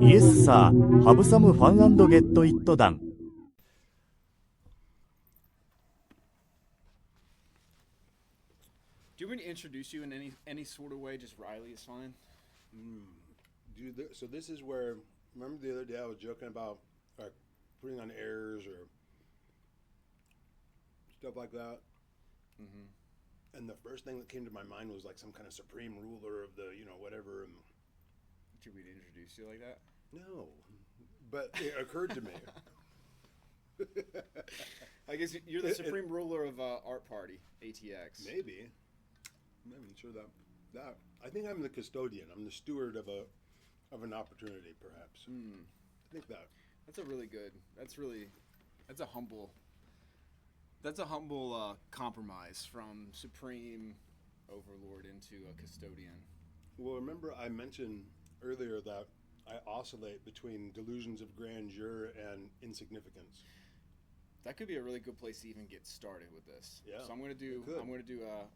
イエスサー、ハブサムファン&ゲットイットダン。Do you want me to introduce you in any sort of way? Just Riley is fine. So this is where, remember the other day I was joking about like putting on airs or stuff like that? Mm-hmm. And the first thing that came to my mind was like some kind of supreme ruler of the, whatever. And Do we introduce you like that? no, but it occurred to me. I guess you're the supreme ruler of Art Party, ATX. Maybe. I'm not even sure that. I think I'm the custodian. I'm the steward of an opportunity, perhaps. I think that. That's a really good. That's a humble compromise from supreme overlord into a custodian. Well, remember I mentioned earlier that I oscillate between delusions of grandeur and insignificance. That could be a really good place to even get started with this. Yeah, so I'm going to do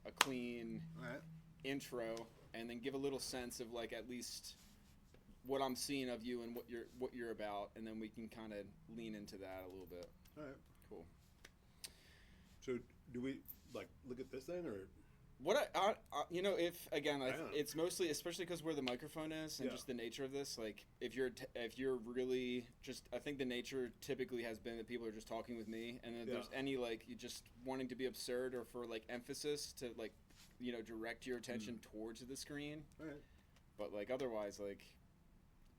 a clean intro and then give a little sense of like at least what I'm seeing of you and what you're about, and then we can kind of lean into that a little bit. All right. Cool. So do we like look at this then, or what it's mostly, especially because where the microphone is and just the nature of this, like if you're really just, I think the nature typically has been that people are just talking with me, and then there's any like you just wanting to be absurd or for like emphasis to like direct your attention towards the screen. All right. But like otherwise, like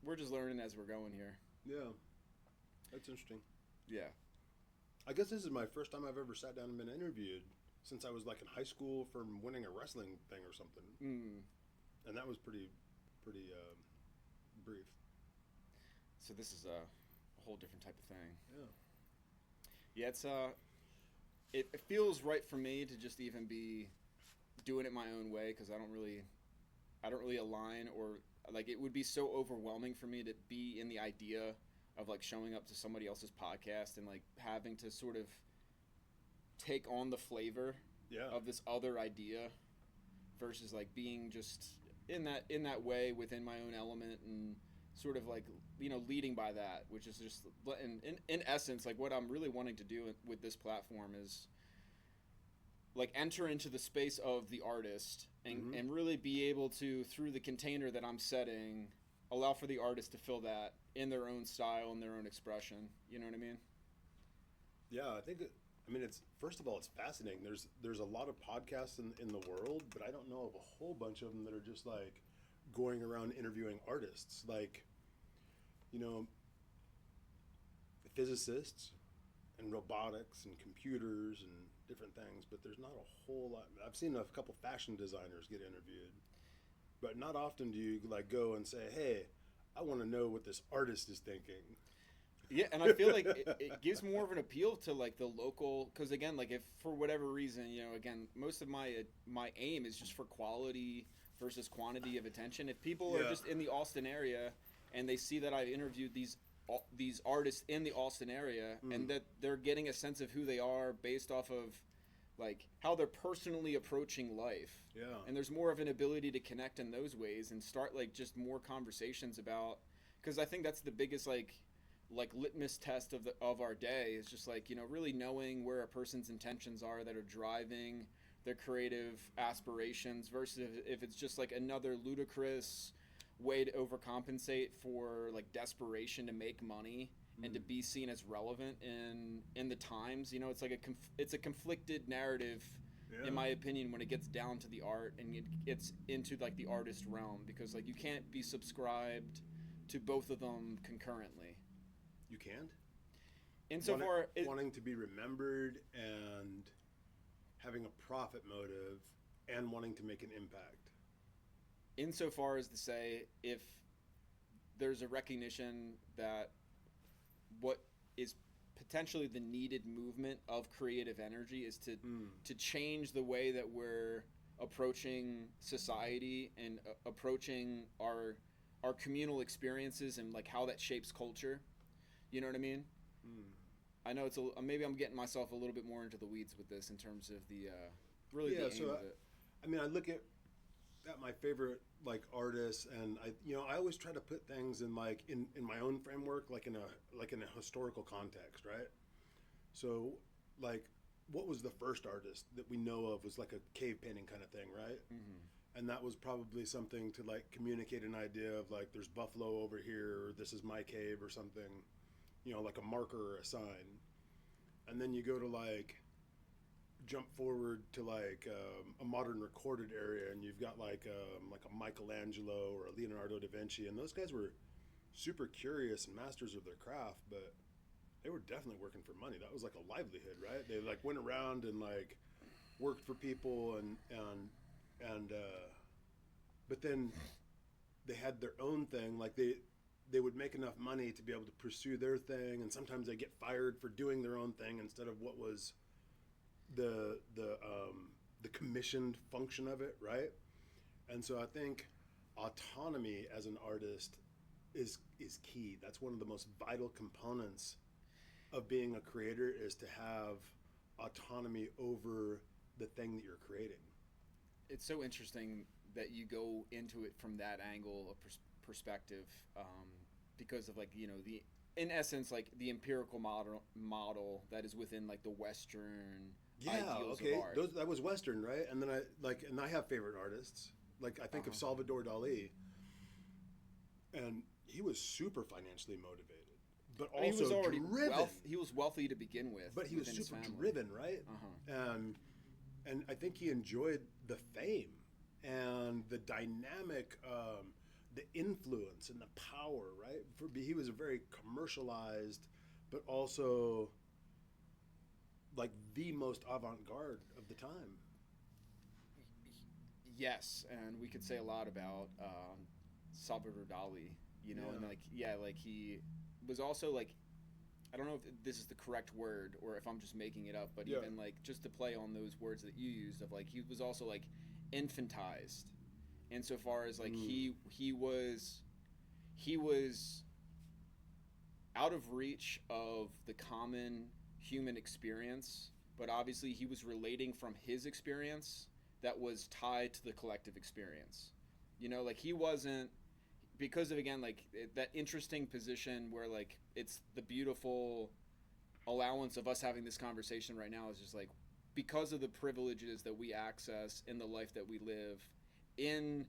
we're just learning as we're going here. Yeah, that's interesting. Yeah. I guess this is my first time I've ever sat down and been interviewed since I was like in high school from winning a wrestling thing or something. And that was pretty brief. So this is a whole different type of thing. Yeah. Yeah, it's it feels right for me to just even be doing it my own way, because I don't really align, or like it would be so overwhelming for me to be in the idea of like showing up to somebody else's podcast and like having to sort of take on the flavor of this other idea versus like being just in that way within my own element and sort of like leading by that, which is just in essence like what I'm really wanting to do with this platform is like enter into the space of the artist and really be able to, through the container that I'm setting, allow for the artist to fill that in their own style and their own expression. You know what I mean? Yeah, I think it's, first of all, it's fascinating. There's a lot of podcasts in the world, but I don't know of a whole bunch of them that are just like going around interviewing artists, like physicists and robotics and computers and different things, but there's not a whole lot. I've seen a couple fashion designers get interviewed, but not often do you like go and say, hey, I want to know what this artist is thinking. Yeah, and I feel like it gives more of an appeal to like the local, because again, like if for whatever reason, again, most of my aim is just for quality versus quantity of attention. If people are just in the Austin area and they see that I've interviewed these artists in the Austin area and that they're getting a sense of who they are based off of like how they're personally approaching life. Yeah. And there's more of an ability to connect in those ways and start like just more conversations about, because I think that's the biggest like litmus test of our day is just like, really knowing where a person's intentions are that are driving their creative aspirations versus if it's just like another ludicrous way to overcompensate for like desperation to make money and to be seen as relevant in the times. It's like it's a conflicted narrative in my opinion when it gets down to the art and it gets into like the artist realm, because like you can't be subscribed to both of them concurrently. You can't? Insofar wanting to be remembered and having a profit motive and wanting to make an impact. Insofar as to say, if there's a recognition that what is potentially the needed movement of creative energy is to change the way that we're approaching society and approaching our communal experiences and like how that shapes culture. You know what I mean? I know it's maybe I'm getting myself a little bit more into the weeds with this in terms of the really the aim of it. I mean, I look at at my favorite like artists, and I always try to put things in like in my own framework, like in a historical context, right? So, like, what was the first artist that we know of was like a cave painting kind of thing, right? And that was probably something to like communicate an idea of like there's buffalo over here, or this is my cave or something, like a marker or a sign. And then you go to like jump forward to like a modern recorded area, and you've got like a Michelangelo or a Leonardo da Vinci, and those guys were super curious and masters of their craft, but they were definitely working for money. That was like a livelihood, right? They like went around and like worked for people, and but then they had their own thing. Like they would make enough money to be able to pursue their thing, and sometimes they get fired for doing their own thing instead of what was the commissioned function of it, right? And so I think autonomy as an artist is key. That's one of the most vital components of being a creator, is to have autonomy over the thing that you're creating. It's so interesting that you go into it from that angle of perspective, because of like the in essence like the empirical model that is within like the Western ideals okay, of art. that was Western, right? And then I have favorite artists. Like I think of Salvador Dali, and he was super financially motivated, but also he was already driven. He was wealthy to begin with, But he was super driven, right? And I think he enjoyed the fame and the dynamic, the influence and the power, right? He was a very commercialized, but also like the most avant-garde of the time. Yes, and we could say a lot about Salvador Dali, and like he was also like, I don't know if this is the correct word or if I'm just making it up, but even like just to play on those words that you used of like he was also like infantized, insofar as like he was out of reach of the common human experience, but obviously he was relating from his experience that was tied to the collective experience. Like he wasn't, because of again like that interesting position where like it's the beautiful allowance of us having this conversation right now is just like, because of the privileges that we access in the life that we live, in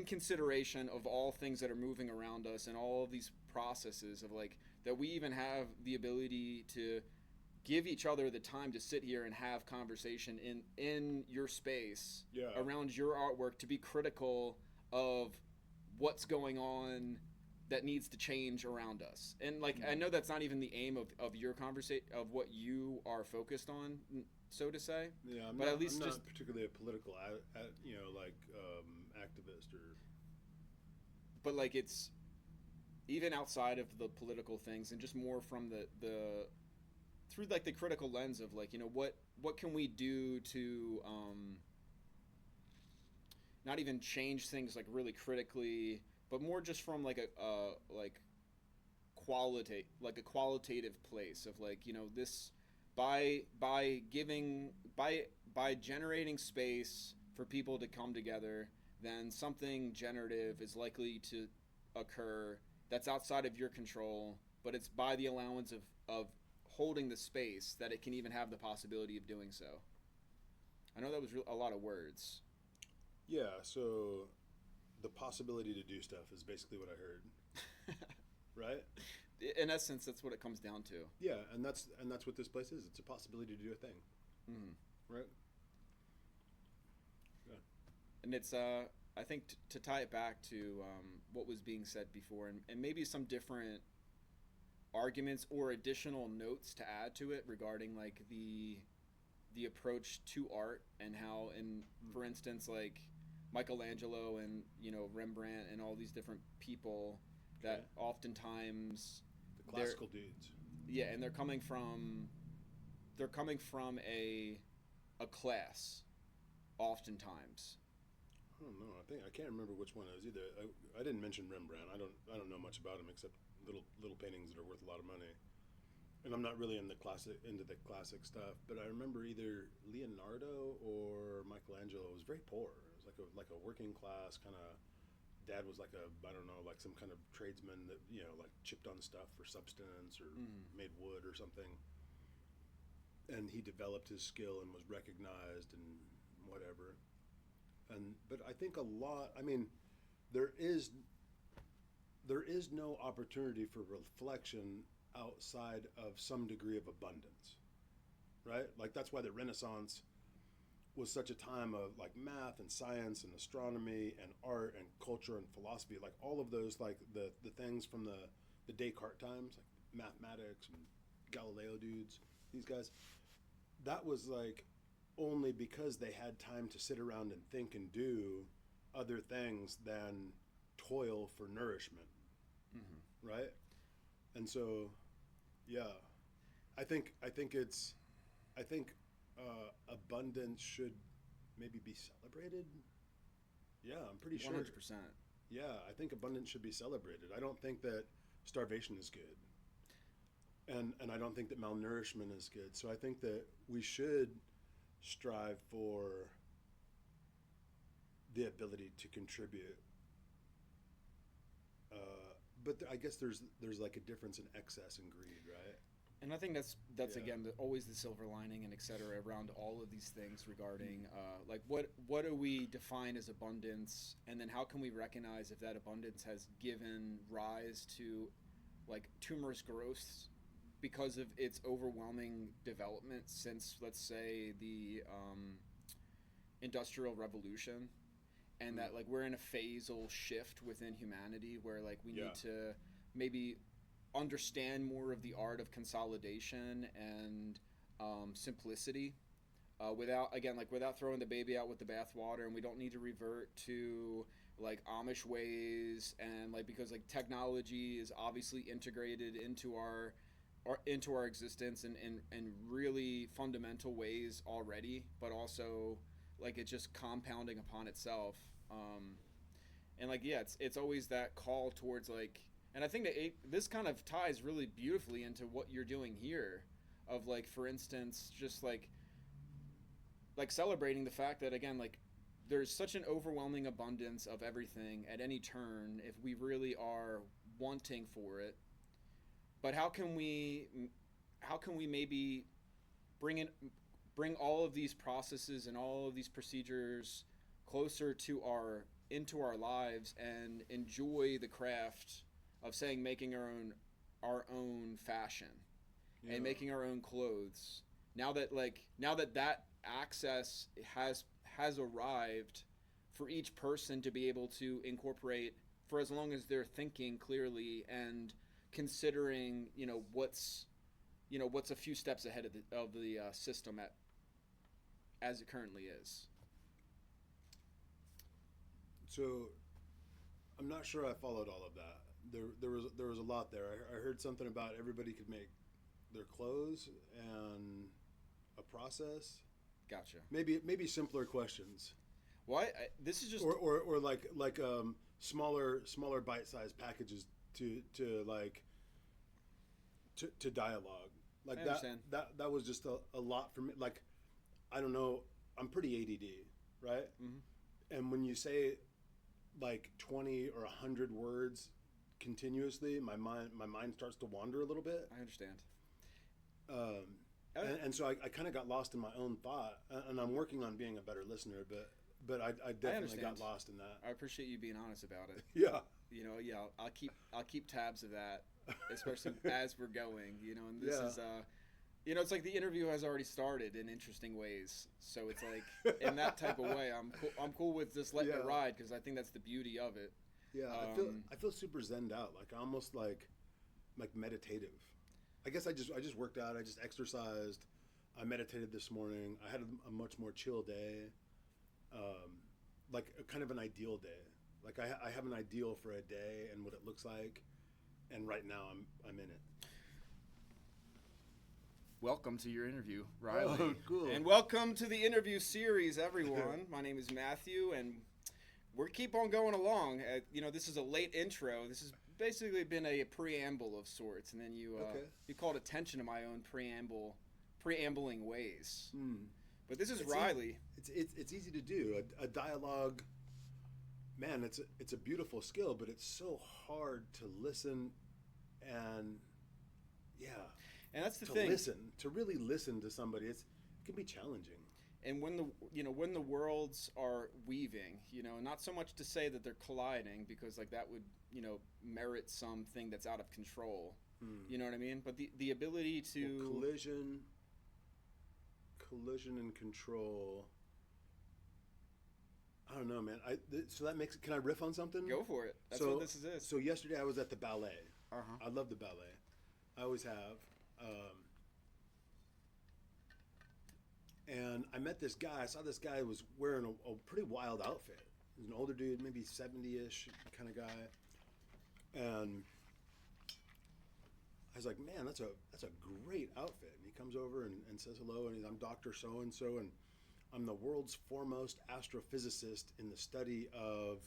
consideration of all things that are moving around us and all of these processes of like that, we even have the ability to give each other the time to sit here and have conversation in your space around your artwork, to be critical of what's going on that needs to change around us. And like I know that's not even the aim of your conversation, of what you are focused on, so to say. Yeah, I'm not particularly a political activist, or but like it's even outside of the political things, and just more from the through like the critical lens of like what can we do to not even change things like really critically, but more just from like a qualitative place of like this, by generating space for people to come together, then something generative is likely to occur that's outside of your control, but it's by the allowance of holding the space that it can even have the possibility of doing so. I know that was a lot of words. Yeah, so the possibility to do stuff is basically what I heard. Right? In essence, that's what it comes down to. Yeah, and that's what this place is. It's a possibility to do a thing. Right? Yeah. And it's I think to tie it back to what was being said before, and maybe some different arguments or additional notes to add to it regarding like the approach to art, and how, and for instance, like Michelangelo and Rembrandt and all these different people that oftentimes the classical dudes. Yeah, and they're coming from a class oftentimes. I don't know. I can't remember which one it was either. I didn't mention Rembrandt. I don't know much about him except little paintings that are worth a lot of money. And I'm not really into the classic stuff, but I remember either Leonardo or Michelangelo was very poor. was like a working class kind of. Dad was like I don't know, like some kind of tradesman that, you know, like chipped on stuff for substance or made wood or something. And he developed his skill and was recognized and whatever. But I think a lot, I mean, there is no opportunity for reflection outside of some degree of abundance, right? Like that's why the Renaissance was such a time of like math and science and astronomy and art and culture and philosophy, like all of those, like the things from the Descartes times, like mathematics and Galileo dudes, these guys, that was like only because they had time to sit around and think and do other things than toil for nourishment, right? And so, yeah, I think abundance should maybe be celebrated. Yeah, I'm pretty sure. 100%. Yeah, I think abundance should be celebrated. I don't think that starvation is good. And I don't think that malnourishment is good. So I think that we should strive for the ability to contribute. But I guess there's like a difference in excess and greed, right? And I think that's Yeah. again always the silver lining and et cetera around all of these things regarding like what do we define as abundance, and then how can we recognize if that abundance has given rise to like tumorous growths because of its overwhelming development since, let's say, the Industrial Revolution, and that like we're in a phasal shift within humanity where like we need to maybe understand more of the art of consolidation and simplicity without throwing the baby out with the bathwater, and we don't need to revert to like Amish ways, and like because like technology is obviously integrated into our existence in really fundamental ways already, but also like it's just compounding upon itself, and like it's always that call towards like. And I think that this kind of ties really beautifully into what you're doing here, of like, for instance, just like celebrating the fact that again, like there's such an overwhelming abundance of everything at any turn if we really are wanting for it. But how can we maybe bring all of these processes and all of these procedures closer to into our lives and enjoy the craft of saying making our own fashion and making our own clothes. Now that access has arrived for each person to be able to incorporate for as long as they're thinking clearly and considering what's a few steps ahead of the system as it currently is. So I'm not sure I followed all of that. There was a lot there. I heard something about everybody could make their clothes and a process. Gotcha. Maybe simpler questions. Well, this is just or like smaller bite-sized packages to dialogue. Like I understand. that was just a lot for me. Like I don't know. I'm pretty ADD, right? Mm-hmm. And when you say like 20 or 100 words continuously, my mind starts to wander a little bit. I understand. And so I kind of got lost in my own thought, and I'm working on being a better listener, but I definitely got lost in that. I appreciate you being honest about it. Yeah. I'll keep tabs of that, especially as we're going, and this is it's like the interview has already started in interesting ways. So it's like in that type of way, I'm cool with just letting it ride, because I think that's the beauty of it. Yeah, I feel super zenned out, like almost like meditative. I guess I just worked out. I just exercised. I meditated this morning. I had a much more chill day, like kind of an ideal day. Like I have an ideal for a day and what it looks like, and right now I'm in it. Welcome to your interview, Riley. Oh, cool. And welcome to the interview series, everyone. My name is Matthew, and we're keep on going along. This is a late intro. This has basically been a preamble of sorts, and then you called attention to my own preambling ways. But this is It's Riley. It's easy to do. A dialogue, man, it's a beautiful skill, but it's so hard to listen and yeah, And that's the to thing. listen, to really listen to somebody. It can be challenging. And when the worlds are weaving, not so much to say that they're colliding, because like that would, merit something that's out of control. You know what I mean? But the ability to collision and control. I don't know, man. So that makes. Can I riff on something? Go for it. That's what this is. So yesterday I was at the ballet. Uh-huh. I love the ballet. I always have. And I met this guy. I saw this guy was wearing a pretty wild outfit. He was an older dude, maybe 70-ish kind of guy. And I was like, man, that's a great outfit. And he comes over and says hello, and I'm Dr. So-and-so, and I'm the world's foremost astrophysicist in the study of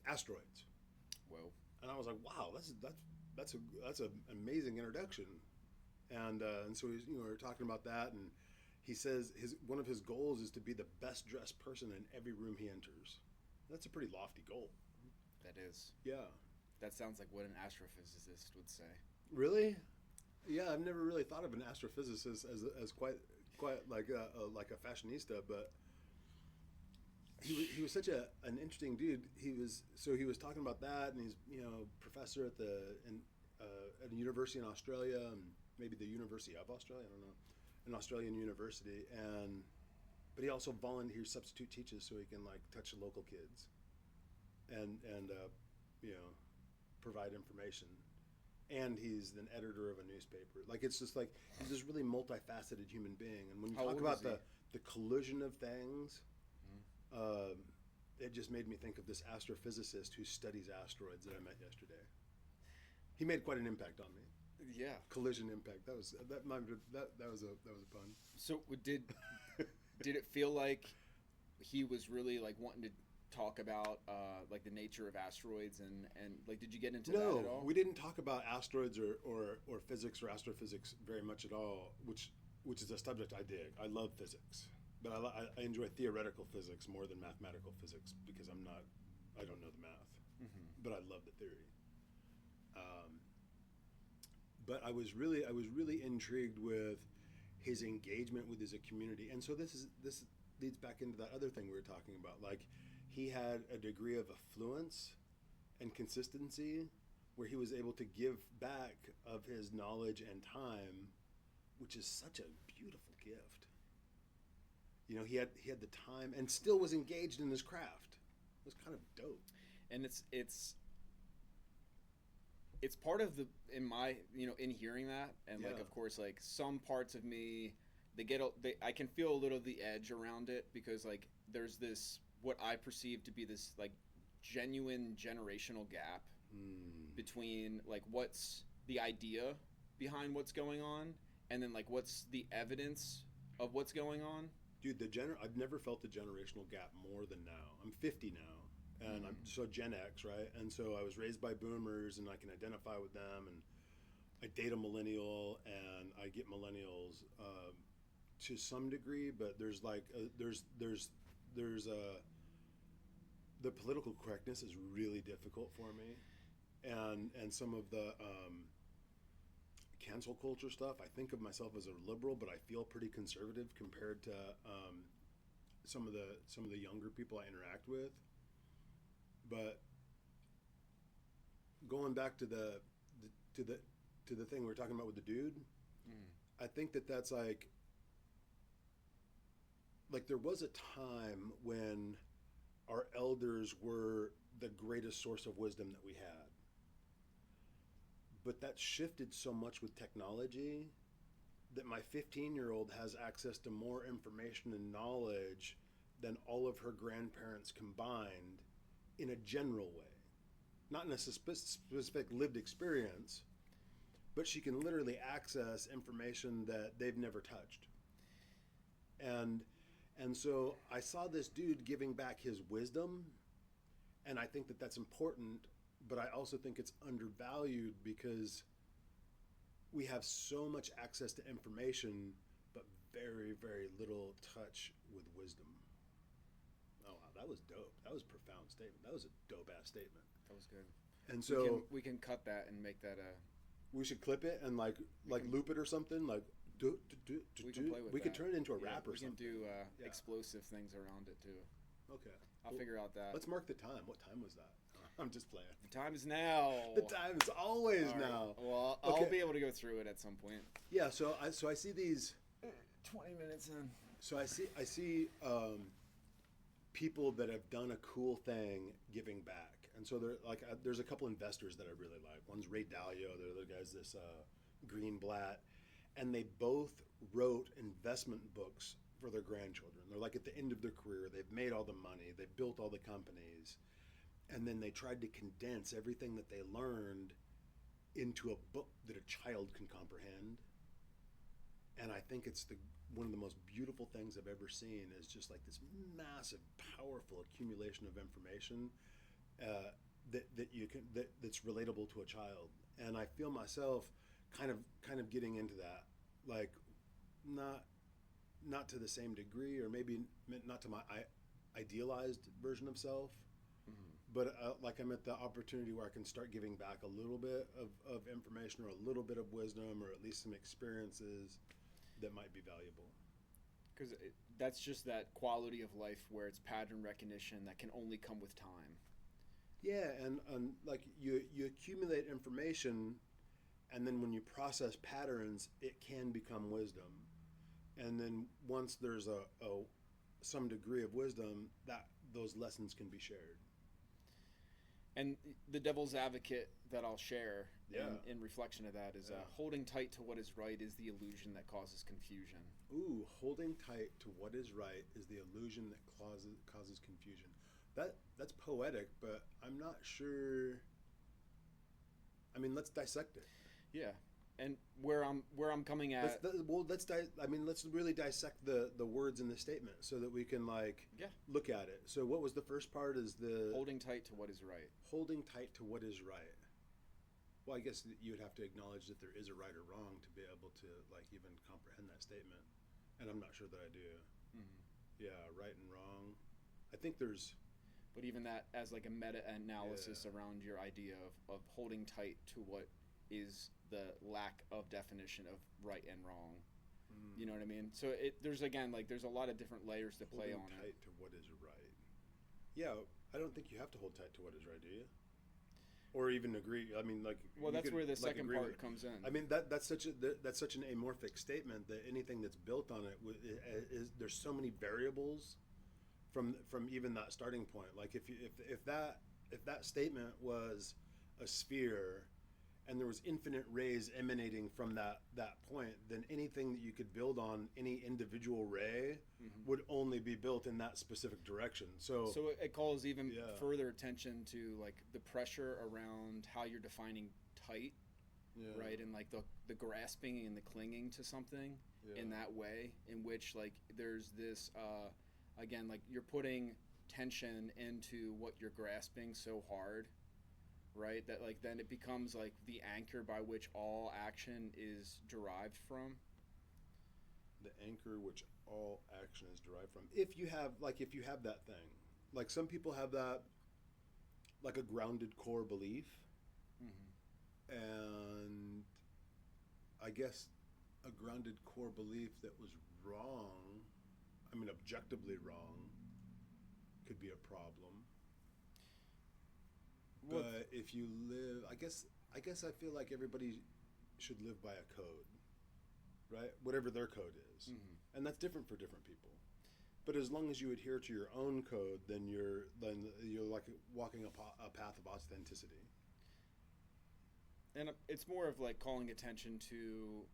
asteroids. Whoa. And I was like, wow, that's an amazing introduction. And so he's, we were talking about that, and he says one of his goals is to be the best dressed person in every room he enters. That's a pretty lofty goal. That is. Yeah. That sounds like what an astrophysicist would say. Really? Yeah, I've never really thought of an astrophysicist as quite like a fashionista, but he was such an interesting dude. He was talking about that, and he's professor at at a university in Australia, and maybe the University of Australia, I don't know, an Australian university, but he also substitute teaches so he can like touch local kids, and provide information. And he's an editor of a newspaper. Like, it's just like he's this really multifaceted human being. And when you talk about the collision of things, it just made me think of this astrophysicist who studies asteroids that I met yesterday. He made quite an impact on me. Yeah. Collision impact. That was a pun. So did it feel like he was really like wanting to talk about like the nature of asteroids and like, did you get into that at all? No, we didn't talk about asteroids or physics or astrophysics very much at all, which is a subject I dig. I love physics, but I enjoy theoretical physics more than mathematical physics because I don't know the math, but I love the theory. But I was really intrigued with his engagement with his community, and so this leads back into that other thing we were talking about. Like, he had a degree of affluence and consistency where he was able to give back of his knowledge and time, which is such a beautiful gift. He had the time and still was engaged in his craft. It was kind of dope. And it's part of in hearing that, and like, of course, like some parts of me, I can feel a little of the edge around it, because like there's this, what I perceive to be this like genuine generational gap between like what's the idea behind what's going on, and then like what's the evidence of what's going on. Dude, I've never felt the generational gap more than now. I'm 50 now, and I'm so Gen X, right? And so I was raised by boomers, and I can identify with them, and I date a millennial, and I get millennials to some degree, but there's like the political correctness is really difficult for me, and some of the cancel culture stuff. I think of myself as a liberal, but I feel pretty conservative compared to some of the younger people I interact with. But going back to the thing we were talking about with the dude, I think that's like there was a time when our elders were the greatest source of wisdom that we had. But that shifted so much with technology that my 15-year-old has access to more information and knowledge than all of her grandparents combined in a general way. Not in a specific lived experience, but she can literally access information that they've never touched. And so I saw this dude giving back his wisdom, and I think that's important, but I also think it's undervalued because we have so much access to information, but very, very little touch with wisdom. Oh wow, that was dope. That was a profound statement. That was a dope ass statement. That was good. And so we can cut that and make that a. we should clip it and like loop it or something. Like We can play with we could that. turn it into a rap or we can something. do Yeah. explosive things around it too. Okay, I'll figure out that. Let's mark the time. What time was that? I'm just playing. The time is now. The time is always All right. now. Well, I'll Okay. be able to go through it at some point. Yeah. So I see these. 20 minutes in. So I see people that have done a cool thing giving back, and so there's a couple investors that I really like. One's Ray Dalio. The other guy's this Greenblatt, and they both wrote investment books for their grandchildren. They're like at the end of their career. They've made all the money. They've built all the companies, and then they tried to condense everything that they learned into a book that a child can comprehend. And I think it's one of the most beautiful things I've ever seen is just like this massive, powerful accumulation of information that's relatable to a child. And I feel myself kind of getting into that, like not to the same degree, or maybe not to my idealized version of self, but like I'm at the opportunity where I can start giving back a little bit of information or a little bit of wisdom or at least some experiences that might be valuable. Because that's just that quality of life where it's pattern recognition that can only come with time. Yeah, and like you accumulate information, and then when you process patterns, it can become wisdom. And then once there's some degree of wisdom, that those lessons can be shared. And the devil's advocate that I'll share Yeah. in reflection of that is Yeah. holding tight to what is right is the illusion that causes confusion. Ooh, holding tight to what is right is the illusion that causes confusion. That's poetic, but I'm not sure. I mean, let's dissect it. Yeah, and where I'm coming at. Let's really dissect the words in the statement so that we can look at it. So what was the first part? Is the holding tight to what is right. Holding tight to what is right. Well, I guess that you would have to acknowledge that there is a right or wrong to be able to even comprehend that statement, and I'm not sure that I do. Mm-hmm. Yeah, right and wrong. I think there's. But even that as like a meta-analysis around your idea of holding tight to what is the lack of definition of right and wrong. You know what I mean? So there's a lot of different layers to play on Holding tight to what is right. Yeah, I don't think you have to hold tight to what is right, do you? Or even agree. I mean, well, that's where the second part comes in. I mean, that's such an amorphic statement that anything that's built on it is there's so many variables from even that starting point. Like if that statement was a sphere and there was infinite rays emanating from that point, then anything that you could build on any individual ray would only be built in that specific direction. So it calls even further attention to the pressure around how you're defining tight, right? And the grasping and the clinging to something in that way, in which there's this again, you're putting tension into what you're grasping so hard, right? That then it becomes the anchor by which all action is derived from. The anchor which all action is derived from. If you have that thing, some people have that, a grounded core belief, and I guess a grounded core belief that was wrong. I mean, objectively wrong, could be a problem. But if you live, I guess I feel like everybody should live by a code, right? Whatever their code is, and that's different for different people. But as long as you adhere to your own code, then you're walking a path of authenticity. And it's more of calling attention to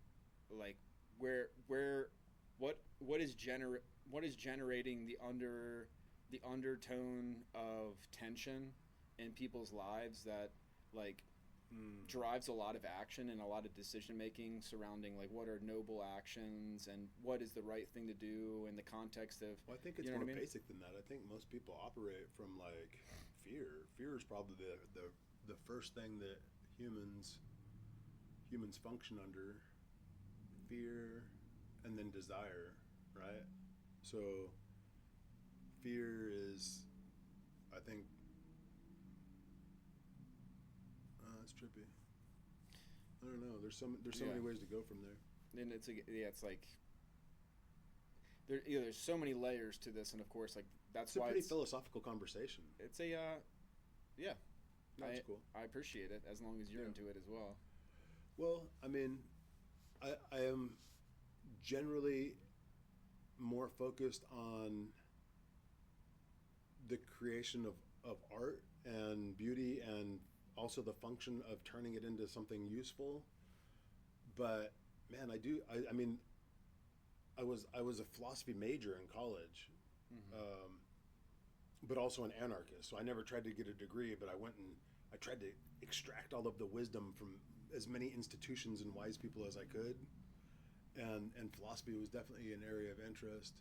what is generating the undertone of tension in people's lives that drives a lot of action and a lot of decision making surrounding what are noble actions and what is the right thing to do in the context of. Well, I think it's more basic than that. I think most people operate from fear. Fear is probably the first thing that humans function under. Fear and then desire, right? So fear is, I think, it's trippy. I don't know. There's so Yeah. many ways to go from there. And it's like there's so many layers to this, and of course, like that's It's a why pretty philosophical conversation. it's a yeah. That's cool. I appreciate it as long as you're Yeah. into it as well. Well, I mean, I am generally more focused on the creation of art and beauty, and also the function of turning it into something useful. But man, I mean, I was a philosophy major in college, but also an anarchist. So I never tried to get a degree, but I tried to extract all of the wisdom from as many institutions and wise people as I could. And philosophy was definitely an area of interest.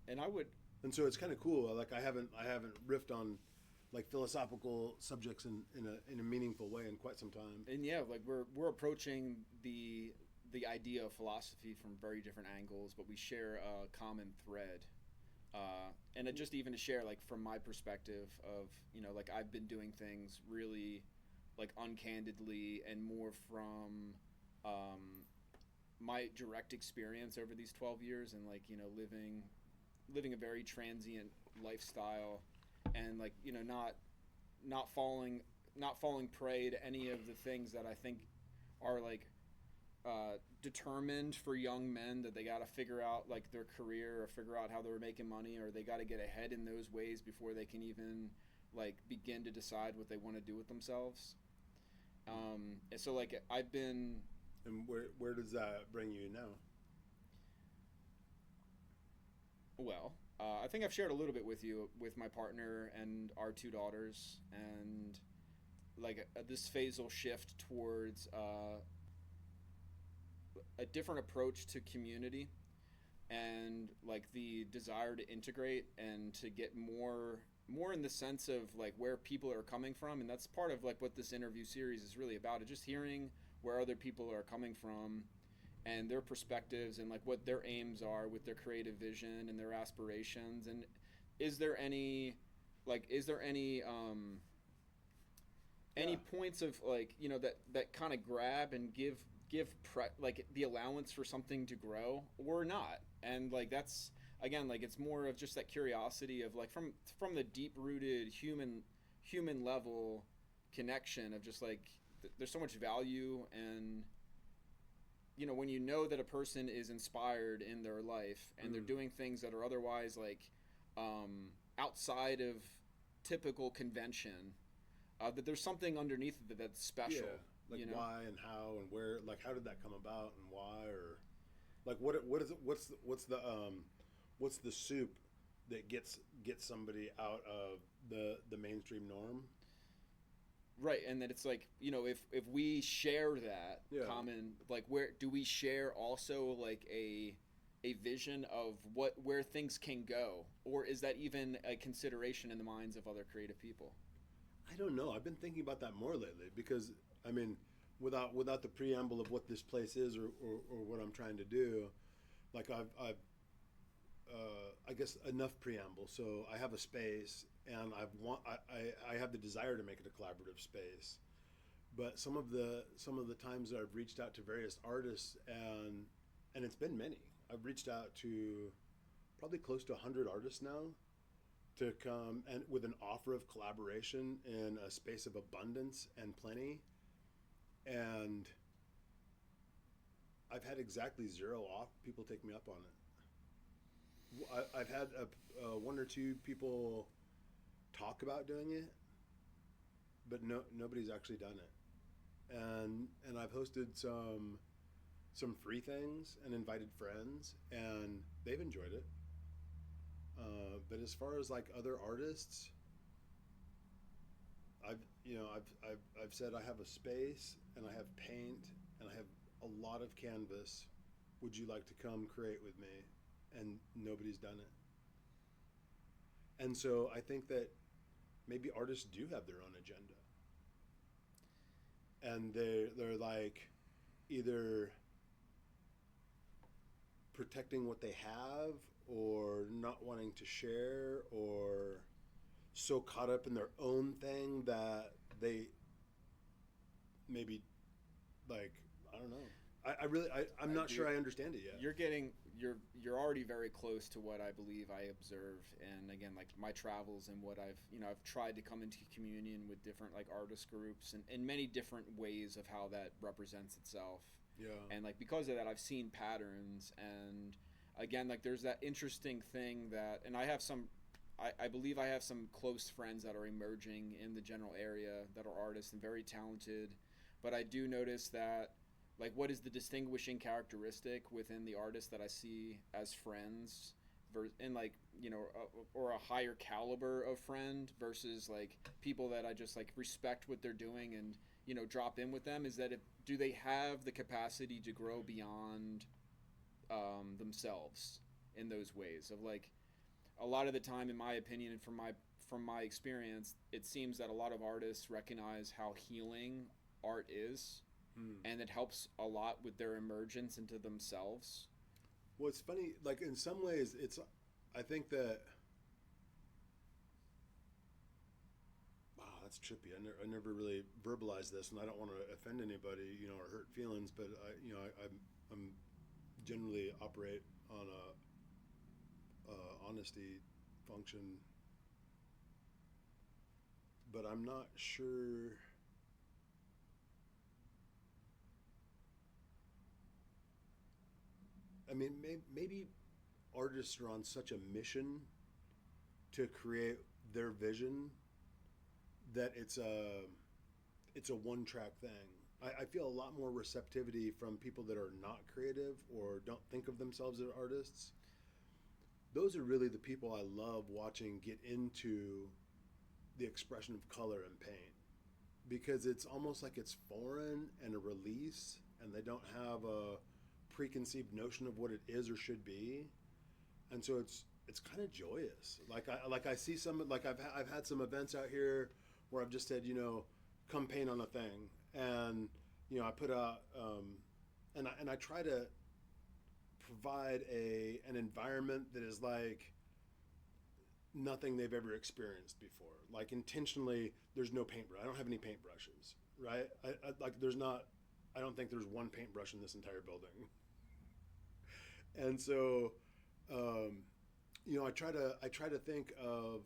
And I would And so it's kind of cool. Like I haven't riffed on like philosophical subjects in a meaningful way in quite some time. and yeah, like we're approaching the idea of philosophy from very different angles, but we share a common thread. And it just even to share, like from my perspective of, like I've been doing things really like uncandidly and more from my direct experience over these 12 years, and like, living a very transient lifestyle, and like, not falling prey to any of the things that I think are like determined for young men, that they got to figure out like their career or figure out how they're making money, or they got to get ahead in those ways before they can even like begin to decide what they want to do with themselves. And so like I've been And where does that bring you now? well, I think I've shared a little bit with you, with my partner and our two daughters, and like this phasal shift towards a different approach to community, and like the desire to integrate and to get more in the sense of like where people are coming from. And that's part of like what this interview series is really about, is just hearing where other people are coming from and their perspectives, and like what their aims are with their creative vision and their aspirations. And is there any any points of like, that kind of grab and give like the allowance for something to grow or not? And like that's, again, like it's more of just that curiosity of like from the deep rooted human level connection of just like there's so much value. And when you know that a person is inspired in their life and they're doing things that are otherwise like outside of typical convention, that there's something underneath it that's special. Yeah, like why and how and where, like how did that come about and why, or like what is it? What's the soup that gets somebody out of the mainstream norm? Right, and that it's like, if we share that common, like where do we share also like a vision of where things can go, or is that even a consideration in the minds of other creative people? I don't know. I've been thinking about that more lately, because I mean, without the preamble of what this place is or what I'm trying to do, like I've I guess enough preamble. So I have a space, and I have the desire to make it a collaborative space. But some of the times that I've reached out to various artists, and it's been many. I've reached out to probably close to 100 artists now to come and with an offer of collaboration in a space of abundance and plenty. And I've had exactly zero off people take me up on it. I've had one or two people talk about doing it, but nobody's actually done it. And I've hosted some free things and invited friends, and they've enjoyed it. But as far as like other artists, I've said I have a space and I have paint and I have a lot of canvas. Would you like to come create with me? And nobody's done it. And so I think that maybe artists do have their own agenda, and they're like either protecting what they have, or not wanting to share, or so caught up in their own thing that they maybe, like, I don't know. I'm not sure I understand it yet. You're already very close to what I believe I observe, and again, like my travels and what I've tried to come into communion with different like artist groups and in many different ways of how that represents itself. Yeah. And like because of that, I've seen patterns, and again, like there's that interesting thing that, and I believe I have some close friends that are emerging in the general area that are artists and very talented, but I do notice that like what is the distinguishing characteristic within the artists that I see as friends and like or a higher caliber of friend versus like people that I just like respect what they're doing and drop in with them, is that do they have the capacity to grow beyond themselves in those ways of like a lot of the time, in my opinion and from my experience, it seems that a lot of artists recognize how healing art is. And it helps a lot with their emergence into themselves. Well, it's funny, like in some ways, I think that, wow, that's trippy. I never really verbalized this, and I don't want to offend anybody, or hurt feelings, but I'm generally operate on a honesty function, but I'm not sure. I mean, maybe artists are on such a mission to create their vision that it's a one-track thing. I feel a lot more receptivity from people that are not creative or don't think of themselves as artists. Those are really the people I love watching get into the expression of color and paint, because it's almost like it's foreign and a release, and they don't have a preconceived notion of what it is or should be, and so it's kind of joyous. Like I see some, like I've had some events out here where I've just said, come paint on a thing, and I put out and I try to provide an environment that is like nothing they've ever experienced before. Like intentionally, there's no paintbrush. I don't have any paintbrushes, right? I don't think there's one paintbrush in this entire building. And so, I try to think of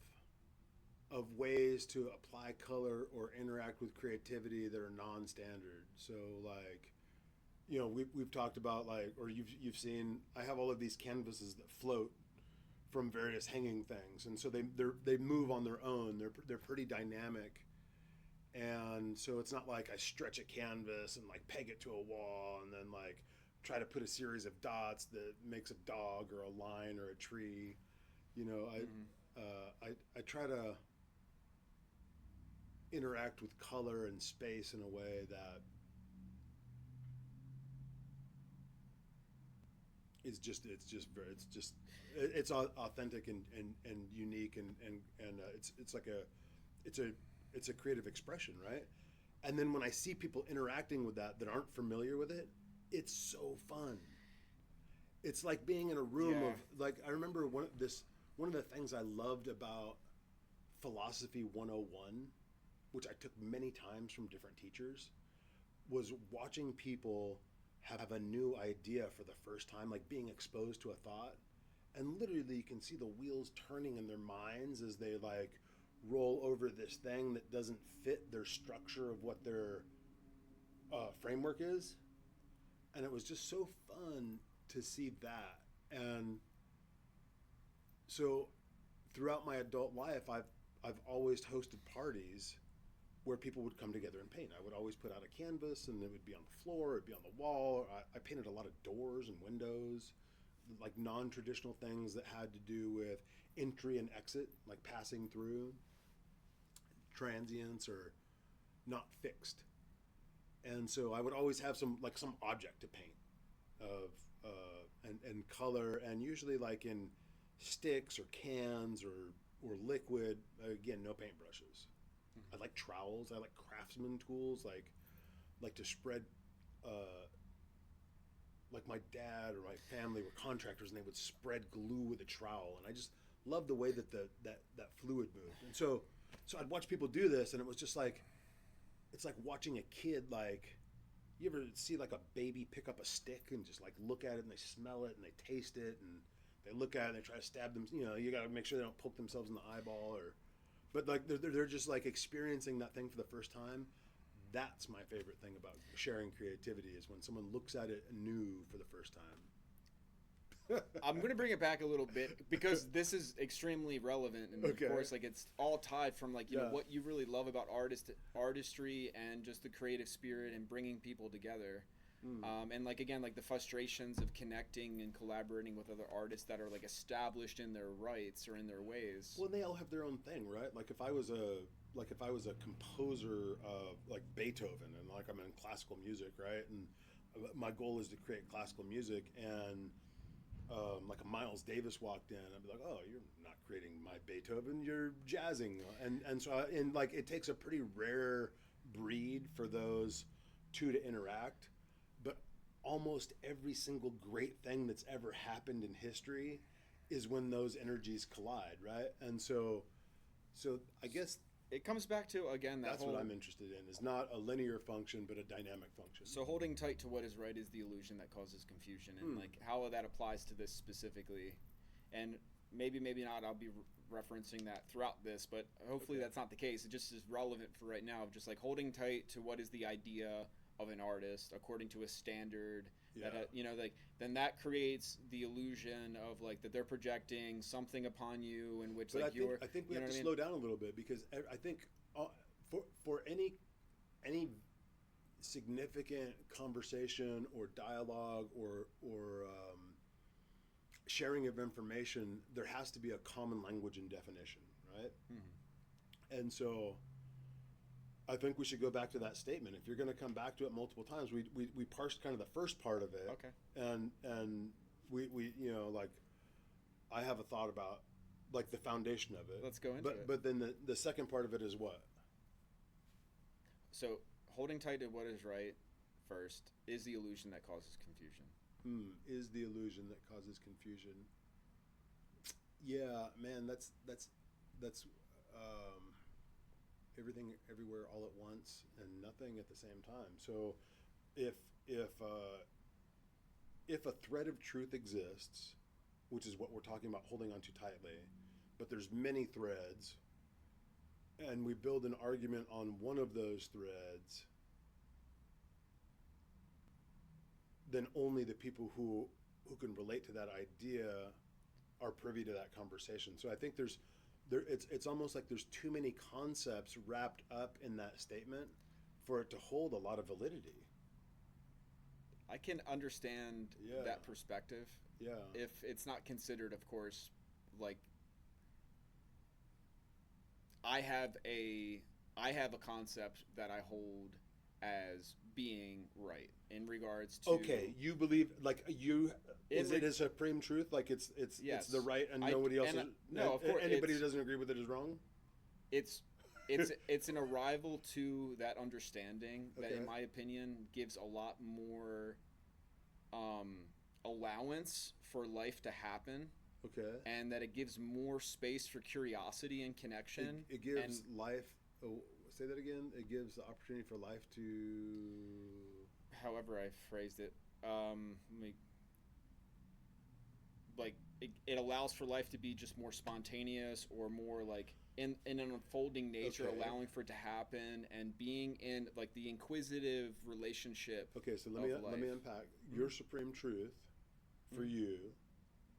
ways to apply color or interact with creativity that are non-standard. So like, we've talked about like, or you've seen, I have all of these canvases that float from various hanging things, and so they move on their own. They're pretty dynamic. And so it's not like I stretch a canvas and like peg it to a wall and then like try to put a series of dots that makes a dog or a line or a tree. I try to interact with color and space in a way that it's authentic and unique and it's a creative expression, right? And then when I see people interacting with that aren't familiar with it, it's so fun. It's like being in a room of like, I remember one of the things I loved about Philosophy 101, which I took many times from different teachers, was watching people have a new idea for the first time, like being exposed to a thought, and literally you can see the wheels turning in their minds as they like roll over this thing that doesn't fit their structure of what their framework is. And it was just so fun to see that. And so throughout my adult life, I've always hosted parties where people would come together and paint. I would always put out a canvas, and it would be on the floor, it'd be on the wall. I painted a lot of doors and windows, like non-traditional things that had to do with entry and exit, like passing through, transients or not fixed. And so I would always have some object to paint of and color, and usually like in sticks or cans or liquid. Again, no paintbrushes. Mm-hmm. I like trowels. I like craftsman tools, like to spread like my dad or my family were contractors, and they would spread glue with a trowel, and I just loved the way that that fluid moved. And so I'd watch people do this, and it was just like, it's like watching a kid, like, you ever see like a baby pick up a stick and just like look at it, and they smell it and they taste it, and they look at it and they try to stab them. You know, you got to make sure they don't poke themselves in the eyeball, or, but like they're just like experiencing that thing for the first time. That's my favorite thing about sharing creativity, is when someone looks at it anew for the first time. I'm going to bring it back a little bit because this is extremely relevant, and Okay. of course, like, it's all tied from, like, you know, what you really love about artistry and just the creative spirit and bringing people together. And, like, again, like the frustrations of connecting and collaborating with other artists that are, like, established in their rights or in their ways. Well, they all have their own thing, right? Like if I was a composer of like Beethoven, and like I'm in classical music, right? And my goal is to create classical music, and like a Miles Davis walked in, I'd be like, oh, you're not creating my Beethoven, you're jazzing. And so and like it takes a pretty rare breed for those two to interact, but almost every single great thing that's ever happened in history is when those energies collide, right? And so I guess It comes back to, again, that's what I'm interested in, is not a linear function but a dynamic function. So holding tight to what is right is the illusion that causes confusion, and like how that applies to this specifically, and maybe not. I'll be referencing that throughout this, but hopefully that's not the case. It just is relevant for right now, of just like holding tight to what is the idea of an artist according to a standard. Yeah. That you know, like, then that creates the illusion of like that they're projecting something upon you, in which, But like, I think we have to slow down a little bit, because I think for any significant conversation or dialogue or sharing of information, there has to be a common language and definition, right? Mm-hmm. And so I think we should go back to that statement. If you're going to come back to it multiple times, we parsed kind of the first part of it. Okay. And we you know, like, I have a thought about like the foundation of it. Let's go into it. But then the second part of it is what? So holding tight to what is right first is the illusion that causes confusion. Is the illusion that causes confusion. Yeah, man, that's everything everywhere all at once and nothing at the same time. So if a thread of truth exists, which is what we're talking about holding on too tightly, but there's many threads, and we build an argument on one of those threads, then only the people who can relate to that idea are privy to that conversation. So I think it's almost like there's too many concepts wrapped up in that statement for it to hold a lot of validity. I can understand that perspective. Yeah. If it's not considered, of course, like, I have a concept that I hold as being right in regards to. Okay, you believe, like, is it a supreme truth? Like it's the right, and nobody else. No, of course. Anybody who doesn't agree with it is wrong. It's an arrival to that understanding that, in my opinion, gives a lot more allowance for life to happen. Okay. And that it gives more space for curiosity and connection. It gives life. Oh, say that again. It gives the opportunity for life to. However I phrased it, it allows for life to be just more spontaneous, or more like in an unfolding nature, allowing for it to happen, and being in like the inquisitive relationship. Okay, so let me unpack your supreme truth for you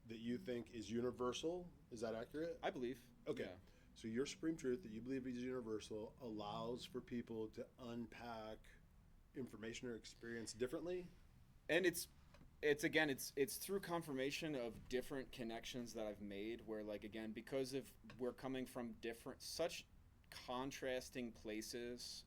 that you think is universal. Is that accurate? I believe. Okay. Yeah. So your supreme truth that you believe is universal allows for people to unpack information or experience differently? And it's through confirmation of different connections that I've made, where, like, again, because of we're coming from such contrasting places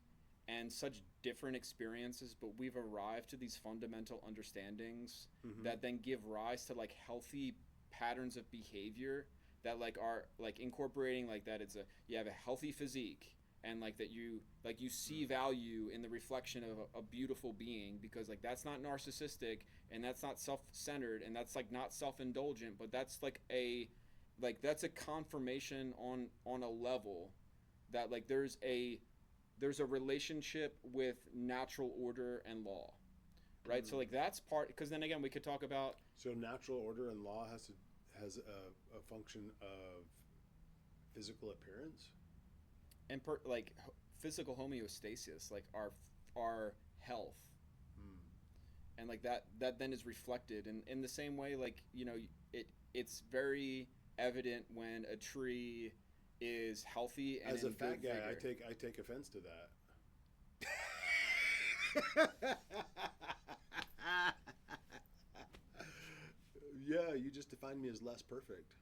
and such different experiences, but we've arrived to these fundamental understandings that then give rise to, like, healthy patterns of behavior that, like, are, like, incorporating, like, that you have a healthy physique, and like that you see value in the reflection of a beautiful being, because like that's not narcissistic, and that's not self-centered, and that's like not self-indulgent, but that's that's a confirmation on a level that like there's a relationship with natural order and law, right? So like that's part, because then again we could talk about, So natural order and law has a function of physical appearance. and physical homeostasis, like our health, and like that then is reflected in the same way, like it's very evident when a tree is healthy and As a in fat good guy, vigor. I take offense to that. Yeah, you just define me as less perfect.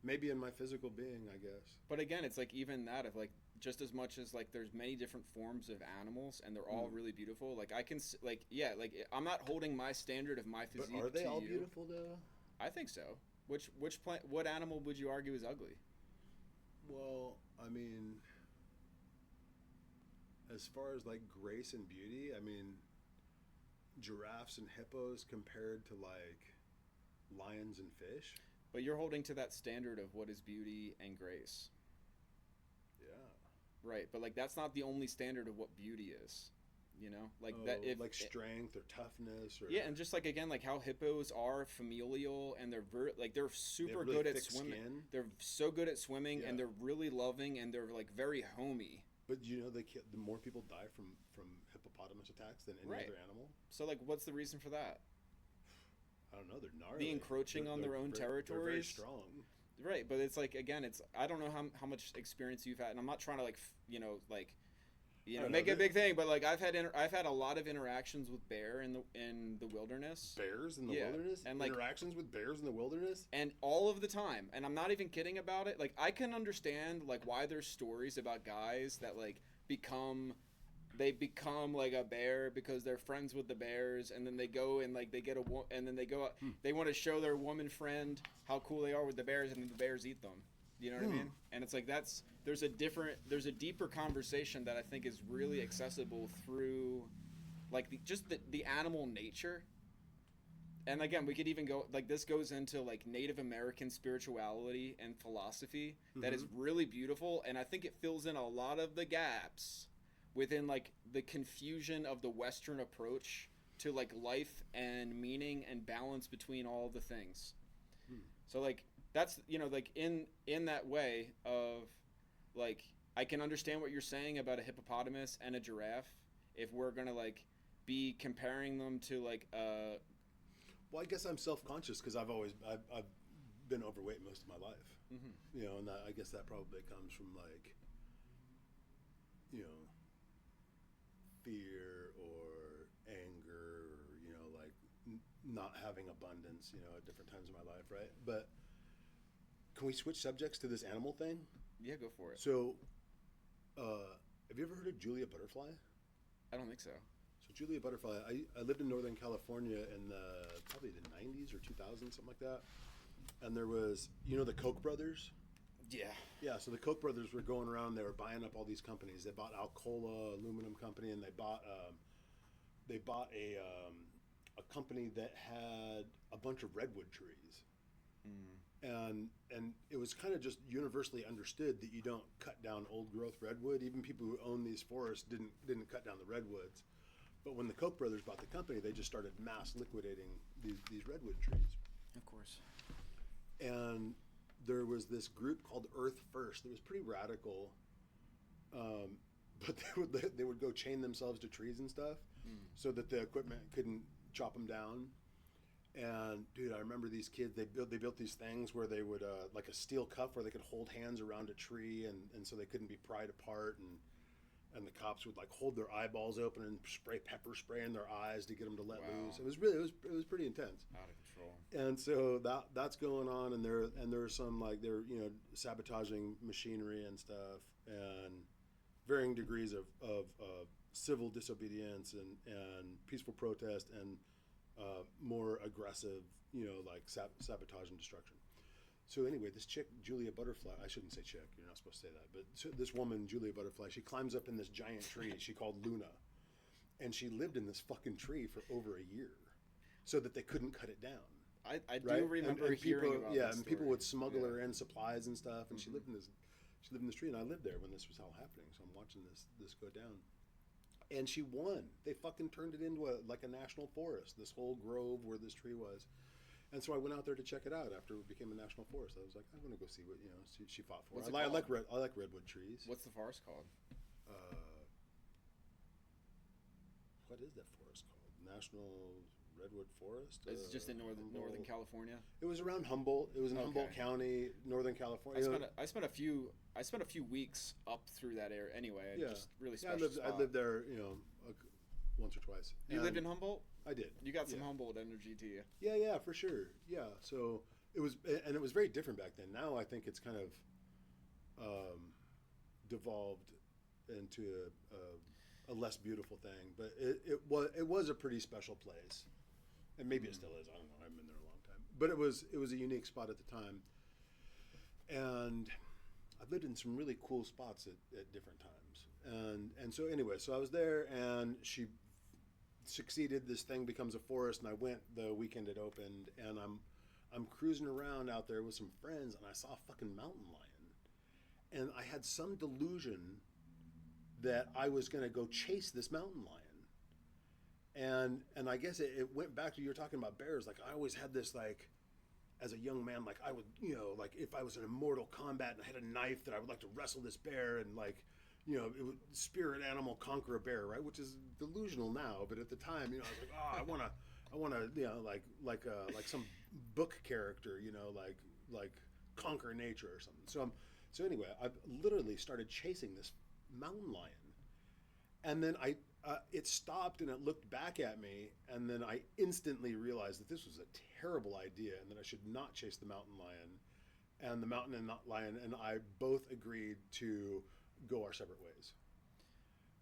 Maybe in my physical being, I guess. But again, it's like even that of like just as much as like there's many different forms of animals and they're all really beautiful. Like I can I'm not holding my standard of my But physique are they to all you. beautiful though? I think so. What animal would you argue is ugly? Well, I mean, as far as like grace and beauty, I mean, giraffes and hippos compared to like lions and fish. But you're holding to that standard of what is beauty and grace. Yeah. Right, but like that's not the only standard of what beauty is. Like that if like strength or toughness or yeah, and just like again, like how hippos are familial and they're super really good at thick swimming. skin. They're so good at swimming, Yeah. and they're really loving, and they're like very homey. But the more people die from hippopotamus attacks than any Right. other animal. So like, what's the reason for that? I don't know. They're gnarly. The encroaching on their own They're very territories. strong. Right, but it's like again, I don't know how much experience you've had, and I'm not trying to make a big thing, but like I've had a lot of interactions with bear in the wilderness. Bears in the Yeah, wilderness? and, like- interactions with bears in the wilderness? And all of the time, and I'm not even kidding about it. Like I can understand like why there's stories about guys that like become like a bear because they're friends with the bears, and then they go and like they get and then they go out, they want to show their woman friend how cool they are with the bears, and then the bears eat them. You know what I mean? And it's like there's a deeper conversation that I think is really accessible through like the animal nature. And again, we could even go like this goes into like Native American spirituality and philosophy that is really beautiful, and I think it fills in a lot of the gaps within like the confusion of the Western approach to like life and meaning and balance between all the things. So like that's like in that way of like I can understand what you're saying about a hippopotamus and a giraffe if we're gonna like be comparing them to like Well, I guess I'm self-conscious because I've been overweight most of my life. And I guess that probably comes from like fear or anger or like not having abundance at different times in my life, right? But can we switch subjects to this animal thing? yeah, go for it. So have you ever heard of Julia Butterfly? I don't think so. So Julia Butterfly, I lived in Northern California in probably the 90s or 2000s, something like that. And there was the Koch brothers. Yeah, so the Koch brothers were going around. They were buying up all these companies. They bought Alcoa Aluminum Company, and they bought a company that had a bunch of redwood trees. And it was kind of just universally understood that you don't cut down old growth redwood. Even people who own these forests didn't cut down the redwoods. But when the Koch brothers bought the company, they just started mass liquidating these redwood trees. Of course. And there was this group called Earth First that was pretty radical, but they would go chain themselves to trees and stuff so that the equipment couldn't chop them down. And dude, I remember these kids. They built these things where they would like a steel cuff where they could hold hands around a tree, and so they couldn't be pried apart. And the cops would like hold their eyeballs open and spray pepper spray in their eyes to get them to let loose. It was pretty intense. Out of control. And so that's going on, and there's some like they're sabotaging machinery and stuff, and varying degrees of civil disobedience and peaceful protest and more aggressive like sabotage and destruction. So anyway, this chick, Julia Butterfly, I shouldn't say chick, you're not supposed to say that, but so this woman, Julia Butterfly, she climbs up in this giant tree she called Luna. And she lived in this fucking tree for over a year so that they couldn't cut it down. I do remember and hearing people, about yeah, this and people story. would smuggle her in supplies and stuff, and she lived in this tree, and I lived there when this was all happening, so I'm watching this go down. And she won. They fucking turned it into a national forest, this whole grove where this tree was. And so I went out there to check it out after it became a national forest. I was like, I want to go see what she fought for. I like redwood trees. What's the forest called? What is that forest called? National Redwood Forest? It's just in northern California. It was around Humboldt. It was in Humboldt County, Northern California. I spent a few weeks up through that area anyway. Just really special. I lived there, once or twice. You lived in Humboldt? I did. You got some Humboldt energy to you. Yeah, for sure. Yeah, so it was very different back then. Now I think it's kind of devolved into a less beautiful thing, but it was a pretty special place, and maybe it still is. I don't know. I haven't been there a long time, but it was a unique spot at the time, and I've lived in some really cool spots at different times, and so anyway, so I was there, and she succeeded. This thing becomes a forest, and I went the weekend it opened, and I'm cruising around out there with some friends, and I saw a fucking mountain lion, and I had some delusion that I was going to go chase this mountain lion. And I guess it went back to, you were talking about bears. Like, I always had this, like, as a young man, like, I would, like, if I was in a Mortal Kombat and I had a knife, that I would like to wrestle this bear and, like, it would spirit animal conquer a bear, right? Which is delusional now, but at the time, I was like, oh, I want to, like some book character, like conquer nature or something. So anyway, I literally started chasing this mountain lion, and then it stopped and it looked back at me, and then I instantly realized that this was a terrible idea and that I should not chase the mountain lion. And the mountain and lion and I both agreed to go our separate ways.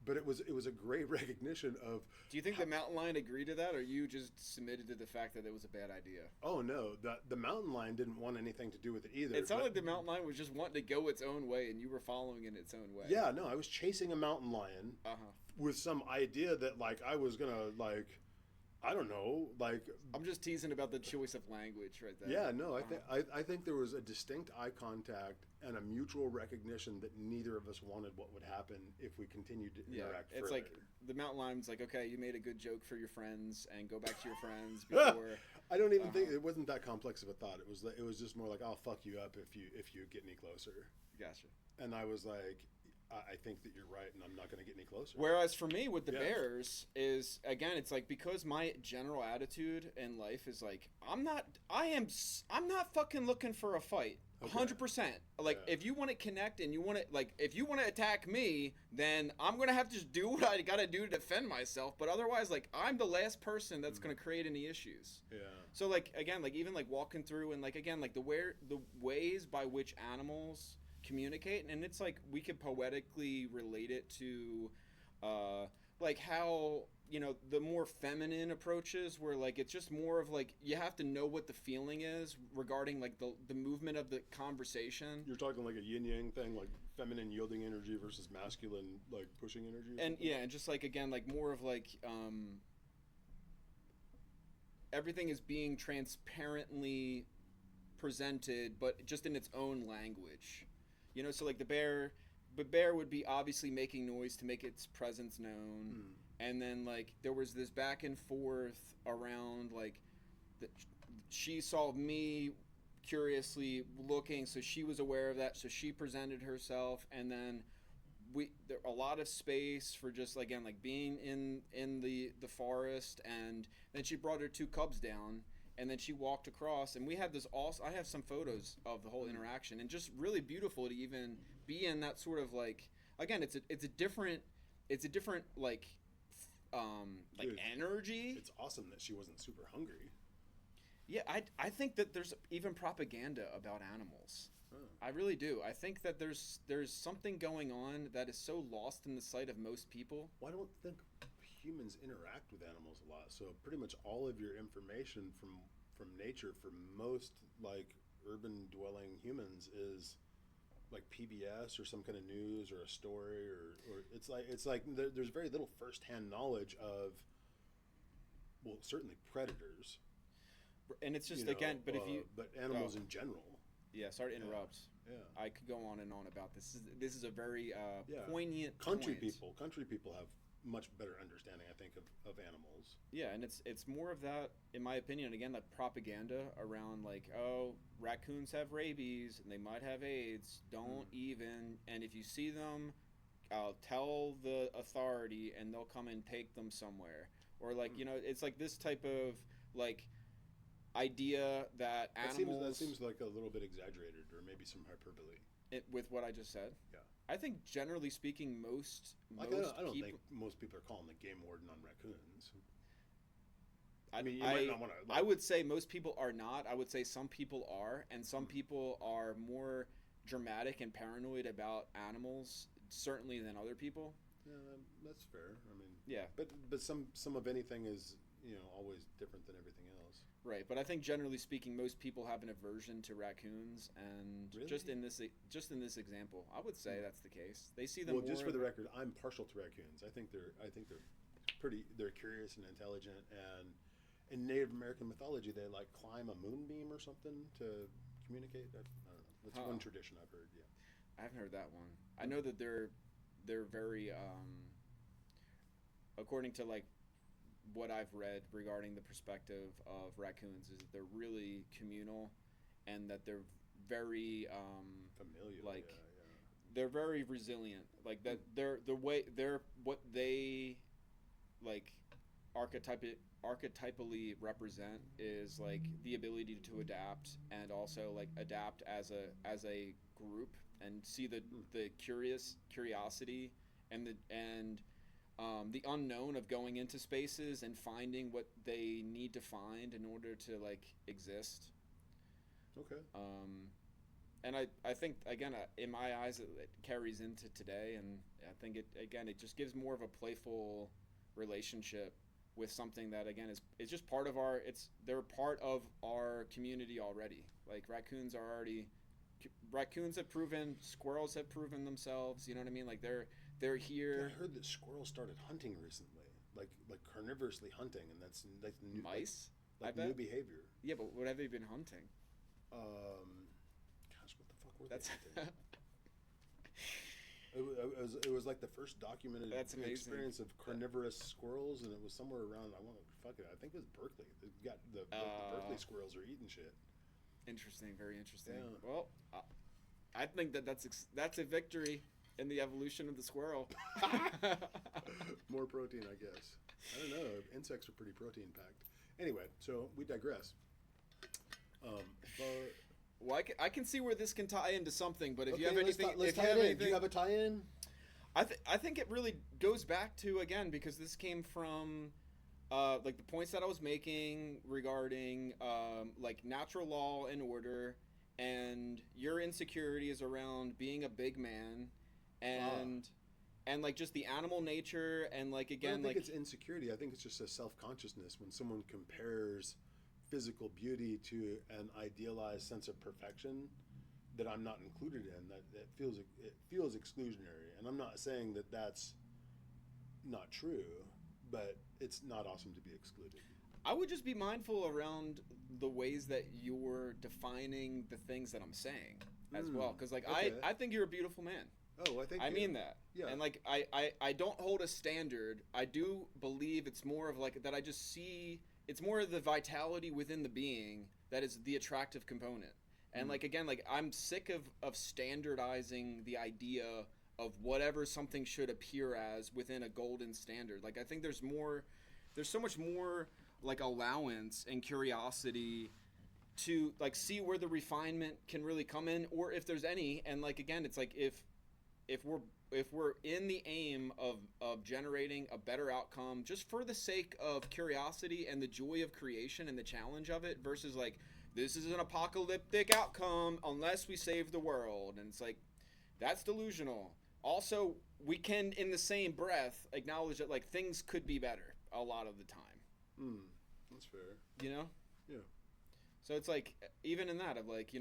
But it was a great recognition of. Do you think the mountain lion agreed to that, or you just submitted to the fact that it was a bad idea? Oh no, the mountain lion didn't want anything to do with it either. It sounded like the mountain lion was just wanting to go its own way, and you were following in its own way. Yeah, no, I was chasing a mountain lion with some idea that, like, I was gonna, like, I don't know, like. I'm just teasing about the choice of language right there. Yeah, no, I think there was a distinct eye contact and a mutual recognition that neither of us wanted what would happen if we continued to interact further. It's like the mountain lion's like, okay, you made a good joke for your friends, and go back to your friends before. I don't even think it wasn't that complex of a thought. It was just more like, I'll fuck you up if you get any closer. Gotcha. And I was like, I think that you're right, and I'm not going to get any closer. Whereas for me with the bears is, again, it's like, because my general attitude in life is like, I'm not fucking looking for a fight. 100%. Like, if you want to connect and if you want to attack me, then I'm going to have to just do what I got to do to defend myself. But otherwise, like, I'm the last person that's going to create any issues. Yeah. So, like, again, like, even like walking through and, like, again, like the ways by which animals communicate, and it's like we could poetically relate it to like how the more feminine approaches, where like it's just more of like you have to know what the feeling is regarding like the movement of the conversation. You're talking like a yin yang thing, like feminine yielding energy versus masculine like pushing energy, and and just like, again, like more of like everything is being transparently presented, but just in its own language. So like the bear would be obviously making noise to make its presence known. And then like there was this back and forth around like she saw me curiously looking, so she was aware of that, so she presented herself, and then there a lot of space for just, again, like being in the forest, and then she brought her 2 cubs down. And then she walked across, and we had this also. I have some photos of the whole interaction, and just really beautiful to even be in that sort of like. Again, it's a different like Dude, energy. It's awesome that she wasn't super hungry. Yeah, I think that there's even propaganda about animals. I really do. I think that there's something going on that is so lost in the sight of most people. Well, I don't think humans interact with animals a lot, so pretty much all of your information from nature for most like urban dwelling humans is like PBS or some kind of news or a story or it's like there's very little firsthand knowledge of, well, certainly predators, And it's just, again, but if you... but animals in general. Yeah, sorry to interrupt. Yeah. I could go on and on about this. This is a very poignant country point. people have much better understanding, I think, of animals. Yeah, and it's more of that, in my opinion, again, like propaganda around like, oh, raccoons have rabies and they might have AIDS. Don't even, and if you see them, tell the authority and they'll come and take them somewhere. Or like, you know, it's like this type of like idea that animals... That seems like a little bit exaggerated, or maybe some hyperbole. With what I just said? Yeah. I think generally speaking, most I don't people... think most people are calling the game warden on raccoons. I mean, you might not want to... I would say most people are not. I would say some people are, and some people are more dramatic and paranoid about animals, certainly, than other people. Yeah, that's fair. I mean... Yeah. But some of anything is, you know, always different than everything else. Right, but I think generally speaking, most people have an aversion to raccoons, and Really? just in this example, I would say that's the case. They see them. Well, more just for the record, I'm partial to raccoons. I think they're they're curious and intelligent, and in Native American mythology, they like climb a moonbeam or something to communicate. I don't know. That's one tradition I've heard. Yeah, I haven't heard that one. I know that they're very according to like what I've read regarding the perspective of raccoons, is that they're really communal, and that they're very familial. Like yeah. they're very resilient. Like that they're what they like archetypally represent is like the ability to adapt, and also like adapt as a group, and see the curiosity and the unknown of going into spaces and finding what they need to find in order to like exist. Okay. And I think, again, in my eyes, it carries into today, and I think it just gives more of a playful relationship with something that, again, is just part of they're part of our community already. Like raccoons have proven, squirrels have proven themselves, you know what I mean? Like they're here. Yeah, I heard that squirrels started hunting recently, like carnivorously hunting, and that's new, mice. Like new behavior. Yeah, but what have they been hunting? Gosh, what the fuck were they hunting? It was like the first documented experience of carnivorous squirrels, and it was somewhere around, I think it was Berkeley. The Berkeley squirrels are eating shit. Interesting, very interesting. Yeah. Well, I think that's a victory in the evolution of the squirrel. More protein, I guess. I don't know. Insects are pretty protein packed. Anyway, so we digress. Well, I can see where this can tie into something, but if okay, you have anything, let's tie it in. Do you have a tie-in? I think it really goes back to, again, because this came from like the points that I was making regarding like natural law and order, and your insecurities around being a big man, and like just the animal nature, and like again, I don't think it's insecurity. I think it's just a self-consciousness when someone compares physical beauty to an idealized sense of perfection that I'm not included in. That it feels exclusionary, and I'm not saying that that's not true, but it's not awesome to be excluded. I would just be mindful around the ways that you're defining the things that I'm saying as well, because like okay. I think you're a beautiful man. Oh, I mean that. Yeah. And like I don't hold a standard. I do believe it's more of like that. I just see it's more of the vitality within the being that is the attractive component. And like again, like I'm sick of standardizing the idea of whatever something should appear as within a golden standard. Like I think there's so much more like allowance and curiosity to like see where the refinement can really come in, or if there's any. And like again, it's like if we're in the aim of generating a better outcome just for the sake of curiosity and the joy of creation and the challenge of it, versus like this is an apocalyptic outcome unless we save the world, and it's like that's delusional. Also, we can in the same breath acknowledge that like things could be better a lot of the time. That's fair. You know? Yeah. So it's like, even in that, of like,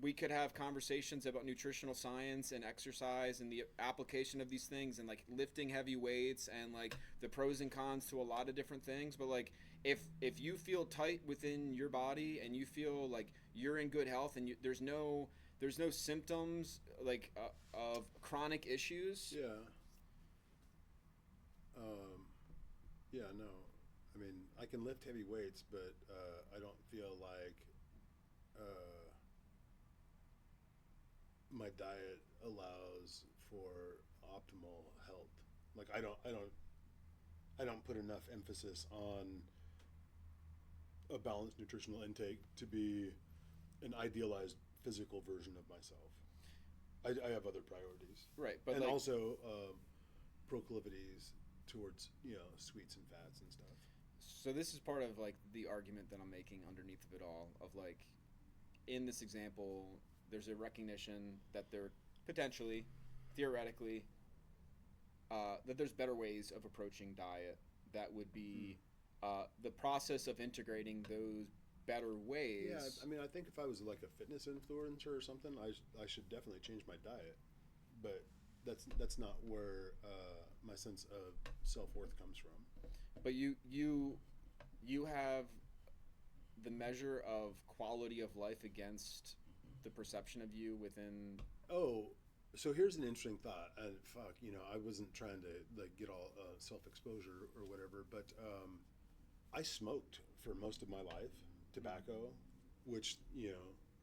we could have conversations about nutritional science and exercise and the application of these things and like lifting heavy weights and like the pros and cons to a lot of different things. But like, if you feel tight within your body and you feel like you're in good health and there's no symptoms like of chronic issues. Yeah. Yeah, no. I mean, I can lift heavy weights, but I don't feel like my diet allows for optimal health. Like I don't put enough emphasis on a balanced nutritional intake to be an idealized physical version of myself. I have other priorities, Right, but and like, also proclivities towards sweets and fats and stuff. so this is part of like the argument that I'm making underneath of it all, of like, in this example, there's a recognition that there potentially, theoretically, that there's better ways of approaching diet that would be the process of integrating those better ways. Yeah, I mean, I think if I was like a fitness influencer or something, I should definitely change my diet, but that's not where my sense of self-worth comes from. But you have the measure of quality of life against the perception of you within. Oh, so here's an interesting thought. And fuck, I wasn't trying to like get all self-exposure or whatever, but I smoked for most of my life, tobacco, which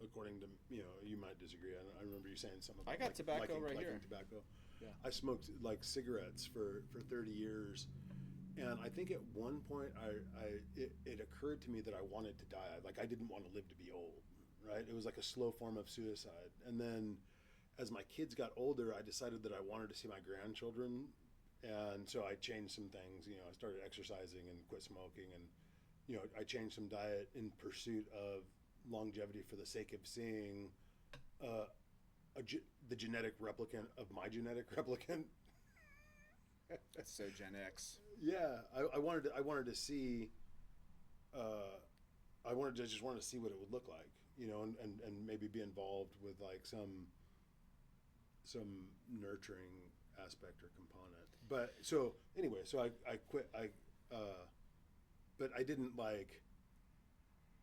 according to you might disagree. I remember you saying something. I About, got like, tobacco liking, right liking here. Tobacco. Yeah. I smoked like cigarettes for 30 years. And I think at one point it occurred to me that I wanted to die. Like I didn't want to live to be old, right? It was like a slow form of suicide. And then as my kids got older, I decided that I wanted to see my grandchildren. And so I changed some things, I started exercising and quit smoking. And, I changed some diet in pursuit of longevity for the sake of seeing the genetic replicant of my genetic replicant. So Gen X. Yeah, I wanted to see. I just wanted to see what it would look like, and maybe be involved with like some nurturing aspect or component. But so anyway, so I quit. But I didn't like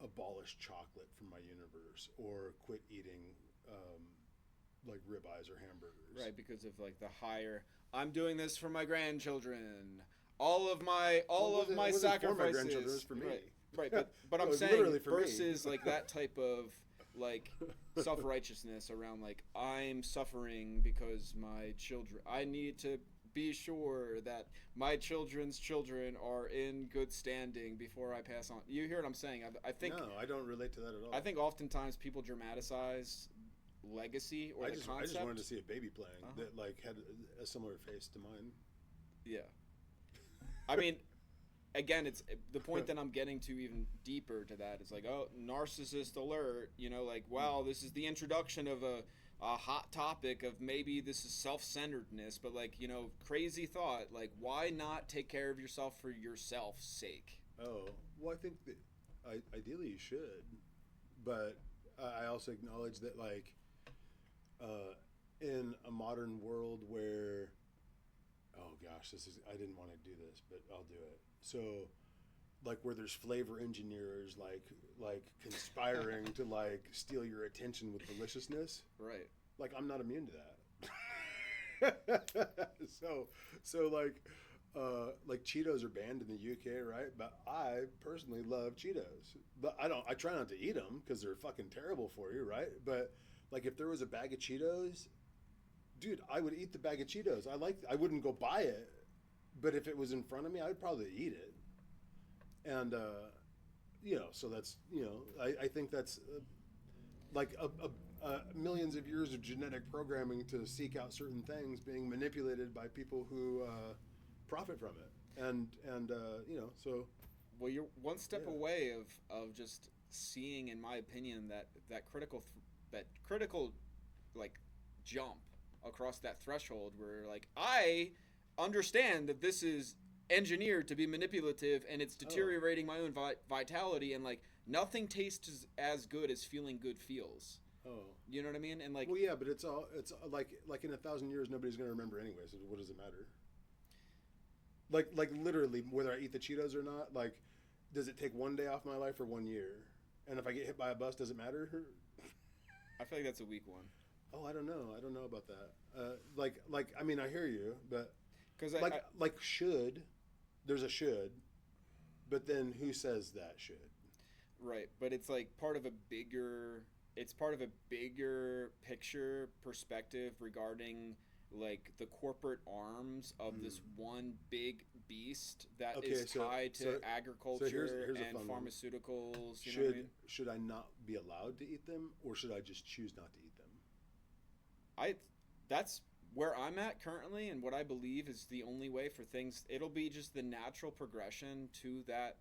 abolish chocolate from my universe or quit eating like ribeyes or hamburgers. Right, because of like the higher. I'm doing this for my grandchildren. All of my sacrifices. For my grandchildren, it was for me. Right, but I'm It was saying literally for me. versus like that type of like self-righteousness around like I'm suffering because my children. I need to be sure that my children's children are in good standing before I pass on. You hear what I'm saying? I think. No, I don't relate to that at all. I think oftentimes people dramatize legacy or the concept. I just wanted to see a baby playing Uh-huh. that like had a similar face to mine. Yeah. I mean, again, it's the point that I'm getting to even deeper to that is like, oh, narcissist alert, like, wow, this is the introduction of a hot topic of maybe this is self-centeredness, but like, crazy thought, like, why not take care of yourself for yourself's sake? Oh, well, I think that ideally you should, but I also acknowledge that like in a modern world where, oh gosh, I didn't want to do this, but I'll do it. So like where there's flavor engineers like conspiring to like steal your attention with deliciousness. Right. Like I'm not immune to that. so like Cheetos are banned in the UK, right? But I personally love Cheetos. But I try not to eat them because they're fucking terrible for you, right? But like if there was a bag of Cheetos, dude, I would eat the bag of Cheetos. I wouldn't go buy it, but if it was in front of me, I would probably eat it. And so that's I think that's like millions of years of genetic programming to seek out certain things being manipulated by people who profit from it, and so. Well, you're one step away of just seeing, in my opinion, that critical like jump across that threshold where like I understand that this is engineered to be manipulative, and it's deteriorating my own vitality, and like nothing tastes as good as feeling good feels. Oh. You know what I mean? And like, Well, yeah, but it's like in 1,000 years nobody's gonna remember anyway. So what does it matter? Like literally, whether I eat the Cheetos or not, like, does it take one day off my life or 1 year? And if I get hit by a bus, does it matter? I feel like that's a weak one. Oh, I don't know. I don't know about that. Like I mean, I hear you, but Because like should, there's a should, but then who says that should? right, but it's like part of a bigger. It's part of a bigger picture perspective regarding like the corporate arms of this one big beast that is tied to agriculture here's and pharmaceuticals. You know what I mean? Should I not be allowed to eat them, or should I just choose not to eat them? That's where I'm at currently, and what I believe is the only way for things. It'll be just the natural progression to that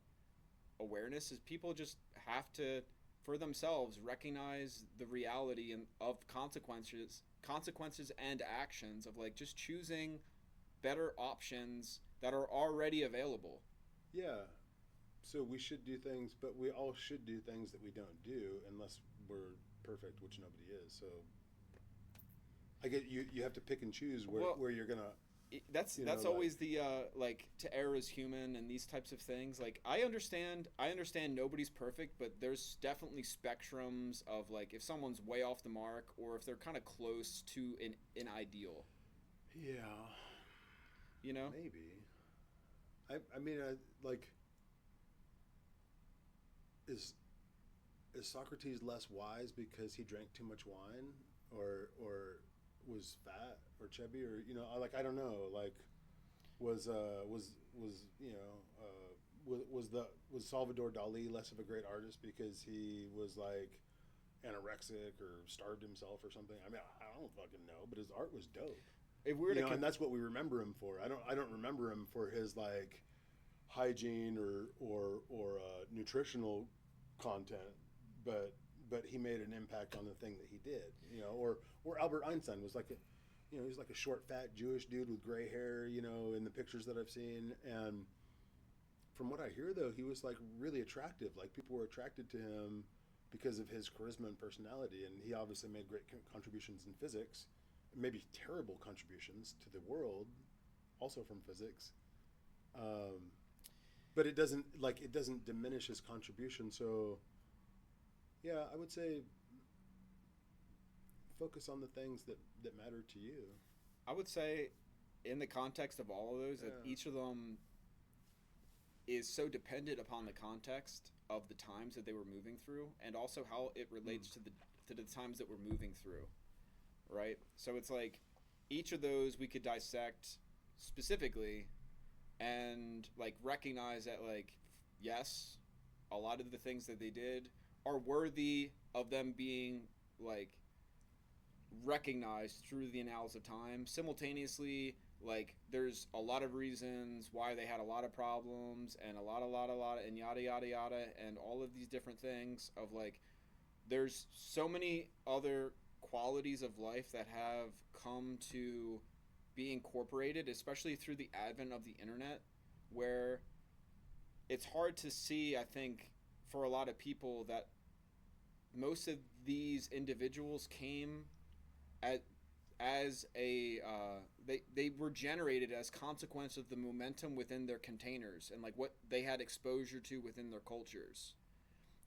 awareness. Is people just have to, for themselves, recognize the reality and of consequences and actions of like just choosing better options that are already available. Yeah. So we should do things, but we all should do things that we don't do unless we're perfect, which nobody is. So I get you have to pick and choose where you're gonna. That's always the like, to err is human and these types of things. Like I understand nobody's perfect, but there's definitely spectrums of like if someone's way off the mark or if they're kind of close to an ideal. Yeah. You know? Maybe. I mean, like, is Socrates less wise because he drank too much wine, or was fat or chubby, or I don't know, like, was Salvador Dali less of a great artist because he was like anorexic or starved himself or something? I mean, I don't fucking know, but his art was dope. If we were and that's what we remember him for. I don't remember him for his like hygiene or nutritional content, but he made an impact on the thing that he did. Or Albert Einstein was like he's like a short, fat Jewish dude with gray hair. In the pictures that I've seen, and from what I hear though, he was like really attractive. Like people were attracted to him because of his charisma and personality, and he obviously made great contributions in physics. Maybe terrible contributions to the world, also from physics, but it doesn't diminish his contribution. So, yeah, I would say focus on the things that matter to you. I would say, in the context of all of those, that each of them is so dependent upon the context of the times that they were moving through, and also how it relates to the times that we're moving through. Right? So it's like each of those we could dissect specifically and like recognize that like, yes, a lot of the things that they did are worthy of them being like recognized through the annals of time. Simultaneously, like there's a lot of reasons why they had a lot of problems and a lot and yada yada yada and all of these different things of like there's so many other qualities of life that have come to be incorporated, especially through the advent of the internet, where it's hard to see, I think, for a lot of people that most of these individuals came as a they were generated as consequence of the momentum within their containers and like what they had exposure to within their cultures.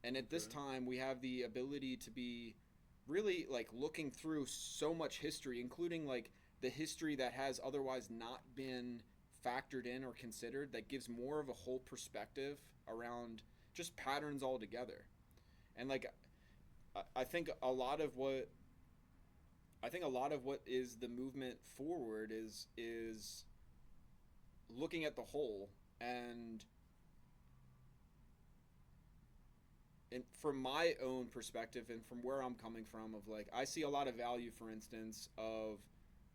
And at this time, we have the ability to be really like looking through so much history, including like the history that has otherwise not been factored in or considered, that gives more of a whole perspective around just patterns altogether. And like I think a lot of what is the movement forward is looking at the whole. And from my own perspective and from where I'm coming from, of like I see a lot of value, for instance, of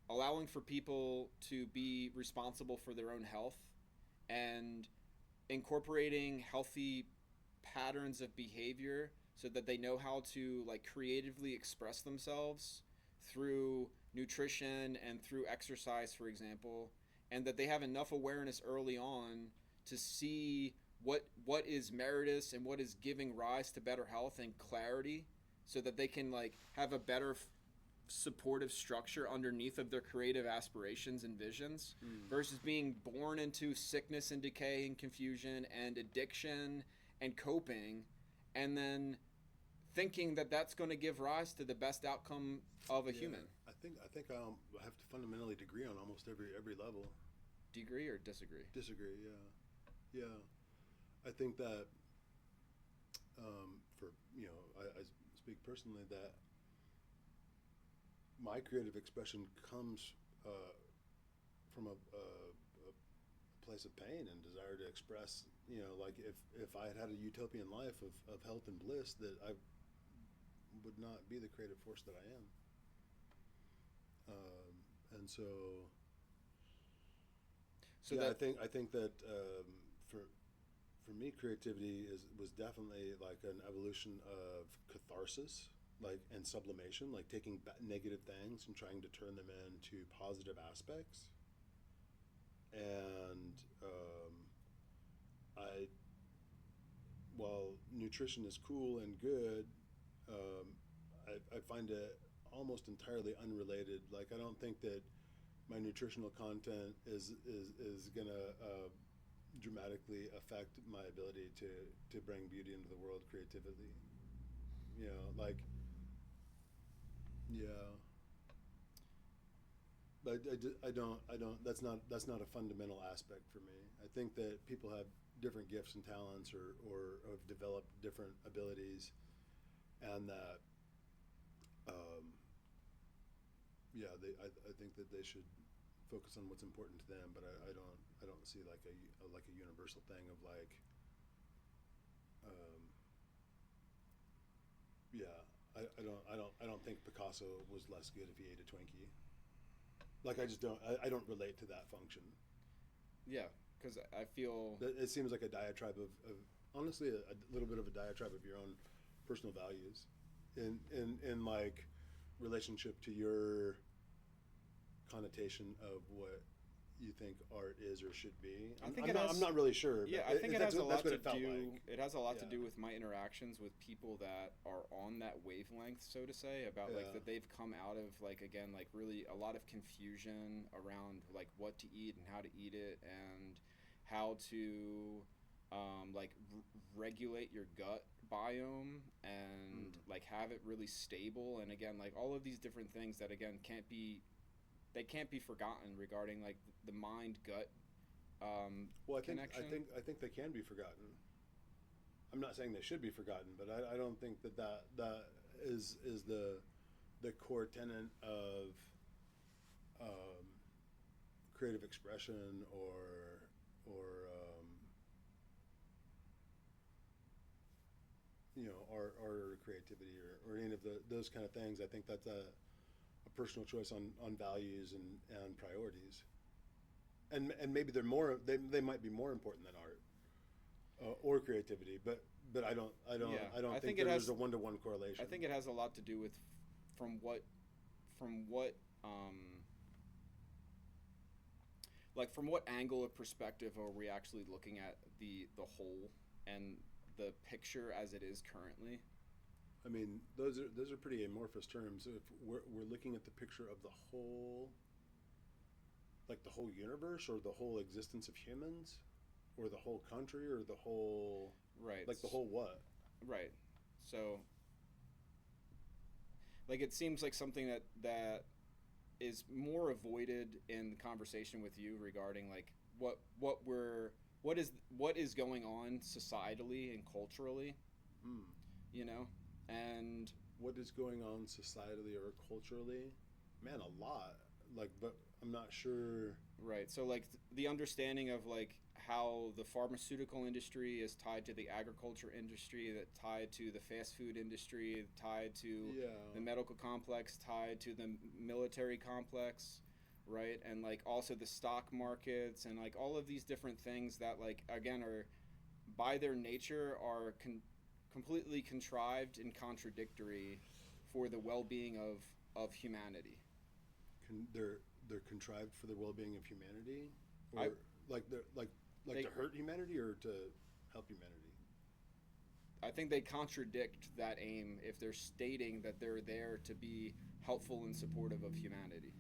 allowing for people to be responsible for their own health and incorporating healthy patterns of behavior so that they know how to like creatively express themselves through nutrition and through exercise, for example, and that they have enough awareness early on to see what is meritorious and what is giving rise to better health and clarity, so that they can like have a better supportive structure underneath of their creative aspirations and visions, versus being born into sickness and decay and confusion and addiction and coping, and then thinking that that's going to give rise to the best outcome of a human. I think I have to fundamentally agree on almost every level. Degree or disagree? Disagree, yeah. I think that for I speak personally that my creative expression comes from a place of pain and desire to express. Like if I had had a utopian life of health and bliss, that I would not be the creative force that I am. And so yeah, I think that for me, creativity was definitely like an evolution of catharsis, like, and sublimation, like taking negative things and trying to turn them into positive aspects. And while nutrition is cool and good, I find it almost entirely unrelated. Like, I don't think that my nutritional content is gonna dramatically affect my ability to bring beauty into the world creatively. Like, yeah. But I don't. That's not a fundamental aspect for me. I think that people have different gifts and talents, or have developed different abilities, and that, I think that they should focus on what's important to them. But I don't see like a universal thing of like, I don't think Picasso was less good if he ate a Twinkie. Like, I don't relate to that function. Yeah, because I feel it seems like a diatribe of honestly a little bit of a diatribe of your own personal values in like relationship to your connotation of what you think art is or should be. I'm not really sure. Yeah, I think it has a lot to do. It has a lot to do with my interactions with people that are on that wavelength, so to say, about like that they've come out of like, again, like really a lot of confusion around like what to eat and how to eat it and how to regulate your gut biome and like have it really stable, and again like all of these different things that again can't be forgotten regarding like the mind gut connection. I think they can be forgotten. I'm not saying they should be forgotten, but I don't think that is the core tenet of creative expression or art or creativity or any of those kind of things. I think that's a personal choice on values and priorities, and maybe they might be more important than art or creativity, but I don't think there's a one-to-one correlation. I think it has a lot to do with from what angle of perspective are we actually looking at the whole and the picture as it is currently. I mean, those are pretty amorphous terms. If we're looking at the picture of the whole, like the whole universe, or the whole existence of humans, or the whole country, or the whole, right? Like the whole what? Right. So, like, it seems like something that is more avoided in the conversation with you regarding like what is going on societally and culturally, and what is going on societally or culturally, man, a lot. Like, but I'm not sure. Right. So like the understanding of like how the pharmaceutical industry is tied to the agriculture industry, that tied to the fast food industry, tied to the medical complex, tied to the military complex, right? And like also the stock markets and like all of these different things that like again are by their nature are completely contrived and contradictory for the well-being of humanity. they're contrived for the well-being of humanity, or I- like they're like They- to hurt humanity or to help humanity? I think they contradict that aim if they're stating that they're there to be helpful and supportive of humanity.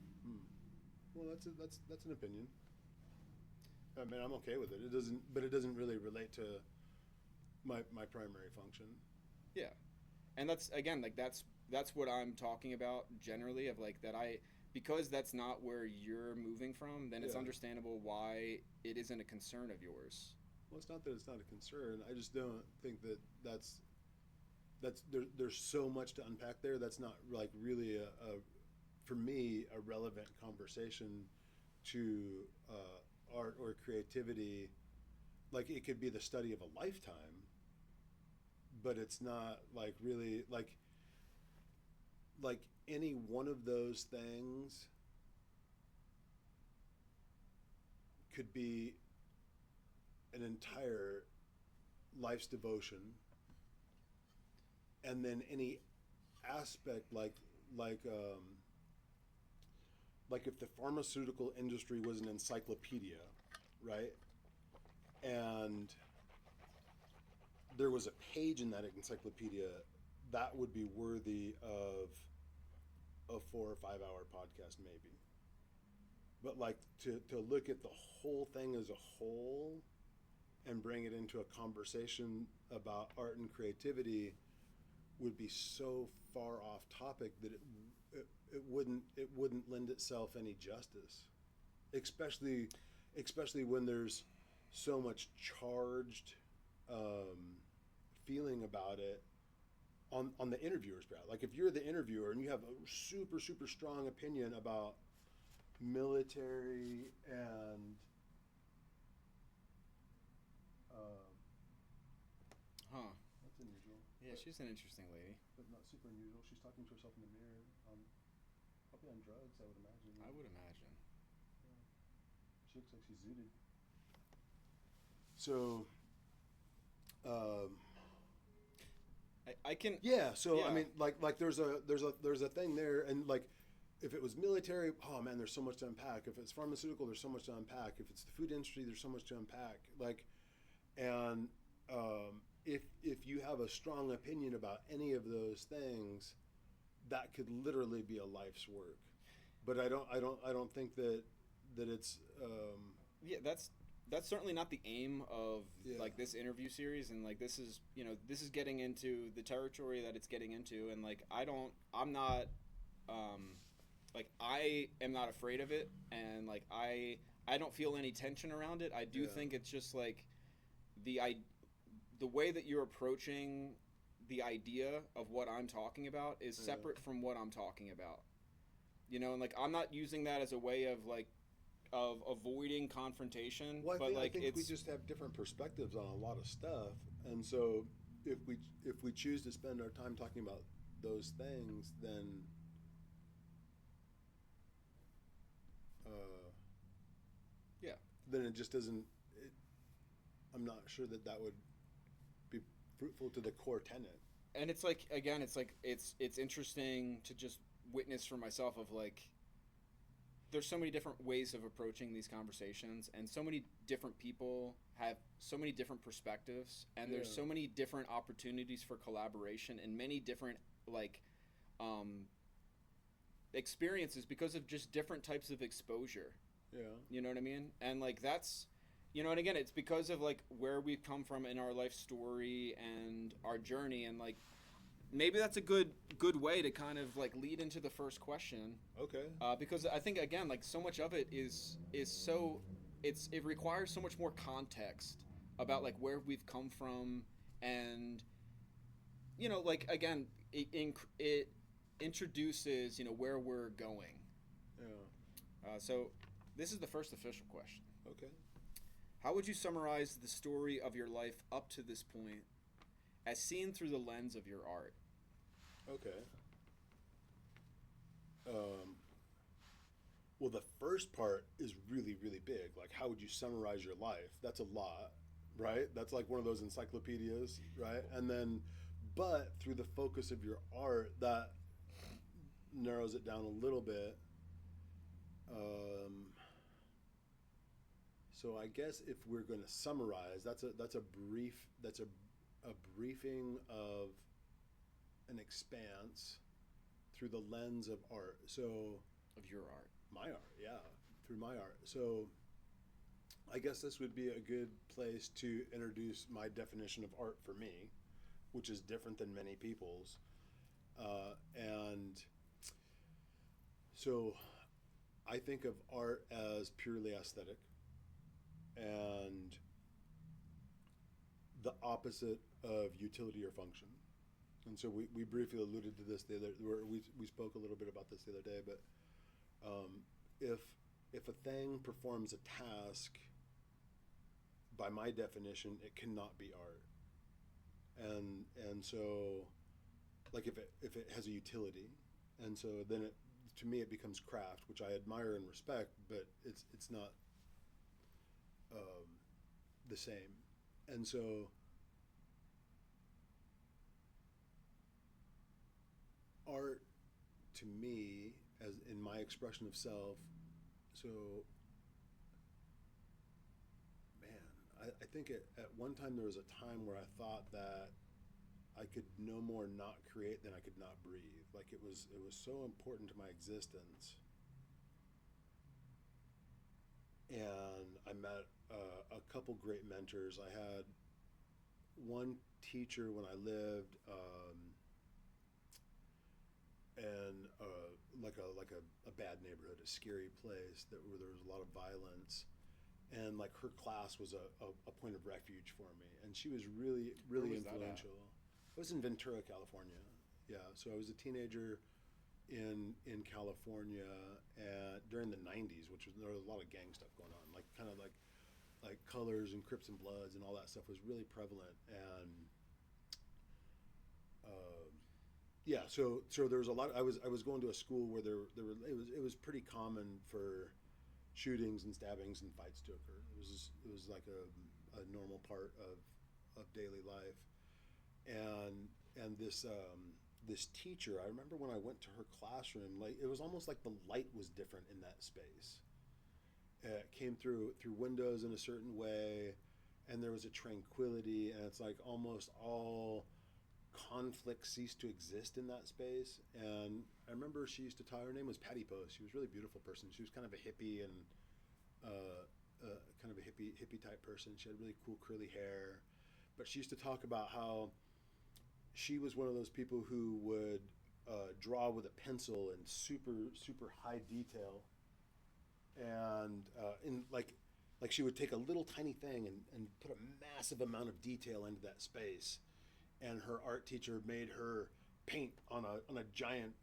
Well, that's an opinion. I mean, I'm okay with it. But it doesn't really relate to my primary function. Yeah, and that's again like that's what I'm talking about generally of like that because that's not where you're moving from, then it's Yeah. understandable why it isn't a concern of yours. Well, it's not that it's not a concern. I just don't think that's there's so much to unpack there. That's not like really a for me a relevant conversation to art or creativity. Like it could be the study of a lifetime, but it's not like really like any one of those things could be an entire life's devotion, and then any aspect like if the pharmaceutical industry was an encyclopedia, right? And there was a page in that encyclopedia that would be worthy of a 4 or 5 hour podcast maybe. But like to look at the whole thing as a whole and bring it into a conversation about art and creativity would be so far off topic that it wouldn't lend itself any justice, especially when there's so much charged feeling about it on the interviewer's brow. Like if you're the interviewer and you have a super strong opinion about military and Huh. that's unusual. Yeah, she's an interesting lady. But not super unusual. She's talking to herself in the mirror. Probably on drugs, I would imagine. I would imagine. She looks like she's zooted. So, I can. yeah. So Yeah. I mean, like there's a thing there, and like if it was military, oh man, there's so much to unpack. If it's pharmaceutical, there's so much to unpack. If it's the food industry, there's so much to unpack. Like, and if you have a strong opinion about any of those things, that could literally be a life's work. But I don't think that it's Yeah, that's certainly not the aim of Yeah. like this interview series, and like this is getting into the territory that it's getting into, and like I'm not like I am not afraid of it, and like I don't feel any tension around it. I do Yeah. think it's just like the way that you're approaching the idea of what I'm talking about is Yeah. separate from what I'm talking about. And like I'm not using that as a way of like of avoiding confrontation, Well, but I like think it's we just have different perspectives on a lot of stuff, and so if we choose to spend our time talking about those things, then yeah. then it just doesn't. I'm not sure that would be fruitful to the core tenet. And it's like again, it's interesting to just witness for myself of like there's so many different ways of approaching these conversations, and so many different people have so many different perspectives, and there's Yeah. so many different opportunities for collaboration and many different like experiences because of just different types of exposure. Yeah. You know what I mean? And like that's and again, it's because of like where we've come from in our life story and our journey, and like maybe that's a good way to kind of like lead into the first question, Okay. because I think again like so much of it is so it requires so much more context about like where we've come from, and like again it introduces where we're going. Yeah. So this is the first official question. Okay. How would you summarize the story of your life up to this point as seen through the lens of your art? Okay. Well, the first part is really, really big. Like, how would you summarize your life? That's a lot, right? That's like one of those encyclopedias, right? And then, but through the focus of your art, that narrows it down a little bit. Um, so I guess if we're going to summarize, that's a briefing of an expanse through the lens of art. So Of your art. my art, yeah, through my art. So I guess this would be a good place to introduce my definition of art for me, which is different than many people's. And so I think of art as purely aesthetic and the opposite of utility or function. And so we briefly alluded to this the other, we spoke a little bit about this the other day, but if a thing performs a task, by my definition, it cannot be art. And so, like if it has a utility, and so then to me it becomes craft, which I admire and respect, but it's not the same. And so art to me, as in my expression of self, so man, I think at one time there was a time where I thought that I could no more not create than I could not breathe. Like it was so important to my existence. And I met a couple great mentors. I had one teacher when I lived in like a bad neighborhood, a scary place where there was a lot of violence, and like her class was a point of refuge for me, and she was really Where was that at? influential. I was in Ventura, California. Yeah, so I was a teenager in California during the '90s, which was, there was a lot of gang stuff going on, like kind of like Colors and Crips and Bloods and all that stuff was really prevalent. And yeah, so there was a lot. I was going to a school where it was pretty common for shootings and stabbings and fights to occur. It was like a normal part of daily life. And this teacher, I remember when I went to her classroom, like it was almost like the light was different in that space. It came through windows in a certain way, and there was a tranquility, and it's like almost all conflict ceased to exist in that space. And I remember she used to talk. Her name was Patty Post. She was a really beautiful person. She was kind of a hippie and kind of a hippie type person. She had really cool curly hair, but she used to talk about how she was one of those people who would draw with a pencil in super high detail, and in like she would take a little tiny thing and put a massive amount of detail into that space, and her art teacher made her paint on a giant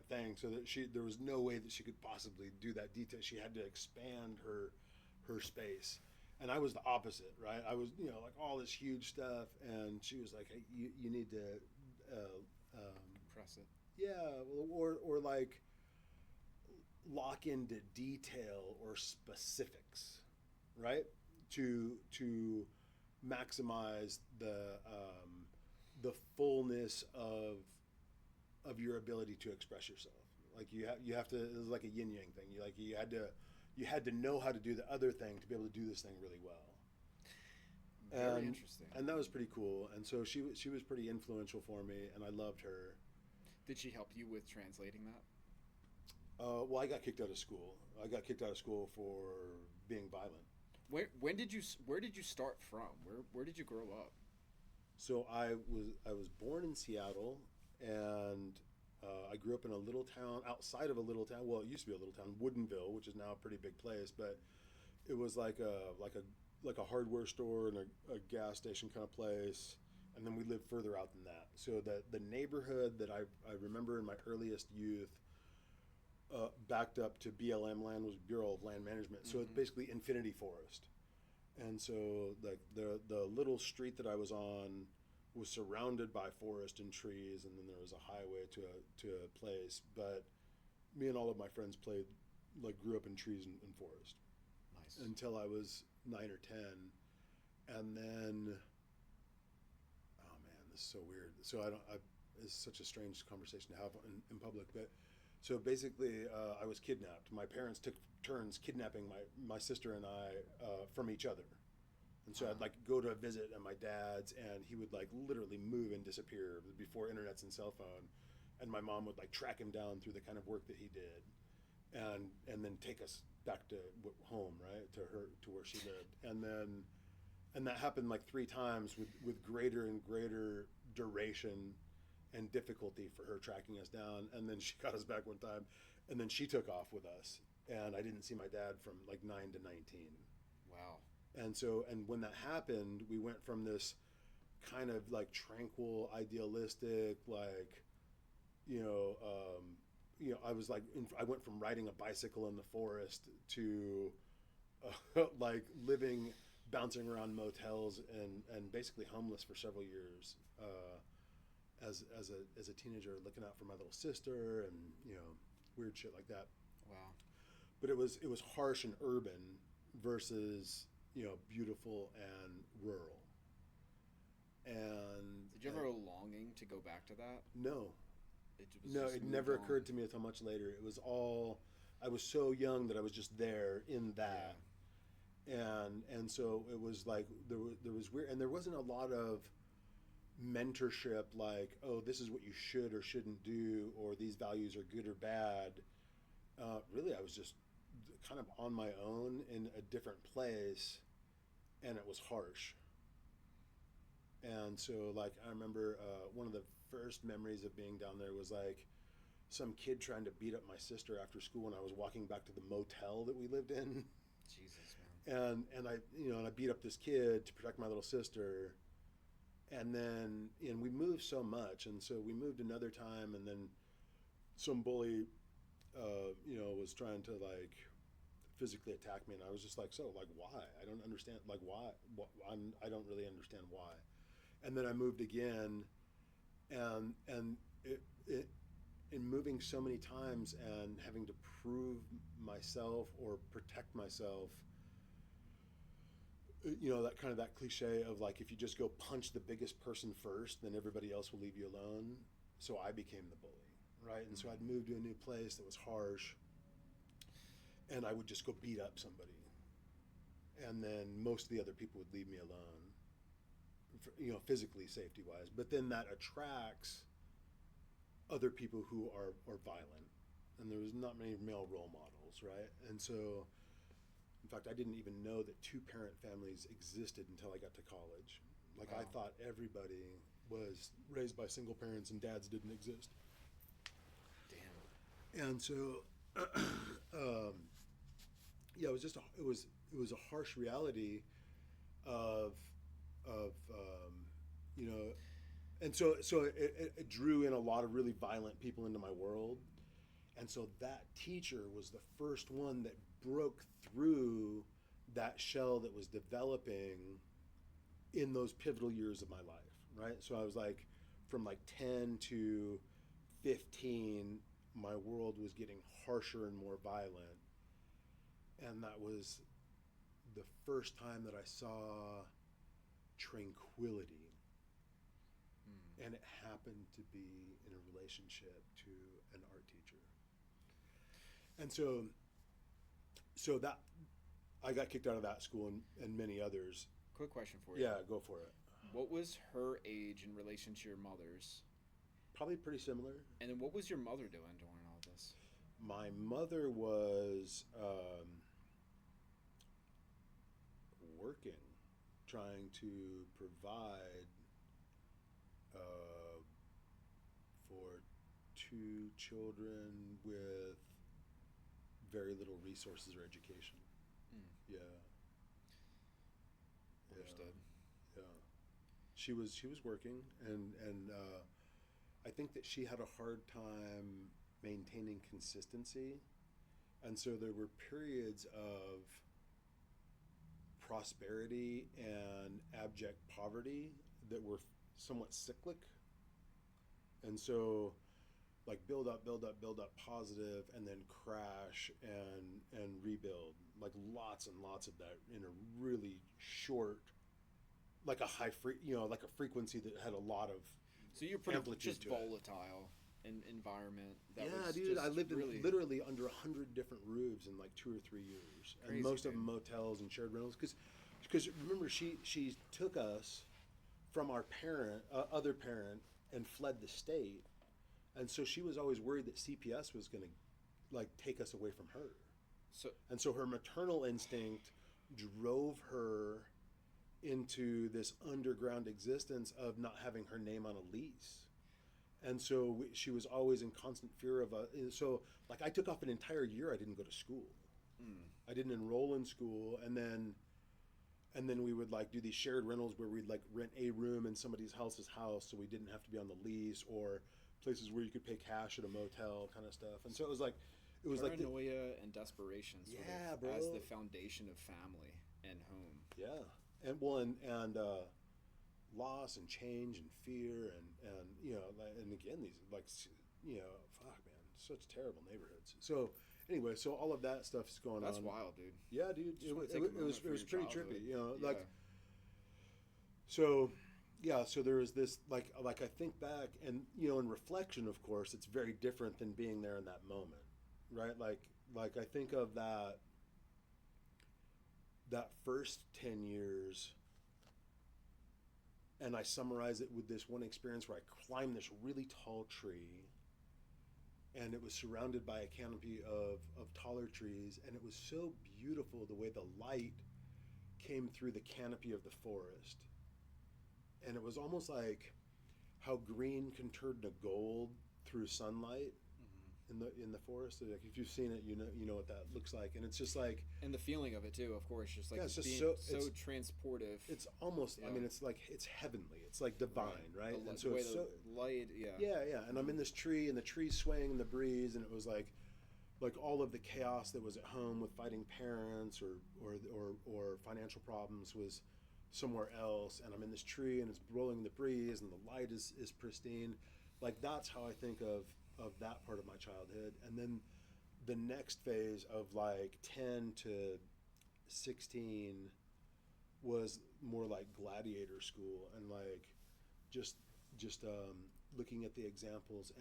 thing, so that there was no way that she could possibly do that detail. She had to expand her space. And I was the opposite, right? I was, like all this huge stuff, and she was like, hey, you need to Press it. yeah, or like lock into detail or specifics, right? To maximize the fullness of your ability to express yourself. Like you have to. It was like a yin yang thing. You had to know how to do the other thing to be able to do this thing really well. Very interesting. And that was pretty cool. And so she was pretty influential for me, and I loved her. Did she help you with translating that? Well, I got kicked out of school. I got kicked out of school for being violent. Where did you start from? Where did you grow up? So I was born in Seattle, and I grew up in a little town outside of a little town. Well, it used to be a little town, Woodinville, which is now a pretty big place, but it was like a hardware store and a gas station kind of place. And then we lived further out than that. So the neighborhood that I remember in my earliest youth, backed up to BLM land, was Bureau of Land Management. So it's basically infinity forest. And so the little street that I was on was surrounded by forest and trees, and then there was a highway to a place. But me and all of my friends grew up in trees and forest. Nice. Until I was 9 or 10. And then, oh man, this is so weird. So it's such a strange conversation to have in public, but So basically, I was kidnapped. My parents took turns kidnapping my sister and I from each other. And so I'd like go to a visit at my dad's, and he would like literally move and disappear before internets and cell phone. And my mom would like track him down through the kind of work that he did, and then take us back to home, right, to where she lived. And that happened like 3 times with greater and greater duration and difficulty for her tracking us down. And then she got us back one time, and then she took off with us, and I didn't see my dad from like 9 to 19. Wow. And when that happened, we went from this kind of like tranquil, idealistic, like, I was like, I went from riding a bicycle in the forest to like living, bouncing around motels and basically homeless for several years as a teenager, looking out for my little sister and weird shit like that. Wow. But it was harsh and urban versus beautiful and rural. And did you ever have a longing to go back to that? No. It moved never on. occurred to me until much later. It was all, I was so young that I was just there in that. Yeah. And so it was like there was weird, and there wasn't a lot of mentorship like, oh, this is what you should or shouldn't do, or these values are good or bad. Really, I was just kind of on my own in a different place, and it was harsh. And so like I remember one of the first memories of being down there was like some kid trying to beat up my sister after school when I was walking back to the motel that we lived in. Jesus, man. And I beat up this kid to protect my little sister. And we moved so much, and so we moved another time, and then some bully was trying to like physically attack me, and I was just like, so like why? I don't understand, like why? I don't really understand why. And then I moved again, and in moving so many times and having to prove myself or protect myself, that cliche of like, if you just go punch the biggest person first, then everybody else will leave you alone. So I became the bully, right? And so I'd moved to a new place that was harsh, and I would just go beat up somebody, and then most of the other people would leave me alone, physically, safety wise. But then that attracts other people who are violent, and there was not many male role models, right? And so, in fact, I didn't even know that 2-parent families existed until I got to college. Like, wow. I thought everybody was raised by single parents and dads didn't exist. Damn. And so, it was just it was a harsh reality of and so it drew in a lot of really violent people into my world. And so that teacher was the first one that broke through that shell that was developing in those pivotal years of my life, right? So I was like, from like 10 to 15, my world was getting harsher and more violent. And that was the first time that I saw tranquility. And it happened to be in a relationship to an art teacher. And so that I got kicked out of that school and many others. Quick question for you. Yeah, go for it. What was her age in relation to your mother's? Probably pretty similar. And then what was your mother doing during all this? My mother was working, trying to provide for 2 children with very little resources or education. Yeah. Understood. Yeah. She was working, and I think that she had a hard time maintaining consistency, and so there were periods of prosperity and abject poverty that were somewhat cyclic. And so like build up positive, and then crash and rebuild, like lots and lots of that in a really short, like a high like a frequency that had a lot of so you're pretty amplitude just to volatile. environment. That Yeah, was dude, just I lived really in literally under 100 different roofs in like 2 or 3 years, and Crazy, most of them dude. motels and shared rentals. Because remember, she took us from our other parent, and fled the state, and so she was always worried that CPS was going to like take us away from her, so and so her maternal instinct drove her into this underground existence of not having her name on a lease. And so she was always in constant fear of so like I took off an entire year. I didn't go to school. mm, I didn't enroll in school, and then we would like do these shared rentals where we'd like rent a room in somebody else's house, so we didn't have to be on the lease, or places where you could pay cash at a motel kind of stuff. And so it was like paranoia and desperation sort yeah, of bro. as the foundation of family and home. Yeah, and loss and change and fear and and again these like fuck man, such terrible neighborhoods. So anyway, so all of that stuff is going That's on. wild, dude. Yeah, dude, Just wanna take a moment it for was your pretty childhood. trippy, Yeah. like so. Yeah, so there was this like I think back, and in reflection, of course, it's very different than being there in that moment, right? Like I think of that first 10 years, and I summarize it with this one experience where I climbed this really tall tree, and it was surrounded by a canopy of taller trees, and it was so beautiful the way the light came through the canopy of the forest. And it was almost like how green can turn to gold through sunlight in the forest. Like if you've seen it, you know what that looks like, and it's just like And the feeling of it too, of course, just like yeah, it's just being so so transportive. it's almost I Yeah. mean it's like it's heavenly, it's like divine, right? The, And the so way it's the so light, yeah. yeah, and I'm in this tree, and the tree's swaying in the breeze, and it was like all of the chaos that was at home with fighting parents or financial problems was somewhere else, and I'm in this tree, and it's rolling in the breeze, and the light is pristine. Like that's how I think of that part of my childhood. And then the next phase of like 10 to 16 was more like gladiator school, and like just looking at the examples,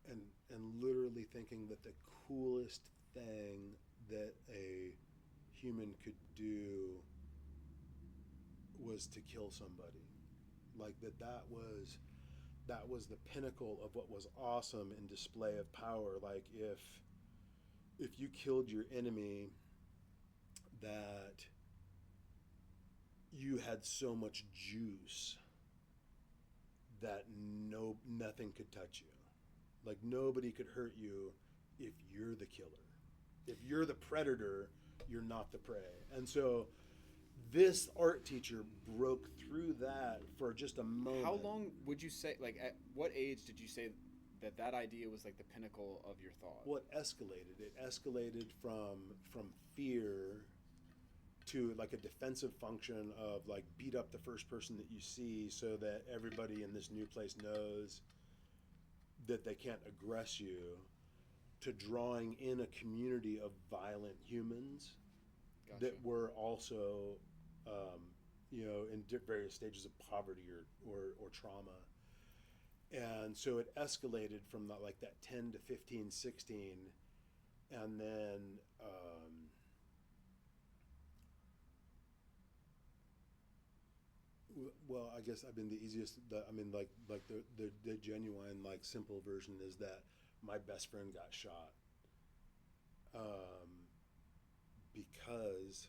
and literally thinking that the coolest thing that a human could do was to kill somebody. Like that was the pinnacle of what was awesome in display of power. Like if you killed your enemy, that you had so much juice that nothing could touch you. Like nobody could hurt you if you're the killer. If you're the predator, you're not the prey. And so this art teacher broke through that for just a moment. How long would you say, like, at what age did you say that idea was like the pinnacle of your thought? Well, it escalated. It escalated from fear to like a defensive function of like beat up the first person that you see so that everybody in this new place knows that they can't aggress you, to drawing in a community of violent humans Gotcha. that were also in various stages of poverty or trauma. And so it escalated from that 10 to 15, 16, and then well, I guess the easiest. The genuine simple version is that my best friend got shot because.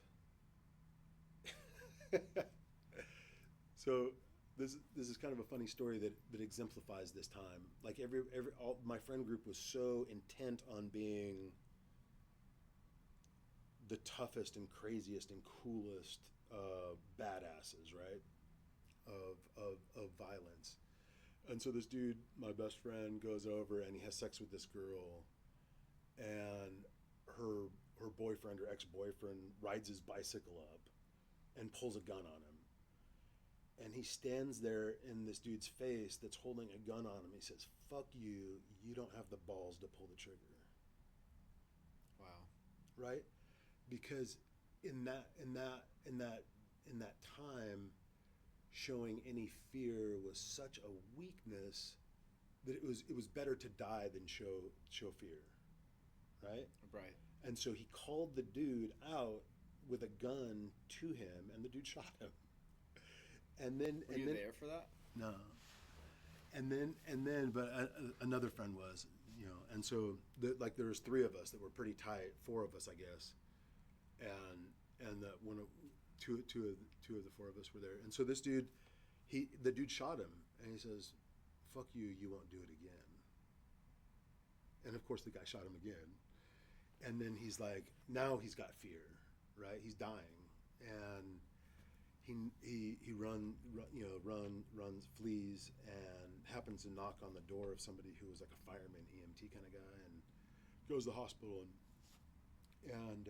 So this is kind of a funny story that exemplifies this time. Like all my friend group was so intent on being the toughest and craziest and coolest badasses, right? Of violence. And so this dude, my best friend, goes over and he has sex with this girl, and her boyfriend or ex-boyfriend rides his bicycle up and pulls a gun on him. And he stands there in this dude's face that's holding a gun on him. He says, "Fuck you, you don't have the balls to pull the trigger." Wow. Right? Because in that time, showing any fear was such a weakness that it was better to die than show fear, right? Right. And so he called the dude out with a gun to him, and the dude shot him. And then Were you there for that? no. But another friend was, and so like there was three of us that were pretty tight, four of us, I guess, and two of the four of us were there, and so this dude, the dude shot him, and he says, "Fuck you, you won't do it again." And of course the guy shot him again, and then he's like, now he's got fear, right? He's dying, and he runs, flees, and happens to knock on the door of somebody who was like a fireman, EMT kind of guy, and goes to the hospital, and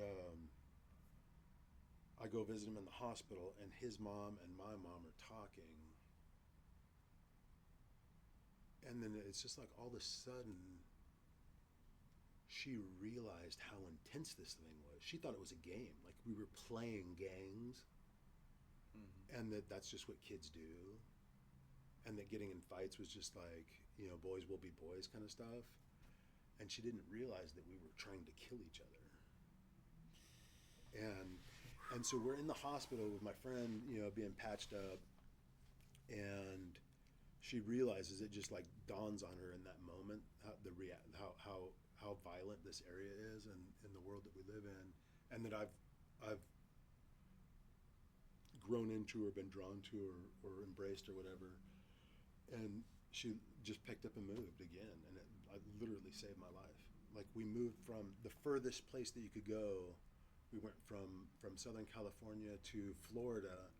I go visit him in the hospital, and his mom and my mom are talking, and then it's just like all of a sudden she realized how intense this thing was. She thought it was a game, like we were playing gangs. Mm-hmm. And that's just what kids do, and that getting in fights was just like, boys will be boys kind of stuff. And she didn't realize that we were trying to kill each other. And so we're in the hospital with my friend, being patched up, and she realizes, it just like dawns on her in that moment, how violent this area is, and in the world that we live in, and that I've grown into or been drawn to or embraced or whatever. And she just picked up and moved again, and I literally saved my life. Like, we moved from the furthest place that you could go. We went from Southern California to Florida,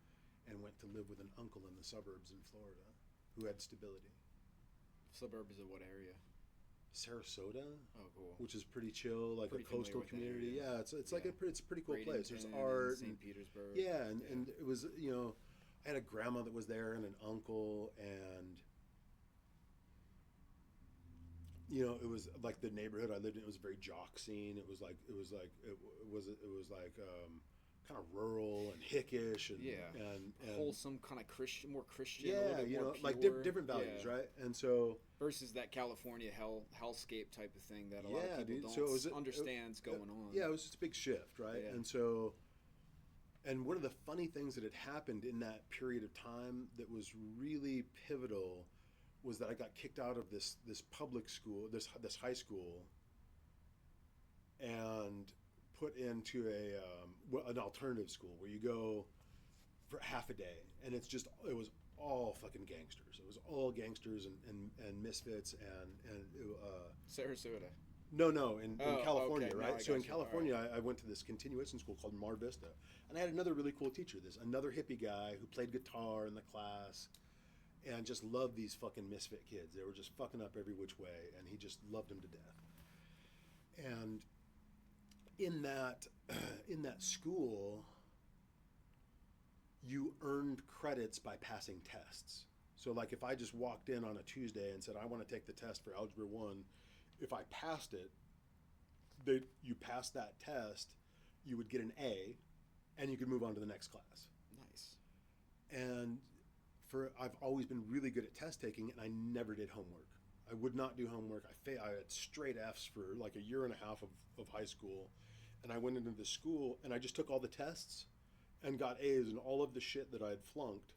and went to live with an uncle in the suburbs in Florida who had stability. Suburbs of what area? Sarasota. Oh, cool. Which is pretty chill, like pretty a coastal community. Yeah, it's like it's a pretty cool place. There's Bradenton art. St. Petersburg. Yeah, and it was, I had a grandma that was there and an uncle, and it was like the neighborhood I lived in. It was a very jock scene. It was like kind of rural and hickish, and and wholesome, kind of Christian, more Christian. Yeah, a little bit more like pure. different values, right? And so versus that California hellscape type of thing that a lot of people don't understands going on. Yeah, it was just a big shift, right? Yeah. And so, and one of the funny things that had happened in that period of time that was really pivotal was that I got kicked out of this public school, this high school, and put into an alternative school where you go for half a day, and it was all fucking gangsters. It was all gangsters and misfits and Sarasota. No, in California, okay. right? No, So in you. California, Right. I went to this continuation school called Mar Vista, and I had another really cool teacher, another hippie guy who played guitar in the class, and just loved these fucking misfit kids. They were just fucking up every which way, and he just loved them to death. And in that school, you earned credits by passing tests. So like if I just walked in on a Tuesday and said, I want to take the test for Algebra 1, if I passed it, you passed that test, you would get an A, and you could move on to the next class. Nice. And I've always been really good at test taking, and I never did homework. I would not do homework. I had straight F's for like a year and a half of high school, and I went into the school, and I just took all the tests and got A's in all of the shit that I had flunked,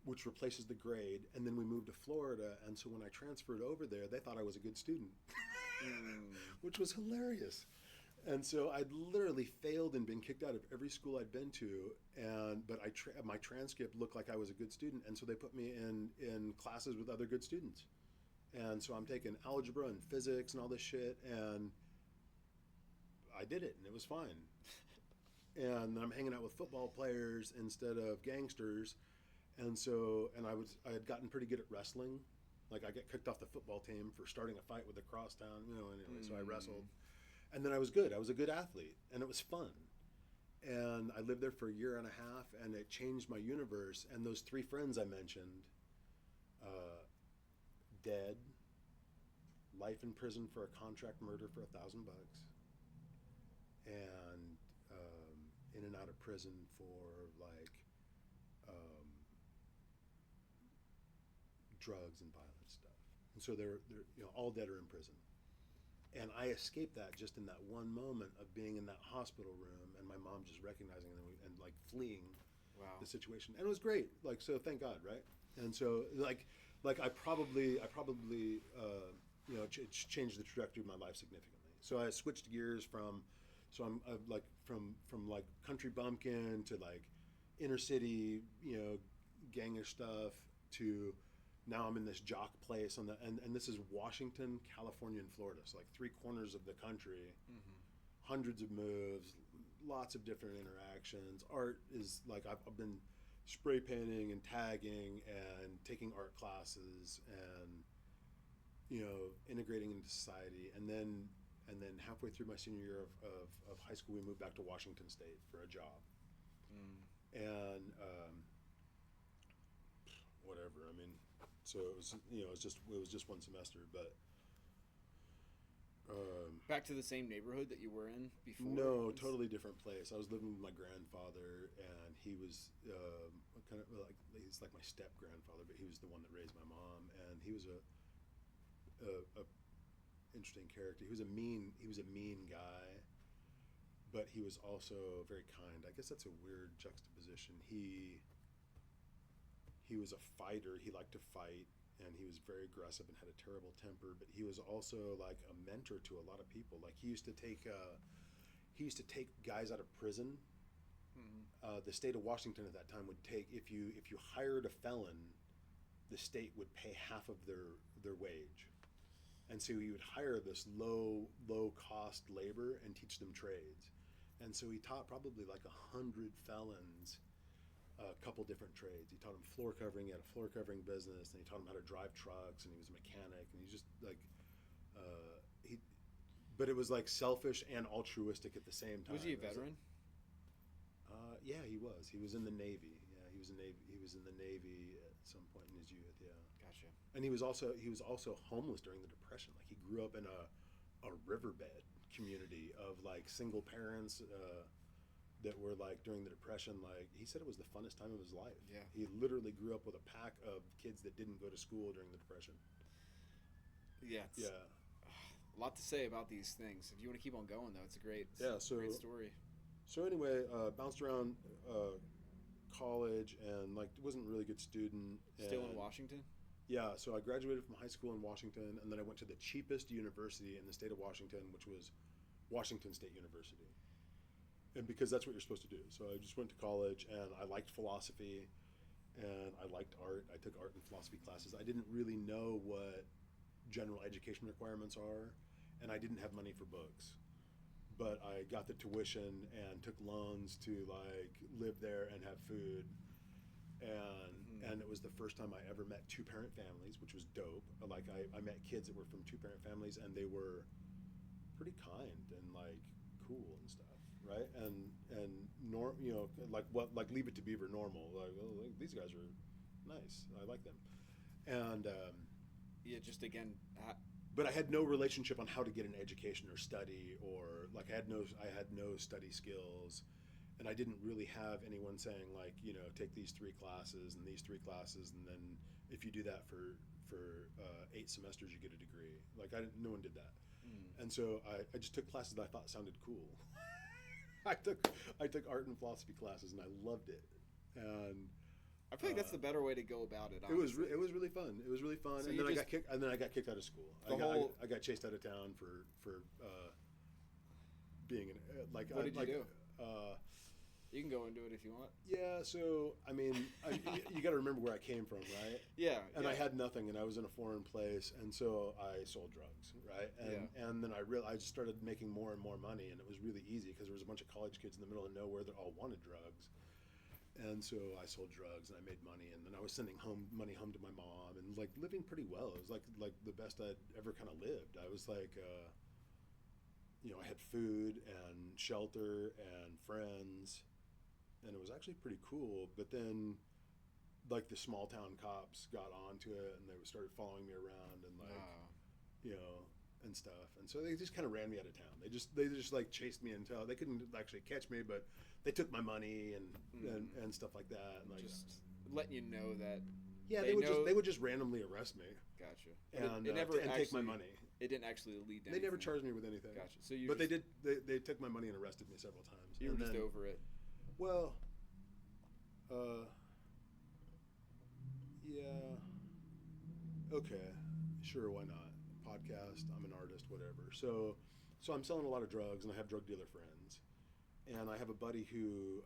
which replaces the grade. And then we moved to Florida, and so when I transferred over there, they thought I was a good student, which was hilarious. And so I'd literally failed and been kicked out of every school I'd been to, but my transcript looked like I was a good student, and so they put me in classes with other good students. And so I'm taking algebra and physics and all this shit, and I did it, and it was fine. And I'm hanging out with football players instead of gangsters, and I had gotten pretty good at wrestling. Like, I got kicked off the football team for starting a fight with the crosstown, anyway, so I wrestled. And then I was good. I was a good athlete, and it was fun. And I lived there for a year and a half, and it changed my universe. And those three friends I mentioned, dead, life in prison for a contract murder for $1,000, and in and out of prison for like drugs and violent stuff. and so they're all dead or in prison. And I escaped that just in that one moment of being in that hospital room and my mom just recognizing them and like fleeing the situation. And it was great. Like, so thank God, right? And so like I probably it's changed the trajectory of my life significantly. So I switched gears from like country bumpkin to like inner city, ganger stuff, to now I'm in this jock place and this is Washington, California, and Florida. So like 3 corners of the country, hundreds of moves, lots of different interactions. Art is like I've been spray painting and tagging and taking art classes and integrating into society. And then halfway through my senior year of high school, we moved back to Washington State for a job. And whatever. I mean, so it was just one semester, but back to the same neighborhood that you were in before? No, totally different place. I was living with my grandfather, and he was he's like my step grandfather, but he was the one that raised my mom, and he was a interesting character. He was a mean guy, but he was also very kind. I guess that's a weird juxtaposition. He was a fighter. He liked to fight, and he was very aggressive and had a terrible temper. But he was also like a mentor to a lot of people. Like he used to take guys out of prison. The state of Washington at that time would take, if you hired a felon, the state would pay half of their wage. And so he would hire this low cost labor and teach them trades. And so he taught probably like 100 felons a couple different trades. He taught them floor covering. He had a floor covering business, and he taught them how to drive trucks, and he was a mechanic, and he just like but it was like selfish and altruistic at the same time. Was he a veteran? Yeah, he was. He was in the Navy. Yeah, he was in the Navy at some point in his youth. Yeah. Gotcha. And he was also homeless during the Depression. Like he grew up in a riverbed community of like single parents that were like during the Depression. Like he said, it was the funnest time of his life. Yeah. He literally grew up with a pack of kids that didn't go to school during the Depression. Yeah. A lot to say about these things. If you want to keep on going, though, it's a great great story. So anyway, bounced around college and like wasn't a really good student. Still in Washington? Yeah, so I graduated from high school in Washington, and then I went to the cheapest university in the state of Washington, which was Washington State University. And because that's what you're supposed to do. So I just went to college, and I liked philosophy, and I liked art. I took art and philosophy classes. I didn't really know what general education requirements are, and I didn't have money for books. But I got the tuition and took loans to like live there and have food. And it was the first time I ever met 2-parent families, which was dope. Like I met kids that were from 2-parent families, and they were pretty kind and like cool and stuff, right? And like Leave It to Beaver normal. Like, oh, these guys are nice. I like them. And just again. But I had no relationship on how to get an education or study, or like I had no study skills. And I didn't really have anyone saying like, take these 3 classes and these 3 classes, and then if you do that for 8 semesters, you get a degree. Like no one did that. And so I just took classes that I thought sounded cool. I took art and philosophy classes, and I loved it. And I feel like that's the better way to go about it. Honestly. It was really fun. It was really fun. So and then I got kicked out of school. I got chased out of town for being like. What did you do? Uh, You can go into it if you want. Yeah, so, I mean, you got to remember where I came from, right? Yeah. And I had nothing, and I was in a foreign place, and so I sold drugs, right? And then I just started making more and more money, and it was really easy because there was a bunch of college kids in the middle of nowhere that all wanted drugs. And so I sold drugs, and I made money, and then I was sending money home to my mom, and like living pretty well. It was like the best I'd ever kind of lived. I was like, I had food and shelter and friends. And it was actually pretty cool, but then like the small town cops got onto it, and they started following me around and like, and stuff. And so they just kind of ran me out of town. They just like chased me until they couldn't actually catch me, but they took my money and stuff like that. And like just letting you know that Yeah, They know- they would just randomly arrest me Gotcha. But and it never and take my money. It didn't actually lead to They never anything. charged me with anything. Gotcha. So you But just, they took my money and arrested me several times. you were And just then- over it. Well, yeah, okay, sure, why not? Podcast, I'm an artist, whatever. So I'm selling a lot of drugs, and I have drug dealer friends, and I have a buddy who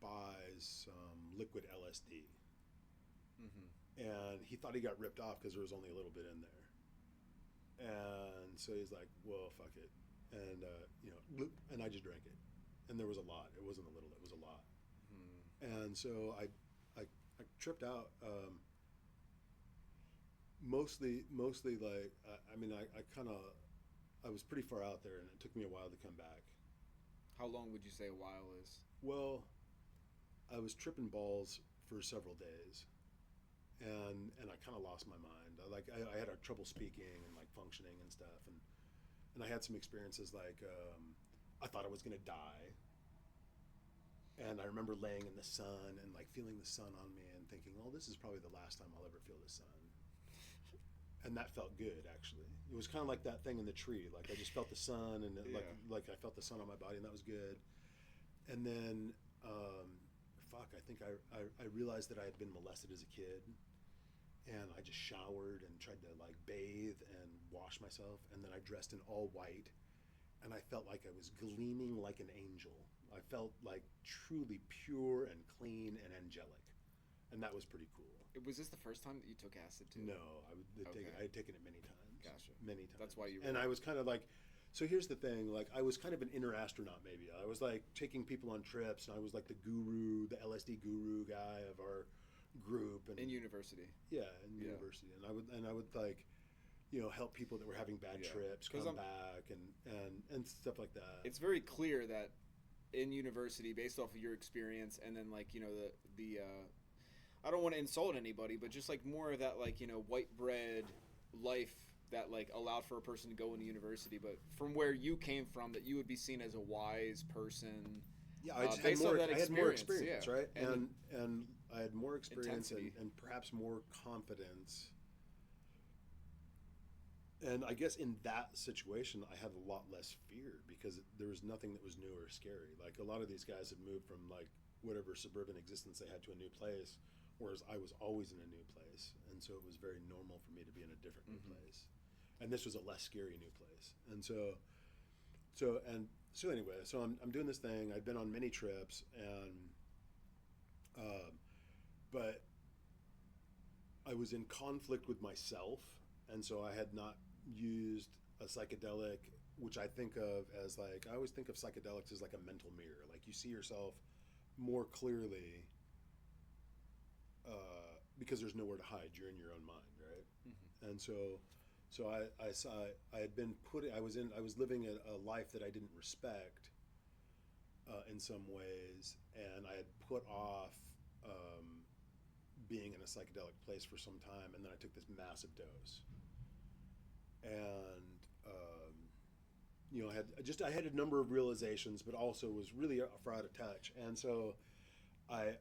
buys liquid LSD, and he thought he got ripped off because there was only a little bit in there, and so he's like, well, fuck it. And bloop, and I just drank it, and there was a lot. It wasn't a little; it was a lot. And so I tripped out. Mostly like I was pretty far out there, and it took me a while to come back. How long would you say a while is? Well, I was tripping balls for several days, and I kind of lost my mind. I had trouble speaking and like functioning and stuff, and I had some experiences like I thought I was gonna die, and I remember laying in the sun and like feeling the sun on me and thinking, "Oh, this is probably the last time I'll ever feel the sun." And that felt good, actually. It was kind of like that thing in the tree. Like I just felt the sun, and like I felt the sun on my body, and that was good. And then, I think I realized that I had been molested as a kid, and I just showered and tried to like bathe and wash myself, and then I dressed in all white, and I felt like I was gleaming like an angel. I felt like truly pure and clean and angelic, and that was pretty cool. Was this the first time that you took acid too? No, Okay. I had taken it many times. Gotcha. Many times. That's why you. And I was kind of like, so here's the thing. Like I was kind of an inner astronaut. Maybe I was like taking people on trips, and I was like the guru, the LSD guru guy of our group. And in university. Yeah, in university, and I would like, help people that were having bad trips come back and stuff like that. It's very clear that in university, based off of your experience, and then like the I don't want to insult anybody, but just like more of that like white bread life that like allowed for a person to go into university, but from where you came from, that you would be seen as a wise person. Yeah, I just had more experience, right? And I had more experience and perhaps more confidence. And I guess in that situation, I had a lot less fear because there was nothing that was new or scary. Like a lot of these guys had moved from like whatever suburban existence they had to a new place, whereas I was always in a new place. And so it was very normal for me to be in a different new place. And this was a less scary new place. And so anyway, so I'm doing this thing. I've been on many trips, but I was in conflict with myself, and so I had not used a psychedelic, which I think of as like, I always think of psychedelics as like a mental mirror. Like you see yourself more clearly because there's nowhere to hide. You're in your own mind, right? And so I saw I had been I was living a life that I didn't respect in some ways, and I had put off being in a psychedelic place for some time, and then I took this massive dose, and I had a number of realizations, but also was really far out of touch, and so I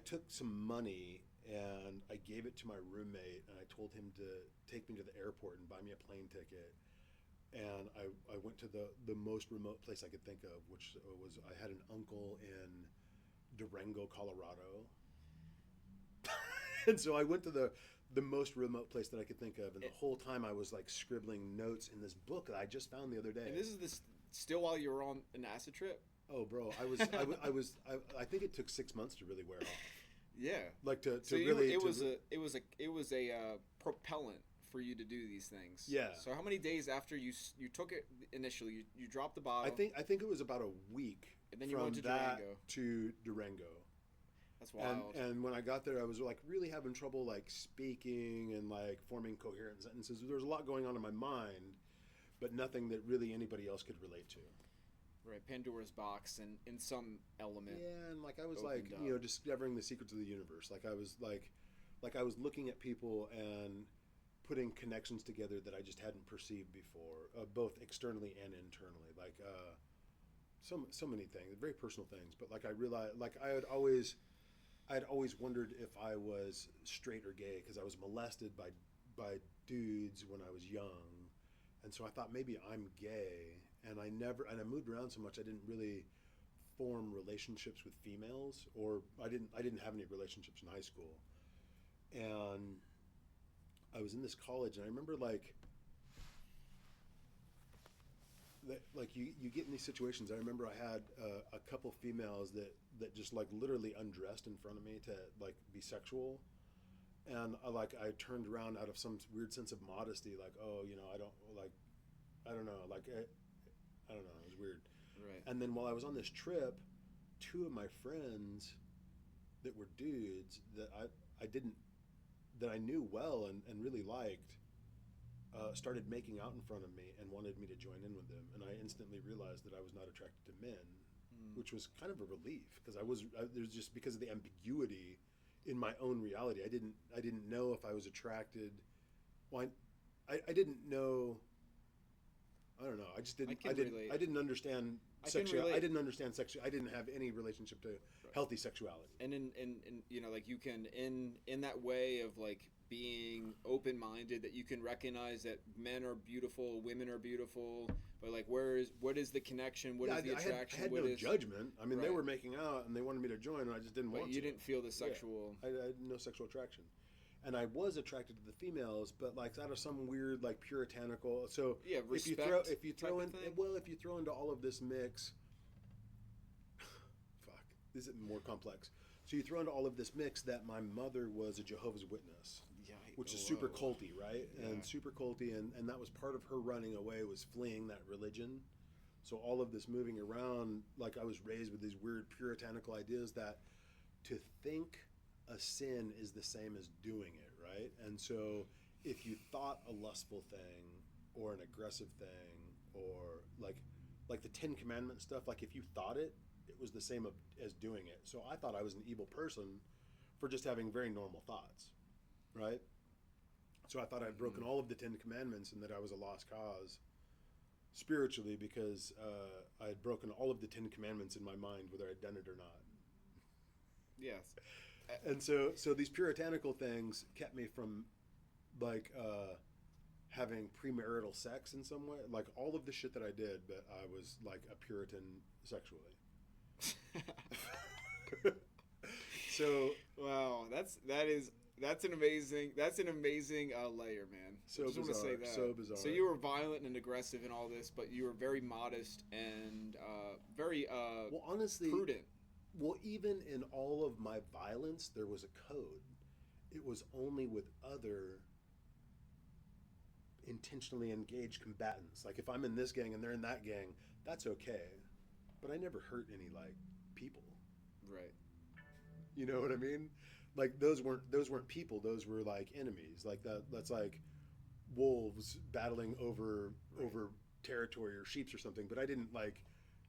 took some money and I gave it to my roommate, and I told him to take me to the airport and buy me a plane ticket. And I went to the most remote place I could think of, which was I had an uncle in Durango, Colorado. And so I went to the most remote place that I could think of, and the whole time I was like scribbling notes in this book that I just found the other day. And this is still while you were on an acid trip? Oh, bro, I think it took 6 months to really wear off. Yeah, like to so really. It was a propellant for you to do these things. Yeah. So how many days after you took it initially? You dropped the bottle. I think it was about a week. And then you from went to that Durango. to Durango. That's wild. And when I got there, I was like really having trouble like speaking and like forming coherent sentences. There was a lot going on in my mind, but nothing that really anybody else could relate to. Right, Pandora's box, and in some element. Yeah, and like I was like discovering the secrets of the universe. Like I was looking at people and putting connections together that I just hadn't perceived before, both externally and internally. Like so many things, very personal things. But like I realized, like I had always wondered if I was straight or gay because I was molested by dudes when I was young, and so I thought maybe I'm gay. And I moved around so much I didn't really form relationships with females, or I didn't have any relationships in high school. And I was in this college, and I remember like you get in these situations. I remember I had a couple females that just like literally undressed in front of me to like be sexual, and I turned around out of some weird sense of modesty, like, oh, you know, I don't know, like I don't know, it was weird. Right. And then while I was on this trip, two of my friends that were dudes that I knew well and really liked started making out in front of me and wanted me to join in with them, and I instantly realized that I was not attracted to men, which was kind of a relief because there's just because of the ambiguity in my own reality. I didn't know if I was attracted. Well, I didn't know. I don't know. I just didn't. I didn't understand sexuality. I didn't understand sexuality. I didn't have any relationship to healthy sexuality. And in you know, like you can in that way of like being open-minded, that you can recognize that men are beautiful, women are beautiful, but like what is the connection? What is the attraction? I had no judgment. I mean, they were making out and they wanted me to join, and I just didn't want to. You didn't feel the sexual. Yeah. I had no sexual attraction. And I was attracted to the females, but like out of some weird like puritanical. So yeah, respect if you throw into all of this mix, fuck, this is more complex. So you throw into all of this mix that my mother was a Jehovah's Witness, which is super culty, right? Yeah. And super culty, and that was part of her running away, was fleeing that religion. So all of this moving around, like I was raised with these weird puritanical ideas that to think a sin is the same as doing it, right? And so if you thought a lustful thing or an aggressive thing or like the Ten Commandment stuff, like if you thought it was the same as doing it. So I thought I was an evil person for just having very normal thoughts, right? So I thought I'd broken all of the Ten Commandments and that I was a lost cause spiritually because I had broken all of the Ten Commandments in my mind, whether I'd done it or not. Yes. And so these puritanical things kept me from like having premarital sex in some way, like all of the shit that I did, but I was like a Puritan sexually. So wow, that's an amazing layer, man. So I just bizarre, want to say that. so bizarre. So you were violent and aggressive and all this, but you were very modest and very well, honestly, prudent. Well, even in all of my violence, there was a code. It was only with other intentionally engaged combatants. Like if I'm in this gang and they're in that gang, that's okay. But I never hurt any like people. Right. You know what I mean? Like those weren't people. Those were like enemies. Like that's like wolves battling over territory or sheep or something. But I didn't like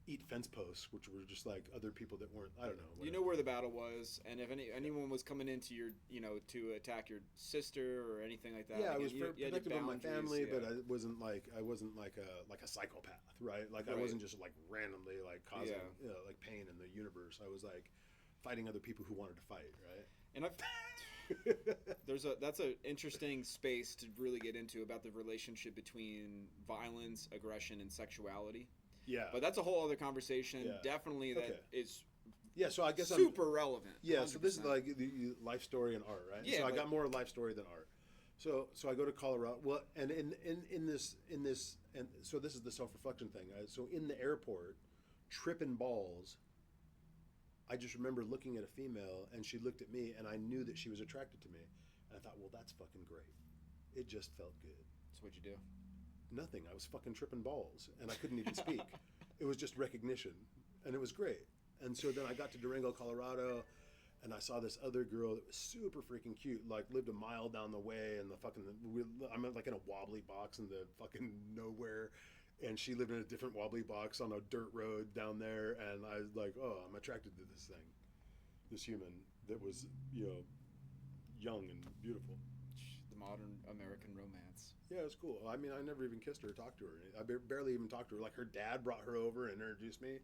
eat fence posts, which were just like other people that weren't. I don't know. Whatever. You know where the battle was, and if anyone was coming into your, to attack your sister or anything like that. Yeah, like, I was protective of my family, yeah. but I wasn't like a psychopath, right? Like I wasn't just like randomly like causing like pain in the universe. I was like fighting other people who wanted to fight, right? And that's an interesting space to really get into about the relationship between violence, aggression, and sexuality. Yeah, but that's a whole other conversation. Yeah. Definitely that is. Yeah, so I guess super relevant. Yeah, 100%. So this is like the life story and art, right? Yeah, so I got more life story than art. So I go to Colorado. Well, and in this and so this is the self-reflection thing. So in the airport, tripping balls. I just remember looking at a female, and she looked at me, and I knew that she was attracted to me, and I thought, well, that's fucking great. It just felt good. So what'd you do? Nothing. I was fucking tripping balls, and I couldn't even speak. It was just recognition, and it was great. And so then I got to Durango, Colorado, and I saw this other girl that was super freaking cute, like lived a mile down the way, and I'm like in a wobbly box in the fucking nowhere, and she lived in a different wobbly box on a dirt road down there, and I was like, oh, I'm attracted to this thing, this human that was, young and beautiful. The modern American romance. Yeah, it was cool. I mean, I never even kissed her or talked to her. I barely even talked to her. Like, her dad brought her over and introduced me.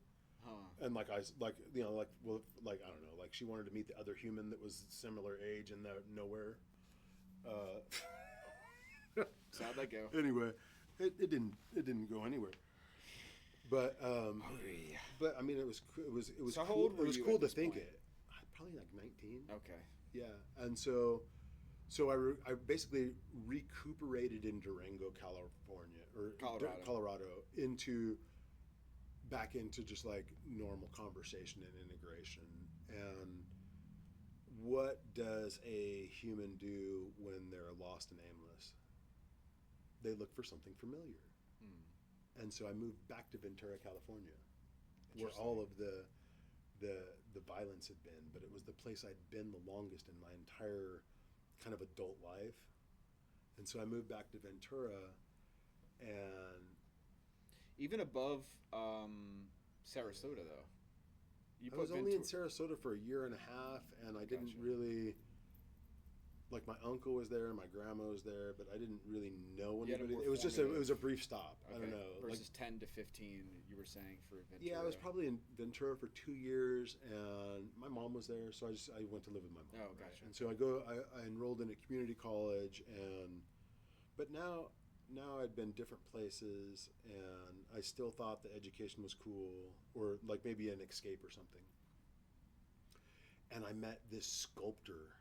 And like I like you know like well like I don't know like she wanted to meet the other human that was similar age and nowhere. So how'd that go? Anyway, it didn't go anywhere. But but I mean it was So how cool. old were It was you cool at to this think point? it. Probably like 19. Okay. Yeah, and so I basically recuperated in Durango, California, or Colorado into back into just like normal conversation and integration. And what does a human do when they're lost and aimless? They look for something familiar. And so I moved back to Ventura, California, where all of the violence had been, but it was the place I'd been the longest in my entire kind of adult life. And so I moved back to Ventura, and Even above Sarasota, though. You I was only in Sarasota for a year and a half, and I didn't really like my uncle was there, my grandma was there, but I didn't really know anybody. It was just it was a brief stop. Okay. I don't know. Versus 10 to 15, you were saying for Ventura. Yeah, I was probably in Ventura for 2 years, and my mom was there, so I went to live with my mom. Oh, gotcha. And so I enrolled in a community college, but now I'd been different places, and I still thought the education was cool, or like maybe an escape or something. And I met this sculptor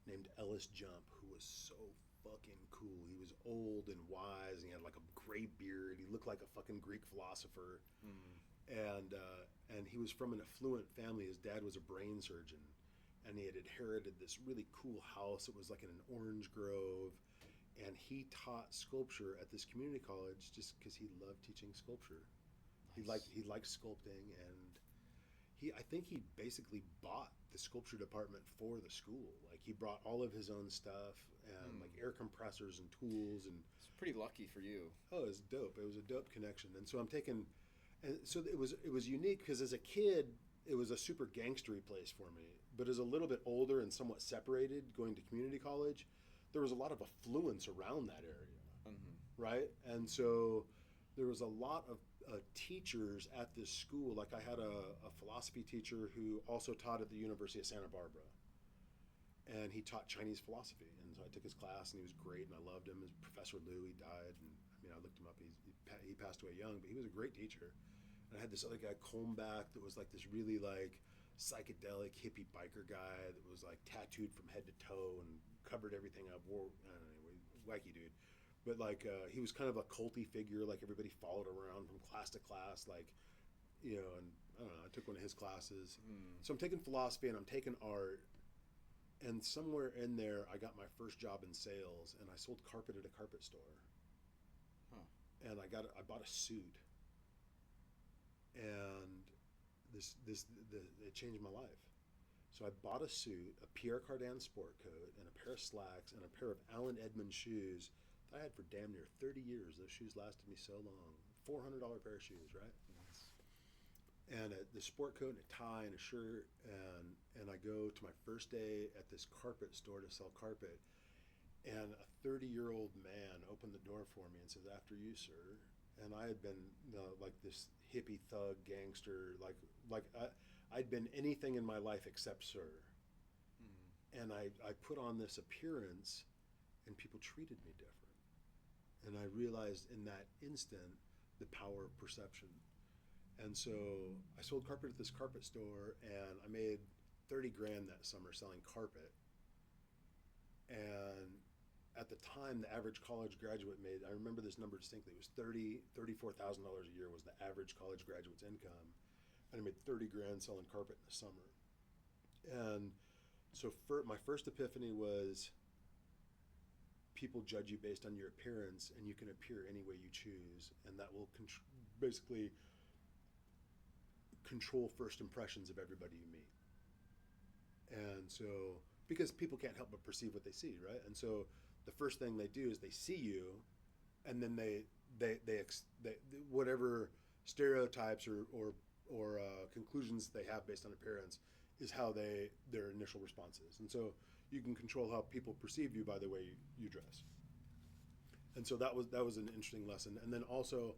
named Ellis Jump, who was so fucking cool. He was old and wise, and he had like a gray beard. He looked like a fucking Greek philosopher. And he was from an affluent family. His dad was a brain surgeon, and he had inherited this really cool house. It was like in an orange grove, and he taught sculpture at this community college just because he loved teaching sculpture. Nice. He liked sculpting, and I think he basically bought the sculpture department for the school. Like he brought all of his own stuff and like air compressors and tools, and it's pretty lucky for you. Oh, it was dope. It was a dope connection. And so and so it was unique because as a kid it was a super gangstery place for me. But as a little bit older and somewhat separated, going to community college, there was a lot of affluence around that area, right? And so there was a lot of teachers at this school. Like I had a philosophy teacher who also taught at the University of Santa Barbara, and he taught Chinese philosophy. And so I took his class, and he was great, and I loved him. His Professor Liu, he died, and I mean I looked him up. He passed away young, but he was a great teacher. And I had this other guy, Colmback, that was like this really like psychedelic hippie biker guy that was like tattooed from head to toe and covered everything up. I don't know, wacky dude. But like he was kind of a culty figure, like everybody followed around from class to class, like, you know, and I don't know, I took one of his classes. So I'm taking philosophy and I'm taking art, and somewhere in there I got my first job in sales, and I sold carpet at a carpet store. And I bought a suit, and it changed my life. So I bought a suit, a Pierre Cardin sport coat, and a pair of slacks, and a pair of Allen Edmonds shoes that I had for damn near 30 years. Those shoes lasted me so long. $400 pair of shoes, right? Nice. And the sport coat and a tie and a shirt, and I go to my first day at this carpet store to sell carpet, and a 30-year-old man opened the door for me and says, "After you, sir." And I had been like this hippie thug gangster, like I'd been anything in my life except sir. And I put on this appearance, and people treated me different. And I realized in that instant the power of perception. And so I sold carpet at this carpet store, and I made 30 grand that summer selling carpet. And at the time, the average college graduate made, I remember this number distinctly, it was $34,000 a year was the average college graduate's income. And I made 30 grand selling carpet in the summer. And so my first epiphany was people judge you based on your appearance, and you can appear any way you choose, and that will basically control first impressions of everybody you meet. And so, because people can't help but perceive what they see, right? And so the first thing they do is they see you, and then they whatever stereotypes or conclusions they have based on appearance is how their initial response is. And so you can control how people perceive you by the way you dress. And so that was an interesting lesson. And then also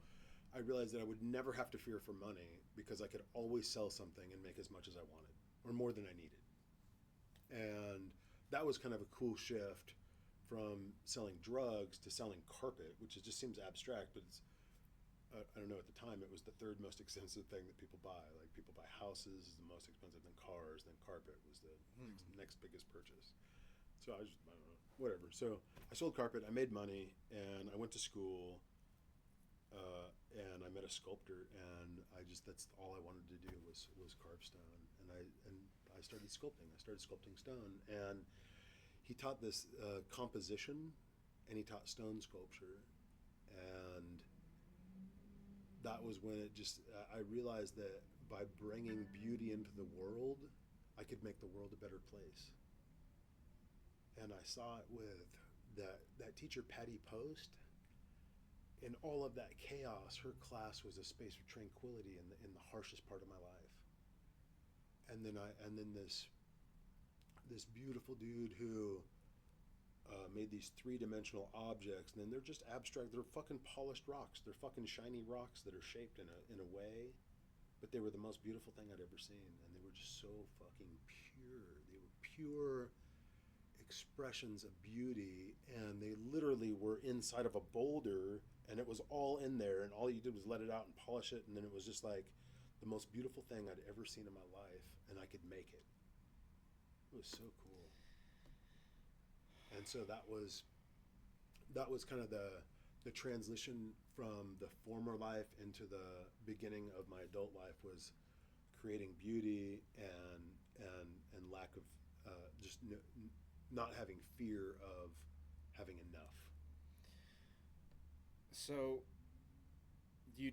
I realized that I would never have to fear for money because I could always sell something and make as much as I wanted or more than I needed. And that was kind of a cool shift from selling drugs to selling carpet, which just seems abstract, but it's, I don't know, at the time it was the third most expensive thing that people buy. Like people buy houses is the most expensive, then cars, then carpet was the next biggest purchase. So I don't know, whatever. So I sold carpet, I made money, and I went to school, and I met a sculptor, and that's all I wanted to do was carve stone. And I started sculpting. I started sculpting stone, and he taught this composition, and he taught stone sculpture, and that was when I realized that by bringing beauty into the world, I could make the world a better place. And I saw it with that teacher, Patty Post. In all of that chaos, her class was a space of tranquility in the harshest part of my life. And then this beautiful dude who made these three-dimensional objects, and then they're just abstract. They're fucking polished rocks. They're fucking shiny rocks that are shaped in a way, but they were the most beautiful thing I'd ever seen, and they were just so fucking pure. They were pure expressions of beauty, and they literally were inside of a boulder, and it was all in there, and all you did was let it out and polish it, and then it was just like the most beautiful thing I'd ever seen in my life, and I could make it. It was so cool. And so that was kind of the transition from the former life into the beginning of my adult life, was creating beauty and lack of not having fear of having enough. So you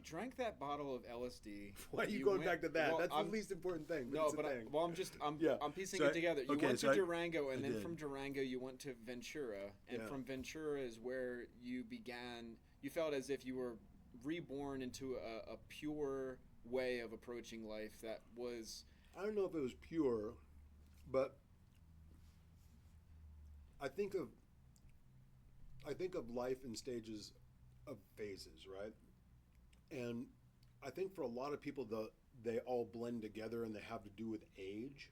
drank that bottle of LSD. Why are you going back to that? That's the least important thing. I'm piecing it together. You went to Durango, and then from Durango you went to Ventura, and from Ventura is where you began. You felt as if you were reborn into a pure way of approaching life that was. I don't know if it was pure, but I think of life in stages of phases, right? And I think for a lot of people, they all blend together and they have to do with age.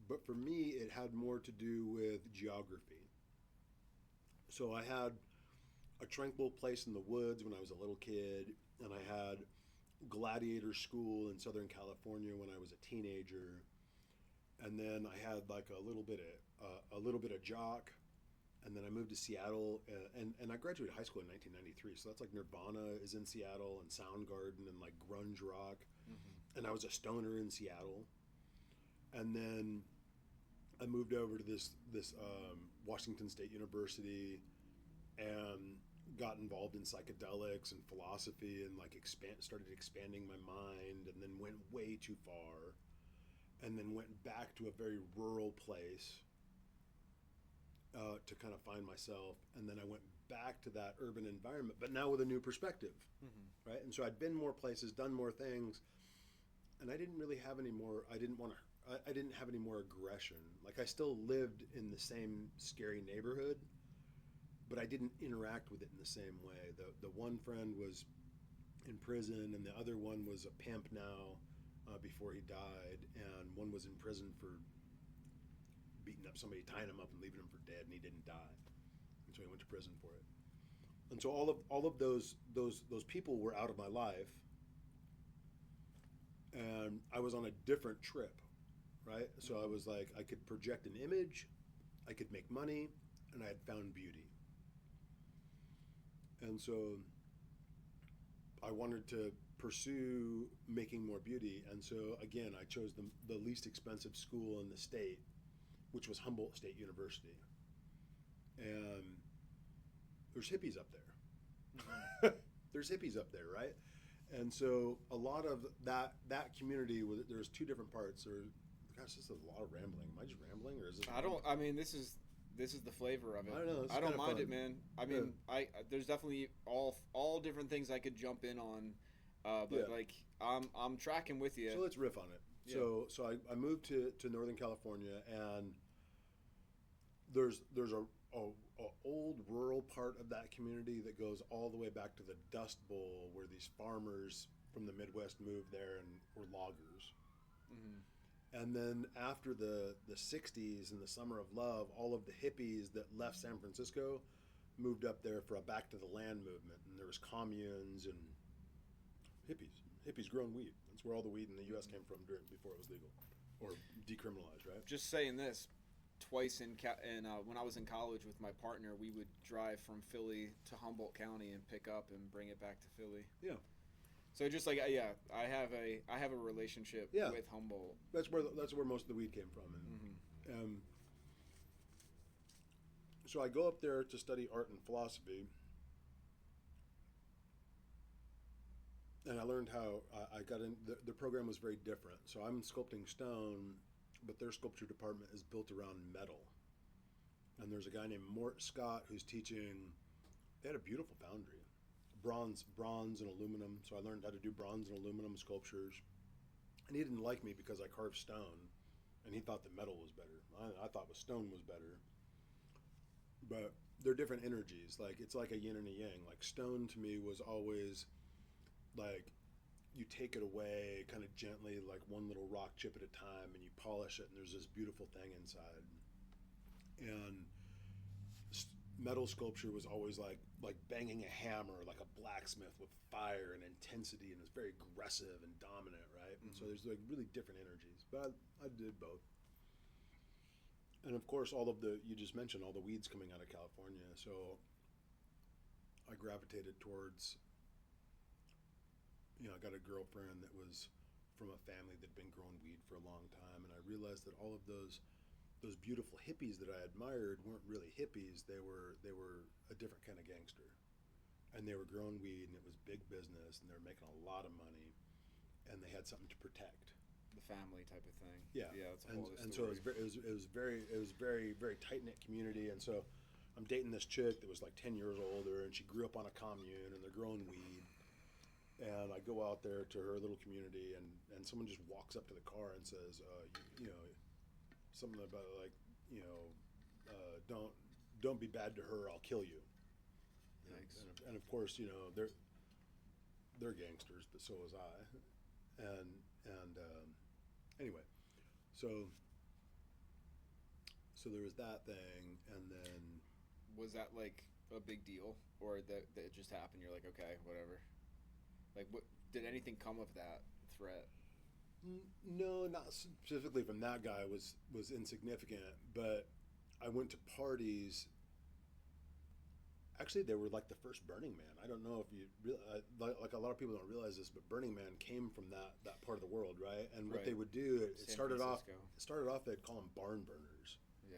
But for me, it had more to do with geography. So I had a tranquil place in the woods when I was a little kid, and I had gladiator school in Southern California when I was a teenager. And then I had like a little bit of jock. And then I moved to Seattle, and I graduated high school in 1993. So that's like Nirvana is in Seattle, and Soundgarden, and like grunge rock. Mm-hmm. And I was a stoner in Seattle. And then I moved over to this Washington State University, and got involved in psychedelics and philosophy, and like started expanding my mind, and then went way too far, and then went back to a very rural place. To kind of find myself, and then I went back to that urban environment, but now with a new perspective, right? And so I'd been more places, done more things, and I didn't really have any more. I didn't have any more aggression. Like I still lived in the same scary neighborhood, but I didn't interact with it in the same way. The one friend was in prison, and the other one was a pimp now, before he died, and one was in prison for beating up somebody, tying him up and leaving him for dead, and he didn't die, and so he went to prison for it. And so all of those people were out of my life, and I was on a different trip, right? So I was like, I could project an image, I could make money, and I had found beauty. And so I wanted to pursue making more beauty, and so again I chose the least expensive school in the state, which was Humboldt State University. And there's hippies up there. There's hippies up there, right? And so a lot of that community, there's two different parts. Gosh, this is a lot of rambling. Am I just rambling, or is it? I mean, this is the flavor of it. I don't know. I don't mind it, man. I mean, there's definitely all different things I could jump in on, but like I'm tracking with you. So let's riff on it. Yeah. So I moved to Northern California, and there's a old rural part of that community that goes all the way back to the Dust Bowl, where these farmers from the Midwest moved there and were loggers. And then after the 60s and the Summer of Love, all of the hippies that left San Francisco moved up there for a back to the land movement. And there was communes and hippies growing weed. That's where all the weed in the U.S. came from before it was legal or decriminalized, right? Just saying this, twice when I was in college with my partner, we would drive from Philly to Humboldt County and pick up and bring it back to Philly. Yeah. So just like I have a relationship with Humboldt. That's where most of the weed came from. And, so I go up there to study art and philosophy, and I learned how I got in. The program was very different. So I'm sculpting stone, but their sculpture department is built around metal. And there's a guy named Mort Scott who's teaching. They had a beautiful foundry. Bronze and aluminum. So I learned how to do bronze and aluminum sculptures. And he didn't like me because I carved stone, and he thought that metal was better. I thought the stone was better. But they're different energies. Like it's like a yin and a yang. Like stone to me was always like you take it away kind of gently, like one little rock chip at a time, and you polish it, and there's this beautiful thing inside. And metal sculpture was always like banging a hammer, like a blacksmith with fire and intensity, and it's very aggressive and dominant, right? And so there's like really different energies. But I did both. And of course, you just mentioned all the weeds coming out of California. So I gravitated towards, I got a girlfriend that was from a family that'd been growing weed for a long time, and I realized that all of those beautiful hippies that I admired weren't really hippies. They were a different kind of gangster, and they were growing weed, and it was big business, and they were making a lot of money, and they had something to protect. The family type of thing. Yeah, That's a whole other and story. so it was very very tight knit community, and so I'm dating this chick that was like 10 years older, and she grew up on a commune, and they're growing weed. And I go out there to her little community, and someone just walks up to the car and says, something about like, don't be bad to her, I'll kill you. Thanks. And of course, they're gangsters, but so was I. And anyway, so there was that thing, and then Was that like a big deal, or that it just happened? You're like, okay, whatever. Like, what did anything come of that threat? No, not specifically from that guy. Was insignificant, but I went to parties. Actually, they were like the first Burning Man. I don't know if you like a lot of people don't realize this, but Burning Man came from that part of the world, right? And what they would do, it started off. They'd call them barn burners. Yeah.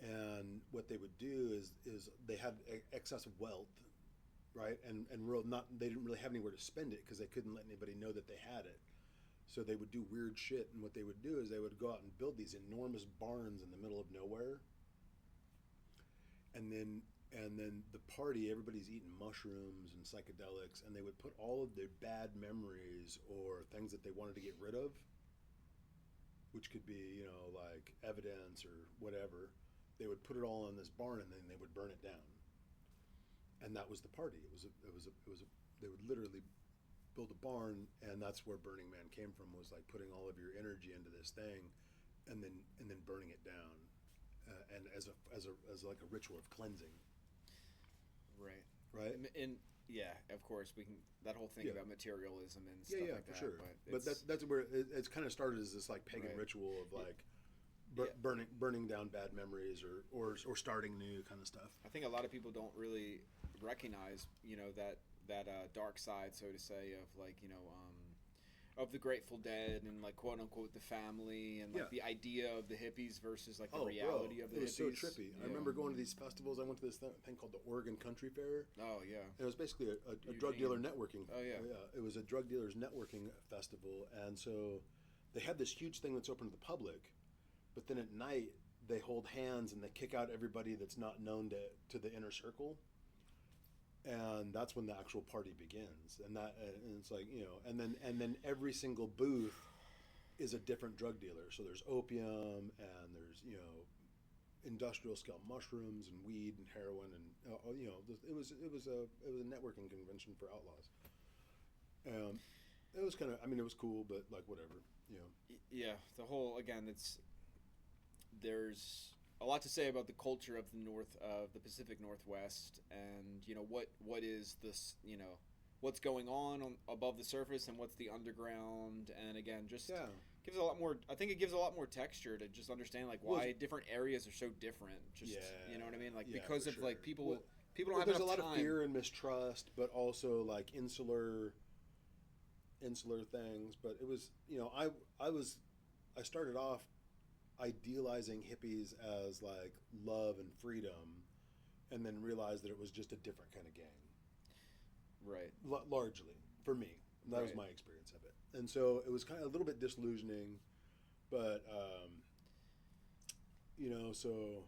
And what they would do is they had excess wealth, right? And they didn't really have anywhere to spend it because they couldn't let anybody know that they had it. So they would do weird shit, and what they would do is they would go out and build these enormous barns in the middle of nowhere. And then the party, everybody's eating mushrooms and psychedelics, and they would put all of their bad memories or things that they wanted to get rid of, which could be, like evidence or whatever. They would put it all in this barn, and then they would burn it down. And that was the party. They would literally build a barn, and that's where Burning Man came from, was like putting all of your energy into this thing and then burning it down, and as like a ritual of cleansing. Right. And yeah, of course we can, that whole thing about materialism and stuff like for that. sure. But that's where it's kind of started as this like pagan ritual of like burning down bad memories or starting new kind of stuff. I think a lot of people don't really recognize, that dark side, so to say, of like, of the Grateful Dead and like quote unquote the family and like the idea of the hippies versus like the reality of the hippies. It was so trippy. I remember going to these festivals. I went to this thing called the Oregon Country Fair. Oh yeah. And it was basically a drug dealer networking. Oh yeah. It was a drug dealers networking festival, and so they had this huge thing that's open to the public, but then at night they hold hands and they kick out everybody that's not known to the inner circle. And that's when the actual party begins, and it's like, and then every single booth is a different drug dealer. So there's opium, and there's industrial scale mushrooms and weed and heroin and it was a networking convention for outlaws. It was kind of, I mean, it was cool, but like whatever, you know. Yeah, the whole, again, there's a lot to say about the culture of the Pacific Northwest, and what is this, what's going on above the surface and what's the underground, and again, just gives a lot more. I think it gives a lot more texture to just understand like why different areas are so different. Just you know what I mean, like because of sure. Like people don't have enough time. There's a lot of fear and mistrust, but also like insular things. But it was, I started off idealizing hippies as like love and freedom, and then realized that it was just a different kind of gang. Right. Largely for me, that was my experience of it, and so it was kind of a little bit disillusioning, but so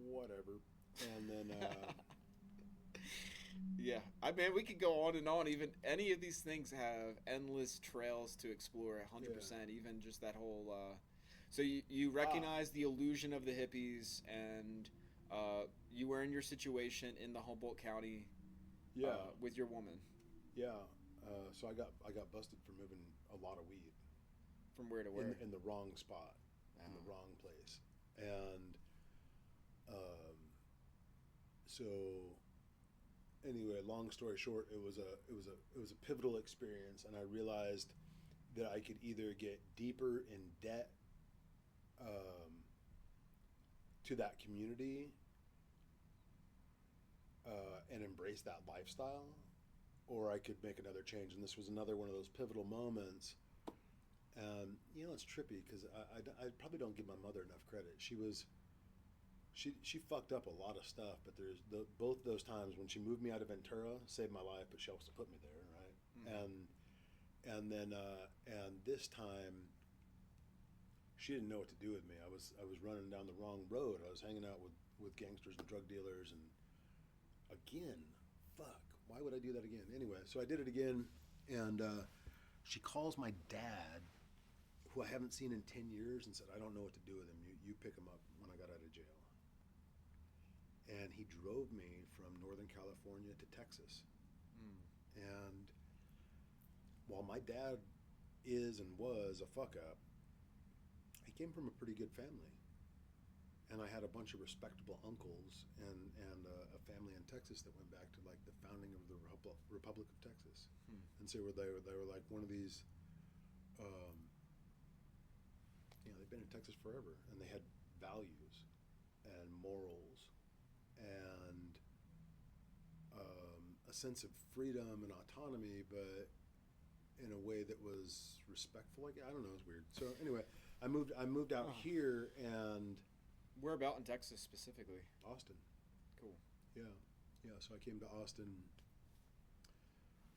whatever, and then. Yeah, I mean, we could go on and on. Even any of these things have endless trails to explore. 100%. Yeah. Even just that whole. So you recognize the illusion of the hippies, and you were in your situation in the Humboldt County. Yeah. With your woman. Yeah. So I got busted for moving a lot of weed. From where to where? In the wrong spot, in the wrong place, and so. Anyway, long story short, it was a pivotal experience, and I realized that I could either get deeper in debt to that community and embrace that lifestyle, or I could make another change. And this was another one of those pivotal moments. And it's trippy because I probably don't give my mother enough credit. She fucked up a lot of stuff, but there's both those times when she moved me out of Ventura, saved my life, but she also put me there, right? Mm-hmm. And then this time, she didn't know what to do with me. I was running down the wrong road. I was hanging out with gangsters and drug dealers, and again, fuck, why would I do that again? Anyway, so I did it again, and she calls my dad, who I haven't seen in 10 years, and said, I don't know what to do with him. You pick him up when I got out of jail. And he drove me from Northern California to Texas. Mm. And while my dad is and was a fuck up, he came from a pretty good family. And I had a bunch of respectable uncles and a family in Texas that went back to like the founding of the Republic of Texas. Hmm. And so they were like one of these, they've been in Texas forever, and they had values and morals and a sense of freedom and autonomy, but in a way that was respectful. Like, I don't know, it's weird. So anyway, I moved out here, and where about in Texas specifically? Austin. Cool. Yeah. So I came to Austin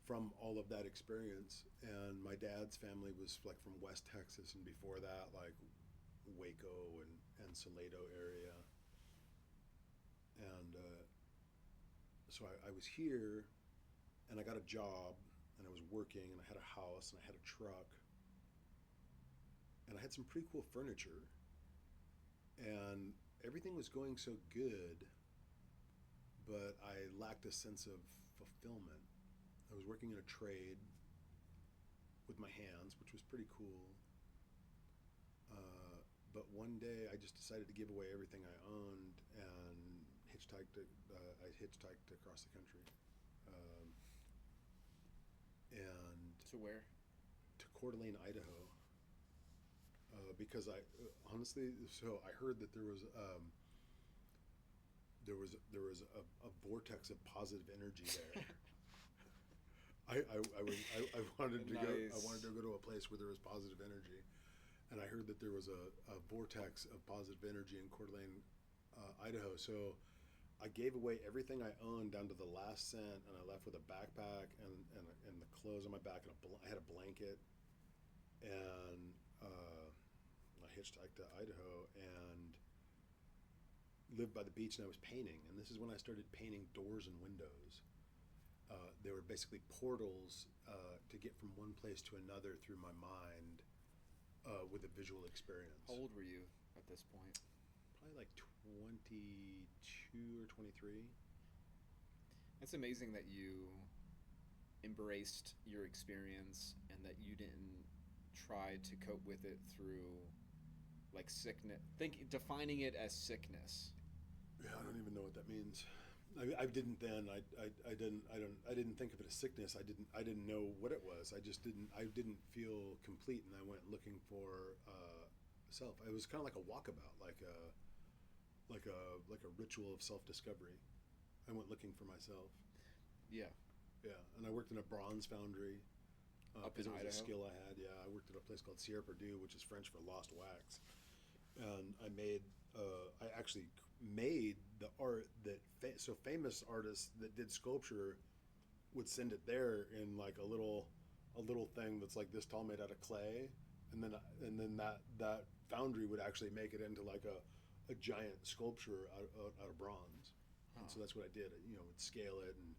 from all of that experience, and my dad's family was like from West Texas, and before that, like Waco and Salado area. And so I was here, and I got a job, and I was working, and I had a house, and I had a truck, and I had some pretty cool furniture, and everything was going so good, but I lacked a sense of fulfillment. I was working in a trade with my hands, which was pretty cool. But one day I just decided to give away everything I owned and hitchhiked across the country. And to where? To Coeur d'Alene, Idaho. Because I heard that there was a vortex of positive energy there. I wanted to go. I wanted to go to a place where there was positive energy, and I heard that there was a vortex of positive energy in Coeur d'Alene, Idaho. So I gave away everything I owned down to the last cent, and I left with a backpack and the clothes on my back, and I had a blanket, and I hitchhiked to Idaho and lived by the beach, and I was painting. And this is when I started painting doors and windows. They were basically portals to get from one place to another through my mind with a visual experience. How old were you at this point? probably like 22 or 23. It's amazing that you embraced your experience and that you didn't try to cope with it through like sickness. Defining it as sickness. Yeah, I don't even know what that means. I didn't then. I didn't think of it as sickness. I didn't know what it was. I didn't feel complete, and I went looking for self. It was kind of like a walkabout, like a ritual of self discovery. I went looking for myself. Yeah. Yeah, and I worked in a bronze foundry. Up Because in it was Idaho? a skill I had. Yeah, I worked at a place called Sierra Purdue, which is French for lost wax, and I made. I actually made the art that so famous artists that did sculpture would send it there in like a little thing that's like this tall made out of clay, and then that foundry would actually make it into like a giant sculpture out of bronze. And so that's what I did. You know, would scale it and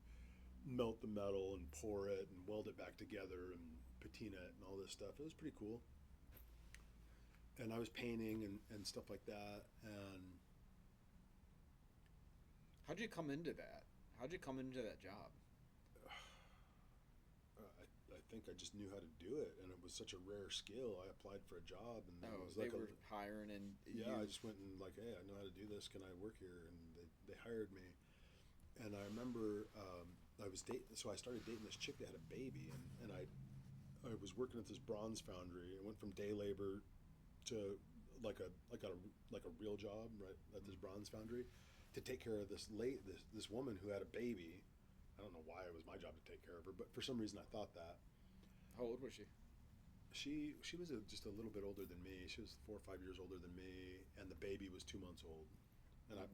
melt the metal and pour it and weld it back together and patina it and all this stuff. It was pretty cool. And I was painting and stuff like that. And How'd you come into that? How'd you come into that job? I think I just knew how to do it, and it was such a rare skill. I applied for a job, and it Oh, was they like were hiring and yeah. you, I just went and like, hey, I know how to do this. Can I work here? And they hired me. And I remember I was dating, so I started dating this chick that had a baby, and I was working at this bronze foundry. I went from day labor to like a real job right at this bronze foundry to take care of this woman who had a baby. I don't know why it was my job to take care of her, but for some reason I thought that. how old was she? She was just a little bit older than me. She was 4 or 5 years older than me, and the baby was 2 months old. And I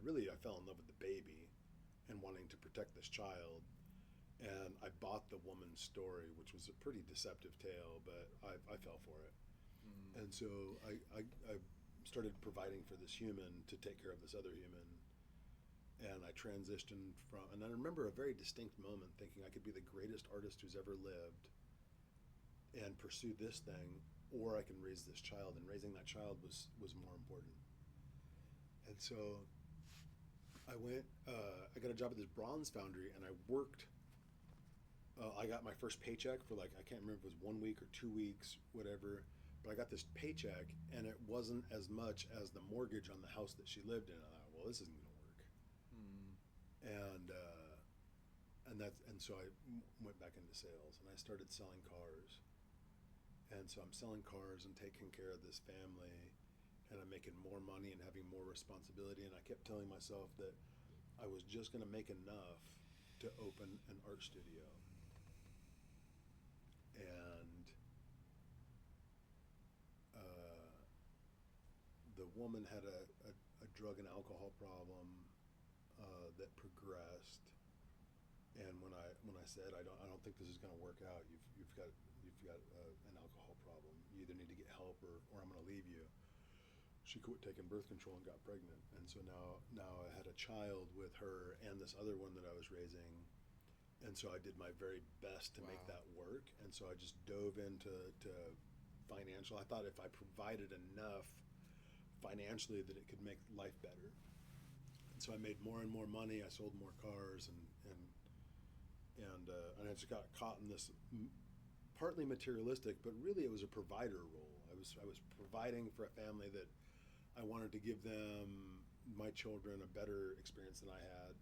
really I fell in love with the baby, and wanting to protect this child. And I bought the woman's story, which was a pretty deceptive tale, but I fell for it. Mm. And so I started providing for this human to take care of this other human. And I transitioned from, and I remember a very distinct moment thinking I could be the greatest artist who's ever lived and pursue this thing, or I can raise this child. And raising that child was more important. And so I went, I got a job at this bronze foundry, and I worked. I got my first paycheck for like, I can't remember if it was 1 week or 2 weeks, whatever. But I got this paycheck, and it wasn't as much as the mortgage on the house that she lived in. I thought, well, this isn't going to work. Mm. And so I went back into sales, and I started selling cars. And so I'm selling cars and taking care of this family, and I'm making more money and having more responsibility. And I kept telling myself that I was just going to make enough to open an art studio. And the woman had a drug and alcohol problem that progressed. And when I said I don't think this is going to work out, you've got an alcohol problem. You either need to get help or I'm going to leave you. She quit taking birth control and got pregnant, and so now I had a child with her and this other one that I was raising, and so I did my very best to make that work. And so I just dove into financial. I thought if I provided enough financially that it could make life better. And so I made more and more money. I sold more cars, and I just got caught in this partly materialistic, but really it was a provider role. I was providing for a family that I wanted to give them, my children, a better experience than I had.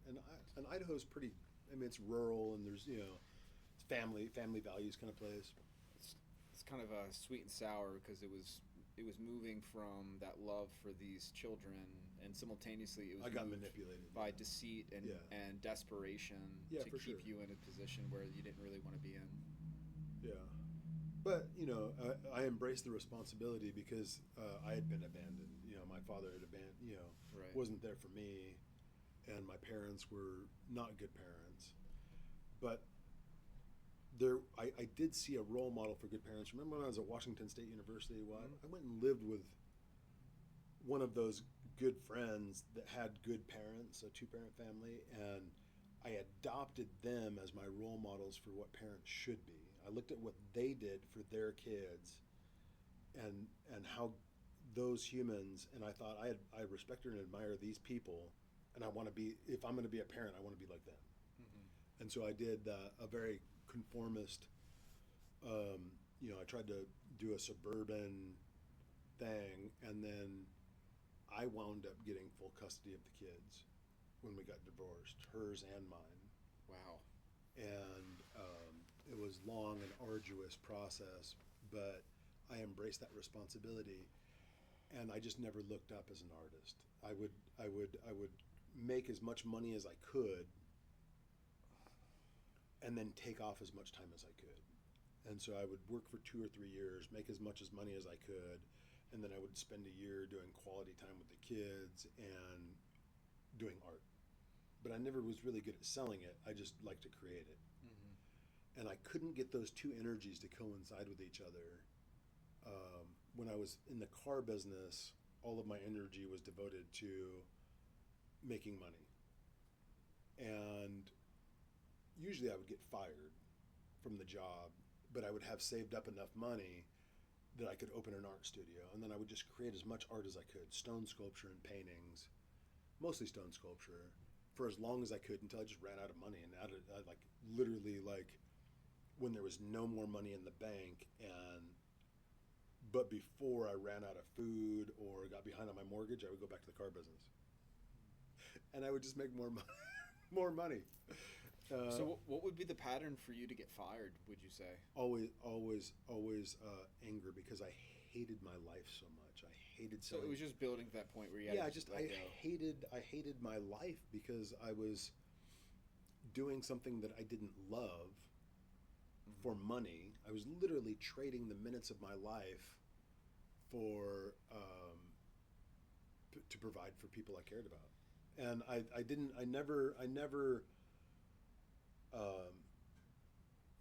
And Idaho's pretty. I mean, it's rural, and there's it's family values kind of place. It's kind of sweet and sour because it was moving from that love for these children, and simultaneously it was I got moved manipulated by deceit and desperation Yeah, to for keep sure. you in a position where you didn't really want to be in. Yeah, but I embraced the responsibility because I had been abandoned. My father had abandoned. Right. Wasn't there for me, and my parents were not good parents. But I did see a role model for good parents. Remember when I was at Washington State University? I went and lived with one of those good friends that had good parents, a two-parent family, and I adopted them as my role models for what parents should be. I looked at what they did for their kids, and how those humans, and I thought I respect and admire these people, and I want to be, if I'm going to be a parent, I want to be like them. And so I did a very conformist, I tried to do a suburban thing, and then I wound up getting full custody of the kids when we got divorced, hers and mine. Wow. And it was long and arduous process, but I embraced that responsibility, and I just never looked up as an artist. I would make as much money as I could, and then take off as much time as I could. And so I would work for 2 or 3 years, make as much as money as I could, and then I would spend a year doing quality time with the kids and doing art. But I never was really good at selling it. I just liked to create it. And I couldn't get those two energies to coincide with each other. When I was in the car business, all of my energy was devoted to making money. And usually I would get fired from the job, but I would have saved up enough money that I could open an art studio. And then I would just create as much art as I could, stone sculpture and paintings, mostly stone sculpture, for as long as I could until I just ran out of money. And I literally when there was no more money in the bank, but before I ran out of food or got behind on my mortgage, I would go back to the car business. And I would just make more money. More money. So what would be the pattern for you to get fired, would you say? Always anger, because I hated my life so much. I hated So selling. it was just building to that point where you had to just let go. I hated my life because I was doing something that I didn't love for money. I was literally trading the minutes of my life for to provide for people I cared about. And I never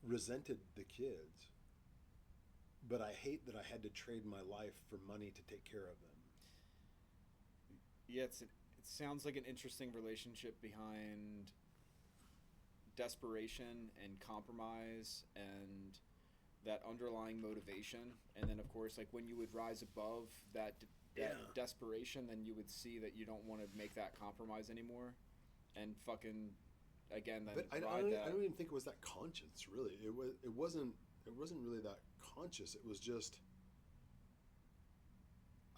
resented the kids, but I hate that I had to trade my life for money to take care of them. Yeah, it sounds like an interesting relationship behind desperation and compromise and that underlying motivation. And then, of course, like when you would rise above that desperation, then you would see that you don't want to make that compromise anymore, and fucking again then But I ride that. don't even think it was that conscious. Really, it wasn't really that conscious. It was just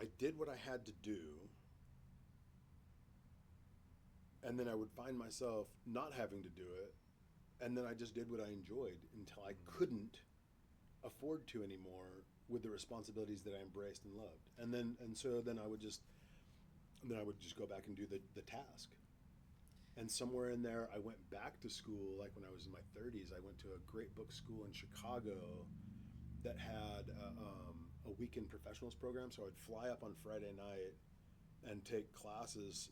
I did what I had to do, and then I would find myself not having to do it, and then I just did what I enjoyed until I couldn't afford to anymore with the responsibilities that I embraced and loved. And so then I would just go back and do the task. And somewhere in there, I went back to school. Like when I was in my 30s, I went to a great book school in Chicago that had a weekend professionals program. So I'd fly up on Friday night and take classes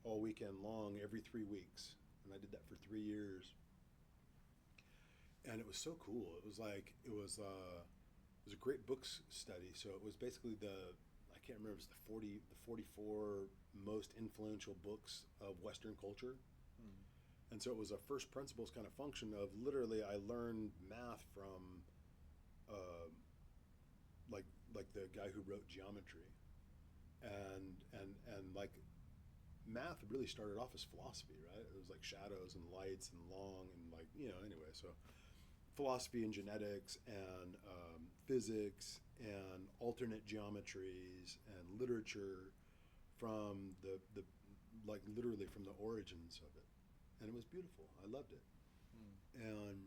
all weekend long every 3 weeks. And I did that for 3 years. And it was so cool. It was a great books study. So it was basically I can't remember, it was the 44 most influential books of Western culture. And so it was a first principles kind of function of literally I learned math from like the guy who wrote geometry. And like math really started off as philosophy, right? It was like shadows and lights and long and anyway, so philosophy and genetics and physics and alternate geometries and literature from the literally from the origins of it. And it was beautiful. I loved it. And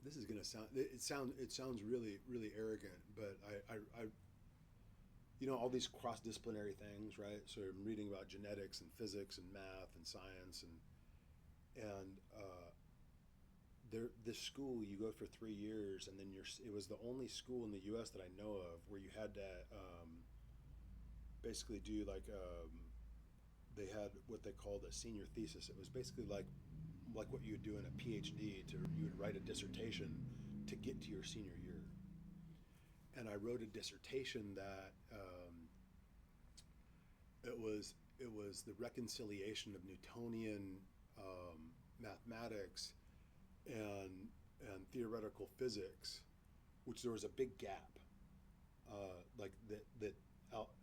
this is gonna sounds really, really arrogant, but I all these cross-disciplinary things, right? So I'm reading about genetics and physics and math and science and this school, you go for 3 years, and then it was the only school in the U.S. that I know of where you had to basically do they had what they called a senior thesis. It was basically like what you would do in a PhD. You would write a dissertation to get to your senior year. And I wrote a dissertation that it was the reconciliation of Newtonian mathematics and theoretical physics which there was a big gap, like that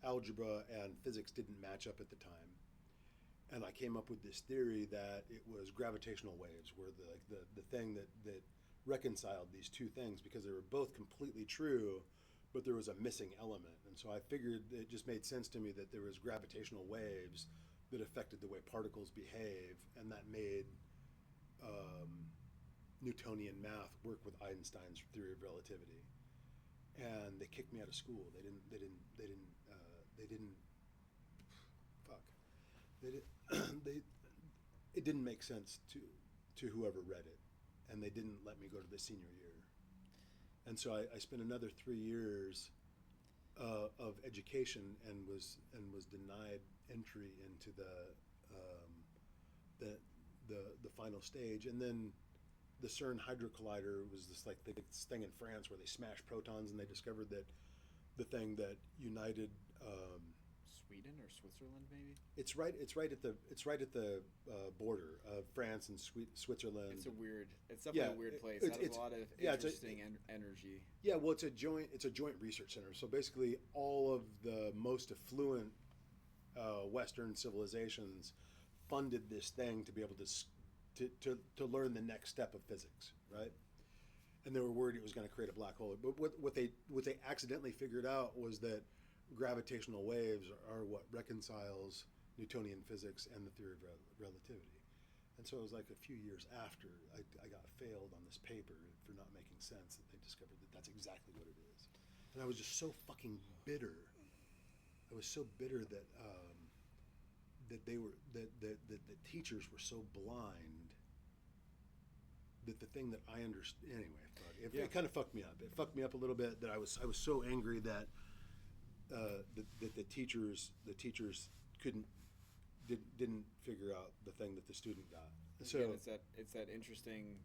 algebra and physics didn't match up at the time. And I came up with this theory that it was gravitational waves were the thing that reconciled these two things, because they were both completely true, but there was a missing element. And so I figured it just made sense to me that there was gravitational waves that affected the way particles behave, and that made Newtonian math work with Einstein's theory of relativity. And they kicked me out of school. They didn't. Fuck. They did. They. It didn't make sense to whoever read it, and they didn't let me go to the senior year. And so I spent another 3 years of education and was denied entry into the final stage. And then the CERN Hydro Collider was this thing in France where they smashed protons, and they discovered that the thing that united Sweden or Switzerland, maybe. It's right at the border of France and Switzerland. It's definitely a weird place. It has a lot of interesting energy. Yeah, well, it's a joint research center. So basically, all of the most affluent Western civilizations funded this thing to be able to learn the next step of physics, right? And they were worried it was going to create a black hole. But what they accidentally figured out was that gravitational waves are what reconciles Newtonian physics and the theory of relativity. And so it was like a few years after I got failed on this paper for not making sense that they discovered that that's exactly what it is. And I was just so fucking bitter. I was so bitter that that the teachers were so blind that the thing that I understood anyway. It kind of fucked me up. It fucked me up a little bit that I was so angry that that the teachers didn't figure out the thing that the student got. So again, it's that interesting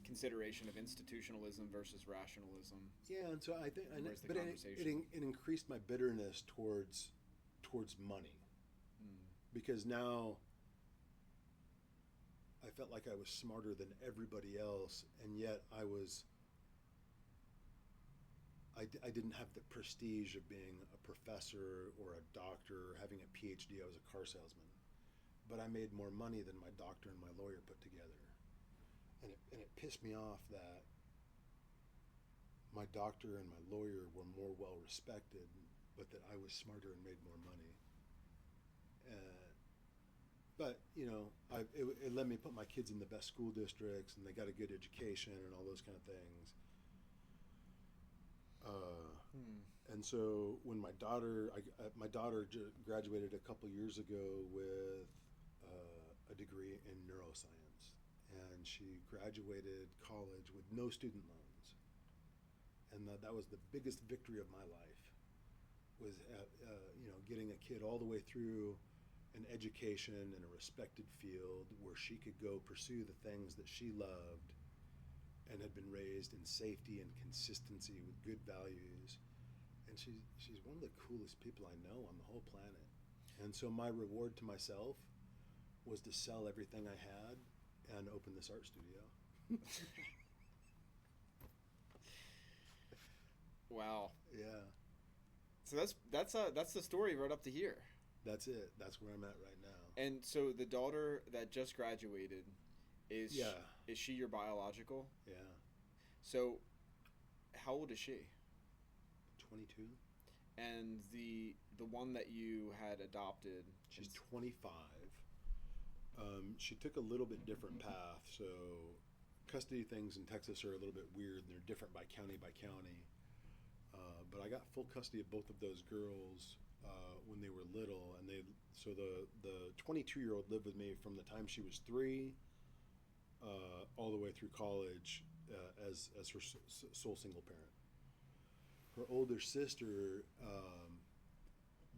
consideration of institutionalism versus rationalism. Yeah, and so I think, but it increased my bitterness towards money, because now I felt like I was smarter than everybody else, and yet I didn't have the prestige of being a professor or a doctor or having a PhD. I was a car salesman. But I made more money than my doctor and my lawyer put together. And it pissed me off that my doctor and my lawyer were more well respected, but that I was smarter and made more money. But, you know, it let me put my kids in the best school districts, and they got a good education and all those kind of things. And so when my daughter graduated a couple years ago with a degree in neuroscience, and she graduated college with no student loans, and that was the biggest victory of my life, was getting a kid all the way through an education in a respected field where she could go pursue the things that she loved and had been raised in safety and consistency with good values. And she's one of the coolest people I know on the whole planet. And so my reward to myself was to sell everything I had and open this art studio. Wow. Yeah. So that's the story right up to here. That's it. That's where I'm at right now. And so the daughter that just graduated, is she your biological? Yeah. So how old is she? 22. And the one that you had adopted, she's 25. She took a little bit different path. So custody things in Texas are a little bit weird, and they're different by county. But I got full custody of both of those girls when they were little, and so the 22-year-old lived with me from the time she was 3 all the way through college as her sole single parent. Her older sister,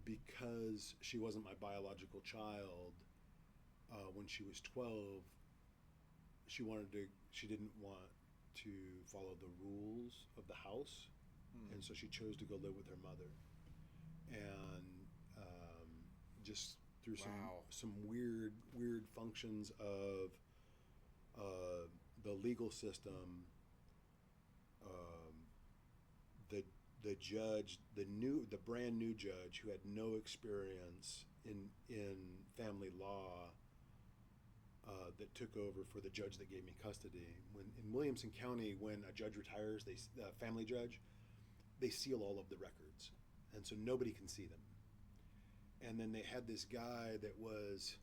because she wasn't my biological child, when she was 12, she didn't want to follow the rules of the house, and so she chose to go live with her mother. And just through some weird functions of the legal system, the judge, the brand new judge who had no experience in family law, that took over for the judge that gave me custody. When in Williamson County, when a judge retires, family judge, they seal all of the records, and so nobody can see them. And then they had this guy that was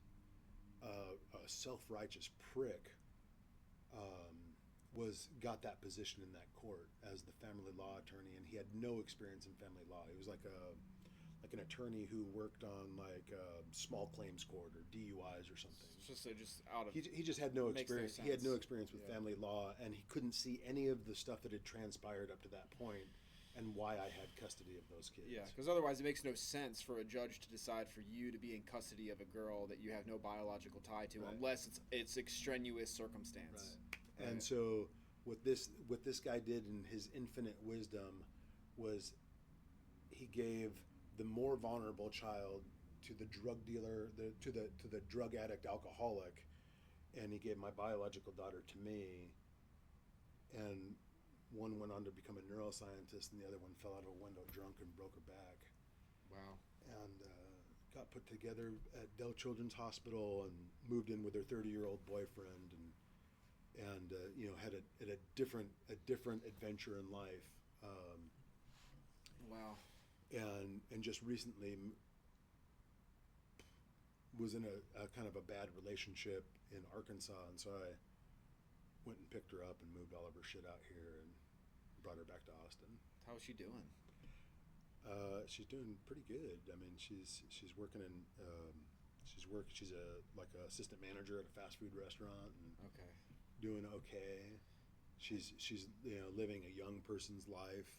a self-righteous prick, got that position in that court as the family law attorney, and he had no experience in family law. He was like an attorney who worked on small claims court or DUIs or something. Just out of he just had no experience. No he had no experience with yeah. family law, and he couldn't see any of the stuff that had transpired up to that point, and why I had custody of those kids. Yeah, because otherwise it makes no sense for a judge to decide for you to be in custody of a girl that you have no biological tie to, right. unless it's extraneous circumstance. Right. And so what this guy did in his infinite wisdom was he gave the more vulnerable child to the drug dealer, to the drug addict alcoholic, and he gave my biological daughter to me, and one went on to become a neuroscientist, and the other one fell out of a window drunk and broke her back. Wow. And got put together at Dell Children's Hospital and moved in with her 30-year-old boyfriend, and had a different adventure in life. Wow. And just recently was in a kind of a bad relationship in Arkansas, and so I went and picked her up and moved all of her shit out here and brought her back to Austin. How's she doing? She's doing pretty good. I mean, she's working in she's a assistant manager at a fast food restaurant, and okay, doing okay. She's living a young person's life,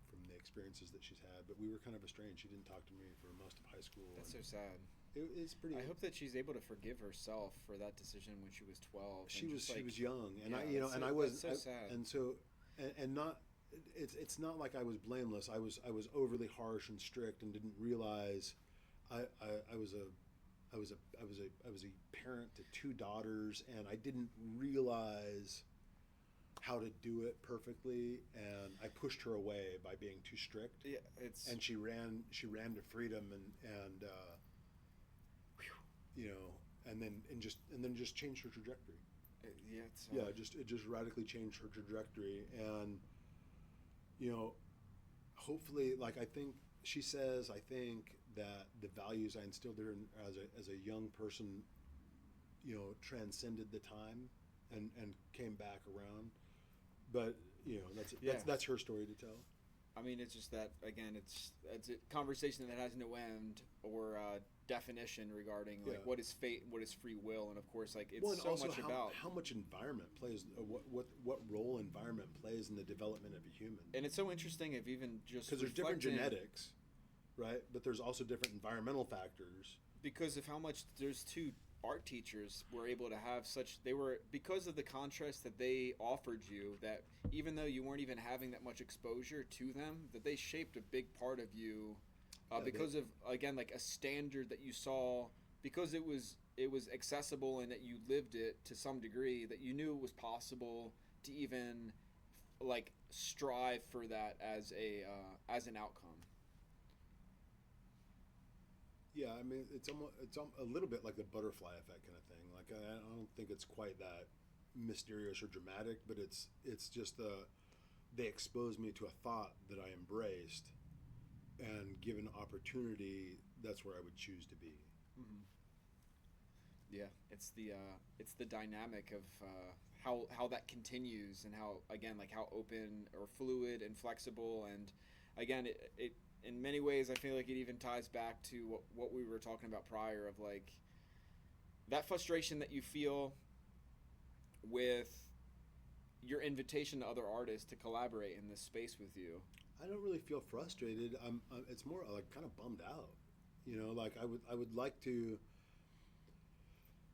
from the experiences that she's had. But we were kind of estranged. She didn't talk to me for most of high school. That's so sad. It's pretty. I hope that she's able to forgive herself for that decision when she was 12. She was young, and yeah, I was so sad. And so and not. It's not like I was blameless. I was overly harsh and strict and didn't realize I was a parent to two daughters, and I didn't realize how to do it perfectly, and I pushed her away by being too strict. Yeah, and she ran to freedom, and and then just changed her trajectory. It just radically changed her trajectory, and hopefully, like, I think she says, I think that the values I instilled in her as a young person, transcended the time and came back around. But that's her story to tell. I mean, it's just that, again, it's a conversation that has no end or definition regarding what is fate, what is free will, and of course, like, it's so much about how much environment plays, what role environment plays in the development of a human. And it's so interesting if even just because there's different genetics, right? But there's also different environmental factors. Because of how much there's two art teachers were able to have because of the contrast that they offered you, that even though you weren't even having that much exposure to them, that they shaped a big part of you, because of, again, like a standard that you saw, because it was accessible and that you lived it to some degree, that you knew it was possible to even like strive for that as an outcome. Yeah, I mean, it's a little bit like the butterfly effect kind of thing. Like, I don't think it's quite that mysterious or dramatic, but it's just they exposed me to a thought that I embraced, and given opportunity, that's where I would choose to be. Mm-hmm. Yeah, it's the dynamic of how that continues, and how, again, like, how open or fluid and flexible, and again, it in many ways, I feel like it even ties back to what we were talking about prior, of like that frustration that you feel with your invitation to other artists to collaborate in this space with you. I don't really feel frustrated. It's more like kind of bummed out. Like I would like to.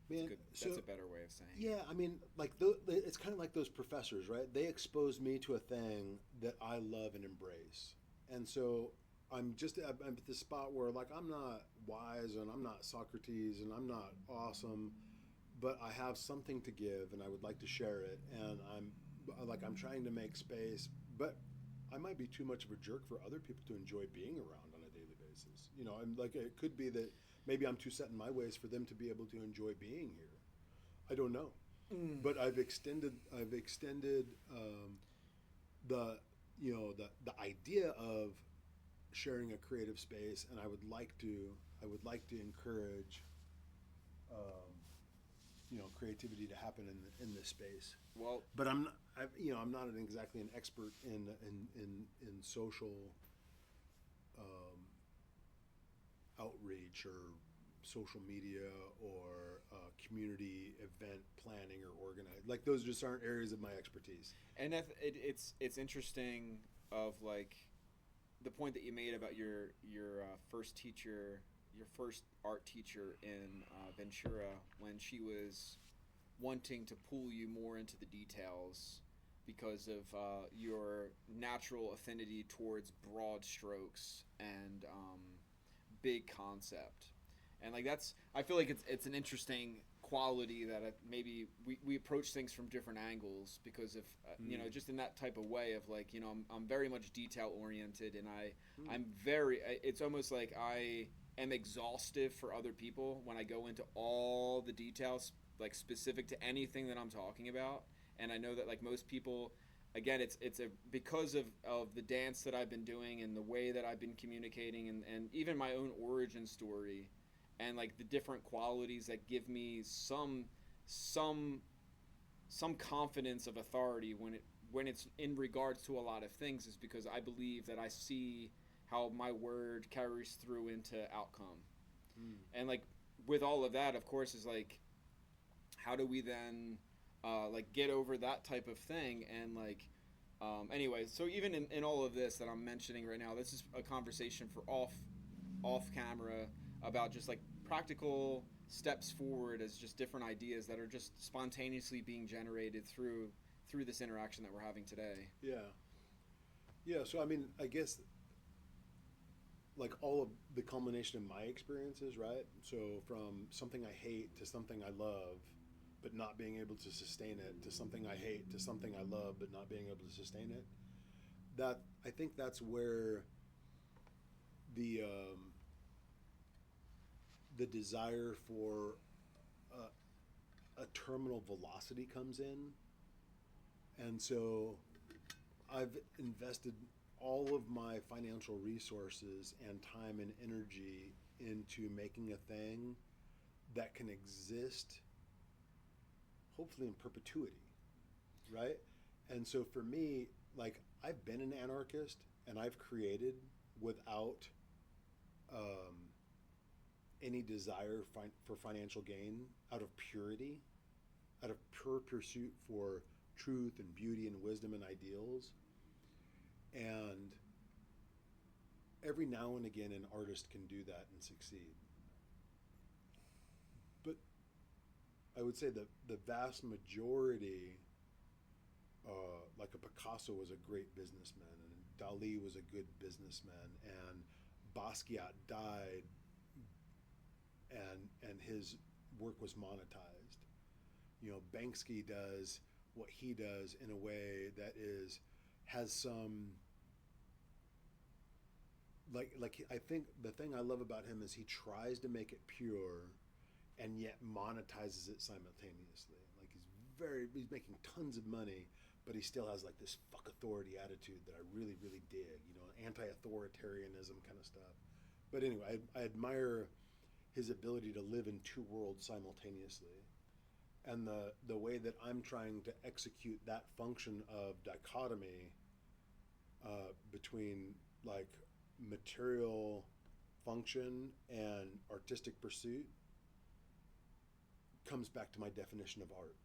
Man, that's a better way of saying it. Yeah, I mean, like it's kind of like those professors, right? They exposed me to a thing that I love and embrace, and so I'm at this spot where, like, I'm not wise and I'm not Socrates and I'm not awesome, but I have something to give and I would like to share it, and I'm trying to make space, but I might be too much of a jerk for other people to enjoy being around on a daily basis. You know, I'm like, it could be that maybe I'm too set in my ways for them to be able to enjoy being here. I don't know, but I've extended the the idea of sharing a creative space, and I would like to encourage creativity to happen in this space. Well, But I'm not exactly an expert in social outreach or social media or community event planning or organizing. Like those just aren't areas of my expertise. and it's interesting of like the point that you made about your first teacher, your first art teacher in Ventura, when she was wanting to pull you more into the details because of your natural affinity towards broad strokes and big concept. And like that's, I feel like it's an interesting quality that maybe we approach things from different angles because of just in that type of way of like I'm very much detail oriented, and I'm very, it's almost like I am exhaustive for other people when I go into all the details like specific to anything that I'm talking about. And I know that like most people, again, it's a because of the dance that I've been doing and the way that I've been communicating, and even my own origin story, and like the different qualities that give me some confidence of authority when it's in regards to a lot of things, is because I believe that I see how my word carries through into outcome. And like with all of that, of course, is like how do we then like get over that type of thing. And like anyway, so even in all of this that I'm mentioning right now, this is a conversation for off camera about just like practical steps forward as just different ideas that are just spontaneously being generated through this interaction that we're having today. Yeah, so I mean, I guess like all of the culmination of my experiences, right? So from something I hate to something I love but not being able to sustain it, to something I hate to something I love but not being able to sustain it, that I think that's where the desire for a terminal velocity comes in. And so I've invested all of my financial resources and time and energy into making a thing that can exist hopefully in perpetuity, right? And so for me, like, I've been an anarchist and I've created without any desire for financial gain, out of purity, out of pure pursuit for truth and beauty and wisdom and ideals. And every now and again, an artist can do that and succeed. But I would say that the vast majority, like a Picasso was a great businessman, and Dali was a good businessman, and Basquiat died, and his work was monetized. You know, Banksy does what he does in a way that has some like I think the thing I love about him is he tries to make it pure and yet monetizes it simultaneously. Like he's making tons of money, but he still has like this fuck authority attitude that I really, really dig, you know, anti-authoritarianism kind of stuff. But anyway, I admire his ability to live in two worlds simultaneously. And the way that I'm trying to execute that function of dichotomy between like material function and artistic pursuit comes back to my definition of art.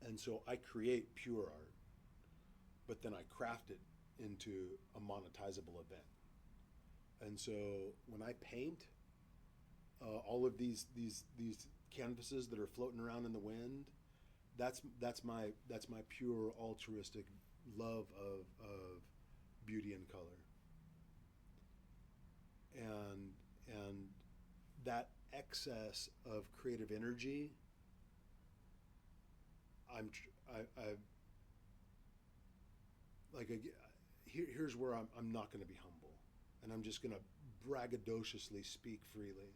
And so I create pure art, but then I craft it into a monetizable event. And so when I paint all of these canvases that are floating around in the wind, that's my pure altruistic love of beauty and color. And that excess of creative energy I like here's where I'm not going to be humble, and I'm just going to braggadociously speak freely.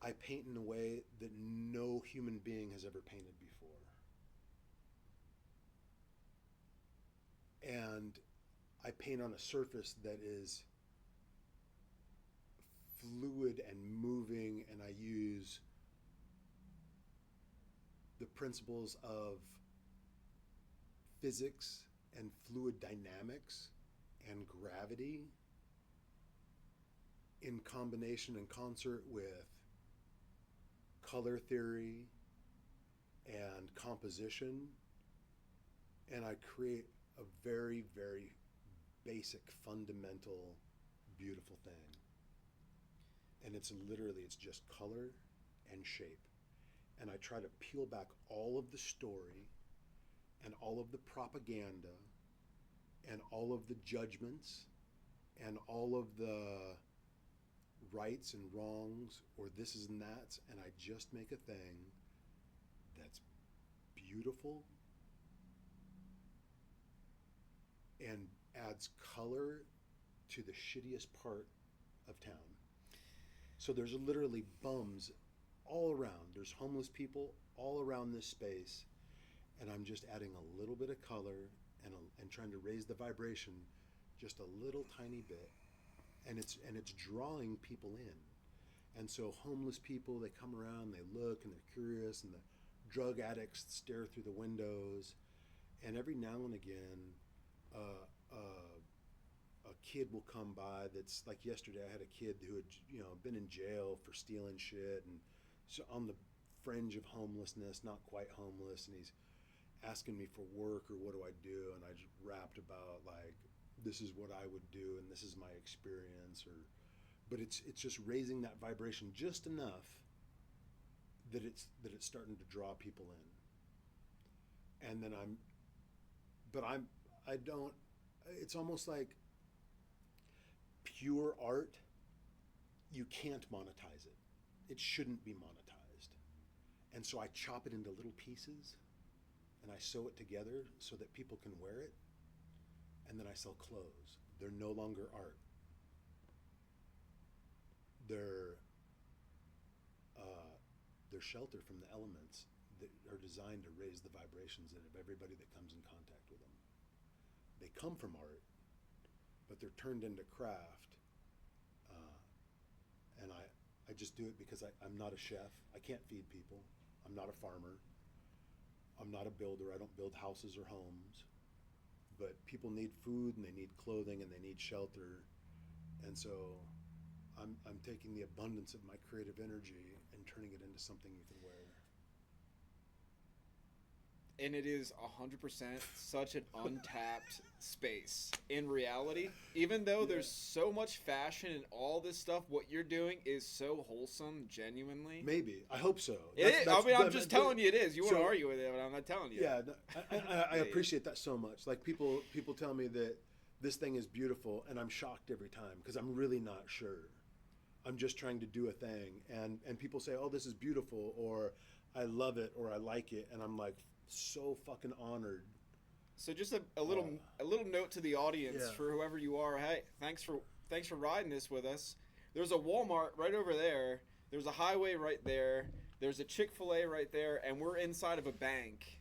I paint in a way that no human being has ever painted before. And I paint on a surface that is fluid and moving, and I use the principles of physics and fluid dynamics and gravity in combination and concert with color theory and composition, and I create a very, very basic, fundamental, beautiful thing. And it's just color and shape. And I try to peel back all of the story and all of the propaganda and all of the judgments and all of the rights and wrongs or this is and that's, and I just make a thing that's beautiful and adds color to the shittiest part of town. So there's literally bums all around. There's homeless people all around this space, and I'm just adding a little bit of color and trying to raise the vibration just a little tiny bit, and it's drawing people in. And so homeless people, they come around, they look, and they're curious, and the drug addicts stare through the windows, and every now and again, a kid will come by that's like yesterday. I had a kid who had been in jail for stealing shit and so on the fringe of homelessness, not quite homeless, and he's asking me for work or what do I do, and I just rapped about like this is what I would do and this is my experience, but it's just raising that vibration just enough that it's starting to draw people in. And then I don't, it's almost like pure art, you can't monetize it. It shouldn't be monetized. And so I chop it into little pieces and I sew it together so that people can wear it, and then I sell clothes. They're no longer art. They're shelter from the elements that are designed to raise the vibrations of everybody that comes in contact with them. They come from art, but they're turned into craft. And I just do it because I'm not a chef. I can't feed people. I'm not a farmer. I'm not a builder. I don't build houses or homes. But people need food and they need clothing and they need shelter. And so I'm taking the abundance of my creative energy and turning it into something you can wear. And it is 100% such an untapped space in reality. Even though there's so much fashion and all this stuff, what you're doing is so wholesome, genuinely. Maybe. I hope so. I'm just telling you it is. You want to argue with it, but I'm not telling you. Yeah, I appreciate that so much. Like people tell me that this thing is beautiful, and I'm shocked every time because I'm really not sure. I'm just trying to do a thing, and people say, "Oh, this is beautiful," or "I love it," or "I like it," and I'm like so fucking honored. So just a little note to the audience for whoever you are. Hey, thanks for riding this with us. There's a Walmart right over there. There's a highway right there. There's a Chick-Fil-A right there, and we're inside of a bank.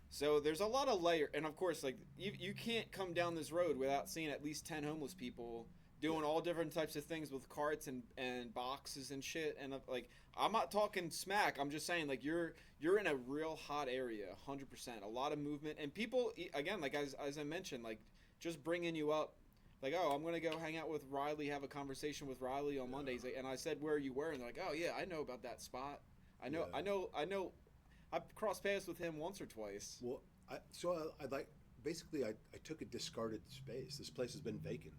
So there's a lot of layer, and of course, like you can't come down this road without seeing at least 10 homeless people doing all different types of things with carts and boxes and shit. And like, I'm not talking smack. I'm just saying, like, you're in a real hot area, 100%. A lot of movement, and people, again, like as I mentioned, like just bringing you up, like, oh, I'm gonna go hang out with Riley, have a conversation with Riley on Mondays. And I said, where are you were? And they're like, oh yeah, I know about that spot. I know. I've crossed paths with him once or twice. Well, I took a discarded space. This place has been vacant.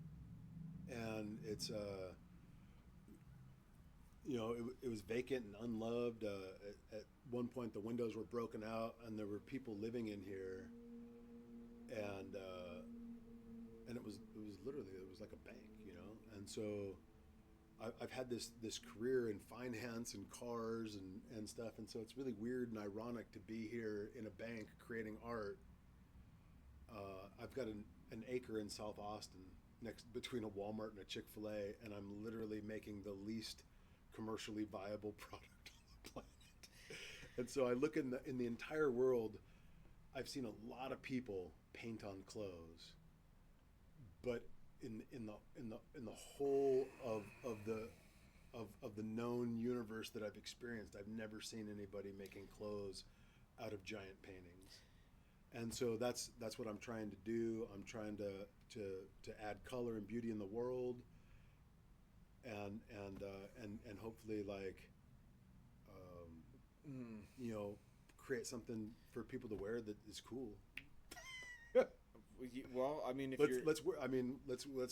And it's it was vacant and unloved. At one point, the windows were broken out, and there were people living in here. And it was literally like a bank, And so I've had this career in finance and cars and stuff, and so it's really weird and ironic to be here in a bank creating art. I've got an acre in South Austin, next between a Walmart and a Chick-Fil-A, and I'm literally making the least commercially viable product on the planet. And so I look in the entire world. I've seen a lot of people paint on clothes, but in the whole of the known universe that I've experienced, I've never seen anybody making clothes out of giant paintings. And so that's what I'm trying to do. I'm trying to add color and beauty in the world, and hopefully you know, create something for people to wear that is cool. Well, I mean, if let's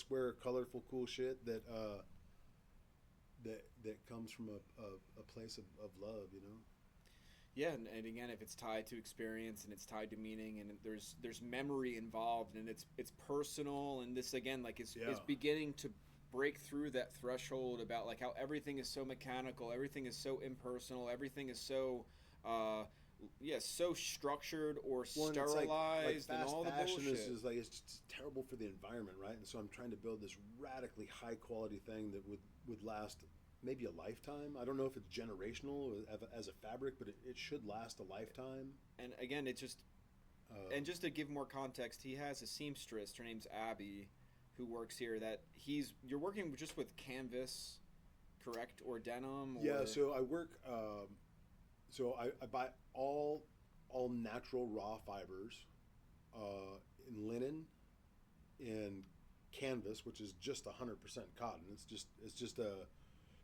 wear colorful, cool shit that comes from a place of love, you know. Yeah, and again, if it's tied to experience and it's tied to meaning, and there's memory involved, and it's personal, and this again, like it's beginning to break through that threshold about like how everything is so mechanical, everything is so impersonal, everything is so so structured or sterilized, like and fast all the fashion bullshit. is like, it's just terrible for the environment, right? And so I'm trying to build this radically high quality thing that would last maybe a lifetime. I don't know if it's generational as a fabric, but it should last a lifetime. And again, it just and just to give more context, he has a seamstress. Her name's Abby, who works here. You're working just with canvas, correct, or denim? Or... Yeah. So I work. So I buy all natural raw fibers, in linen, in canvas, which is just 100% cotton. It's just a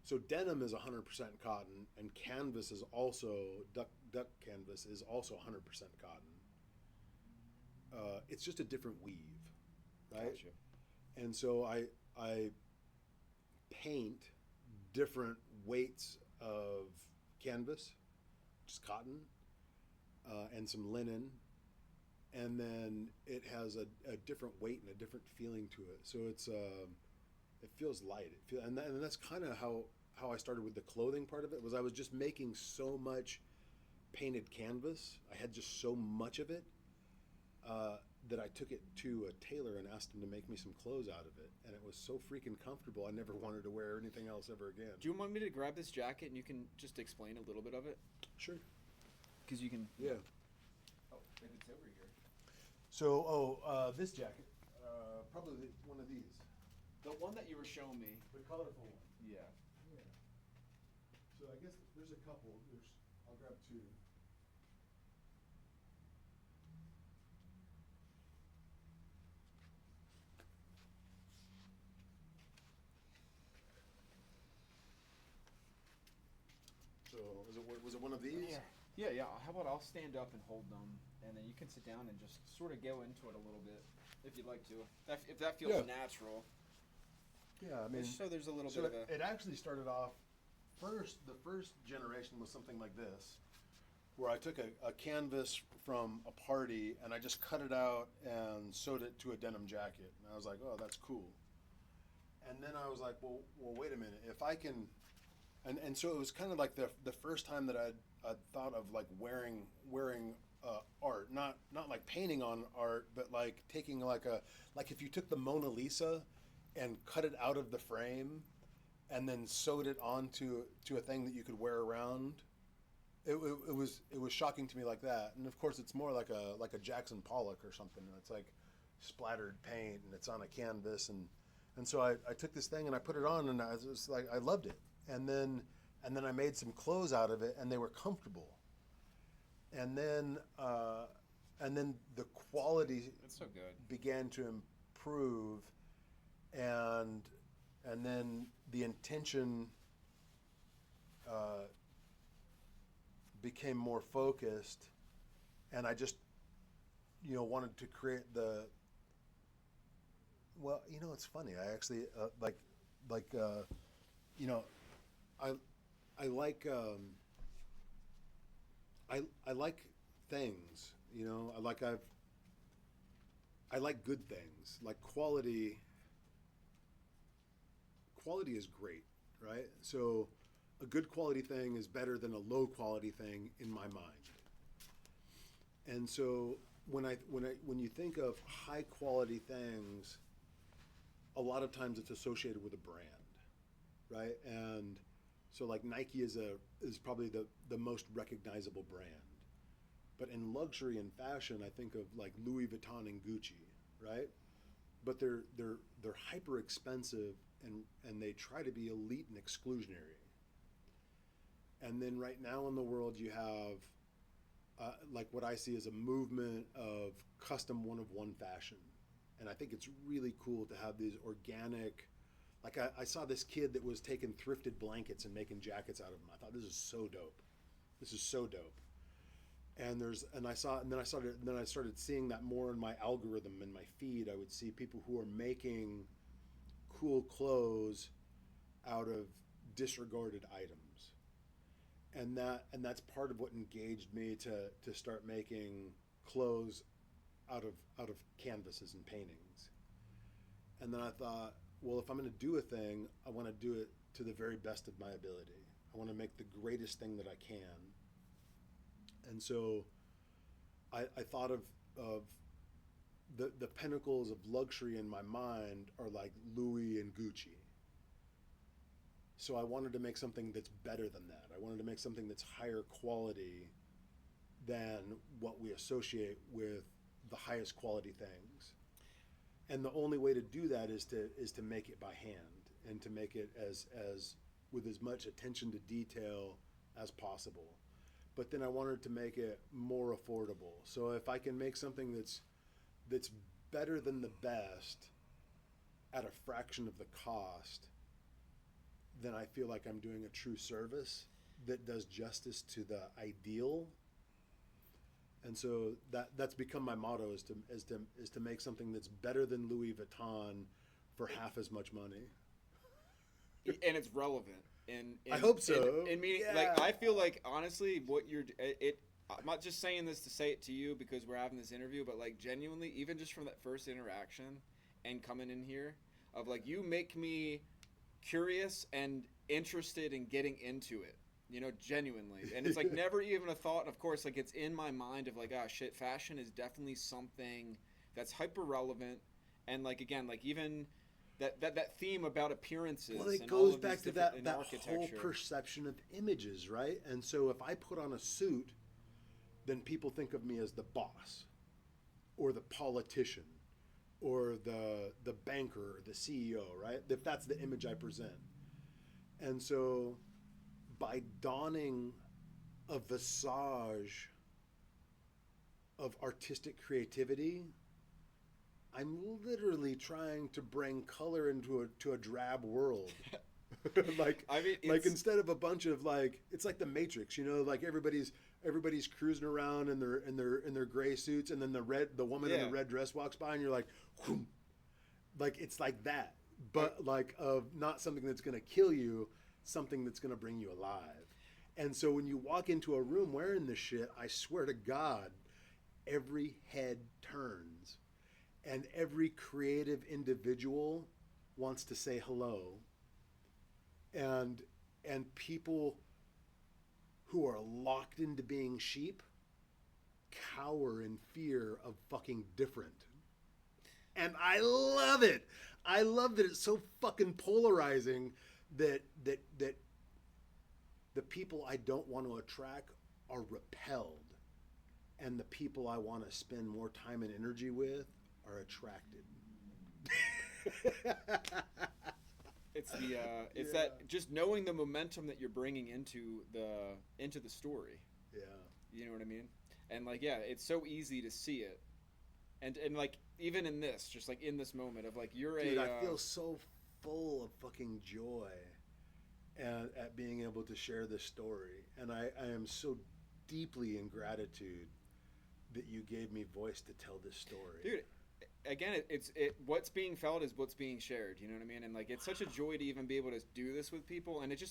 so denim is 100% cotton, and canvas is also duck canvas is also 100% cotton. It's just a different weave, right? Gotcha. And so I paint different weights of canvas, just cotton, and some linen, and then it has a different weight and a different feeling to it. So it feels light. And that's kind of how I started with the clothing part of it. Was I was just making so much painted canvas. I had just so much of it that I took it to a tailor and asked him to make me some clothes out of it, and it was so freaking comfortable. I never wanted to wear anything else ever again. Do you want me to grab this jacket and you can just explain a little bit of it? Sure. Because you can. Yeah. Oh, maybe it's over here. So, this jacket, probably one of these. The one that you were showing me. The colorful one. Yeah. Yeah. So I guess there's a couple. I'll grab two. So was it one of these? Yeah. How about I'll stand up and hold them, and then you can sit down and just sort of go into it a little bit, if you'd like to. If that feels natural. Yeah, I mean, so there's a little bit of a... It actually started off the first generation was something like this, where I took a canvas from a party and I just cut it out and sewed it to a denim jacket. And I was like, oh, that's cool. And then I was like, well, wait a minute. If I can... And so it was kind of like the first time that I'd thought of like wearing art, not like painting on art, but like taking like if you took the Mona Lisa and cut it out of the frame and then sewed it onto a thing that you could wear around. It was shocking to me like that. And of course it's more like a Jackson Pollock or something. It's like splattered paint and it's on a canvas, and so I took this thing and I put it on, and I was just like, I loved it. And then I made some clothes out of it, and they were comfortable. And then the quality That's so good. began to improve, and then the intention became more focused, and I just wanted to create it's funny. I actually I like things, I like good things. Like quality is great. right? So a good quality thing is better than a low quality thing in my mind. And so when you think of high quality things, a lot of times it's associated with a brand, right? And so like Nike is probably the most recognizable brand. But in luxury and fashion, I think of like Louis Vuitton and Gucci, right? But they're hyper expensive and they try to be elite and exclusionary. And then right now in the world you have like what I see as a movement of custom one of one fashion. And I think it's really cool to have these organic, like I saw this kid that was taking thrifted blankets and making jackets out of them. I thought, this is so dope. This is so dope. And then I started seeing that more in my algorithm, in my feed. I would see people who are making cool clothes out of disregarded items. And that's part of what engaged me to start making clothes out of canvases and paintings. And then I thought, well, if I'm going to do a thing, I want to do it to the very best of my ability. I want to make the greatest thing that I can. And so I thought of the pinnacles of luxury in my mind are like Louis and Gucci. So I wanted to make something that's better than that. I wanted to make something that's higher quality than what we associate with the highest quality things. And the only way to do that is to make it by hand and to make it as with as much attention to detail as possible. But then I wanted to make it more affordable. So if I can make something that's better than the best at a fraction of the cost, then I feel like I'm doing a true service that does justice to the ideal. And so that's become my motto is to make something that's better than Louis Vuitton for half as much money. And it's relevant. I hope so. Like I feel like honestly, what you're I'm not just saying this to say it to you because we're having this interview, but like genuinely, even just from that first interaction and coming in here, of like you make me curious and interested in getting into it. You know, genuinely. And it's like never even a thought. Of course, like it's in my mind of like, shit, fashion is definitely something that's hyper relevant. And like, again, like even that theme about appearances. Well, it and goes all of back to these that whole architecture. perception of images, right? And so if I put on a suit, then people think of me as the boss or the politician or the banker or the CEO, right? If that's the image I present. And so by donning a visage of artistic creativity, I'm literally trying to bring color into a drab world. like instead of a bunch of like, it's like the Matrix, you know, like everybody's cruising around in their gray suits, and then the woman in the red dress walks by, and you're like, whoom. Like it's like that, but like of not something that's going to kill you, something that's going to bring you alive. And so when you walk into a room wearing this shit, I swear to God, every head turns, and every creative individual wants to say hello, and people who are locked into being sheep cower in fear of fucking different. And I love it. I love that it's so fucking polarizing that the people I don't want to attract are repelled, and the people I want to spend more time and energy with are attracted. It's that just knowing the momentum that you're bringing into the story. Yeah. You know what I mean? And like, yeah, it's so easy to see it. And like even in this, just like in this moment of like Dude, I feel so full of fucking joy at being able to share this story, and I am so deeply in gratitude that you gave me voice to tell this story. Dude, again, it's what's being felt is what's being shared. You know what I mean? And like, it's such a joy to even be able to do this with people, and it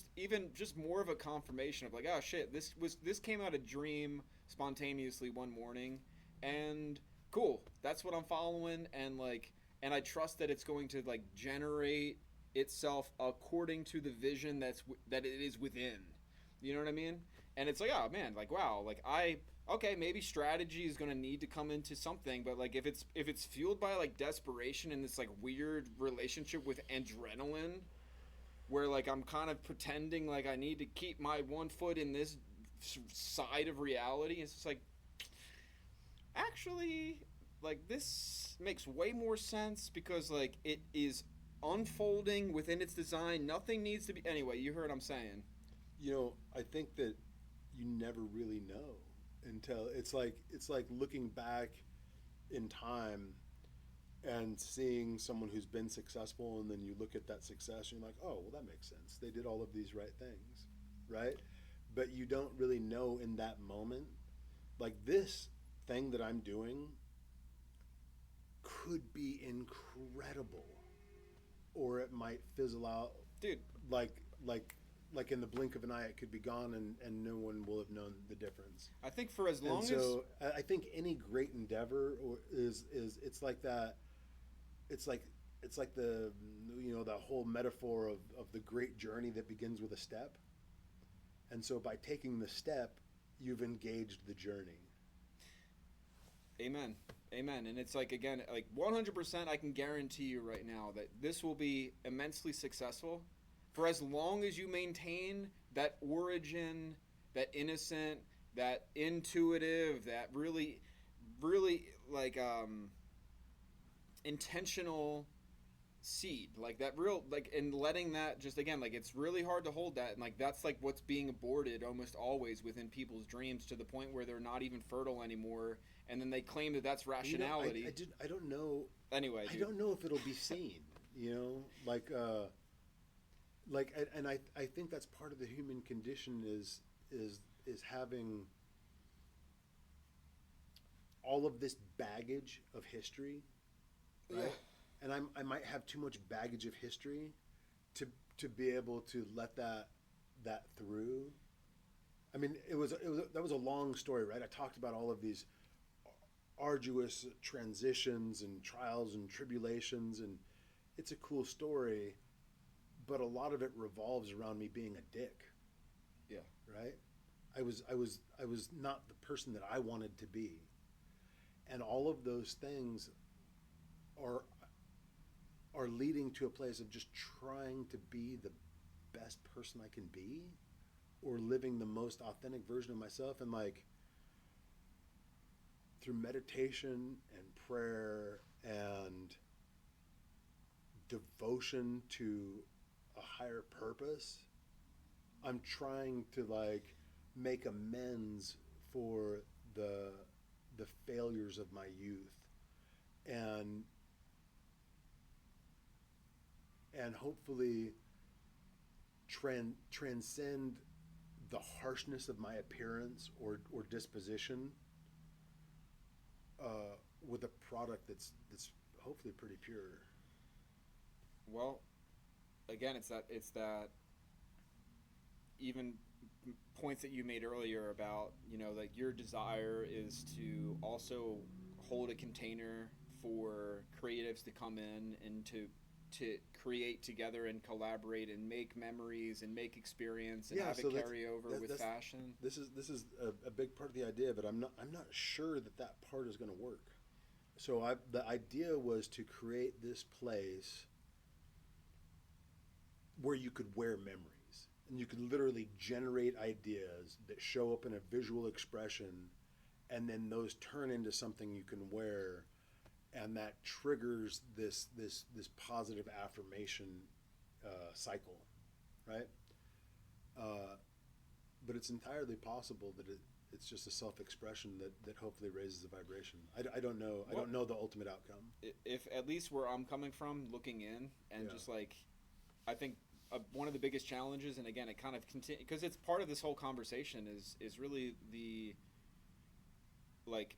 just more of a confirmation of like, oh shit, this came out of dream spontaneously one morning, and cool, that's what I'm following, and like, and I trust that it's going to like generate itself according to the vision that it is within. You know what I mean? And it's like, oh man, like wow, like okay, maybe strategy is going to need to come into something, but like if it's fueled by like desperation and this like weird relationship with adrenaline where like I'm kind of pretending like I need to keep my one foot in this side of reality, it's just like actually like this makes way more sense because like it is unfolding within its design. Nothing needs to be anyway. You heard what I'm saying. You know, I think that you never really know until it's like looking back in time and seeing someone who's been successful, and then you look at that success and you're like, oh well, that makes sense, they did all of these right things, right? But you don't really know in that moment, like this thing that I'm doing could be incredible, or it might fizzle out, Dude, like like like in the blink of an eye it could be gone, and no one will have known the difference. I think for as long And so I think any great endeavor is it's like that. It's like the, you know, the whole metaphor of the great journey that begins with a step. And so by taking the step, you've engaged the journey. amen. Amen. And it's like again, like 100% I can guarantee you right now that this will be immensely successful for as long as you maintain that origin, that innocent, that intuitive, that really really like intentional seed, like that real, like, and letting that just again, like it's really hard to hold that, and like that's like what's being aborted almost always within people's dreams to the point where they're not even fertile anymore, and then they claim that that's rationality. I don't know. Anyway, I dude. don't know if it'll be seen. You know, and I think that's part of the human condition is having all of this baggage of history, right? Yeah. And I might have too much baggage of history to be able to let that through. I mean, that was a long story, right? I talked about all of these arduous transitions and trials and tribulations, and it's a cool story, but a lot of it revolves around me being a dick. Yeah. Right? I was not the person that I wanted to be. And all of those things are leading to a place of just trying to be the best person I can be, or living the most authentic version of myself. And like through meditation and prayer and devotion to a higher purpose, I'm trying to like make amends for the failures of my youth, and hopefully transcend the harshness of my appearance or disposition with a product that's hopefully pretty pure. Well, again, it's that even points that you made earlier about, you know, like your desire is to also hold a container for creatives to come in and to create together and collaborate and make memories and make experience and have it carry over with fashion. This is a big part of the idea, but I'm not sure that part is going to work. So the idea was to create this place where you could wear memories, and you could literally generate ideas that show up in a visual expression, and then those turn into something you can wear, and that triggers this positive affirmation cycle, right? But it's entirely possible that it's just a self-expression that hopefully raises the vibration. I don't know. I don't know the ultimate outcome. If at least where I'm coming from, looking in, and just like, I think one of the biggest challenges, and again, it kind of continue because it's part of this whole conversation is really the, like,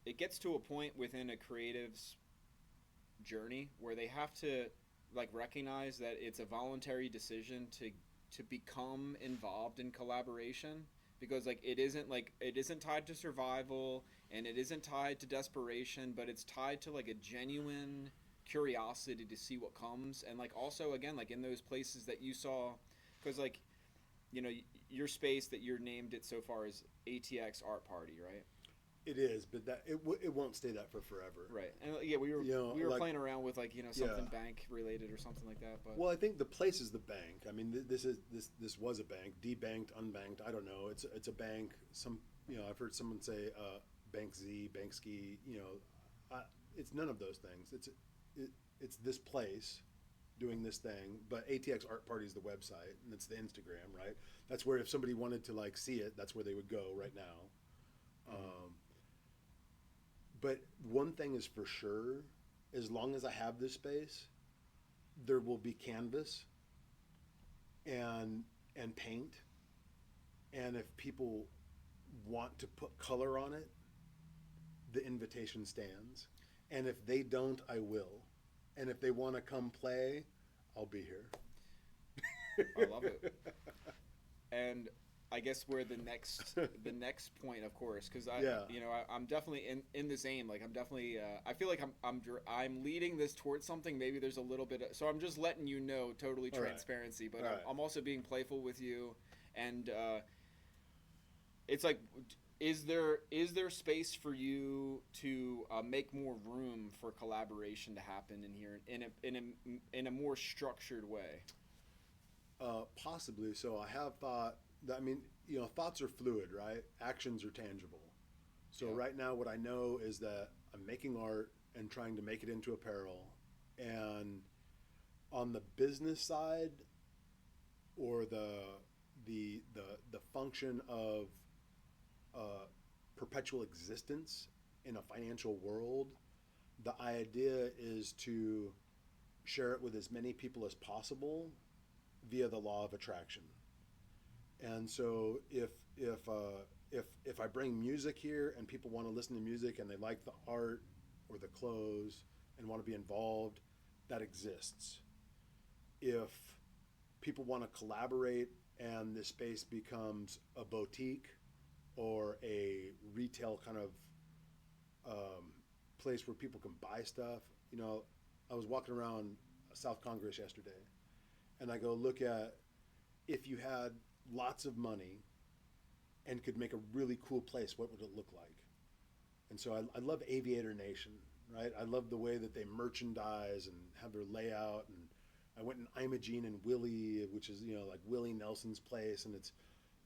it gets to a point within a creative's journey where they have to like recognize that it's a voluntary decision to become involved in collaboration, because like it isn't tied to survival and it isn't tied to desperation, but it's tied to like a genuine curiosity to see what comes, and like also again like in those places that you saw, because like your space that you're named it so far is ATX Art Party, right? It is, but it won't stay that for forever. Right, and yeah, we were like, playing around with like something bank related or something like that. But well, I think the place is the bank. I mean, this was a bank, debanked, unbanked. I don't know. It's a bank. I've heard someone say Bank Z, Bank Ski. It's none of those things. It's this place doing this thing. But ATX Art Party is the website, and it's the Instagram, right? That's where if somebody wanted to like see it, that's where they would go right now. But one thing is for sure, as long as I have this space, there will be canvas and paint. And if people want to put color on it, the invitation stands. And if they don't, I will. And if they want to come play, I'll be here. I love it. And I guess we're the next point, of course, because I'm definitely in the same. Like I'm definitely I feel like I'm leading this towards something. Maybe there's a little bit. So I'm just letting you know, totally transparency. But I'm also being playful with you, and it's like, is there space for you to make more room for collaboration to happen in here in a more structured way? Possibly. So I have thought. I mean, thoughts are fluid, right? Actions are tangible. So right now, what I know is that I'm making art and trying to make it into apparel. And on the business side, or the function of perpetual existence in a financial world, the idea is to share it with as many people as possible via the law of attraction. And so if I bring music here and people want to listen to music and they like the art or the clothes and want to be involved, that exists. If people want to collaborate and this space becomes a boutique or a retail kind of place where people can buy stuff, I was walking around South Congress yesterday and I go look at, if you had lots of money and could make a really cool place, what would it look like? And so I love Aviator Nation, right? I love the way that they merchandise and have their layout. And I went in Imogene and Willie, which is, like Willie Nelson's place. And it's,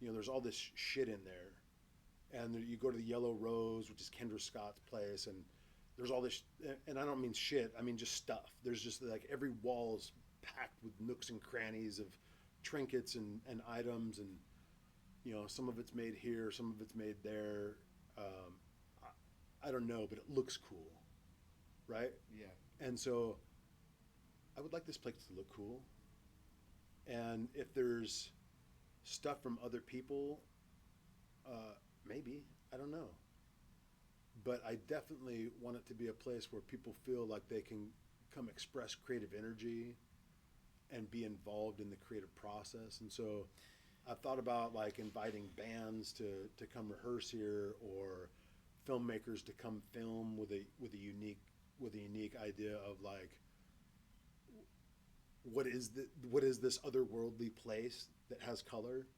there's all this shit in there. And you go to the Yellow Rose, which is Kendra Scott's place. And there's all this, and I don't mean shit, I mean just stuff. There's just like every wall is packed with nooks and crannies of trinkets and items, and some of it's made here, some of it's made there. I don't know, but it looks cool, right? Yeah. And so I would like this place to look cool. And if there's stuff from other people, maybe, I don't know. But I definitely want it to be a place where people feel like they can come express creative energy and be involved in the creative process. And so I've thought about like inviting bands to come rehearse here, or filmmakers to come film with a unique idea of like, what is this otherworldly place that has color,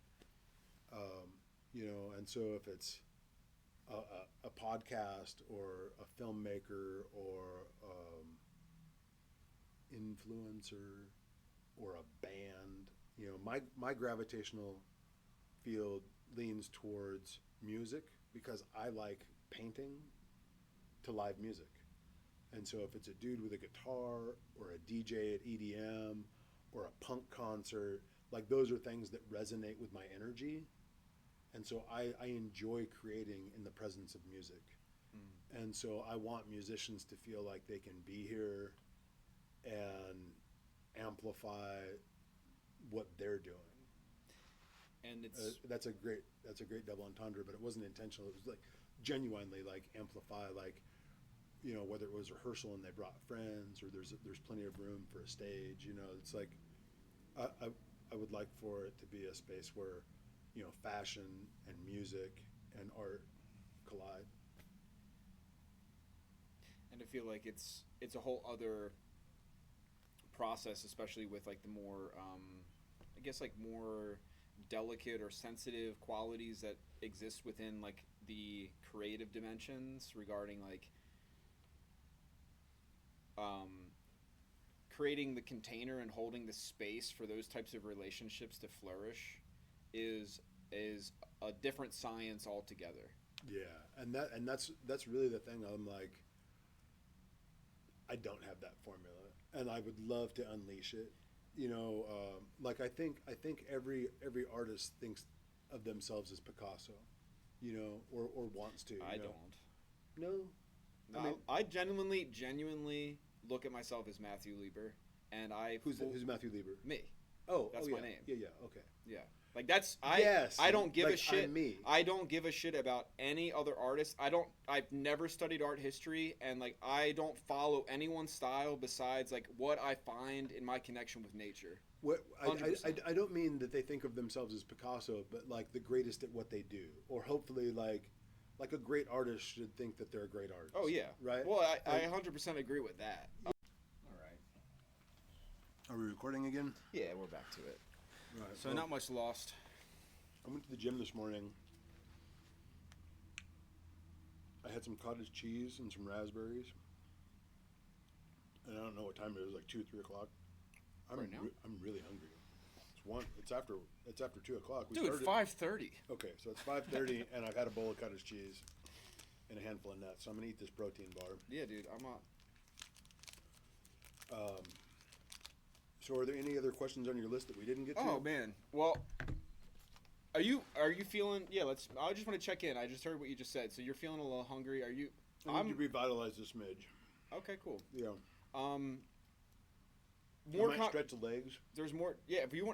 and so if it's a podcast or a filmmaker or influencer or a band, my gravitational field leans towards music, because I like painting to live music. And so if it's a dude with a guitar or a DJ at EDM or a punk concert, like those are things that resonate with my energy. And so I enjoy creating in the presence of music. And so I want musicians to feel like they can be here and amplify what they're doing. And it's that's a great double entendre, but it wasn't intentional. It was like genuinely like amplify, like, whether it was rehearsal and they brought friends, or there's plenty of room for a stage. It's like I would like for it to be a space where fashion and music and art collide. And I feel like it's a whole other process, especially with like the more, I guess like more delicate or sensitive qualities that exist within like the creative dimensions regarding like creating the container and holding the space for those types of relationships to flourish is a different science altogether. Yeah, and that's really the thing. I'm like, I don't have that formula, and I would love to unleash it. You know, like I think every artist thinks of themselves as Picasso, you know, or wants to. I know? don't. No. No, I mean, I genuinely look at myself as Matthew Lieber, and who's Matthew Lieber? me. Oh, That's oh, my yeah. name. Yeah, yeah, okay. Yeah. Like that's Yes, I don't give like, a shit. I'm me. I don't give a shit about any other artist. I've never studied art history, and like I don't follow anyone's style besides like what I find in my connection with nature. What I 100%. I don't mean that they think of themselves as Picasso, but like the greatest at what they do, or hopefully like a great artist should think that they're a great artist. Oh yeah. Right. Well, I 100% agree with that. All right. Are we recording again? Yeah, we're back to it. Right. So not much lost. I went to the gym this morning. I had some cottage cheese and some raspberries. And I don't know what time it is, like 2, 3 o'clock. Right now? I'm really hungry. It's after 2 o'clock. We Dude, started- 5:30. Okay, so it's 5:30, and I've had a bowl of cottage cheese and a handful of nuts. So I'm gonna eat this protein bar. Yeah, dude, I'm up. So are there any other questions on your list that we didn't get to? Oh man. Well, are you feeling? Yeah, I just want to check in. I just heard what you just said. So you're feeling a little hungry. Are you? I need to revitalize this smidge. Okay, cool. Yeah. More I might stretch the legs. There's more. Yeah, if you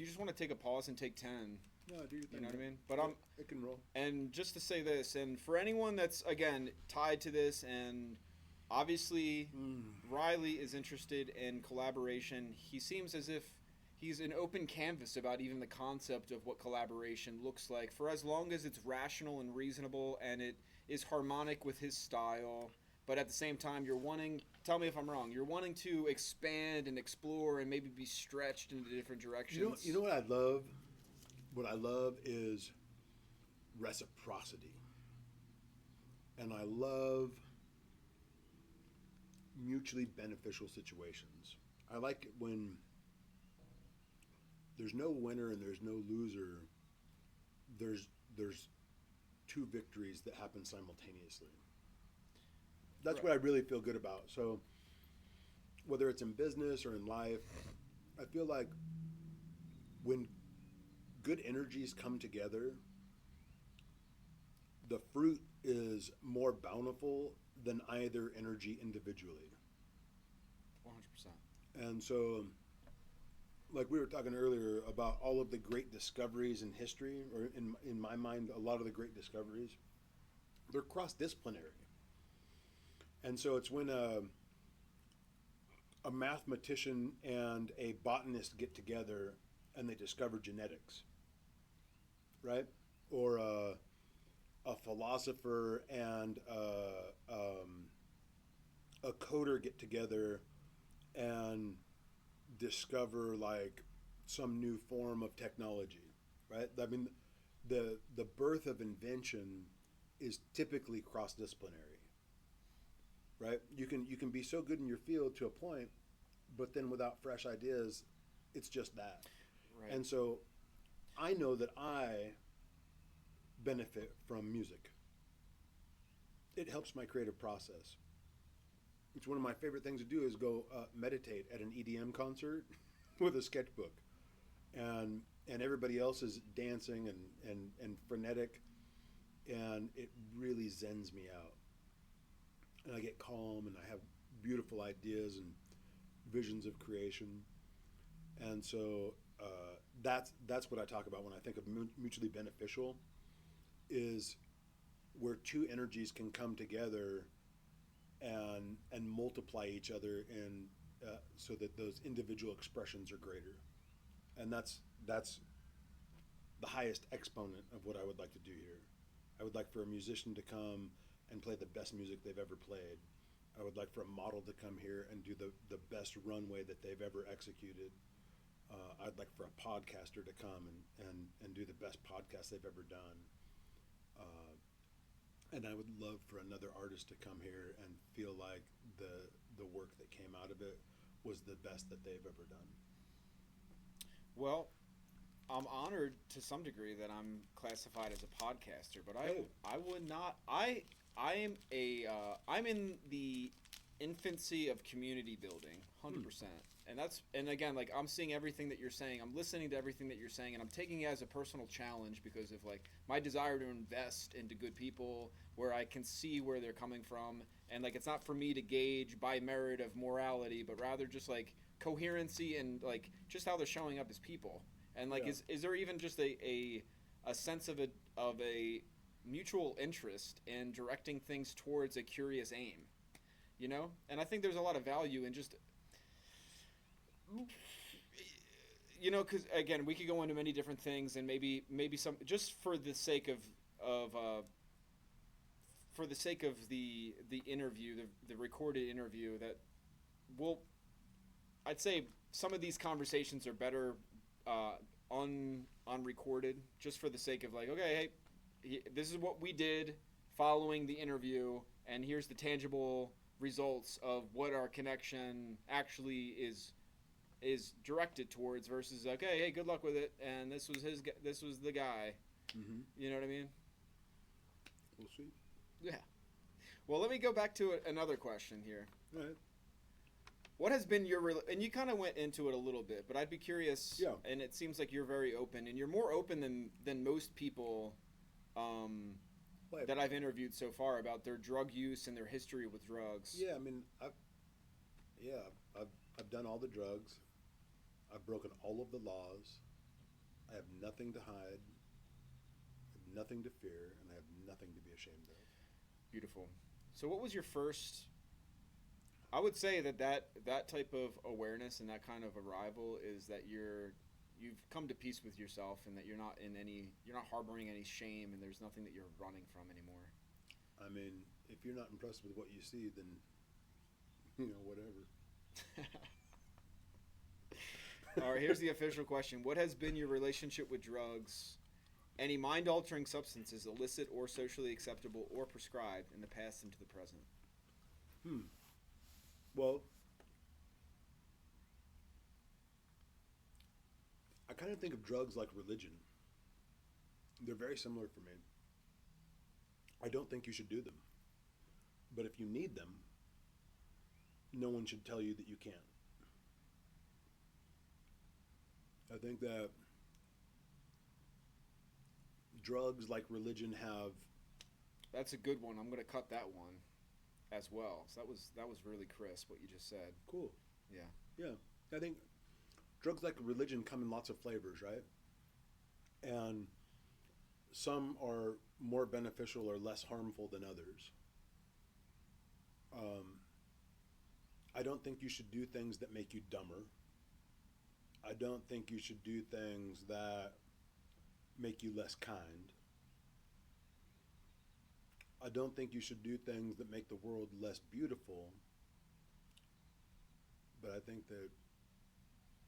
just want to take a pause and take 10. No, do your thing. You know what I man. mean? But It can roll. and just to say this, and for anyone that's again tied to this, and obviously Riley is interested in collaboration. He seems as if he's an open canvas about even the concept of what collaboration looks like, for as long as it's rational and reasonable and it is harmonic with his style. But at the same time, tell me if I'm wrong, you're wanting to expand and explore and maybe be stretched into different directions. You know what I love? What I love is reciprocity. And I love mutually beneficial situations. I like it when there's no winner and there's no loser. There's two victories that happen simultaneously. That's Right. what I really feel good about. So whether it's in business or in life, I feel like when good energies come together, the fruit is more bountiful than either energy individually. 100%. And so, like we were talking earlier about all of the great discoveries in history, or in my mind, a lot of the great discoveries, they're cross-disciplinary. And so it's when a mathematician and a botanist get together and they discover genetics, right? Or a philosopher and a coder get together and discover like some new form of technology, right? I mean, the birth of invention is typically cross-disciplinary, right? You can be so good in your field to a point, but then without fresh ideas, it's just that. Right. And so I know that I benefit from music. It helps my creative process. It's one of my favorite things to do is go meditate at an EDM concert with a sketchbook, and everybody else is dancing and frenetic, and it really zens me out. And I get calm, and I have beautiful ideas and visions of creation. And so that's what I talk about when I think of mutually beneficial, is where two energies can come together and multiply each other, and so that those individual expressions are greater. And that's the highest exponent of what I would like to do here. I would like for a musician to come and play the best music they've ever played. I I would like for a model to come here and do the best runway that they've ever executed. I'd like for a podcaster to come and do the best podcast they've ever done. And I would love for another artist to come here and feel like the work that came out of it was the best that they've ever done. Well, I'm honored to some degree that I'm classified as a podcaster, but I would not. I'm in the infancy of community building, 100%. And again, like, I'm seeing everything that you're saying. I'm listening to everything that you're saying, and I'm taking it as a personal challenge because of, like, my desire to invest into good people where I can see where they're coming from. And, like, it's not for me to gauge by merit of morality, but rather just, like, coherency and, like, just how they're showing up as people. And, like, is there even just a sense of a mutual interest in directing things towards a curious aim, you know? And I think there's a lot of value in just, you know, because again, we could go into many different things, and maybe some, just for the sake of the interview, the recorded interview, that I'd say some of these conversations are better unrecorded, just for the sake of, like, okay, hey, this is what we did following the interview, and here's the tangible results of what our connection actually is directed towards, versus, okay, hey, good luck with it, and this was the guy. Mm-hmm. You know what I mean? We'll see. Yeah. Well, let me go back to another question here. All right. What has been your and you kind of went into it a little bit, but I'd be curious. Yeah. And it seems like you're very open, and you're more open than most people that I've interviewed so far about their drug use and their history with drugs. Yeah, I mean, I've done all the drugs. I've broken all of the laws. I have nothing to hide. I have nothing to fear, and I have nothing to be ashamed of. Beautiful. So, what was your first? I would say that type of awareness and that kind of arrival is that you've come to peace with yourself, and that you're not harboring any shame, and there's nothing that you're running from anymore. I mean, if you're not impressed with what you see, then, whatever. All right, here's the official question. What has been your relationship with drugs, any mind-altering substances, illicit or socially acceptable or prescribed, in the past and to the present? Well, I kind of think of drugs like religion. They're very similar for me. I don't think you should do them. But if you need them, no one should tell you that you can't. I think that drugs like religion have... That's a good one. I'm going to cut that one as well. So that was really crisp, what you just said. Cool. Yeah. Yeah. I think drugs like religion come in lots of flavors, right? And some are more beneficial or less harmful than others. I don't think you should do things that make you dumber. I don't think you should do things that make you less kind. I don't think you should do things that make the world less beautiful. But I think that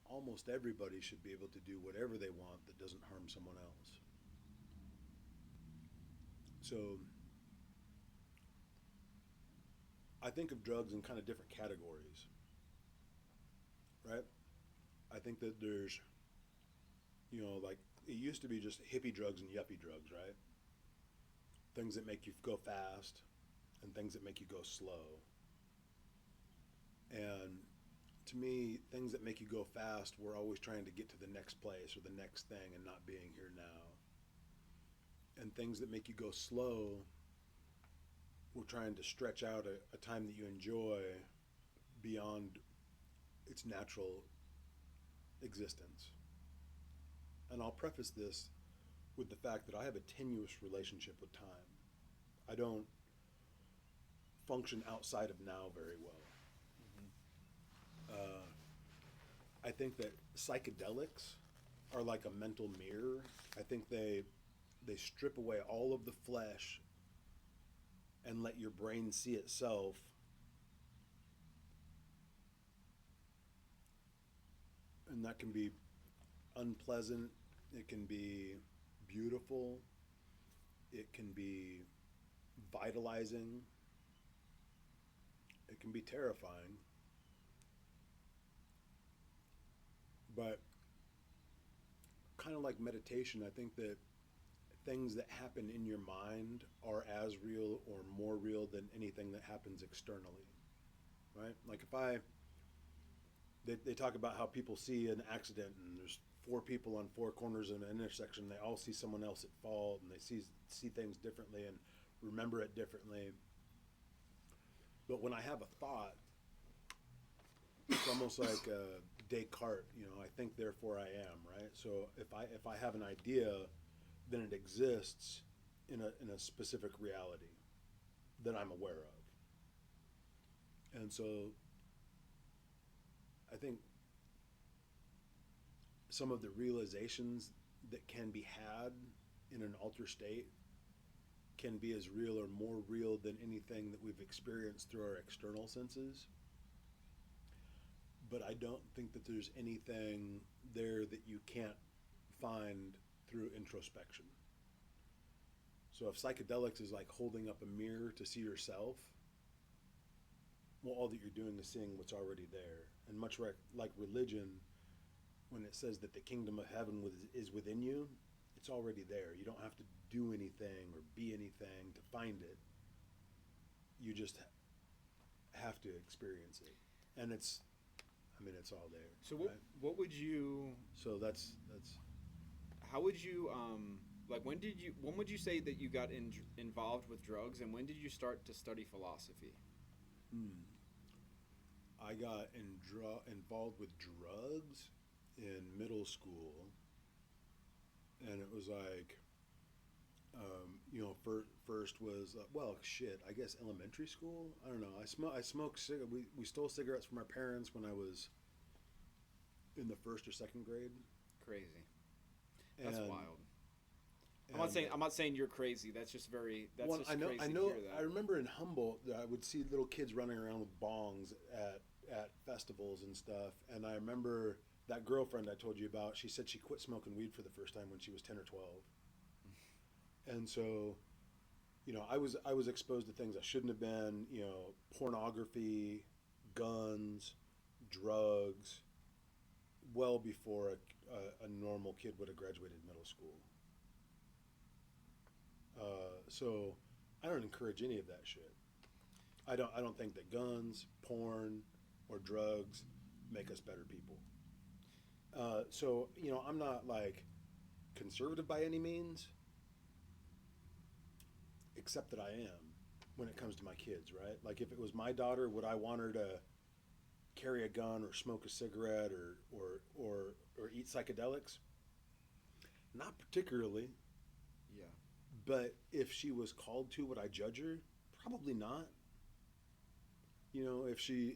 almost everybody should be able to do whatever they want that doesn't harm someone else. So I think of drugs in kind of different categories, right? I think that there's, like, it used to be just hippie drugs and yuppie drugs, right? Things that make you go fast and things that make you go slow. And to me, things that make you go fast, we're always trying to get to the next place or the next thing and not being here now. And things that make you go slow, we're trying to stretch out a time that you enjoy beyond its natural existence. And I'll preface this with the fact that I have a tenuous relationship with time. I don't function outside of now very well. I think that psychedelics are like a mental mirror. I think they strip away all of the flesh and let your brain see itself and that can be unpleasant. It can be beautiful. It can be vitalizing. It can be terrifying. But kind of like meditation, I think that things that happen in your mind are as real or more real than anything that happens externally, right? Like they talk about how people see an accident and there's four people on four corners in an intersection. They all see someone else at fault and they see things differently and remember it differently. But when I have a thought, it's almost like Descartes, I think therefore I am, right? So if I have an idea, then it exists in a specific reality that I'm aware of. And so I think some of the realizations that can be had in an altered state can be as real or more real than anything that we've experienced through our external senses. But I don't think that there's anything there that you can't find through introspection. So if psychedelics is like holding up a mirror to see yourself, well, all that you're doing is seeing what's already there. And much like religion, when it says that the kingdom of heaven is within you, it's already there. You don't have to do anything or be anything to find it. You just have to experience it. And it's all there. So right? what would you? So that's. How would you when would you say that you got involved with drugs, and when did you start to study philosophy? I got involved with drugs in middle school, and it was like, first was I guess elementary school. I don't know. I smoked we stole cigarettes from our parents when I was in the first or second grade. Crazy. That's wild. I'm not saying you're crazy. That's just very. That's just I know. crazy I to know. hear that. I remember in Humboldt, I would see little kids running around with bongs at festivals and stuff. And I remember that girlfriend I told you about. She said she quit smoking weed for the first time when she was 10 or 12. And so, I was exposed to things I shouldn't have been. Pornography, guns, drugs, well before a normal kid would have graduated middle school. So I don't encourage any of that shit. I don't think that guns, porn, or drugs make us better people. So I'm not like conservative by any means, except that I am when it comes to my kids, right? Like if it was my daughter, would I want her to carry a gun or smoke a cigarette or eat psychedelics? Not particularly. Yeah. But if she was called to, would I judge her? Probably not. If she's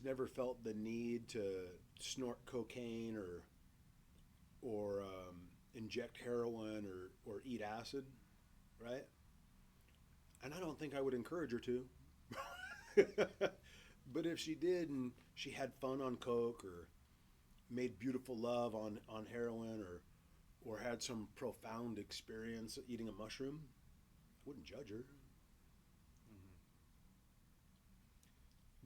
never felt the need to snort cocaine or inject heroin or eat acid, right? And I don't think I would encourage her to. But if she did and she had fun on coke or made beautiful love on heroin or had some profound experience eating a mushroom, I wouldn't judge her. Mm-hmm.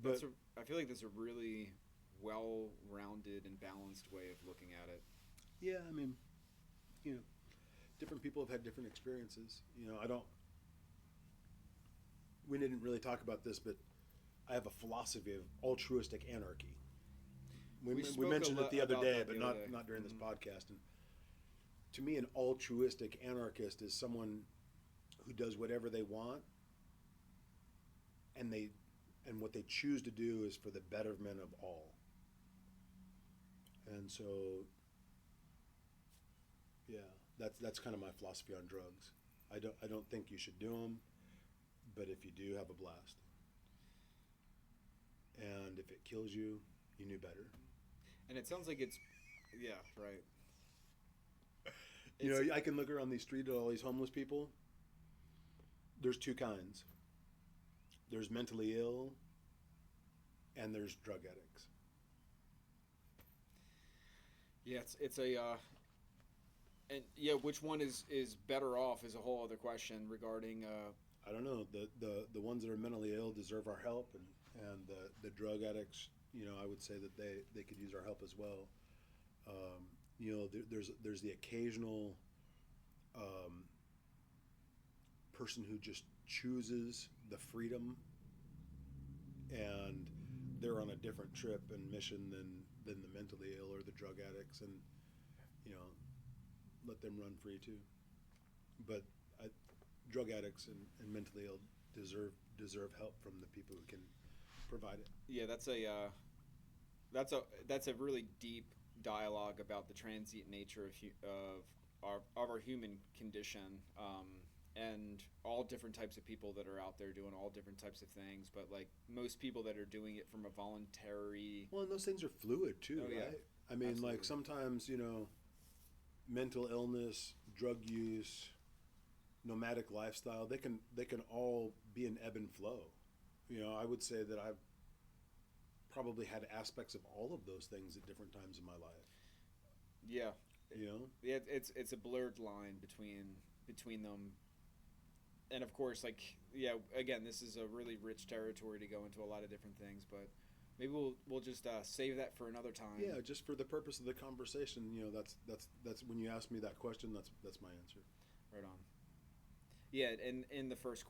But I feel like that's a really well-rounded and balanced way of looking at it. Yeah, different people have had different experiences. We didn't really talk about this, but I have a philosophy of altruistic anarchy. We mentioned it the other day, but not during this podcast. And to me, an altruistic anarchist is someone who does whatever they want, and what they choose to do is for the betterment of all. And so, yeah, that's kind of my philosophy on drugs. I don't think you should do them, but if you do, have a blast. And if it kills you, you knew better. And it sounds like it's, yeah, right. I can look around the street at all these homeless people. There's two kinds. There's mentally ill, and there's drug addicts. Yeah, it's a and yeah, which one is better off is a whole other question regarding I don't know. The ones that are mentally ill deserve our help, and the drug addicts, I would say that they could use our help as well. There's the occasional um, person who just chooses the freedom, and they're on a different trip and mission than the mentally ill or the drug addicts, and you know let them run free too. But drug addicts and mentally ill deserve help from the people who can provide it. yeah, that's a really deep dialogue about the transient nature of our human condition, and all different types of people that are out there doing all different types of things. But like most people that are doing it from a voluntary, Well, and those things are fluid too, Oh, yeah. right? I mean, Absolutely. like sometimes mental illness, drug use, nomadic lifestyle, they can all be an ebb and flow. I would say that I've probably had aspects of all of those things at different times in my life. yeah, You know, yeah, it's a blurred line between them. And of course, like, yeah, again, this is a really rich territory to go into a lot of different things, but maybe we'll just save that for another time. yeah. Just for the purpose of the conversation, that's when you ask me that question, that's my answer. Right on. Yeah, and in the first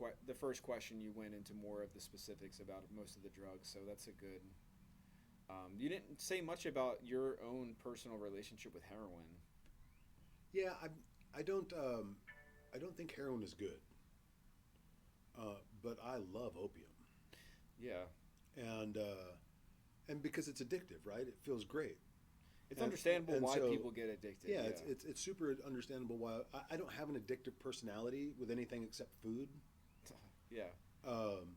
question, you went into more of the specifics about most of the drugs, so that's a good. You didn't say much about your own personal relationship with heroin. Yeah, I don't think heroin is good, but I love opium, Yeah, and because it's addictive, right? It feels great. it's And- understandable and why so- people get addicted. Yeah, it's super understandable why I don't have an addictive personality with anything except food. yeah, Um,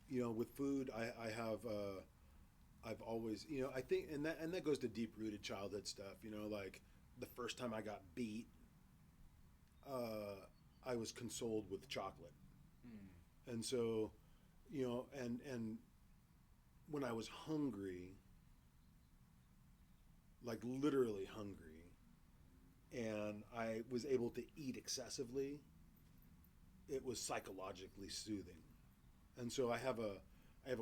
with food, I have I've always I think and that goes to deep rooted childhood stuff. Like the first time I got beat, I was consoled with chocolate, mm. and so and when I was hungry, like literally hungry, and I was able to eat excessively, it was psychologically soothing. And so I have a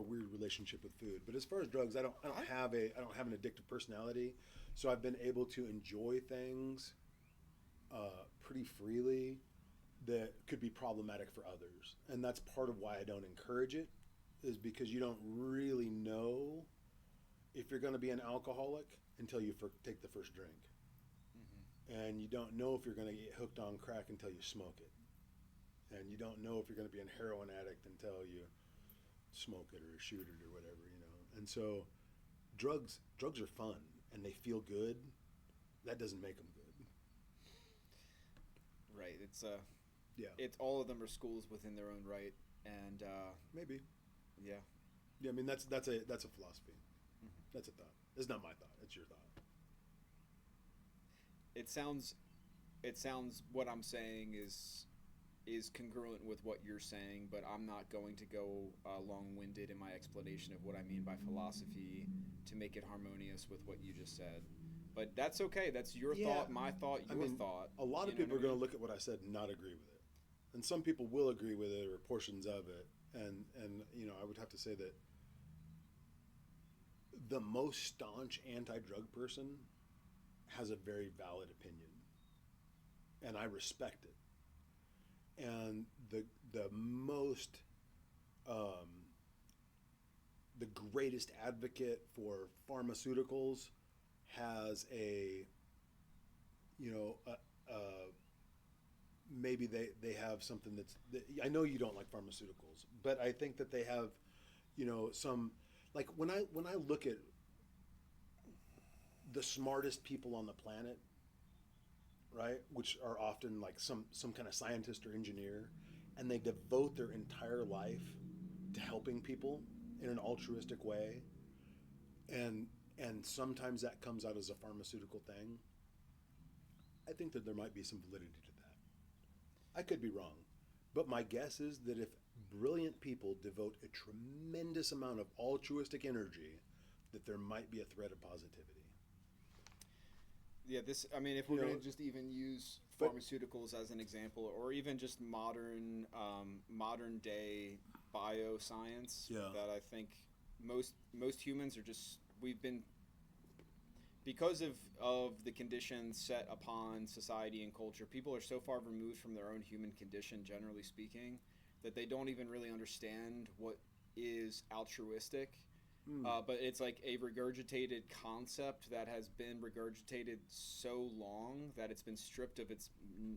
weird relationship with food. But as far as drugs, I don't have an addictive personality, so I've been able to enjoy things pretty freely that could be problematic for others. And that's part of why I don't encourage it, is because you don't really know if you're going to be an alcoholic until you take the first drink. Mm-hmm. And you don't know if you're going to get hooked on crack until you smoke it. And you don't know if you're going to be a heroin addict until you smoke it or shoot it or whatever. And so drugs are fun and they feel good. That doesn't make them good. Right. It's Yeah, it's all of them are schools within their own right, and maybe. yeah. Yeah, I mean that's a philosophy. Mm-hmm. That's a thought. It's not my thought. It's your thought. It sounds what I'm saying is congruent with what you're saying, but I'm not going to go long-winded in my explanation of what I mean by philosophy to make it harmonious with what you just said. But that's okay. That's your Yeah. thought, my thought, your thought. A lot of You know people are what I going to mean? look at what I said and not agree with it, and some people will agree with it or portions of it. And I would have to say that the most staunch anti-drug person has a very valid opinion, and I respect it. And the most the greatest advocate for pharmaceuticals has maybe they have something I know you don't like pharmaceuticals, but I think that they have some, like when I look at the smartest people on the planet, right, which are often like some kind of scientist or engineer, and they devote their entire life to helping people in an altruistic way, and sometimes that comes out as a pharmaceutical thing. I think that there might be some validity to that. I could be wrong, but my guess is that if brilliant people devote a tremendous amount of altruistic energy, that there might be a thread of positivity. Yeah, this. I mean, if we're You know, going to just even use but- pharmaceuticals as an example, or even just modern day bioscience, Yeah. that I think most humans are just we've been because of the conditions set upon society and culture. People are so far removed from their own human condition, generally speaking, that they don't even really understand what is altruistic. But it's like a regurgitated concept that has been regurgitated so long that it's been stripped of its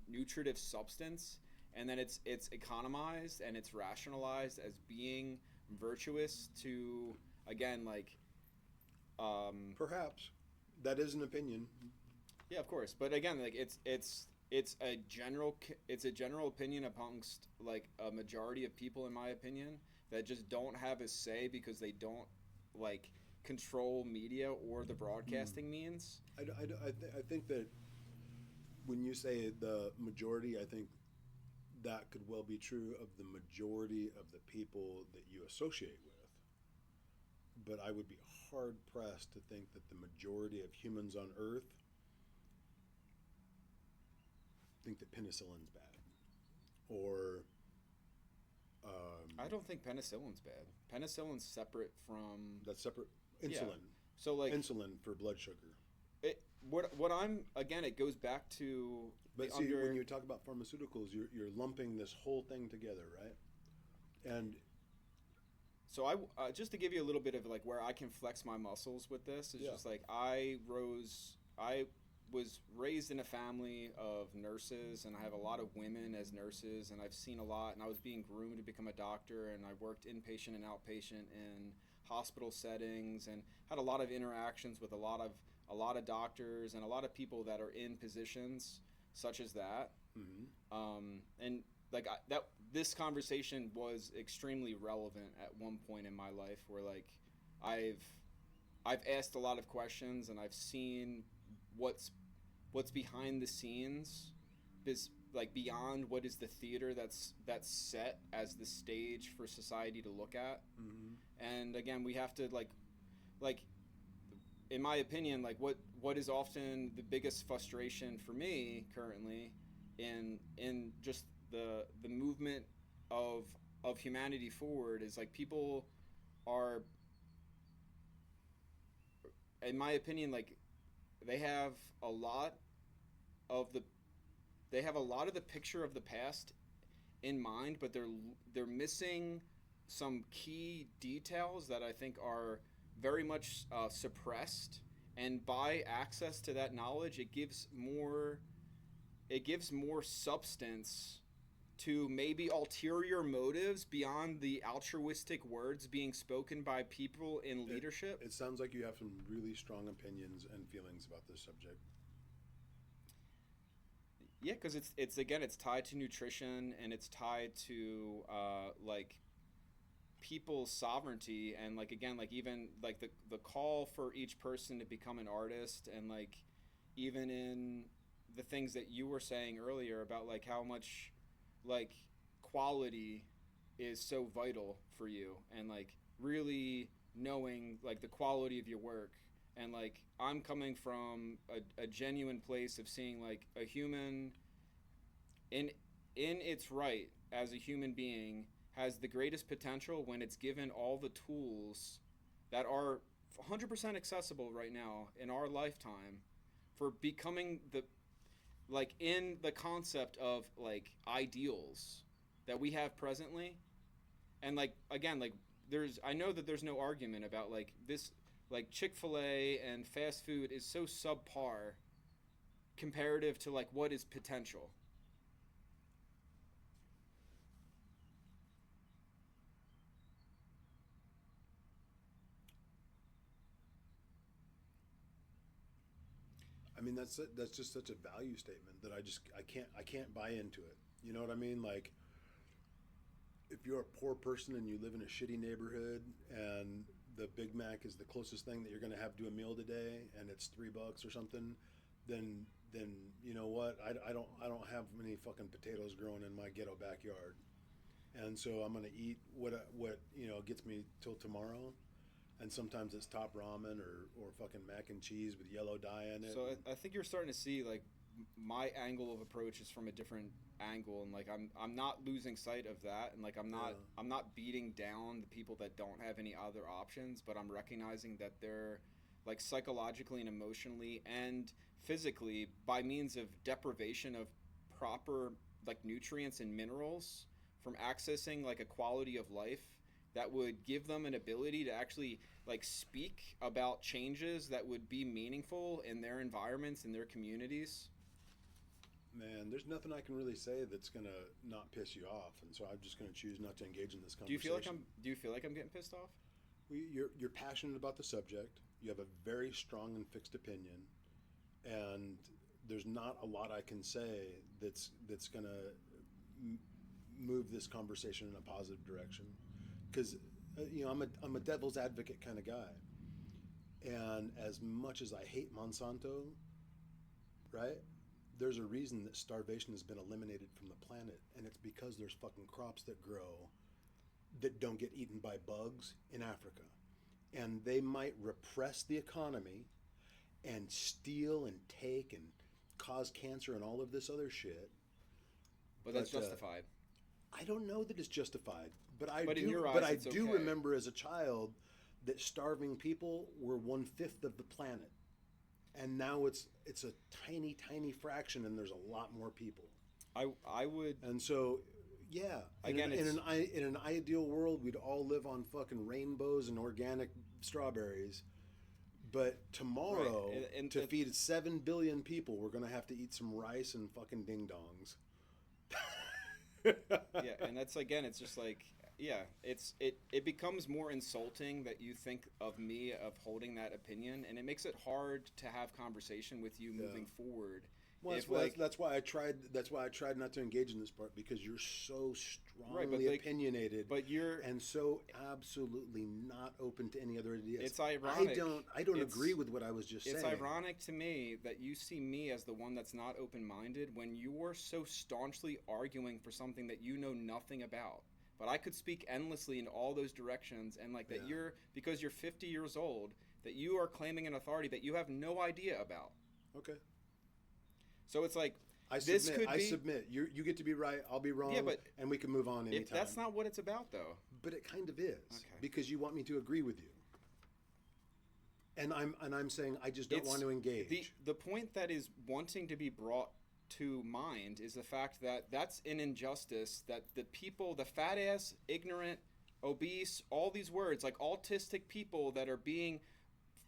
nutritive substance, and then it's economized and it's rationalized as being virtuous to, again, like Perhaps that is an opinion. yeah, of course, but again, like it's a general opinion amongst like a majority of people, in my opinion, that just don't have a say because they don't like control media or the broadcasting means. I think that when you say the majority, I think that could well be true of the majority of the people that you associate with. But I would be hard pressed to think that the majority of humans on Earth think that penicillin's bad, or I don't think penicillin's bad. Penicillin's separate from that's separate. Insulin, so like insulin for blood sugar. what I'm again, it goes back to But see, when you talk about pharmaceuticals, you're lumping this whole thing together, right? And so I just to give you a little bit of like where I can flex my muscles with this is just like I was raised in a family of nurses, and I have a lot of women as nurses, and I've seen a lot, and I was being groomed to become a doctor, and I worked inpatient and outpatient in hospital settings, and had a lot of interactions with a lot of doctors and a lot of people that are in positions such as that. And like that this conversation was extremely relevant at one point in my life, where like I've asked a lot of questions, and I've seen what's behind the scenes, is like beyond what is the theater that's set as the stage for society to look at. And again, we have to like in my opinion, like what is often the biggest frustration for me currently in just the movement of humanity forward is like people are, in my opinion, like they have a lot of the picture of the past in mind, but they're missing some key details that I think are very much suppressed. And by access to that knowledge, it gives more substance to maybe ulterior motives beyond the altruistic words being spoken by people in leadership. It sounds like you have some really strong opinions and feelings about this subject. Yeah, because it's again, it's tied to nutrition, and it's tied to like people's sovereignty, and like again, like even like the call for each person to become an artist, and like even in the things that you were saying earlier about like how much like quality is so vital for you, and like really knowing like the quality of your work. And like I'm coming from a genuine place of seeing like a human in its right as a human being has the greatest potential when it's given all the tools that are 100% accessible right now in our lifetime for becoming the like in the concept of like ideals that we have presently. And like again, like I know that there's no argument about like this, like Chick-Fil-A and fast food is so subpar comparative to like what is potential. I mean, that's just such a value statement that I can't buy into it. You know what I mean? Like, if you're a poor person and you live in a shitty neighborhood and the Big Mac is the closest thing that you're going to have to a meal today, and it's $3 or something, then you know what? I don't have many fucking potatoes growing in my ghetto backyard. and so I'm gonna eat what gets me till tomorrow. And sometimes it's top ramen or fucking mac and cheese with yellow dye in it. So I think you're starting to see like my angle of approach is from a different angle, and like I'm not losing sight of that, and like I'm not beating down the people that don't have any other options, but I'm recognizing that they're like psychologically and emotionally and physically, by means of deprivation of proper like nutrients and minerals, from accessing like a quality of life that would give them an ability to actually like speak about changes that would be meaningful in their environments and their communities. Man, there's nothing I can really say that's gonna not piss you off, and so I'm just gonna choose not to engage in this conversation. Do you feel like I'm getting pissed off? You're passionate about the subject. You have a very strong and fixed opinion, and there's not a lot I can say that's gonna move this conversation in a positive direction. Because I'm a devil's advocate kind of guy, and as much as I hate Monsanto, right? There's a reason that starvation has been eliminated from the planet, and it's because there's fucking crops that grow that don't get eaten by bugs in Africa. And they might repress the economy and steal and take and cause cancer and all of this other shit. But that's justified. I don't know that it's justified, but I in your eyes, it's do okay. remember as a child that starving people were 1/5 of the planet. And now it's a tiny, tiny fraction, and there's a lot more people. I would. And so, yeah. Again, in an ideal world, we'd all live on fucking rainbows and organic strawberries. But tomorrow, right. and to feed 7 billion people, we're gonna have to eat some rice and fucking ding dongs. Yeah, and that's again, it's just like. Yeah, it becomes more insulting that you think of me of holding that opinion, and it makes it hard to have conversation with you moving forward. Well, that's why I tried. That's why I tried not to engage in this part, because you're so strongly opinionated, and so absolutely not open to any other ideas. It's ironic. I don't agree with what I was just saying. It's ironic to me that you see me as the one that's not open-minded when you're so staunchly arguing for something that you know nothing about. But I could speak endlessly in all those directions, and like that because you're 50 years old, that you are claiming an authority that you have no idea about. Okay. So it's like, I submit. You get to be right, I'll be wrong, and we can move on anytime. That's not what it's about, though. But it kind of is, because you want me to agree with you. And I'm saying I just don't want to engage. The point that is wanting to be brought to mind is the fact that that's an injustice that the people, the fat ass, ignorant, obese, all these words, like autistic people that are being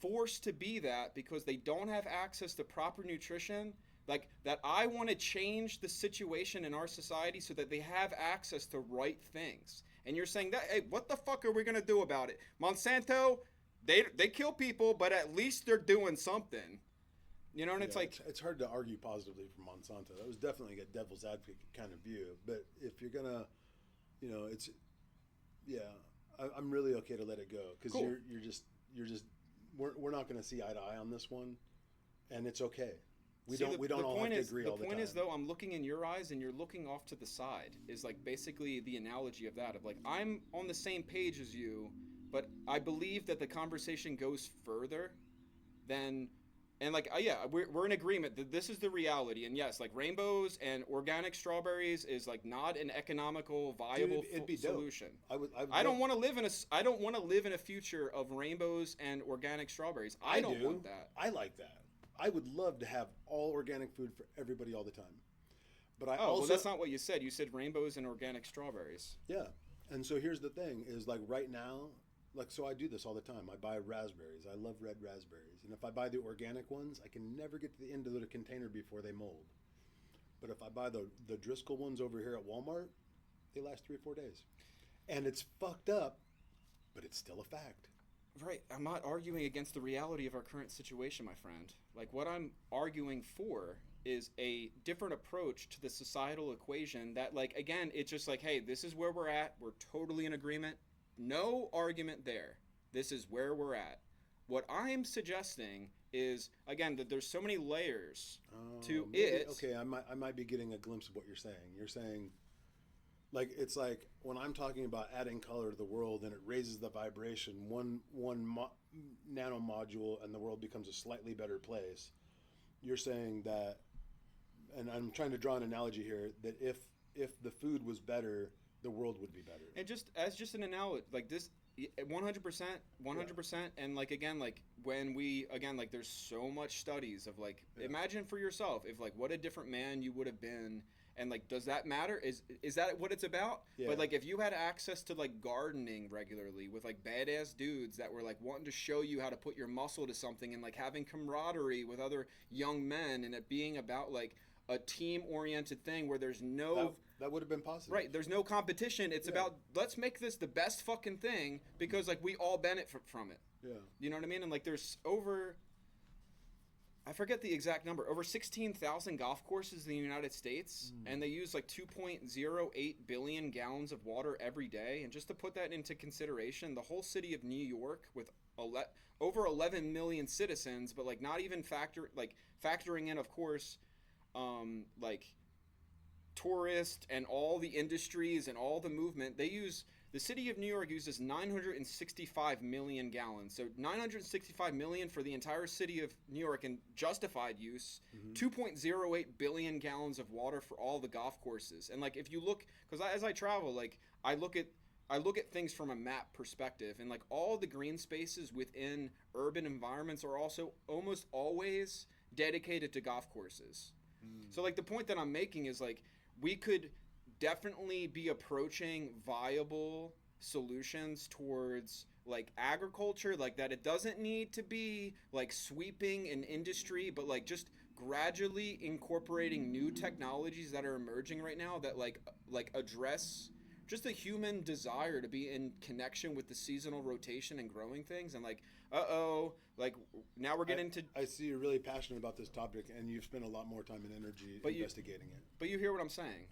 forced to be that because they don't have access to proper nutrition, like that I want to change the situation in our society so that they have access to right things. And you're saying that, hey, what the fuck are we going to do about it? Monsanto, they kill people, but at least they're doing something. You know, and it's like... It's hard to argue positively for Monsanto. That was definitely a devil's advocate kind of view. But if you're going to, it's... Yeah, I'm really okay to let it go. Because cool. you're just... We're not going to see eye to eye on this one. And it's okay. We don't all have to agree all the time. The point is, though, I'm looking in your eyes and you're looking off to the side. Is like basically the analogy of that. Of like, I'm on the same page as you, but I believe that the conversation goes further than... And like, we're in agreement that this is the reality. And yes, like rainbows and organic strawberries is like not an economical, viable solution. I don't want to live in a future of rainbows and organic strawberries. I don't want that. I like that. I would love to have all organic food for everybody all the time. But well, that's not what you said. You said rainbows and organic strawberries. Yeah. And so here's the thing is like right now, so I do this all the time. I buy raspberries. I love red raspberries. And if I buy the organic ones, I can never get to the end of the container before they mold. But if I buy the Driscoll ones over here at Walmart, they last 3 or 4 days. And it's fucked up, but it's still a fact. Right. I'm not arguing against the reality of our current situation, my friend. Like what I'm arguing for is a different approach to the societal equation that, like, again, it's just like, hey, this is where we're at. We're totally in agreement. No argument there. This is where we're at. What I'm suggesting is, again, that there's so many layers to it. Okay, I might be getting a glimpse of what you're saying. You're saying Like it's like when I'm talking about adding color to the world and it raises the vibration one nanomodule and the world becomes a slightly better place. You're saying that, and I'm trying to draw an analogy here, that if the food was better, the world would be better. And just an analogy, like this, 100%, 100%. And like again, like when we again, like there's so much studies of like, imagine for yourself if like what a different man you would have been. And like, does that matter? Is that what it's about? Yeah. But like, if you had access to like gardening regularly with like badass dudes that were like wanting to show you how to put your muscle to something and like having camaraderie with other young men and it being about like a team-oriented thing where there's no that would have been possible. Right, there's no competition. It's about let's make this the best fucking thing because like we all benefit from it. Yeah. You know what I mean? And like there's over, I forget the exact number, over 16,000 golf courses in the United States, and they use like 2.08 billion gallons of water every day. And just to put that into consideration, the whole city of New York with over 11 million citizens, but like not even factoring in, of course, like tourists and all the industries and all the movement, the city of New York uses 965 million gallons. So 965 million for the entire city of New York in justified use, 2.08 billion gallons of water for all the golf courses. And like if you look, because as I travel, like I look at things from a map perspective, and like all the green spaces within urban environments are also almost always dedicated to golf courses. So like the point that I'm making is like we could definitely be approaching viable solutions towards like agriculture, like that it doesn't need to be like sweeping an industry, but like just gradually incorporating new technologies that are emerging right now that like address just the human desire to be in connection with the seasonal rotation and growing things. And like like now we're getting into I see you're really passionate about this topic and you've spent a lot more time and energy investigating it. But you hear what I'm saying.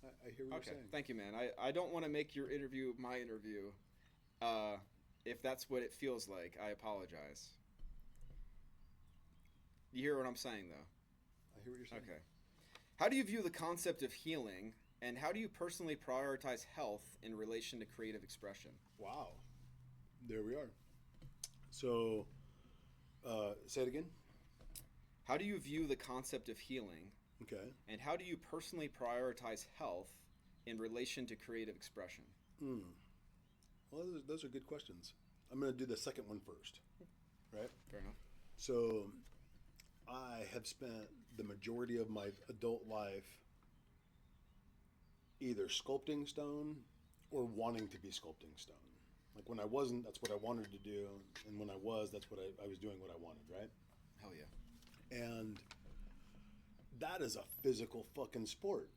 I hear what you're saying. Thank you, man. I don't want to make your interview my interview. If that's what it feels like, I apologize. You hear what I'm saying, though? I hear what you're saying. Okay. How do you view the concept of healing, and how do you personally prioritize health in relation to creative expression? Wow. There we are. So, say it again. How do you view the concept of healing? Okay. And how do you personally prioritize health in relation to creative expression? Well, those are good questions. I'm going to do the second one first. Right? Fair enough. So, I have spent the majority of my adult life either sculpting stone or wanting to be sculpting stone. Like when I wasn't, that's what I wanted to do. And when I was, that's what I was doing what I wanted, right? Hell yeah. And that is a physical fucking sport,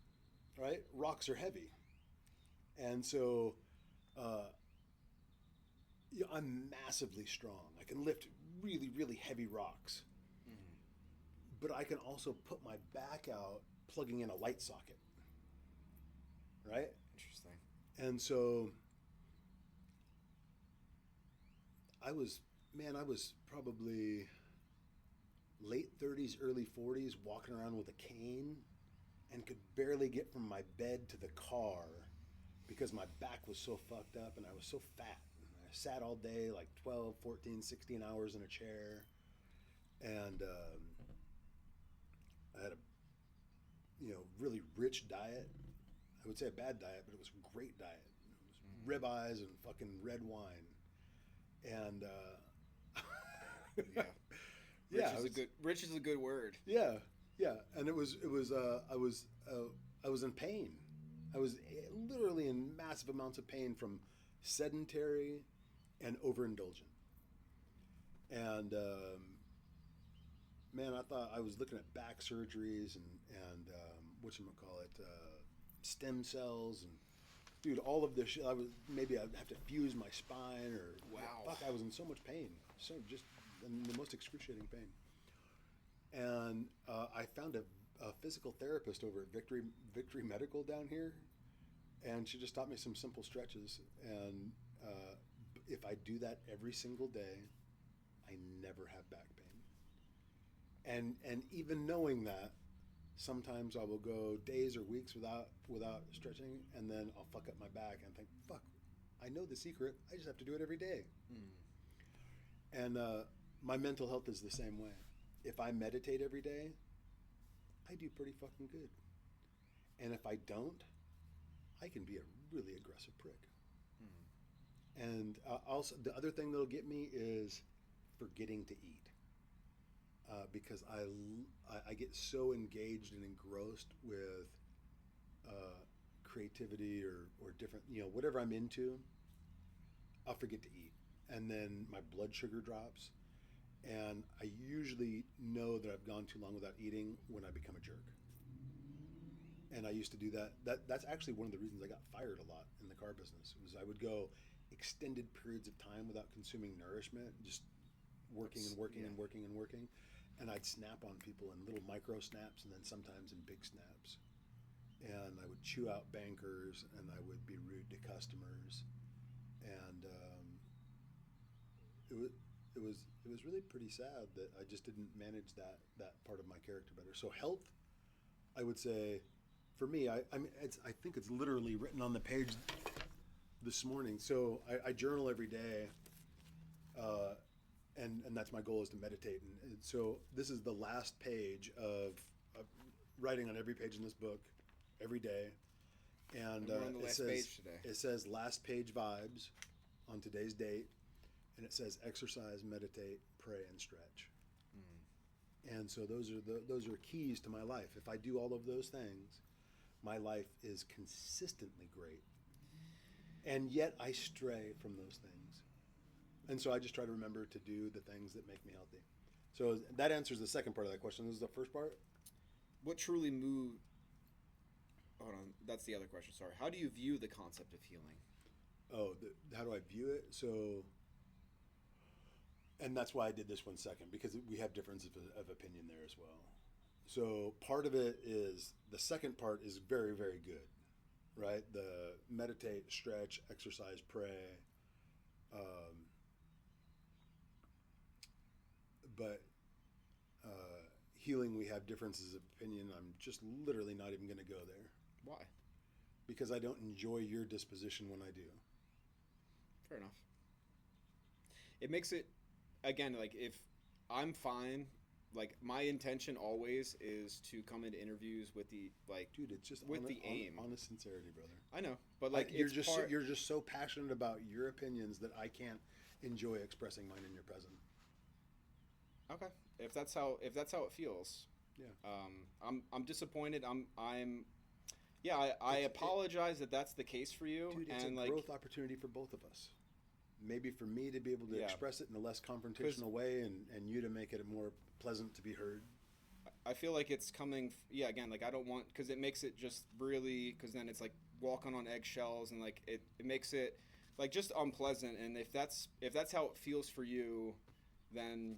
right? Rocks are heavy. And so I'm massively strong. I can lift really, really heavy rocks. But I can also put my back out plugging in a light socket, right? Interesting. And so I was probably late 30s, early 40s, walking around with a cane and could barely get from my bed to the car because my back was so fucked up and I was so fat. I sat all day, like 12, 14, 16 hours in a chair. And I had a, really rich diet. I would say a bad diet, but it was a great diet. It was ribeyes and fucking red wine. And Rich is a good word. Yeah, and it was I was in pain. I was literally in massive amounts of pain from sedentary and overindulgent. And man, I thought I was looking at back surgeries and whatchamacallit, stem cells and dude, all of this shit. I'd have to fuse my spine or wow. Fuck, I was in so much pain, so just in the most excruciating pain. And I found a physical therapist over at Victory Medical down here, and she just taught me some simple stretches. And if I do that every single day, I never have back pain. And even knowing that, Sometimes I will go days or weeks without stretching, and then I'll fuck up my back and think, fuck, I know the secret. I just have to do it every day. And my mental health is the same way. If I meditate every day, I do pretty fucking good. And if I don't, I can be a really aggressive prick. And also, the other thing that'll get me is forgetting to eat. Because I get so engaged and engrossed with creativity or different, whatever I'm into, I'll forget to eat. And then my blood sugar drops. And I usually know that I've gone too long without eating when I become a jerk. And I used to do that. That's actually one of the reasons I got fired a lot in the car business. Was I would go extended periods of time without consuming nourishment, just working and working and working and working. And I'd snap on people in little micro snaps and then sometimes in big snaps. And I would chew out bankers and I would be rude to customers. And it was really pretty sad that I just didn't manage that part of my character better. So health, I would say, for me, I think it's literally written on the page this morning. So I journal every day, and that's my goal, is to meditate. And so this is the last page of writing on every page in this book every day. And we're on the last page today. It says last page vibes on today's date. And it says exercise, meditate, pray, and stretch. And so those are keys to my life. If I do all of those things, my life is consistently great. And yet I stray from those things. And so I just try to remember to do the things that make me healthy. So that answers the second part of that question. This is the first part. What truly moved... Hold on, that's the other question, sorry. How do you view the concept of healing? Oh, how do I view it? So... And that's why I did this one second, because we have differences of opinion there as well. So part of it is, the second part is very, very good, right? The meditate, stretch, exercise, pray. But healing, we have differences of opinion. I'm just literally not even going to go there. Why? Because I don't enjoy your disposition when I do. Fair enough. It makes it... Again, like, if I'm fine, like, my intention always is to come into interviews with the, like, dude, it's just with the aim, honest sincerity, brother. I know, but like, you're just so passionate about your opinions that I can't enjoy expressing mine in your presence. Okay, if that's how it feels, yeah. I'm disappointed. I apologize that that's the case for you. Dude, it's and a like, growth opportunity for both of us. Maybe for me to be able to express it in a less confrontational way, and you to make it more pleasant to be heard. I feel like it's coming. Again, like, I don't want, because it makes it just really, because then it's like walking on eggshells, and like it makes it like just unpleasant. And if that's how it feels for you, then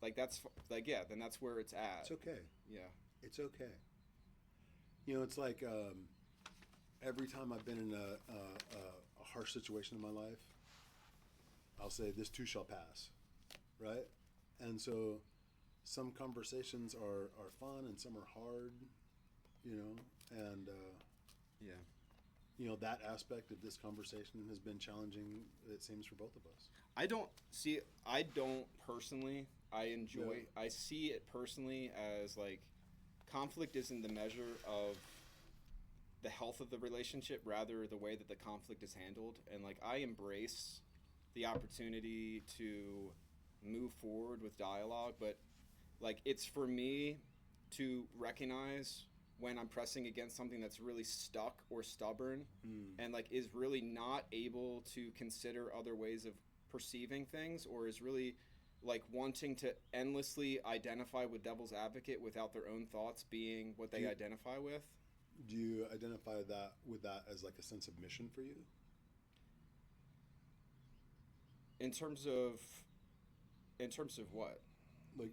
like that's like then that's where it's at. It's okay. Yeah, it's okay. It's like every time I've been in a harsh situation in my life, I'll say, this too shall pass, right? And so some conversations are fun and some are hard, and that aspect of this conversation has been challenging, it seems, for both of us. I don't personally, I see it personally as, like, conflict isn't the measure of the health of the relationship, rather the way that the conflict is handled. And, like, I embrace the opportunity to move forward with dialogue, but, like, it's for me to recognize when I'm pressing against something that's really stuck or stubborn, and, like, is really not able to consider other ways of perceiving things, or is really, like, wanting to endlessly identify with devil's advocate without their own thoughts being what they identify with. Do you identify with that as, like, a sense of mission for you? In terms of what? Like,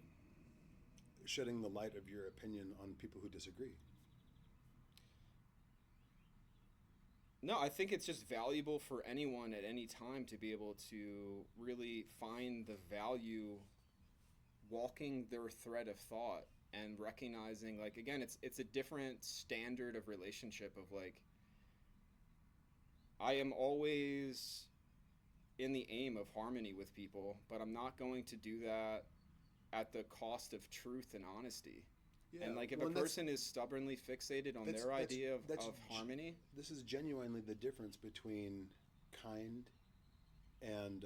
shedding the light of your opinion on people who disagree. No, I think it's just valuable for anyone at any time to be able to really find the value walking their thread of thought and recognizing, like, again, it's a different standard of relationship of, like, I am always in the aim of harmony with people, but I'm not going to do that at the cost of truth and honesty. Yeah, And, like, if well, a person is stubbornly fixated on their idea of harmony, this is genuinely the difference between kind and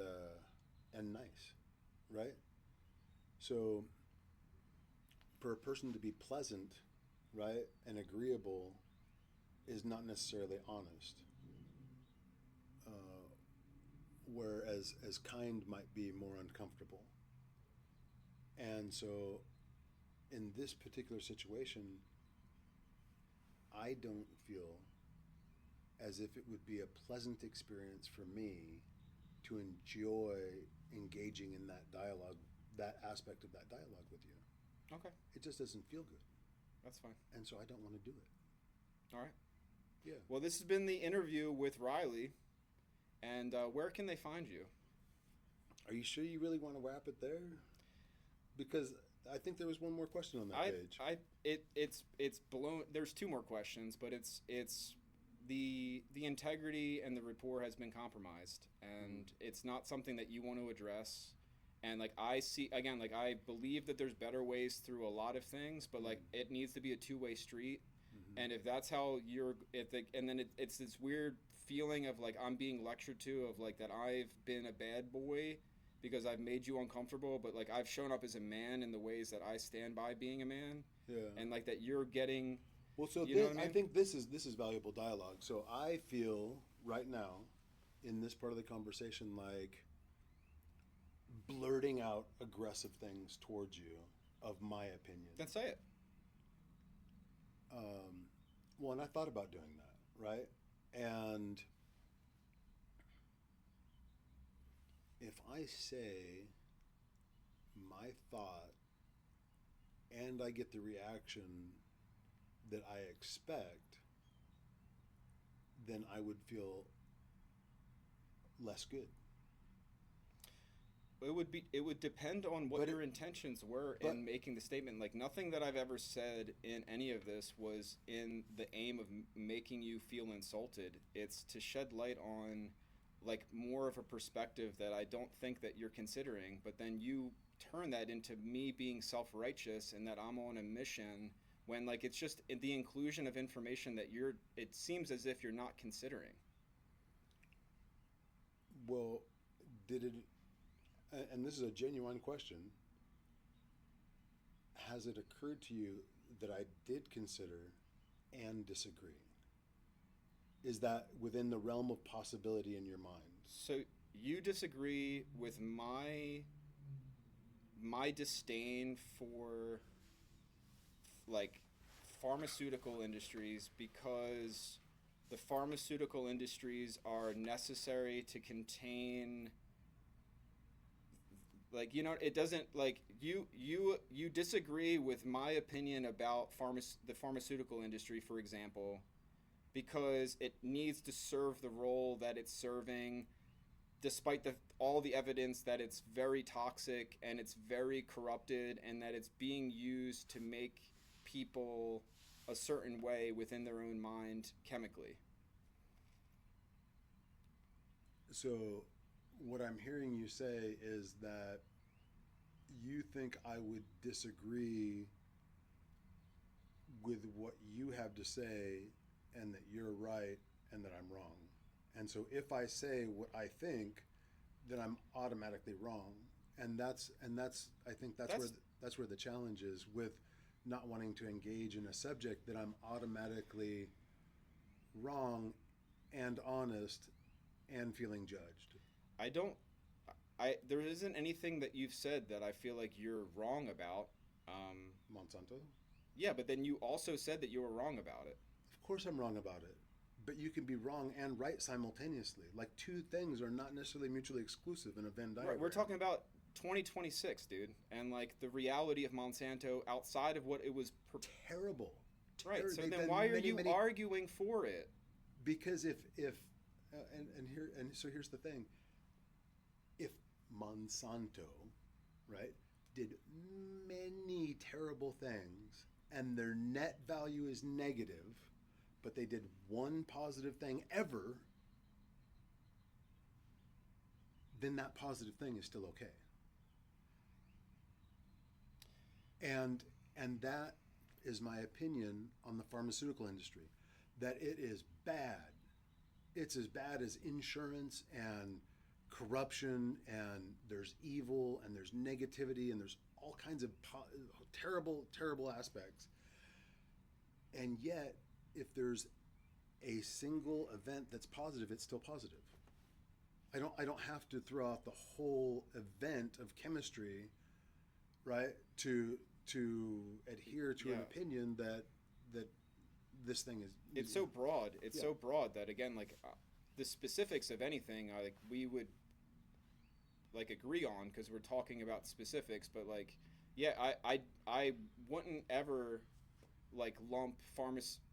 nice, right? So for a person to be pleasant, right, and agreeable is not necessarily honest. Whereas as kind might be more uncomfortable. And so in this particular situation, I don't feel as if it would be a pleasant experience for me to enjoy engaging in that dialogue, that aspect of that dialogue with you. okay, It just doesn't feel good. that's fine. And so I don't want to do it. All right. Yeah. Well, this has been the interview with Riley. And where can they find you? Are you sure you really want to wrap it there? Because I think there was one more question on that page. It's blown. There's two more questions, but it's the integrity and the rapport has been compromised, and it's not something that you want to address. And, like, I see, again, like, I believe that there's better ways through a lot of things, but, like, it needs to be a two-way street. And if that's how and then it's this weird feeling of, like, I'm being lectured to, of, like, that I've been a bad boy because I've made you uncomfortable, but, like, I've shown up as a man in the ways that I stand by being a man. Yeah. And, like, that you're getting. Well, so you know what I mean? I think this is valuable dialogue. So I feel right now in this part of the conversation like blurting out aggressive things towards you of my opinion. Then say it. Well, and I thought about doing that, right? And if I say my thought and I get the reaction that I expect, then I would feel less good. It would depend on what But your intentions were in making the statement. Like, nothing that I've ever said in any of this was in the aim of making you feel insulted. It's to shed light on, like, more of a perspective that I don't think that you're considering, but then you turn that into me being self-righteous and that I'm on a mission when, like, it's just the inclusion of information that it seems as if you're not considering. Well, did it, and this is a genuine question, has it occurred to you that I did consider and disagree? Is that within the realm of possibility in your mind? So you disagree with my disdain for, like, pharmaceutical industries because the pharmaceutical industries are necessary to contain, like, you know, it doesn't, like, you disagree with my opinion about the pharmaceutical industry, for example, because it needs to serve the role that it's serving, despite all the evidence that it's very toxic and it's very corrupted and that it's being used to make people a certain way within their own mind chemically. So what I'm hearing you say is that you think I would disagree with what you have to say and that you're right and that I'm wrong. And so if I say what I think, then I'm automatically wrong. And that's I think that's where the challenge is with not wanting to engage in a subject, that I'm automatically wrong and honest and feeling judged. There isn't anything that you've said that I feel like you're wrong about. Monsanto? Yeah, but then you also said that you were wrong about it. Of course I'm wrong about it. But you can be wrong and right simultaneously. Like, two things are not necessarily mutually exclusive in a Venn diagram. Right, we're talking about 2026, dude, and, like, the reality of Monsanto outside of what it was. Terrible. Right. So then why are you arguing for it? Because if so here's the thing. If Monsanto, right, did many terrible things and their net value is negative, but they did one positive thing ever, then that positive thing is still okay. And that is my opinion on the pharmaceutical industry, that it is bad. It's as bad as insurance and corruption, and there's evil and there's negativity and there's all kinds of terrible, terrible aspects. And yet, if there's a single event that's positive, it's still positive. I don't have to throw out the whole event of chemistry, right, to adhere to an opinion that this thing is. It's so broad. It's so broad that, again, like the specifics of anything, like we would like agree on because we're talking about specifics. But like, yeah, I wouldn't ever like lump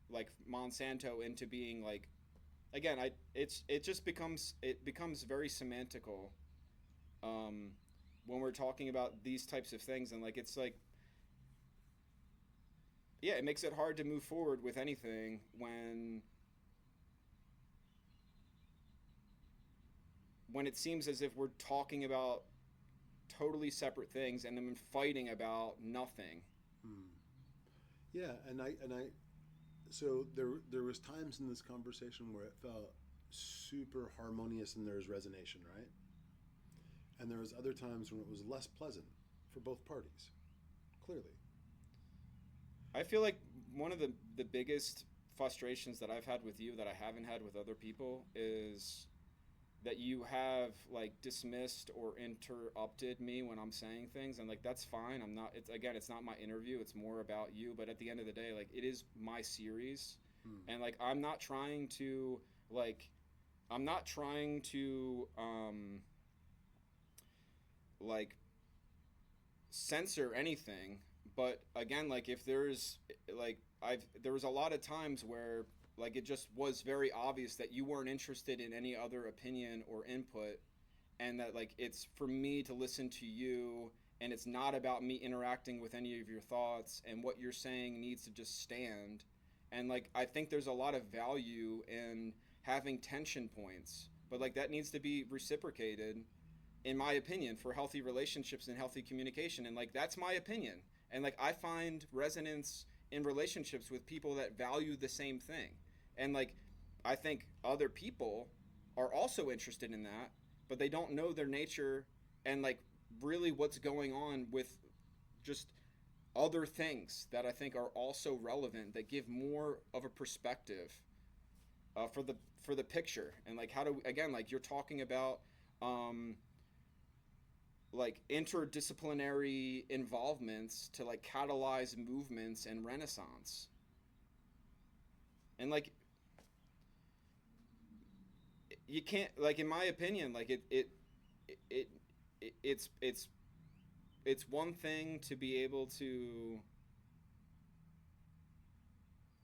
like Monsanto into being like, again, it just becomes very semantical when we're talking about these types of things, and like it's like, yeah, it makes it hard to move forward with anything when it seems as if we're talking about totally separate things and then fighting about nothing. Yeah, and I so there was times in this conversation where it felt super harmonious and there was resonation, right? And there was other times when it was less pleasant for both parties, clearly. I feel like one of the biggest frustrations that I've had with you that I haven't had with other people is that you have like dismissed or interrupted me when I'm saying things, and like that's fine. I'm not. It's not my interview. It's more about you. But at the end of the day, like it is my series, and like I'm not trying to like censor anything. But again, like if there's like there was a lot of times where like it just was very obvious that you weren't interested in any other opinion or input, and that like it's for me to listen to you, and it's not about me interacting with any of your thoughts, and what you're saying needs to just stand. And like I think there's a lot of value in having tension points, but like that needs to be reciprocated, in my opinion, for healthy relationships and healthy communication. And like that's my opinion. And like I find resonance in relationships with people that value the same thing. And like I think other people are also interested in that, but they don't know their nature and like really what's going on with just other things that I think are also relevant, that give more of a perspective for the picture. And like how do, again, like you're talking about like interdisciplinary involvements to like catalyze movements and renaissance. And like you can't, like in my opinion, like it's one thing to be able to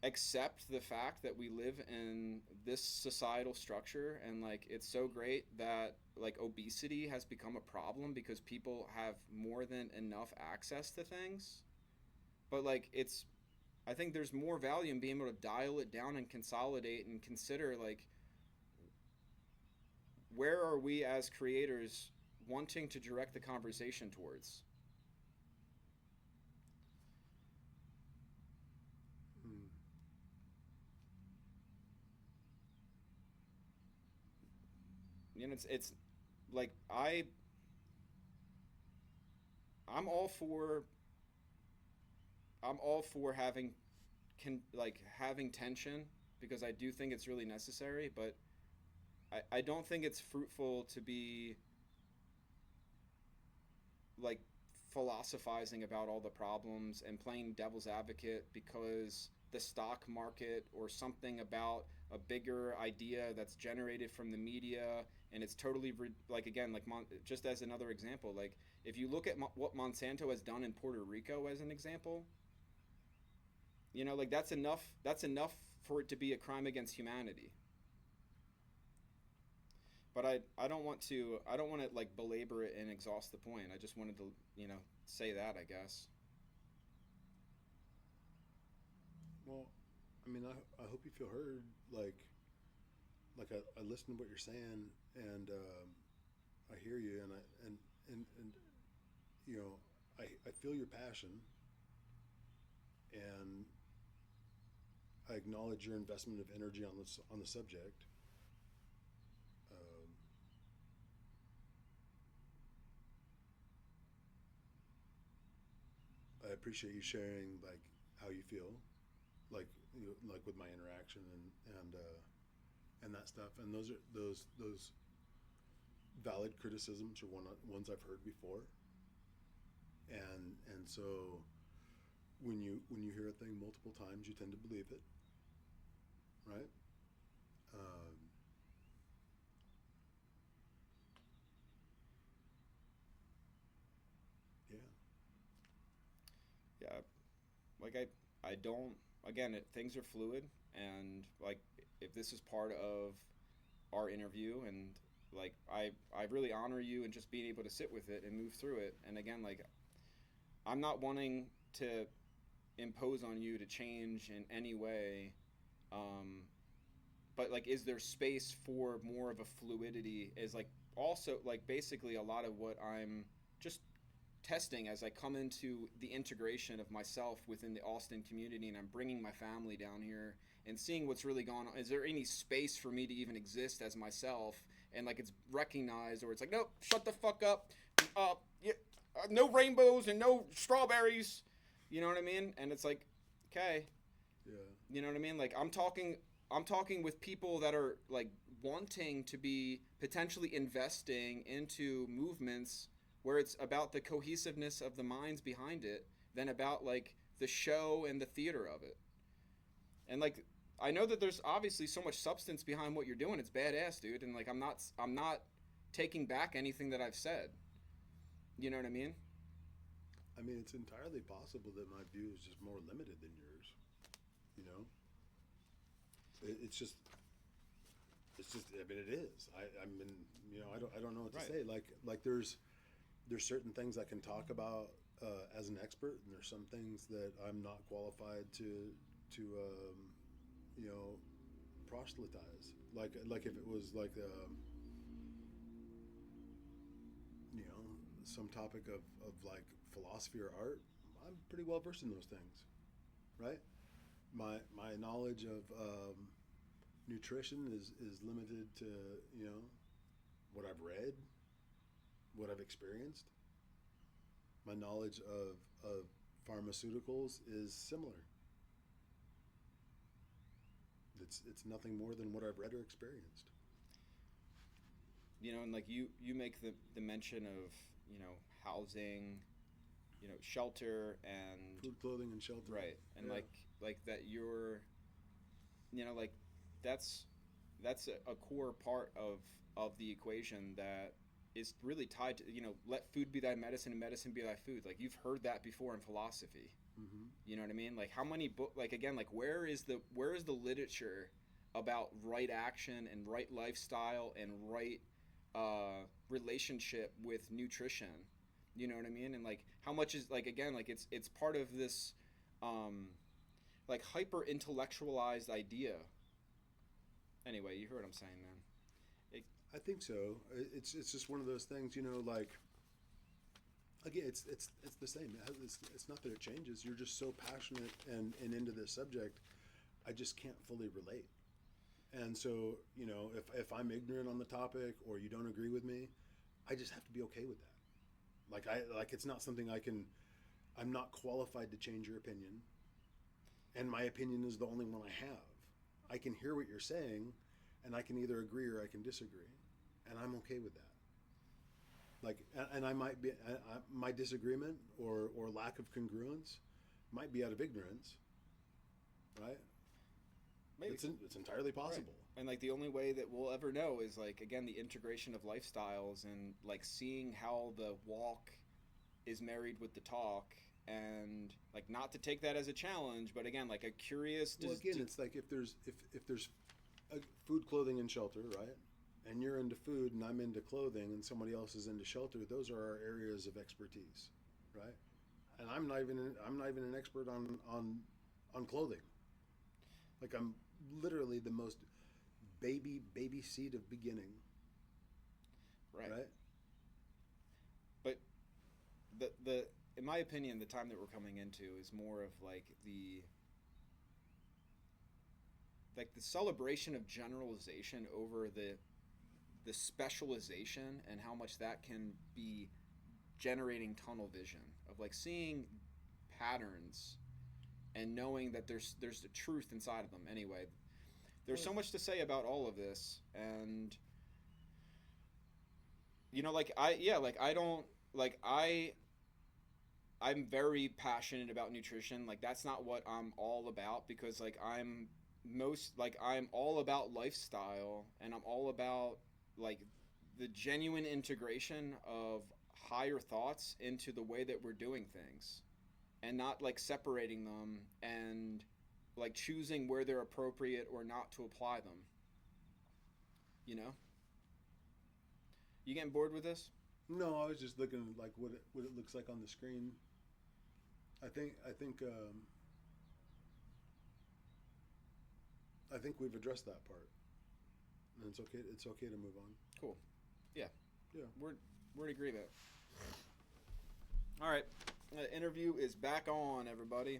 accept the fact that we live in this societal structure, and like it's so great that like obesity has become a problem because people have more than enough access to things. But like I think there's more value in being able to dial it down and consolidate and consider like where are we as creators wanting to direct the conversation towards. You know, it's like I'm all for having having tension, because I do think it's really necessary, but I don't think it's fruitful to be like philosophizing about all the problems and playing devil's advocate because the stock market or something about a bigger idea that's generated from the media, and it's totally like again, like just as another example, like if you look at what Monsanto has done in Puerto Rico as an example, you know, like that's enough for it to be a crime against humanity. But I don't want to like belabor it and exhaust the point. I just wanted to, say that, I guess. Well, I mean, I hope you feel heard. Like I listen to what you're saying, and I hear you, and you know, I feel your passion, and I acknowledge your investment of energy on the subject. Um, I appreciate you sharing like how you feel, like with my interaction and that stuff. And those valid criticisms are ones I've heard before. And so when you hear a thing multiple times, you tend to believe it, right? Um, yeah. Yeah, like I don't. Again, things are fluid, and like if this is part of our interview, and like I really honor you and just being able to sit with it and move through it. And again, like I'm not wanting to impose on you to change in any way. Um, but like, is there space for more of a fluidity? Is like also like basically a lot of what I'm just testing as I come into the integration of myself within the Austin community, and I'm bringing my family down here and seeing what's really going on. Is there any space for me to even exist as myself? And like it's recognized, or it's like, nope, shut the fuck up. Yeah, no rainbows and no strawberries. You know what I mean? And it's like, okay, Yeah. you know what I mean? Like I'm talking with people that are like wanting to be potentially investing into movements where it's about the cohesiveness of the minds behind it than about like the show and the theater of it. And like I know that there's obviously so much substance behind what you're doing. It's badass, dude. And like I'm not taking back anything that I've said. You know what I mean? I mean, it's entirely possible that my view is just more limited than yours. You know, it's just, I mean, it is. I mean, you know, I don't know what to Right. say. Like there's certain things I can talk about as an expert, and there's some things that I'm not qualified to you know, proselytize. Like if it was like you know, some topic of like philosophy or art, I'm pretty well versed in those things, right? My knowledge of nutrition is limited to, you know, what I've read, what I've experienced. My knowledge of pharmaceuticals is similar. It's nothing more than what I've read or experienced. And like you make the mention of, housing, shelter and Food, clothing, and shelter. right. And Yeah. like that you're, like that's a core part of the equation that is really tied to, let food be thy medicine and medicine be thy food. Like you've heard that before in philosophy. Mm-hmm. You know what I mean? Like how many like again, like where is the literature about right action and right lifestyle and right relationship with nutrition? You know what I mean? And like how much is like again, like it's part of this um like hyper intellectualized idea. Anyway, you heard what I'm saying, man. I think so. It's just one of those things, you know, like again, it's the same. It's not that it changes. You're just so passionate and into this subject. I just can't fully relate. And so, you know, if I'm ignorant on the topic or you don't agree with me, I just have to be okay with that. Like it's not something I'm not qualified to change your opinion, and my opinion is the only one I have. I can hear what you're saying, and I can either agree or I can disagree, and I'm okay with that. Like, and I might be my disagreement or lack of congruence might be out of ignorance, right? Maybe. It's entirely possible. Right. And like the only way that we'll ever know is like again the integration of lifestyles and like seeing how the walk is married with the talk, and like not to take that as a challenge, but again like a curious. Well, again, it's like if there's food, clothing, and shelter, right? and you're into food and I'm into clothing and somebody else is into shelter, those are our areas of expertise, right? And I'm not even an expert on clothing. Like I'm literally the most baby seed of beginning, Right. right? But the in my opinion, the time that we're coming into is more of like the celebration of generalization over the specialization, and how much that can be generating tunnel vision of like seeing patterns and knowing that there's a truth inside of them. Anyway, there's so much to say about all of this, and like I don't like I'm very passionate about nutrition. Like that's not what I'm all about, because like I'm all about lifestyle, and I'm all about like the genuine integration of higher thoughts into the way that we're doing things, and not like separating them and like choosing where they're appropriate or not to apply them. You know? You getting bored with this? No, I was just looking at like what it looks like on the screen. I think I think we've addressed that part, and it's okay. It's okay to move on. Cool. Yeah. Yeah. We're in agreement. All right. The interview is back on, everybody.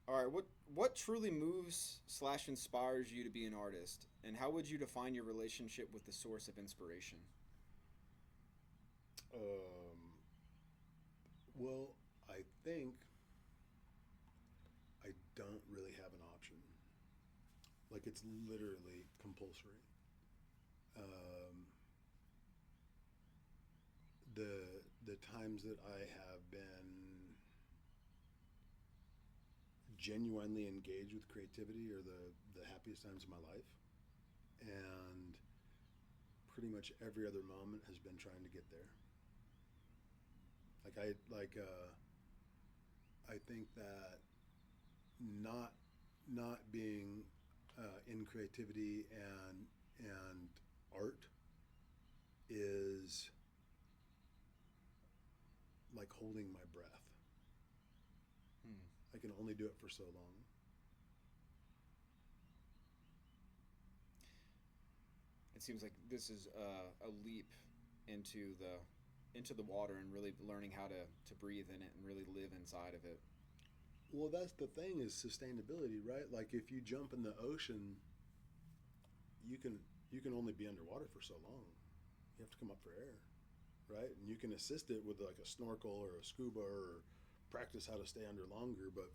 All right. What truly moves / inspires you to be an artist, and how would you define your relationship with the source of inspiration? Well, I think I don't really have an option. Like it's literally compulsory. Um, the times that I have been genuinely engaged with creativity are the happiest times of my life, and pretty much every other moment has been trying to get there. I think that not not being in creativity and art is like holding my breath. Hmm. I can only do it for so long. It seems like this is a leap into the water, and really learning how to breathe in it and really live inside of it. Well, that's the thing is sustainability, right? Like if you jump in the ocean, you can only be underwater for so long. You have to come up for air, right? And you can assist it with like a snorkel or a scuba or practice how to stay under longer, but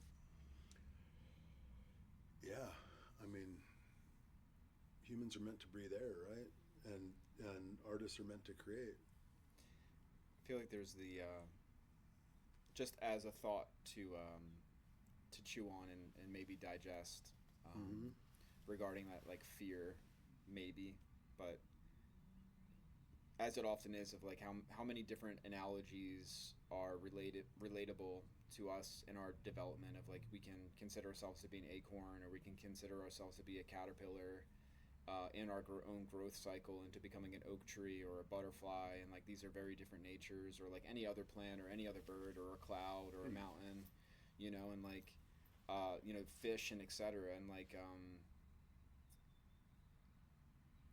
yeah, I mean, humans are meant to breathe air, right? And artists are meant to create. I feel like there's the just as a thought to chew on and maybe digest, Mm-hmm. regarding that like fear, maybe, but as it often is, of like how many different analogies are relatable to us in our development, of like we can consider ourselves to be an acorn, or we can consider ourselves to be a caterpillar, in our own growth cycle into becoming an oak tree or a butterfly, and like these are very different natures, or like any other plant or any other bird or a cloud or a mountain, and like fish and etc. And like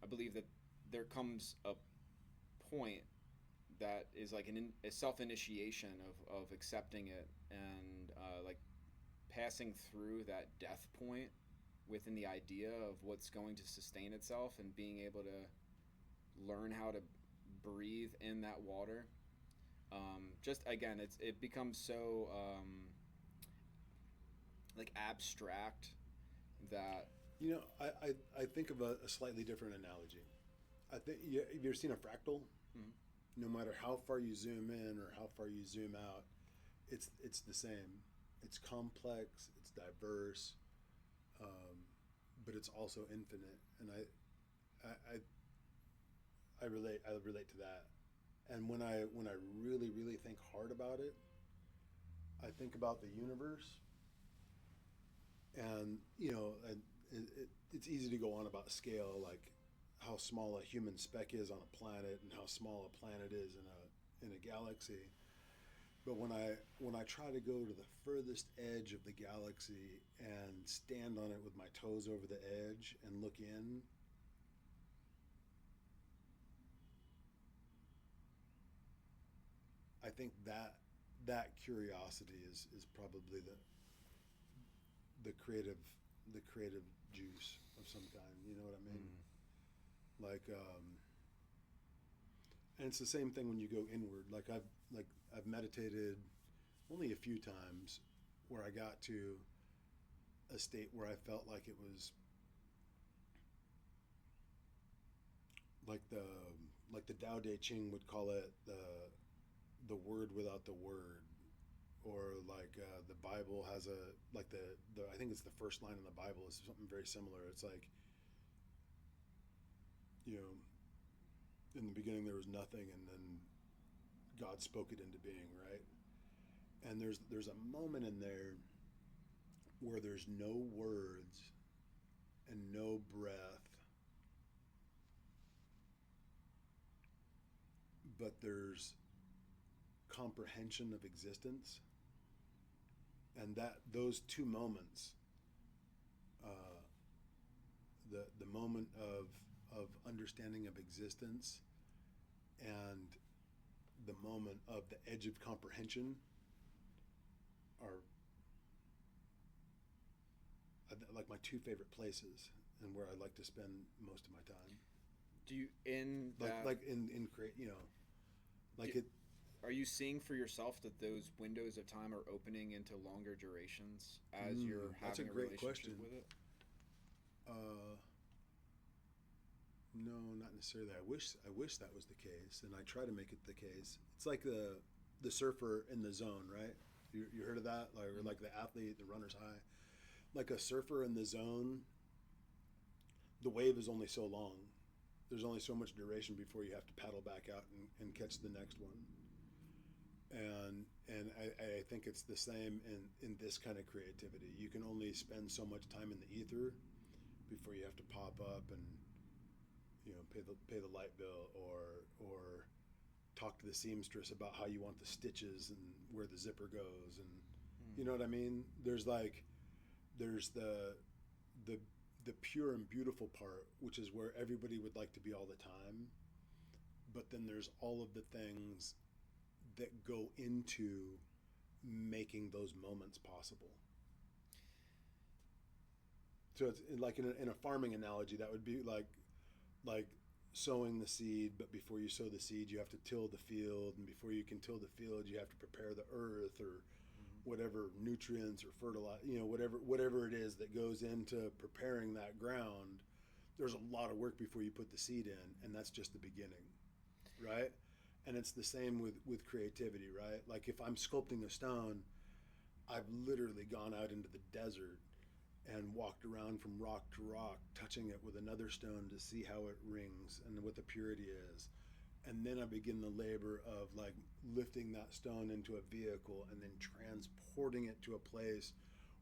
I believe that there comes a point that is like a self-initiation of accepting it, and like passing through that death point within the idea of what's going to sustain itself, and being able to learn how to breathe in that water. Just again, it becomes so like abstract that. I think of a slightly different analogy. I think have you ever seen a fractal? Mhm. No matter how far you zoom in or how far you zoom out, it's the same. It's complex. It's diverse, but it's also infinite. And I relate to that. And when I really think hard about it, I think about the universe, and it's easy to go on about scale, like how small a human speck is on a planet and how small a planet is in a galaxy. But when I try to go to the furthest edge of the galaxy and stand on it with my toes over the edge and look in, I think that curiosity is probably the creative juice of some kind. You know what I mean? Like, and it's the same thing when you go inward. Like I've meditated only a few times where I got to a state where I felt like it was like the Tao Te Ching would call it the word without the word, or like the Bible has a like the I think it's the first line in the Bible is something very similar. It's like, you know, in the beginning there was nothing, and then God spoke it into being, right? And there's a moment in there where there's no words and no breath, but there's comprehension of existence, and that those two moments, the moment of understanding of existence and the moment of the edge of comprehension are like my two favorite places and where I like to spend most of my time. Do you in that, like in create, you know, like it. Are you seeing for yourself that those windows of time are opening into longer durations as you're That's having a great relationship question. with it? No, not necessarily. I wish that was the case, and I try to make it the case. It's like the surfer in the zone, right? You heard of that? Like, or like the athlete, the runner's high. Like a surfer in the zone, the wave is only so long. There's only so much duration before you have to paddle back out and catch the next one. And I think it's the same in this kind of creativity. You can only spend so much time in the ether before you have to pop up and, you know, pay the light bill or talk to the seamstress about how you want the stitches and where the zipper goes, and you know what I mean? There's the pure and beautiful part, which is where everybody would like to be all the time, but then there's all of the things that go into making those moments possible. So it's like in a farming analogy, that would be like sowing the seed, but before you sow the seed, you have to till the field, and before you can till the field, you have to prepare the earth or whatever nutrients or fertilizer, you know, whatever it is that goes into preparing that ground. There's a lot of work before you put the seed in, and that's just the beginning, right? And it's the same with creativity, right? Like if I'm sculpting a stone, I've literally gone out into the desert and walked around from rock to rock, touching it with another stone to see how it rings and what the purity is. And then I begin the labor of like lifting that stone into a vehicle and then transporting it to a place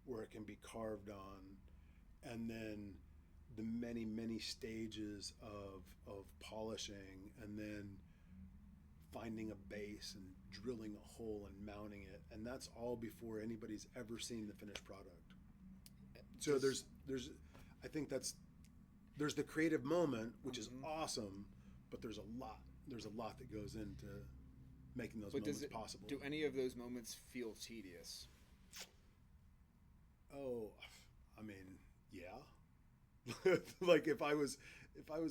where it can be carved on. And then the many, many stages of polishing, and then finding a base and drilling a hole and mounting it. And that's all before anybody's ever seen the finished product. So there's I think there's the creative moment, which is awesome, but there's a lot that goes into making those moments possible. Do any of those moments feel tedious? Oh, I mean, yeah. Like if I was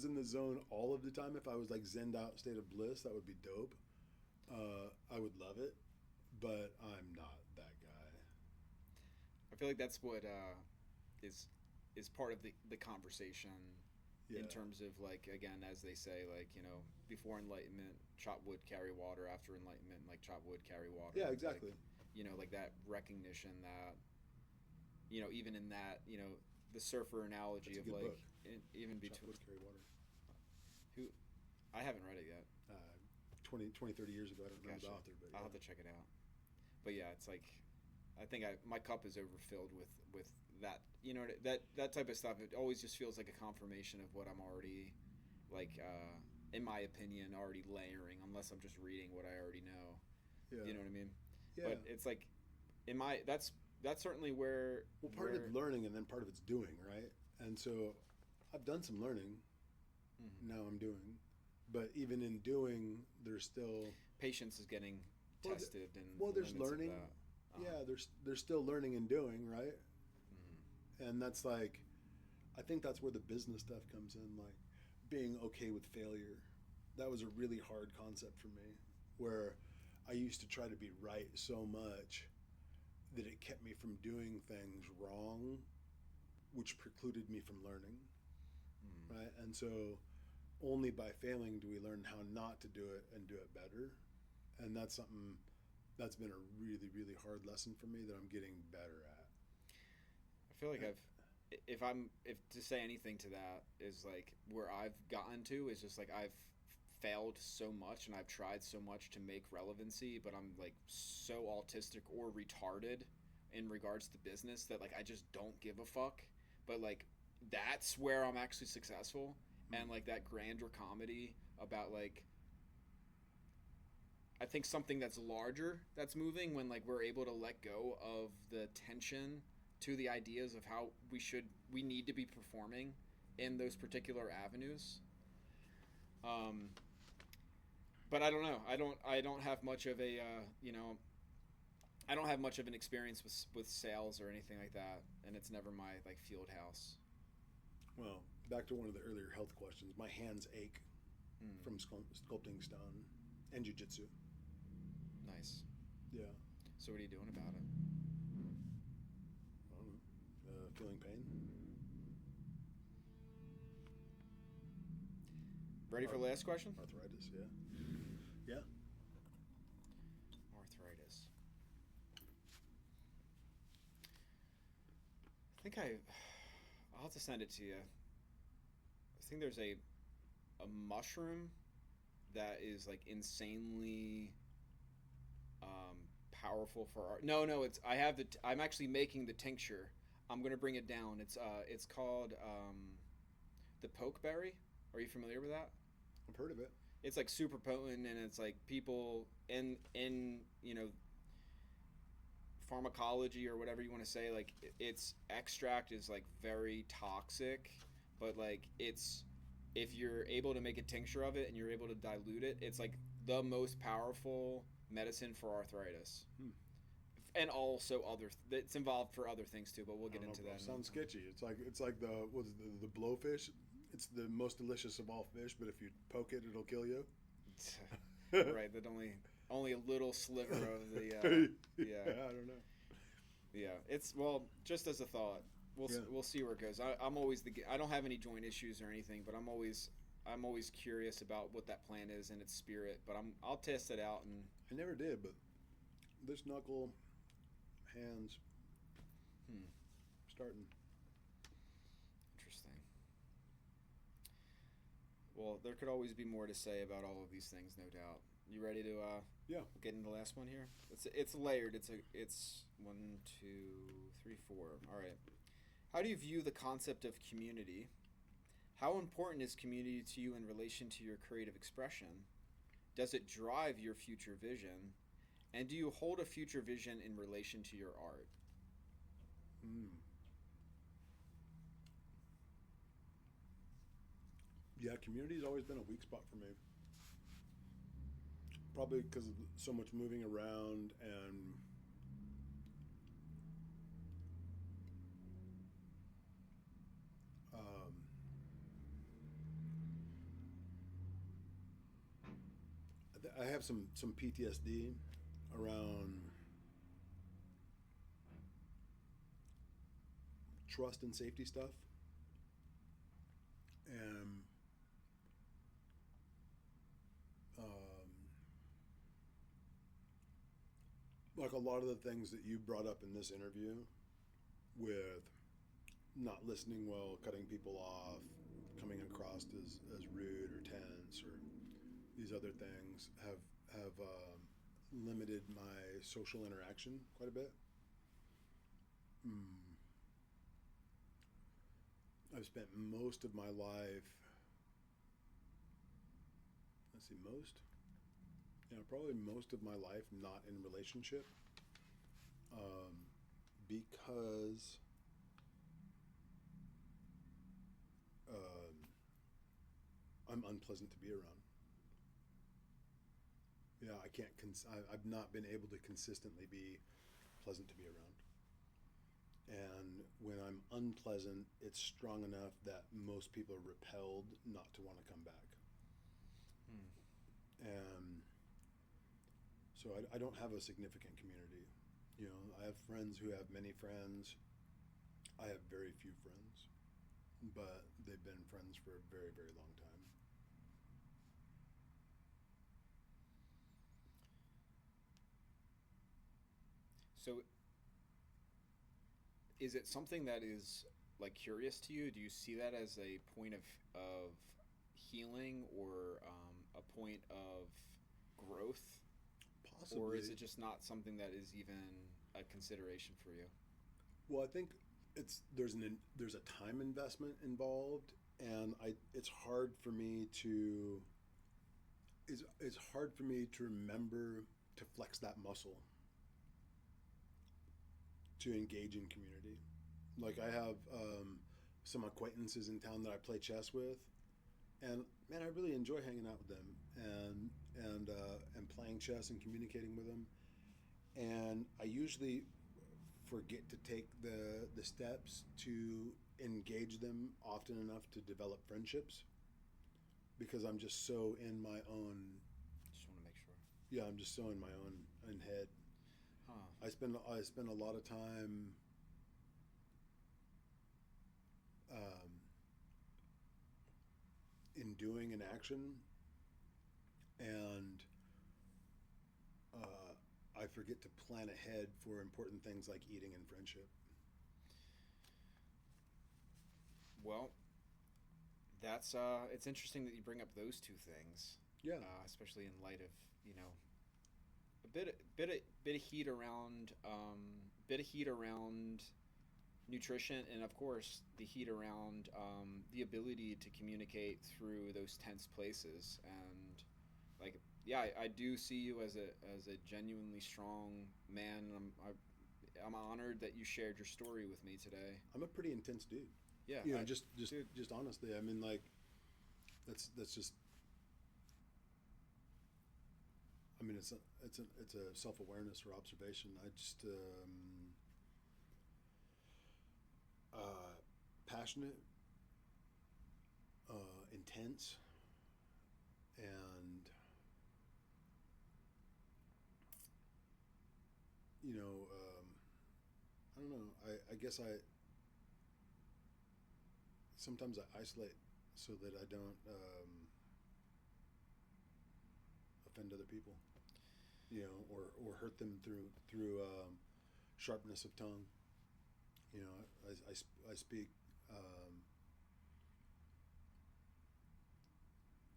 in the zone all of the time, if I was like zenned out state of bliss, that would be dope. I would love it, but I'm not that guy. I feel like that's what is part of the conversation. Yeah. In terms of, like, again, as they say, like, you know, before enlightenment, chop wood, carry water. After enlightenment, like, chop wood, carry water. Yeah, exactly. Like, you know, like that recognition that, you know, even in that, you know, the surfer analogy of like, even between. Chop wood, carry water. I haven't read it yet. 20, 30 years ago. I don't remember the author, but I'll have to check it out. But yeah, it's like, I think my cup is overfilled with that, you know, that type of stuff. It always just feels like a confirmation of what I'm already like in my opinion, already layering unless I'm just reading what I already know. Yeah. You know what I mean? Yeah. But it's like in my that's certainly where Well, part of it's learning, and then part of it's doing, right? And so, I've done some learning. Mhm. Now I'm doing, but even in doing, there's still patience is getting Well, tested and well, the there's limits learning. of that. Yeah, there's still learning and doing, right? Mhm. And that's like, I think that's where the business stuff comes in, like being okay with failure. That was a really hard concept for me, where I used to try to be right so much that it kept me from doing things wrong, which precluded me from learning, Mhm. right? And so only by failing do we learn how not to do it and do it better. And that's something that's been a really, really hard lesson for me that I'm getting better at. I feel like if to say anything to that is like where I've gotten to is just like I've failed so much and I've tried so much to make relevancy, but I'm like so autistic or retarded in regards to business that like I just don't give a fuck. But like that's where I'm actually successful, and like that grander comedy about like I think something that's larger that's moving when like we're able to let go of the tension to the ideas of how we need to be performing in those particular avenues. Um, but I don't know. I don't have much of a I don't have much of an experience with sales or anything like that, and it's never my like field house. Well, back to one of the earlier health questions. My hands ache Mm, from sculpting stone and jujitsu. nice. Yeah, So what are you doing about it? I don't know. Feeling pain. Ready for the last question? Arthritis. Yeah. Yeah. Arthritis. I think I'll have to send it to you. I think there's a mushroom that is like insanely um, powerful for art. No, no, it's I have the I'm actually making the tincture. I'm gonna bring it down. It's called the pokeberry. Are you familiar with that? I've heard of it. It's like super potent, and it's like people in pharmacology or whatever you want to say, like its extract is like very toxic, but like it's if you're able to make a tincture of it and you're able to dilute it, it's like the most powerful medicine for arthritis. Hmm. And also it's involved for other things too, but we'll I get don't know, into bro. that. Sounds sketchy. It's like the what is the blowfish. It's the most delicious of all fish, but if you poke it, it'll kill you. Right, that only a little sliver of the yeah. I don't know. Yeah, it's well, just as a thought. Yeah. We'll see where it goes. I'm always I don't have any joint issues or anything, but I'm always curious about what that plant is and its spirit. But I'll test it out and I never did, but this knuckle, hands, hmm, starting. interesting. Well, there could always be more to say about all of these things, no doubt. You ready to Yeah. get into the last one here? It's layered. It's one, two, three, four. All right. How do you view the concept of community? How important is community to you in relation to your creative expression? Does it drive your future vision? And do you hold a future vision in relation to your art? Mm. Yeah, community's always been a weak spot for me. Probably because of so much moving around and um, I have some PTSD around trust and safety stuff, and um, like a lot of the things that you brought up in this interview with not listening well, cutting people off, coming across as rude or tense or these other things have limited my social interaction quite a bit. Mm. I've spent most of my life let's see, probably most of my life not in relationship, because I'm unpleasant to be around. Yeah, I can't. I've not been able to consistently be pleasant to be around. And when I'm unpleasant, it's strong enough that most people are repelled not to want to come back. And so I don't have a significant community. I have friends who have many friends. I have very few friends, but they've been friends for a very, very long time. So, is it something that is like curious to you? Do you see that as a point of healing, or a point of growth? Possibly. Or is it just not something that is even a consideration for you? Well, I think there's a time investment involved, and it's hard for me to remember to flex that muscle to engage in community. Like, I have some acquaintances in town that I play chess with, and man, I really enjoy hanging out with them and playing chess and communicating with them. And I usually forget to take the steps to engage them often enough to develop friendships, because I'm just so in my own. Just want to make sure. Yeah, I'm just so in my own head. Huh. I spend a lot of time in doing an action, and I forget to plan ahead for important things like eating and friendship. Well, that's it's interesting that you bring up those two things. Yeah. Especially in light of a bit of heat around nutrition, and of course the heat around the ability to communicate through those tense places. And like, yeah, I do see you as a genuinely strong man, and I'm honored that you shared your story with me today. I'm a pretty intense dude. Yeah, just dude. honestly, I mean, like, that's just. I mean, it's a self-awareness or observation. I just passionate, intense, and I don't know. I guess sometimes I isolate so that I don't offend other people, or hurt them through sharpness of tongue. I speak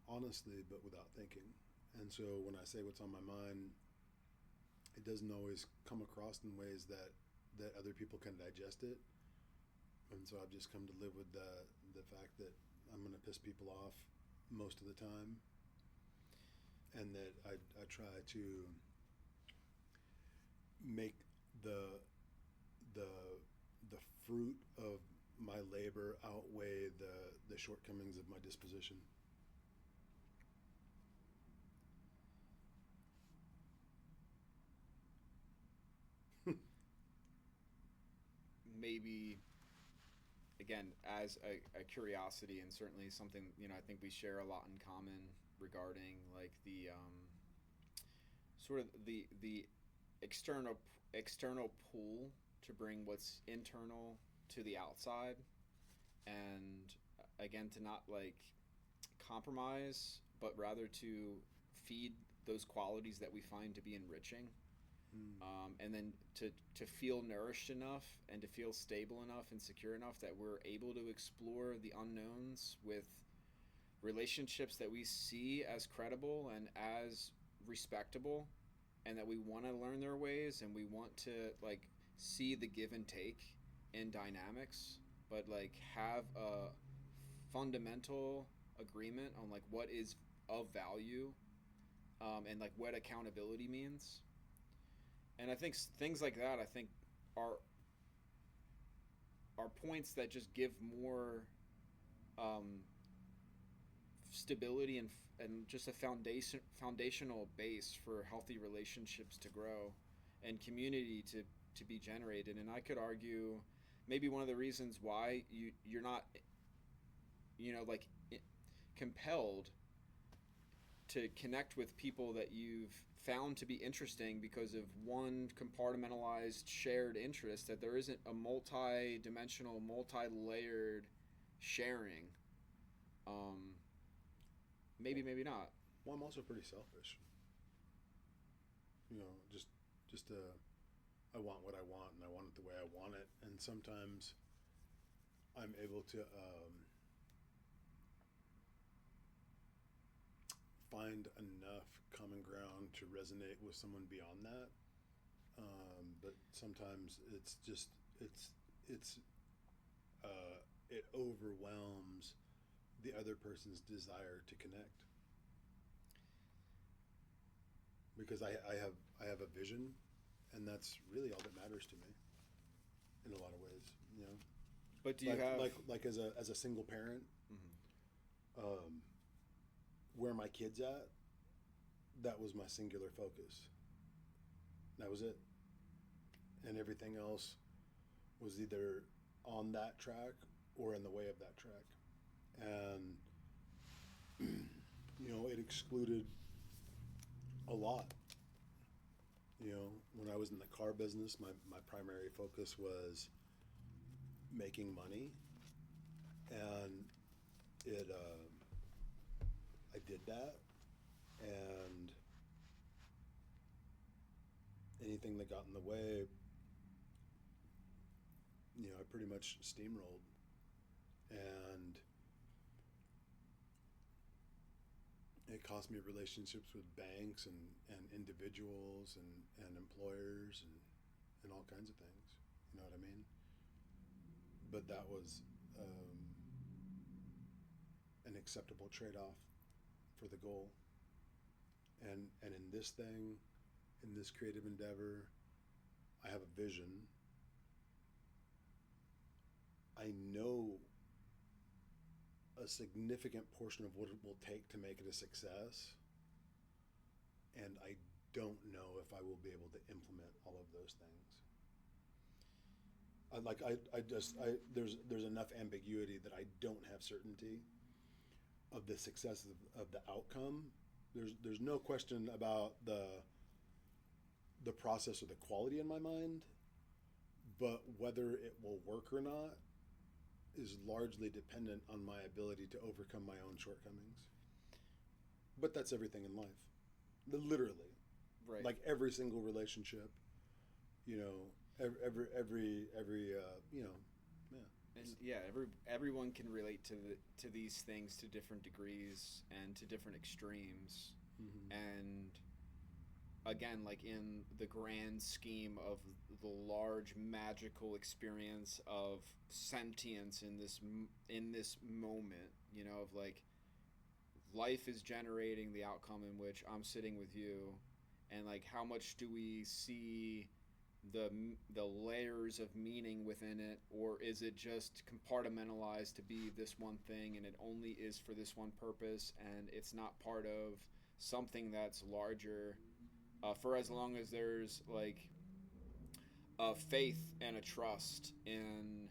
honestly, but without thinking. And so when I say what's on my mind, it doesn't always come across in ways that other people can digest it. And so I've just come to live with the fact that I'm going to piss people off most of the time, and that I try to make the fruit of my labor outweigh the shortcomings of my disposition. Maybe, again, as a curiosity, and certainly something, I think we share a lot in common regarding like the sort of the external pull to bring what's internal to the outside, and again, to not like compromise, but rather to feed those qualities that we find to be enriching. And then to feel nourished enough and to feel stable enough and secure enough that we're able to explore the unknowns with relationships that we see as credible and as respectable, and that we want to learn their ways, and we want to like see the give and take in dynamics, but like have a fundamental agreement on like what is of value, and like what accountability means. And I think things like that, I think, are points that just give more stability and just a foundational base for healthy relationships to grow and community to be generated. And I could argue maybe one of the reasons why you're not, like, compelled to connect with people that you've found to be interesting because of one compartmentalized shared interest, that there isn't a multi-dimensional, multi-layered sharing. Maybe not. Well, I'm also pretty selfish. Just I want what I want, and I want it the way I want it. And sometimes I'm able to find enough common ground to resonate with someone beyond that. But sometimes it's just it overwhelms the other person's desire to connect, because I have a vision, and that's really all that matters to me in a lot of ways, But do you have like as a single parent, where my kid's at, that was my singular focus. That was it. And everything else was either on that track or in the way of that track. And, it excluded a lot. When I was in the car business, my primary focus was making money. And I did that. And anything that got in the way, I pretty much steamrolled. And it cost me relationships with banks and individuals and employers and all kinds of things. You know what I mean? But that was an acceptable trade-off for the goal. And in this thing, in this creative endeavor, I have a vision. I know a significant portion of what it will take to make it a success, and I don't know if I will be able to implement all of those things. There's enough ambiguity that I don't have certainty of the success of the outcome. There's no question about the process or the quality in my mind, but whether it will work or not is largely dependent on my ability to overcome my own shortcomings. But that's everything in life, literally. Right. Like every single relationship, every And yeah, everyone can relate to these things to different degrees and to different extremes. Mm-hmm. And again, like in the grand scheme of the large magical experience of sentience in this moment, of like life is generating the outcome in which I'm sitting with you, and like how much do we see the layers of meaning within it, or is it just compartmentalized to be this one thing and it only is for this one purpose and it's not part of something that's larger, for as long as there's like a faith and a trust in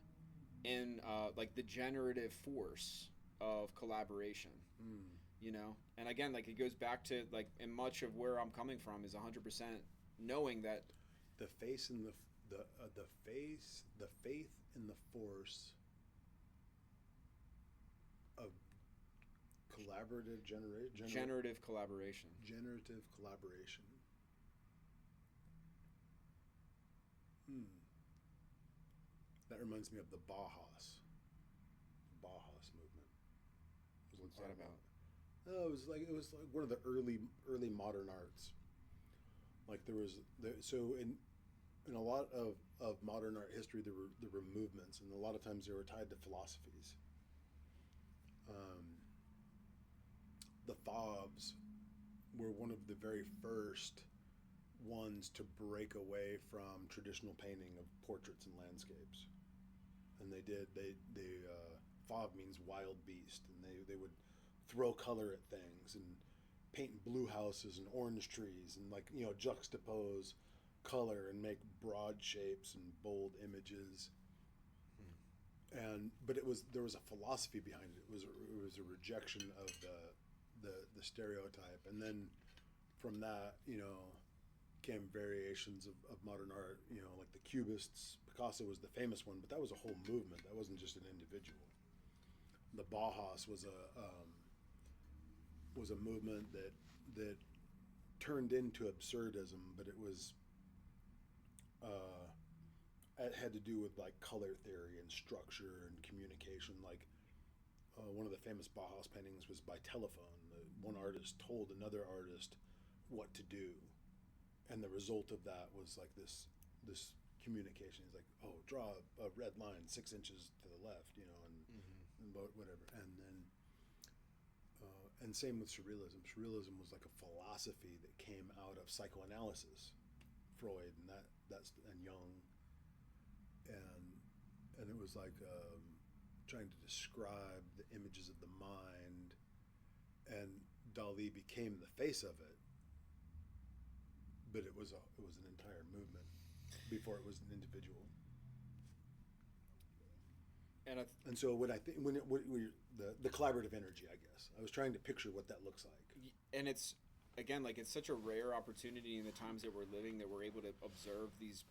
like the generative force of collaboration. And again, like it goes back to like, and much of where I'm coming from is 100% knowing that the faith and the faith and the force of collaborative generative collaboration. Generative collaboration. That reminds me of the Bauhaus movement. What's that about? Oh, it was like one of the early modern arts. Like so in a lot of modern art history, there were movements, and a lot of times they were tied to philosophies. The Fauves were one of the very first ones to break away from traditional painting of portraits and landscapes. And Fauve means wild beast, and they would throw color at things and paint blue houses and orange trees and juxtapose color and make broad shapes and bold images. But there was a philosophy behind it. It was a rejection of the stereotype, and then from that came variations of modern art. Like the Cubists. Picasso was the famous one, but that was a whole movement. That wasn't just an individual. The Bauhaus was a movement that turned into absurdism, but it had to do with like color theory and structure and communication. Like one of the famous Bauhaus paintings was by telephone. One artist told another artist what to do, and the result of that was like this communication. He's like, oh, draw a red line 6 inches to the left, and whatever. And then and same with surrealism. Surrealism was like a philosophy that came out of psychoanalysis, Freud and Jung, and it was like trying to describe the images of the mind, and Dali became the face of it, but it was an entire movement before it was an individual. And so what I think the collaborative energy, I guess I was trying to picture what that looks like. And it's again like it's such a rare opportunity in the times that we're living that we're able to observe these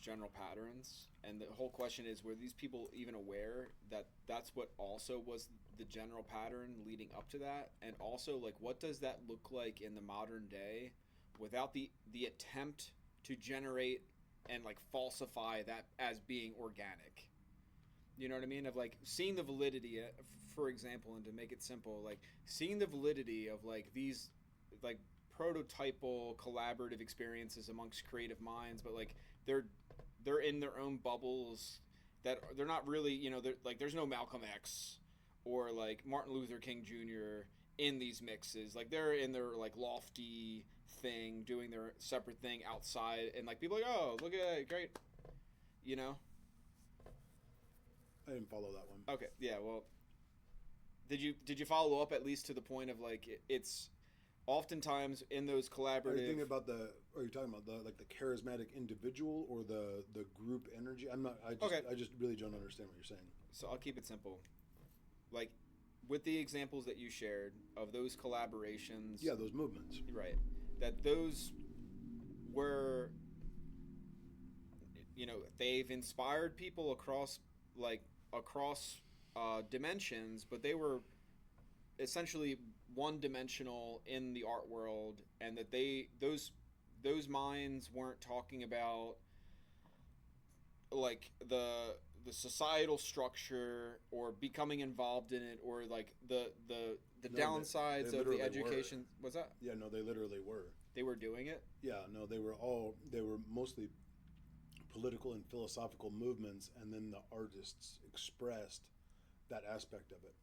general patterns. And the whole question is, were these people even aware that that's what also was the general pattern leading up to that? And also, like, what does that look like in the modern day without the attempt to generate and like falsify that as being organic? You know what I mean? Of like seeing the validity, for example, and to make it simple, like seeing the validity of like these like prototypal collaborative experiences amongst creative minds, but like they're in their own bubbles that they're not really, like there's no Malcolm X or like Martin Luther King Jr. in these mixes. Like they're in their like lofty thing, doing their separate thing outside, and like people are like, oh, look at that, great, I didn't follow that one. Okay, yeah, well, did you follow up at least to the point of like it's oftentimes in those collaborative? Are you talking about the charismatic individual or the group energy? I just really don't understand what you're saying. So I'll keep it simple. Like with the examples that you shared of those collaborations. Yeah, those movements. Right. That those were, they've inspired people across dimensions, but they were essentially one-dimensional in the art world, and that those minds weren't talking about like the societal structure or becoming involved in it, or like the downsides of the education. What's that? Yeah, no, they literally were. They were doing it? Yeah, no, they were mostly political and philosophical movements, and then the artists expressed that aspect of it.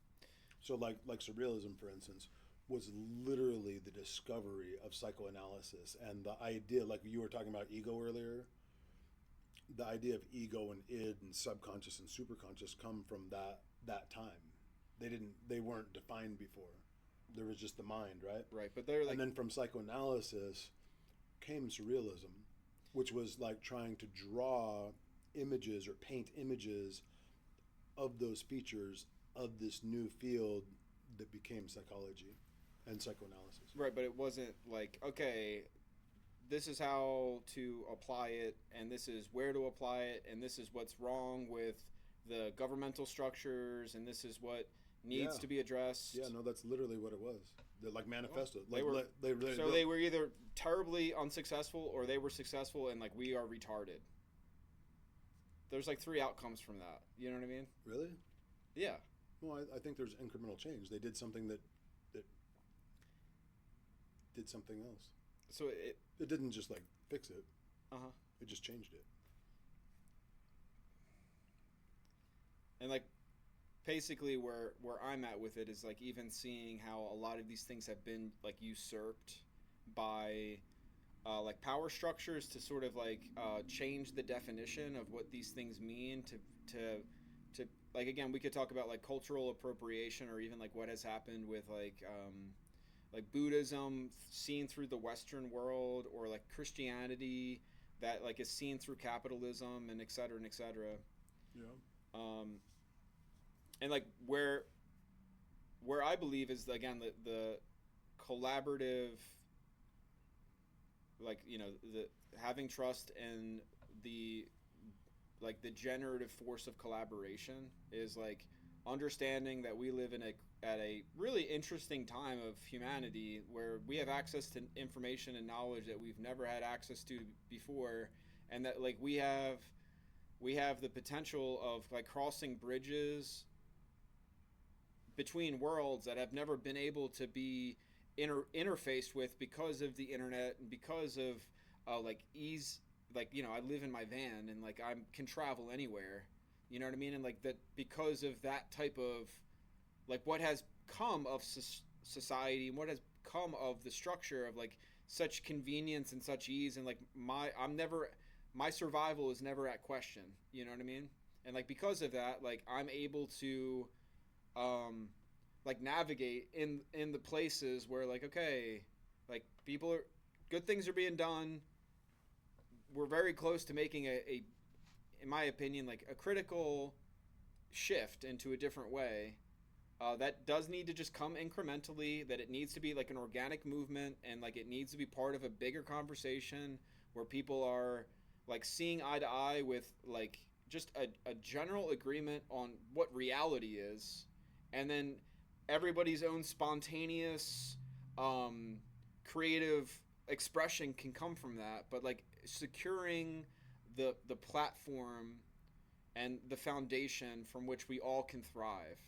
So like surrealism, for instance, was literally the discovery of psychoanalysis, and the idea, like you were talking about ego earlier, the idea of ego and id and subconscious and superconscious come from that time. They weren't defined before. There was just the mind, right? Right, but they're like, and then from psychoanalysis came surrealism, which was like trying to draw images or paint images of those features of this new field that became psychology and psychoanalysis. Right, but it wasn't like, okay, this is how to apply it, and this is where to apply it, and this is what's wrong with the governmental structures, and this is what needs to be addressed. Yeah, no, that's literally what it was. They're like manifesto. Well, they were either terribly unsuccessful or they were successful and like we are retarded. There's like 3 outcomes from that. You know what I mean? Really? Yeah. Well, I think there's incremental change. They did something that did something else. So it didn't just like fix it. Uh-huh. It just changed it. And like basically where I'm at with it is like even seeing how a lot of these things have been like usurped by like power structures to sort of like change the definition of what these things mean to like again we could talk about like cultural appropriation or even like what has happened with like Buddhism seen through the Western world or like Christianity that like is seen through capitalism and et cetera and et cetera. Yeah. And like where I believe is again the collaborative, like you know the having trust in the like the generative force of collaboration is like understanding that we live in at a really interesting time of humanity where we have access to information and knowledge that we've never had access to before, and that like we have the potential of like crossing bridges between worlds that have never been able to be interfaced with because of the internet and because of like ease. Like you know I live in my van and like I can travel anywhere, you know what I mean, and like that because of that type of like what has come of society and what has come of the structure of like such convenience and such ease, and like my survival is never at question, you know what I mean, and like because of that like I'm able to like navigate in the places where like okay like people are good things are being done. We're very close to making a in my opinion like a critical shift into a different way. That does need to just come incrementally, that it needs to be like an organic movement, and like it needs to be part of a bigger conversation where people are like seeing eye to eye with like just a general agreement on what reality is, and then everybody's own spontaneous creative expression can come from that, but like securing the platform and the foundation from which we all can thrive.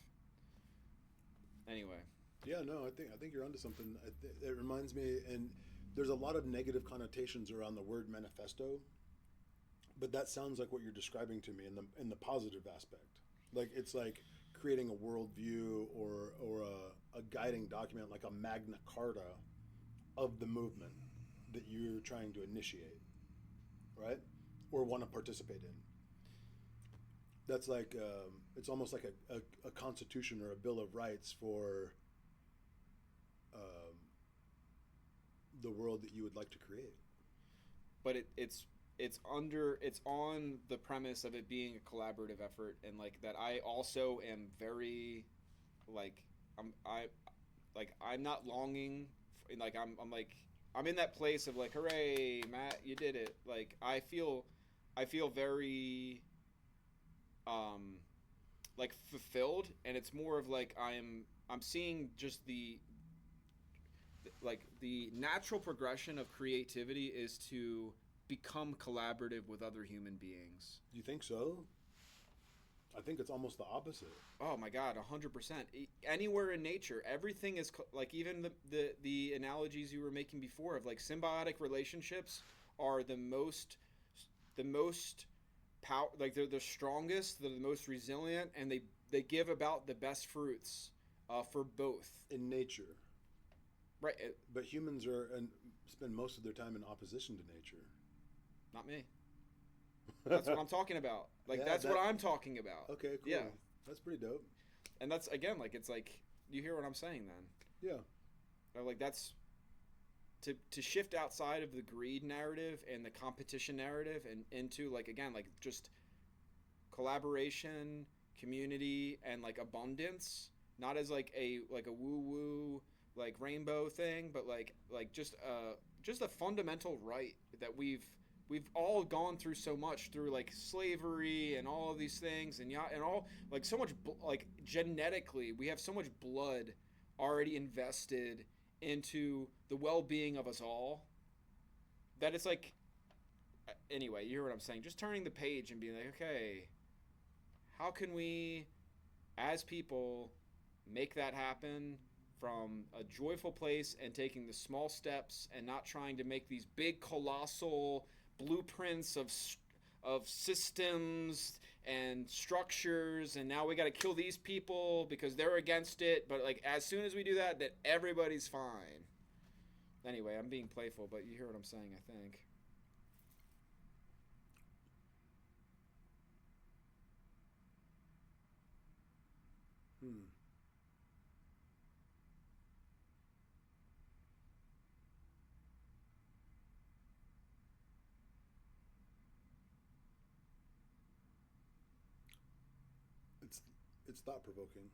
Anyway. Yeah, no, I think you're onto something. It reminds me, and there's a lot of negative connotations around the word manifesto, but that sounds like what you're describing to me in the positive aspect. Like it's like creating a worldview or a guiding document, like a Magna Carta of the movement that you're trying to initiate, right? Or want to participate in. That's like it's almost like a constitution or a bill of rights for the world that you would like to create. But it's on the premise of it being a collaborative effort, and like that I also am very like I'm not longing like I'm in that place of like hooray Matt you did it, like I feel very like fulfilled, and it's more of like I'm seeing just the natural progression of creativity is to become collaborative with other human beings. You think so? I think it's almost the opposite. Oh my God, 100%. Anywhere in nature, everything is like even the analogies you were making before of like symbiotic relationships are the most power, like they're the strongest, they're the most resilient, and they give about the best fruits for both in nature. Right. But humans spend most of their time in opposition to nature. Not me. That's what I'm talking about. Like yeah, what I'm talking about. Okay, cool. Yeah. That's pretty dope. And that's again like it's like you hear what I'm saying then. Yeah. Like that's to shift outside of the greed narrative and the competition narrative and into like again like just collaboration, community, and like abundance, not as like a woo woo like rainbow thing, but like just a fundamental right that we've all gone through so much through like slavery and all of these things and all like so much like genetically we have so much blood already invested into the well-being of us all that it's like anyway, you hear what I'm saying, just turning the page and being like, okay, how can we as people make that happen from a joyful place and taking the small steps and not trying to make these big colossal blueprints of systems and structures, and now we got to kill these people because they're against it. But like as soon as we do that, that everybody's fine. Anyway, I'm being playful, but you hear what I'm saying, I think. It's it's thought provoking.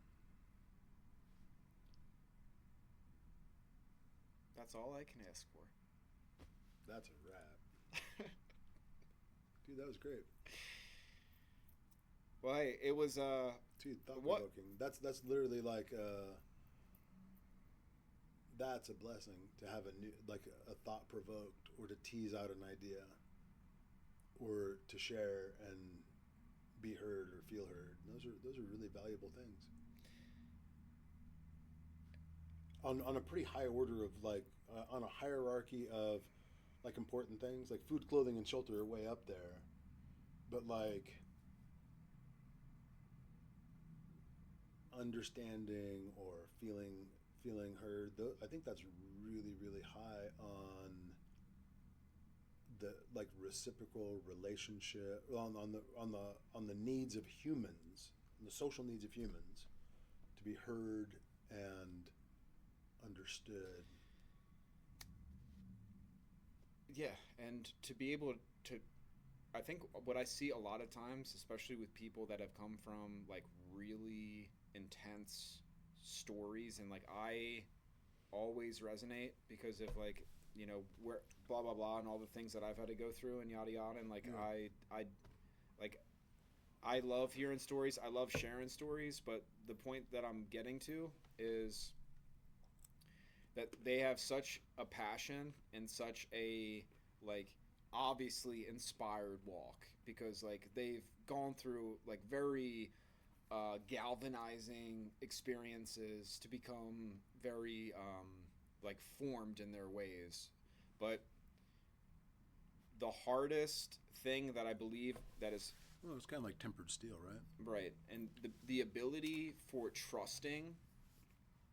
That's all I can ask for. That's a wrap. Dude, that was great. Well, hey, it was Dude, thought provoking. That's literally like that's a blessing to have a new like a thought provoked or to tease out an idea or to share and be heard or feel heard. Those are really valuable things. On a pretty high order of like on a hierarchy of like important things, like food, clothing, and shelter are way up there, but like understanding or feeling heard, I think that's really high on the like reciprocal relationship on the needs of humans, on the social needs of humans, to be heard and understood. Yeah, and to be able to, I think what I see a lot of times, especially with people that have come from like really intense stories, and like I always resonate because of like, you know, where blah blah blah and all the things that I've had to go through and yada yada, and like I like I love hearing stories, I love sharing stories, but the point that I'm getting to is that they have such a passion and such a like obviously inspired walk, because like they've gone through like very galvanizing experiences to become very like formed in their ways. But the hardest thing that I believe that is Well, it's kind of like tempered steel, right? right, and the ability for trusting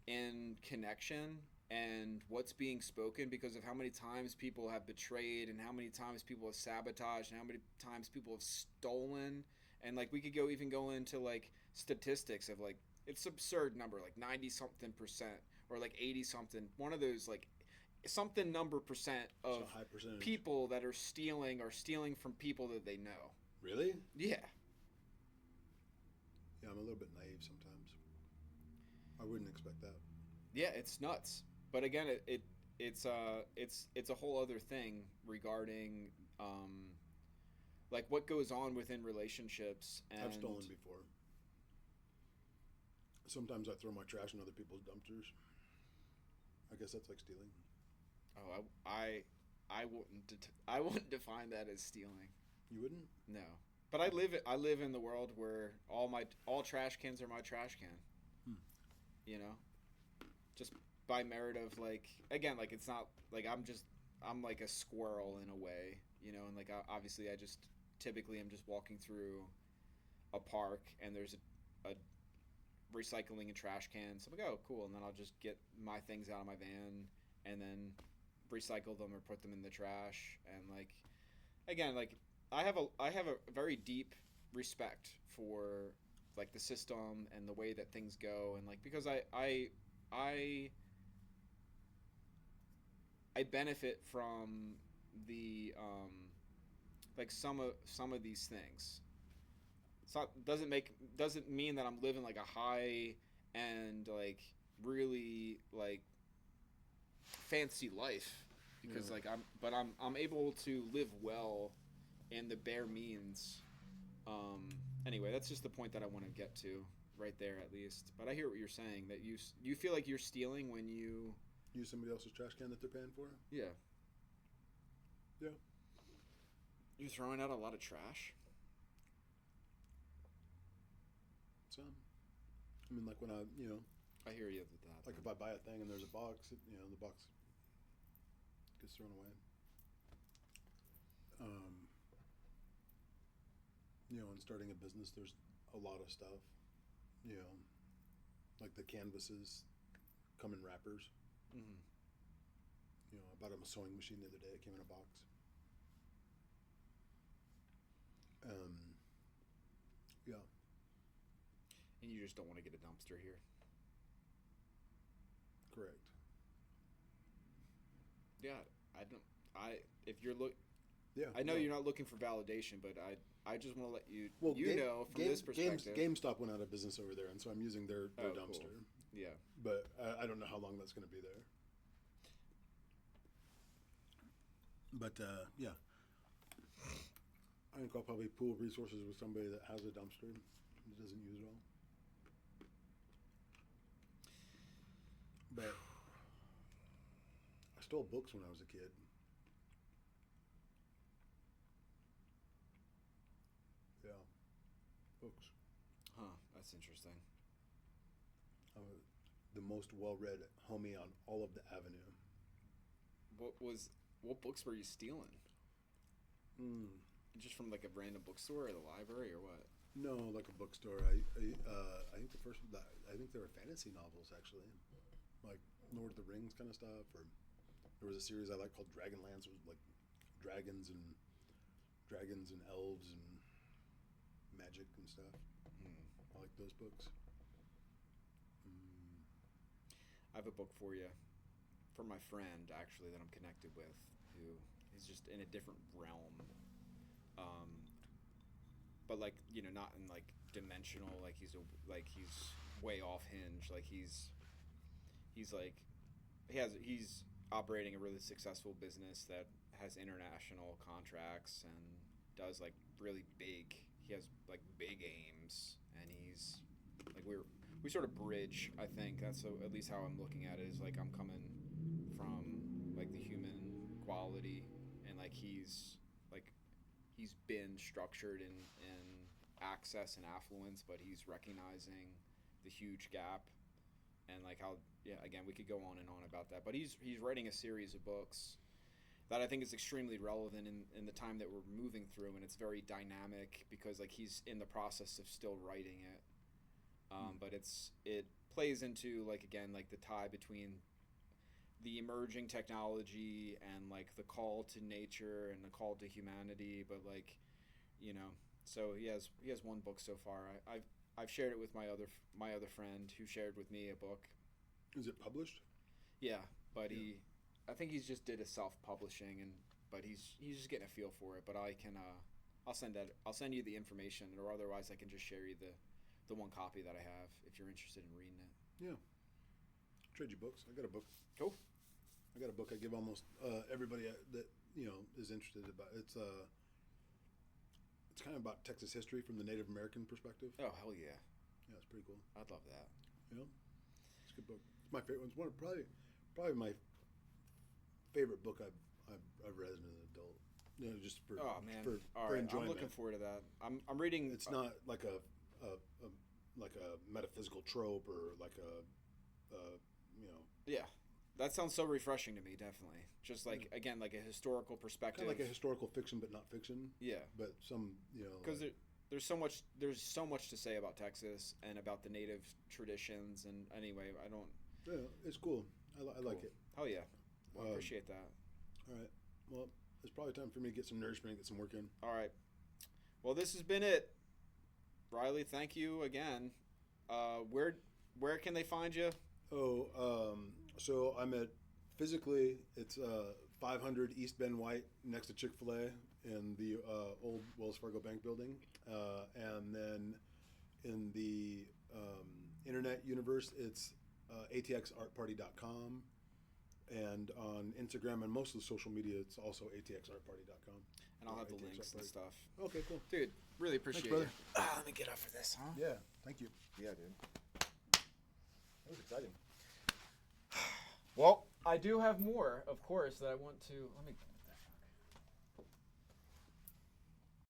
and connection and what's being spoken, because of how many times people have betrayed and how many times people have sabotaged and how many times people have stolen. And like we could go into like statistics of like it's absurd number, like 90 something percent or like 80 something, one of those like something number percent of high percentage. people that are stealing from people that they know. Really? Yeah. Yeah, I'm a little bit naive sometimes. I wouldn't expect that. Yeah, it's nuts. But again, it's a whole other thing regarding like what goes on within relationships. And I've stolen before. Sometimes I throw my trash in other people's dumpsters. I guess that's like stealing. Oh, I wouldn't define that as stealing. You wouldn't? No. But I live in the world where all trash cans are my trash can. You know? Just by merit of like, again, like it's not like I'm like a squirrel in a way, you know, and like obviously I just typically am just walking through a park and there's a recycling and trash can, so I'm like, oh cool, and then I'll just get my things out of my van and then recycle them or put them in the trash. And like again, like I have a very deep respect for like the system and the way that things go, and like because I benefit from the like some of these things. It's not doesn't mean that I'm living like a high and like really like fancy life, because like I'm able to live well in the bare means. Anyway, that's just the point that I want to get to right there, at least. But I hear what you're saying, that you feel like you're stealing when you use somebody else's trash can that they're paying for? Yeah. Yeah. You're throwing out a lot of trash? Some. I mean, like when I I hear you with that. like if I buy a thing and there's a box, the box gets thrown away. You know, in starting a business, there's a lot of stuff. You know, like the canvases come in wrappers. Mm-hmm. You know, I bought a sewing machine the other day. It came in a box. Yeah. And you just don't want to get a dumpster here. Correct. Yeah, if you're Yeah. I know no. you're not looking for validation, but I just want to let you Game- know from this perspective. GameStop went out of business over there, and so I'm using their Oh, dumpster. cool. Yeah. But I don't know how long that's going to be there. But yeah, I think I'll probably pool resources with somebody that has a dumpster and doesn't use it all. But I stole books when I was a kid. Yeah, books. Huh. That's interesting. I'm the most well-read homie on all of the avenue. What books were you stealing? Just from like a random bookstore or the library or what? No, like a bookstore. I think I think they were fantasy novels actually, like Lord of the Rings kind of stuff. Or there was a series I liked called Dragonlance. It was like dragons and elves and magic and stuff. I like those books. I have a book for you, for my friend actually that I'm connected with, who is just in a different realm. But like, you know, not in like dimensional, like he's way off hinge. Like he's operating a really successful business that has international contracts and does like really big. He has like big aims, and he's like we sort of bridge. I think that's at least how I'm looking at it. Is like I'm coming from like the human quality, and like he's been structured in access and affluence, but he's recognizing the huge gap, and like how again we could go on and on about that. But he's writing a series of books that I think is extremely relevant in the time that we're moving through, and it's very dynamic because like he's in the process of still writing it. But it plays into like again like the tie between the emerging technology and like the call to nature and the call to humanity, but like, you know, so he has one book so far. I've shared it with my other friend who shared with me a book. Is it published? Yeah, but I think he's just did a self-publishing, but he's just getting a feel for it. But I'll send you the information, or otherwise I can just share you the one copy that I have if you're interested in reading it. Yeah. Trade you books. I got a book. Cool. I got a book I give almost everybody that is interested about. It's kind of about Texas history from the Native American perspective. Oh hell yeah! Yeah, it's pretty cool. I'd love that. Yeah, it's a good book. It's my favorite. It's probably my favorite book I've read as an adult. You know, just for All right, for enjoyment. I'm looking forward to that. I'm reading. It's not like a metaphysical trope or like a Yeah, that sounds so refreshing to me. Definitely, just like again, like a historical perspective. kind of like a historical fiction, but not fiction. Yeah, But some because there's so much to say about Texas and about the native traditions. And anyway, I don't. Yeah, it's cool. I like it. Hell yeah, well, I appreciate that. All right. Well, it's probably time for me to get some nourishment, get some work in. All right. Well, this has been it, Riley. Thank you again. Where can they find you? So I'm at physically it's 500 East Bend White next to Chick-Fil-A in the old Wells Fargo Bank building, and then in the internet universe it's atxartparty.com, and on Instagram and most of the social media it's also atxartparty.com. And I'll have the ATX links and Party. stuff. Okay, cool. Dude, really appreciate brother. it. Let me get up for this, huh? Yeah, thank you. Yeah, dude. That was exciting. Well, I do have more, of course, that I want to. Let me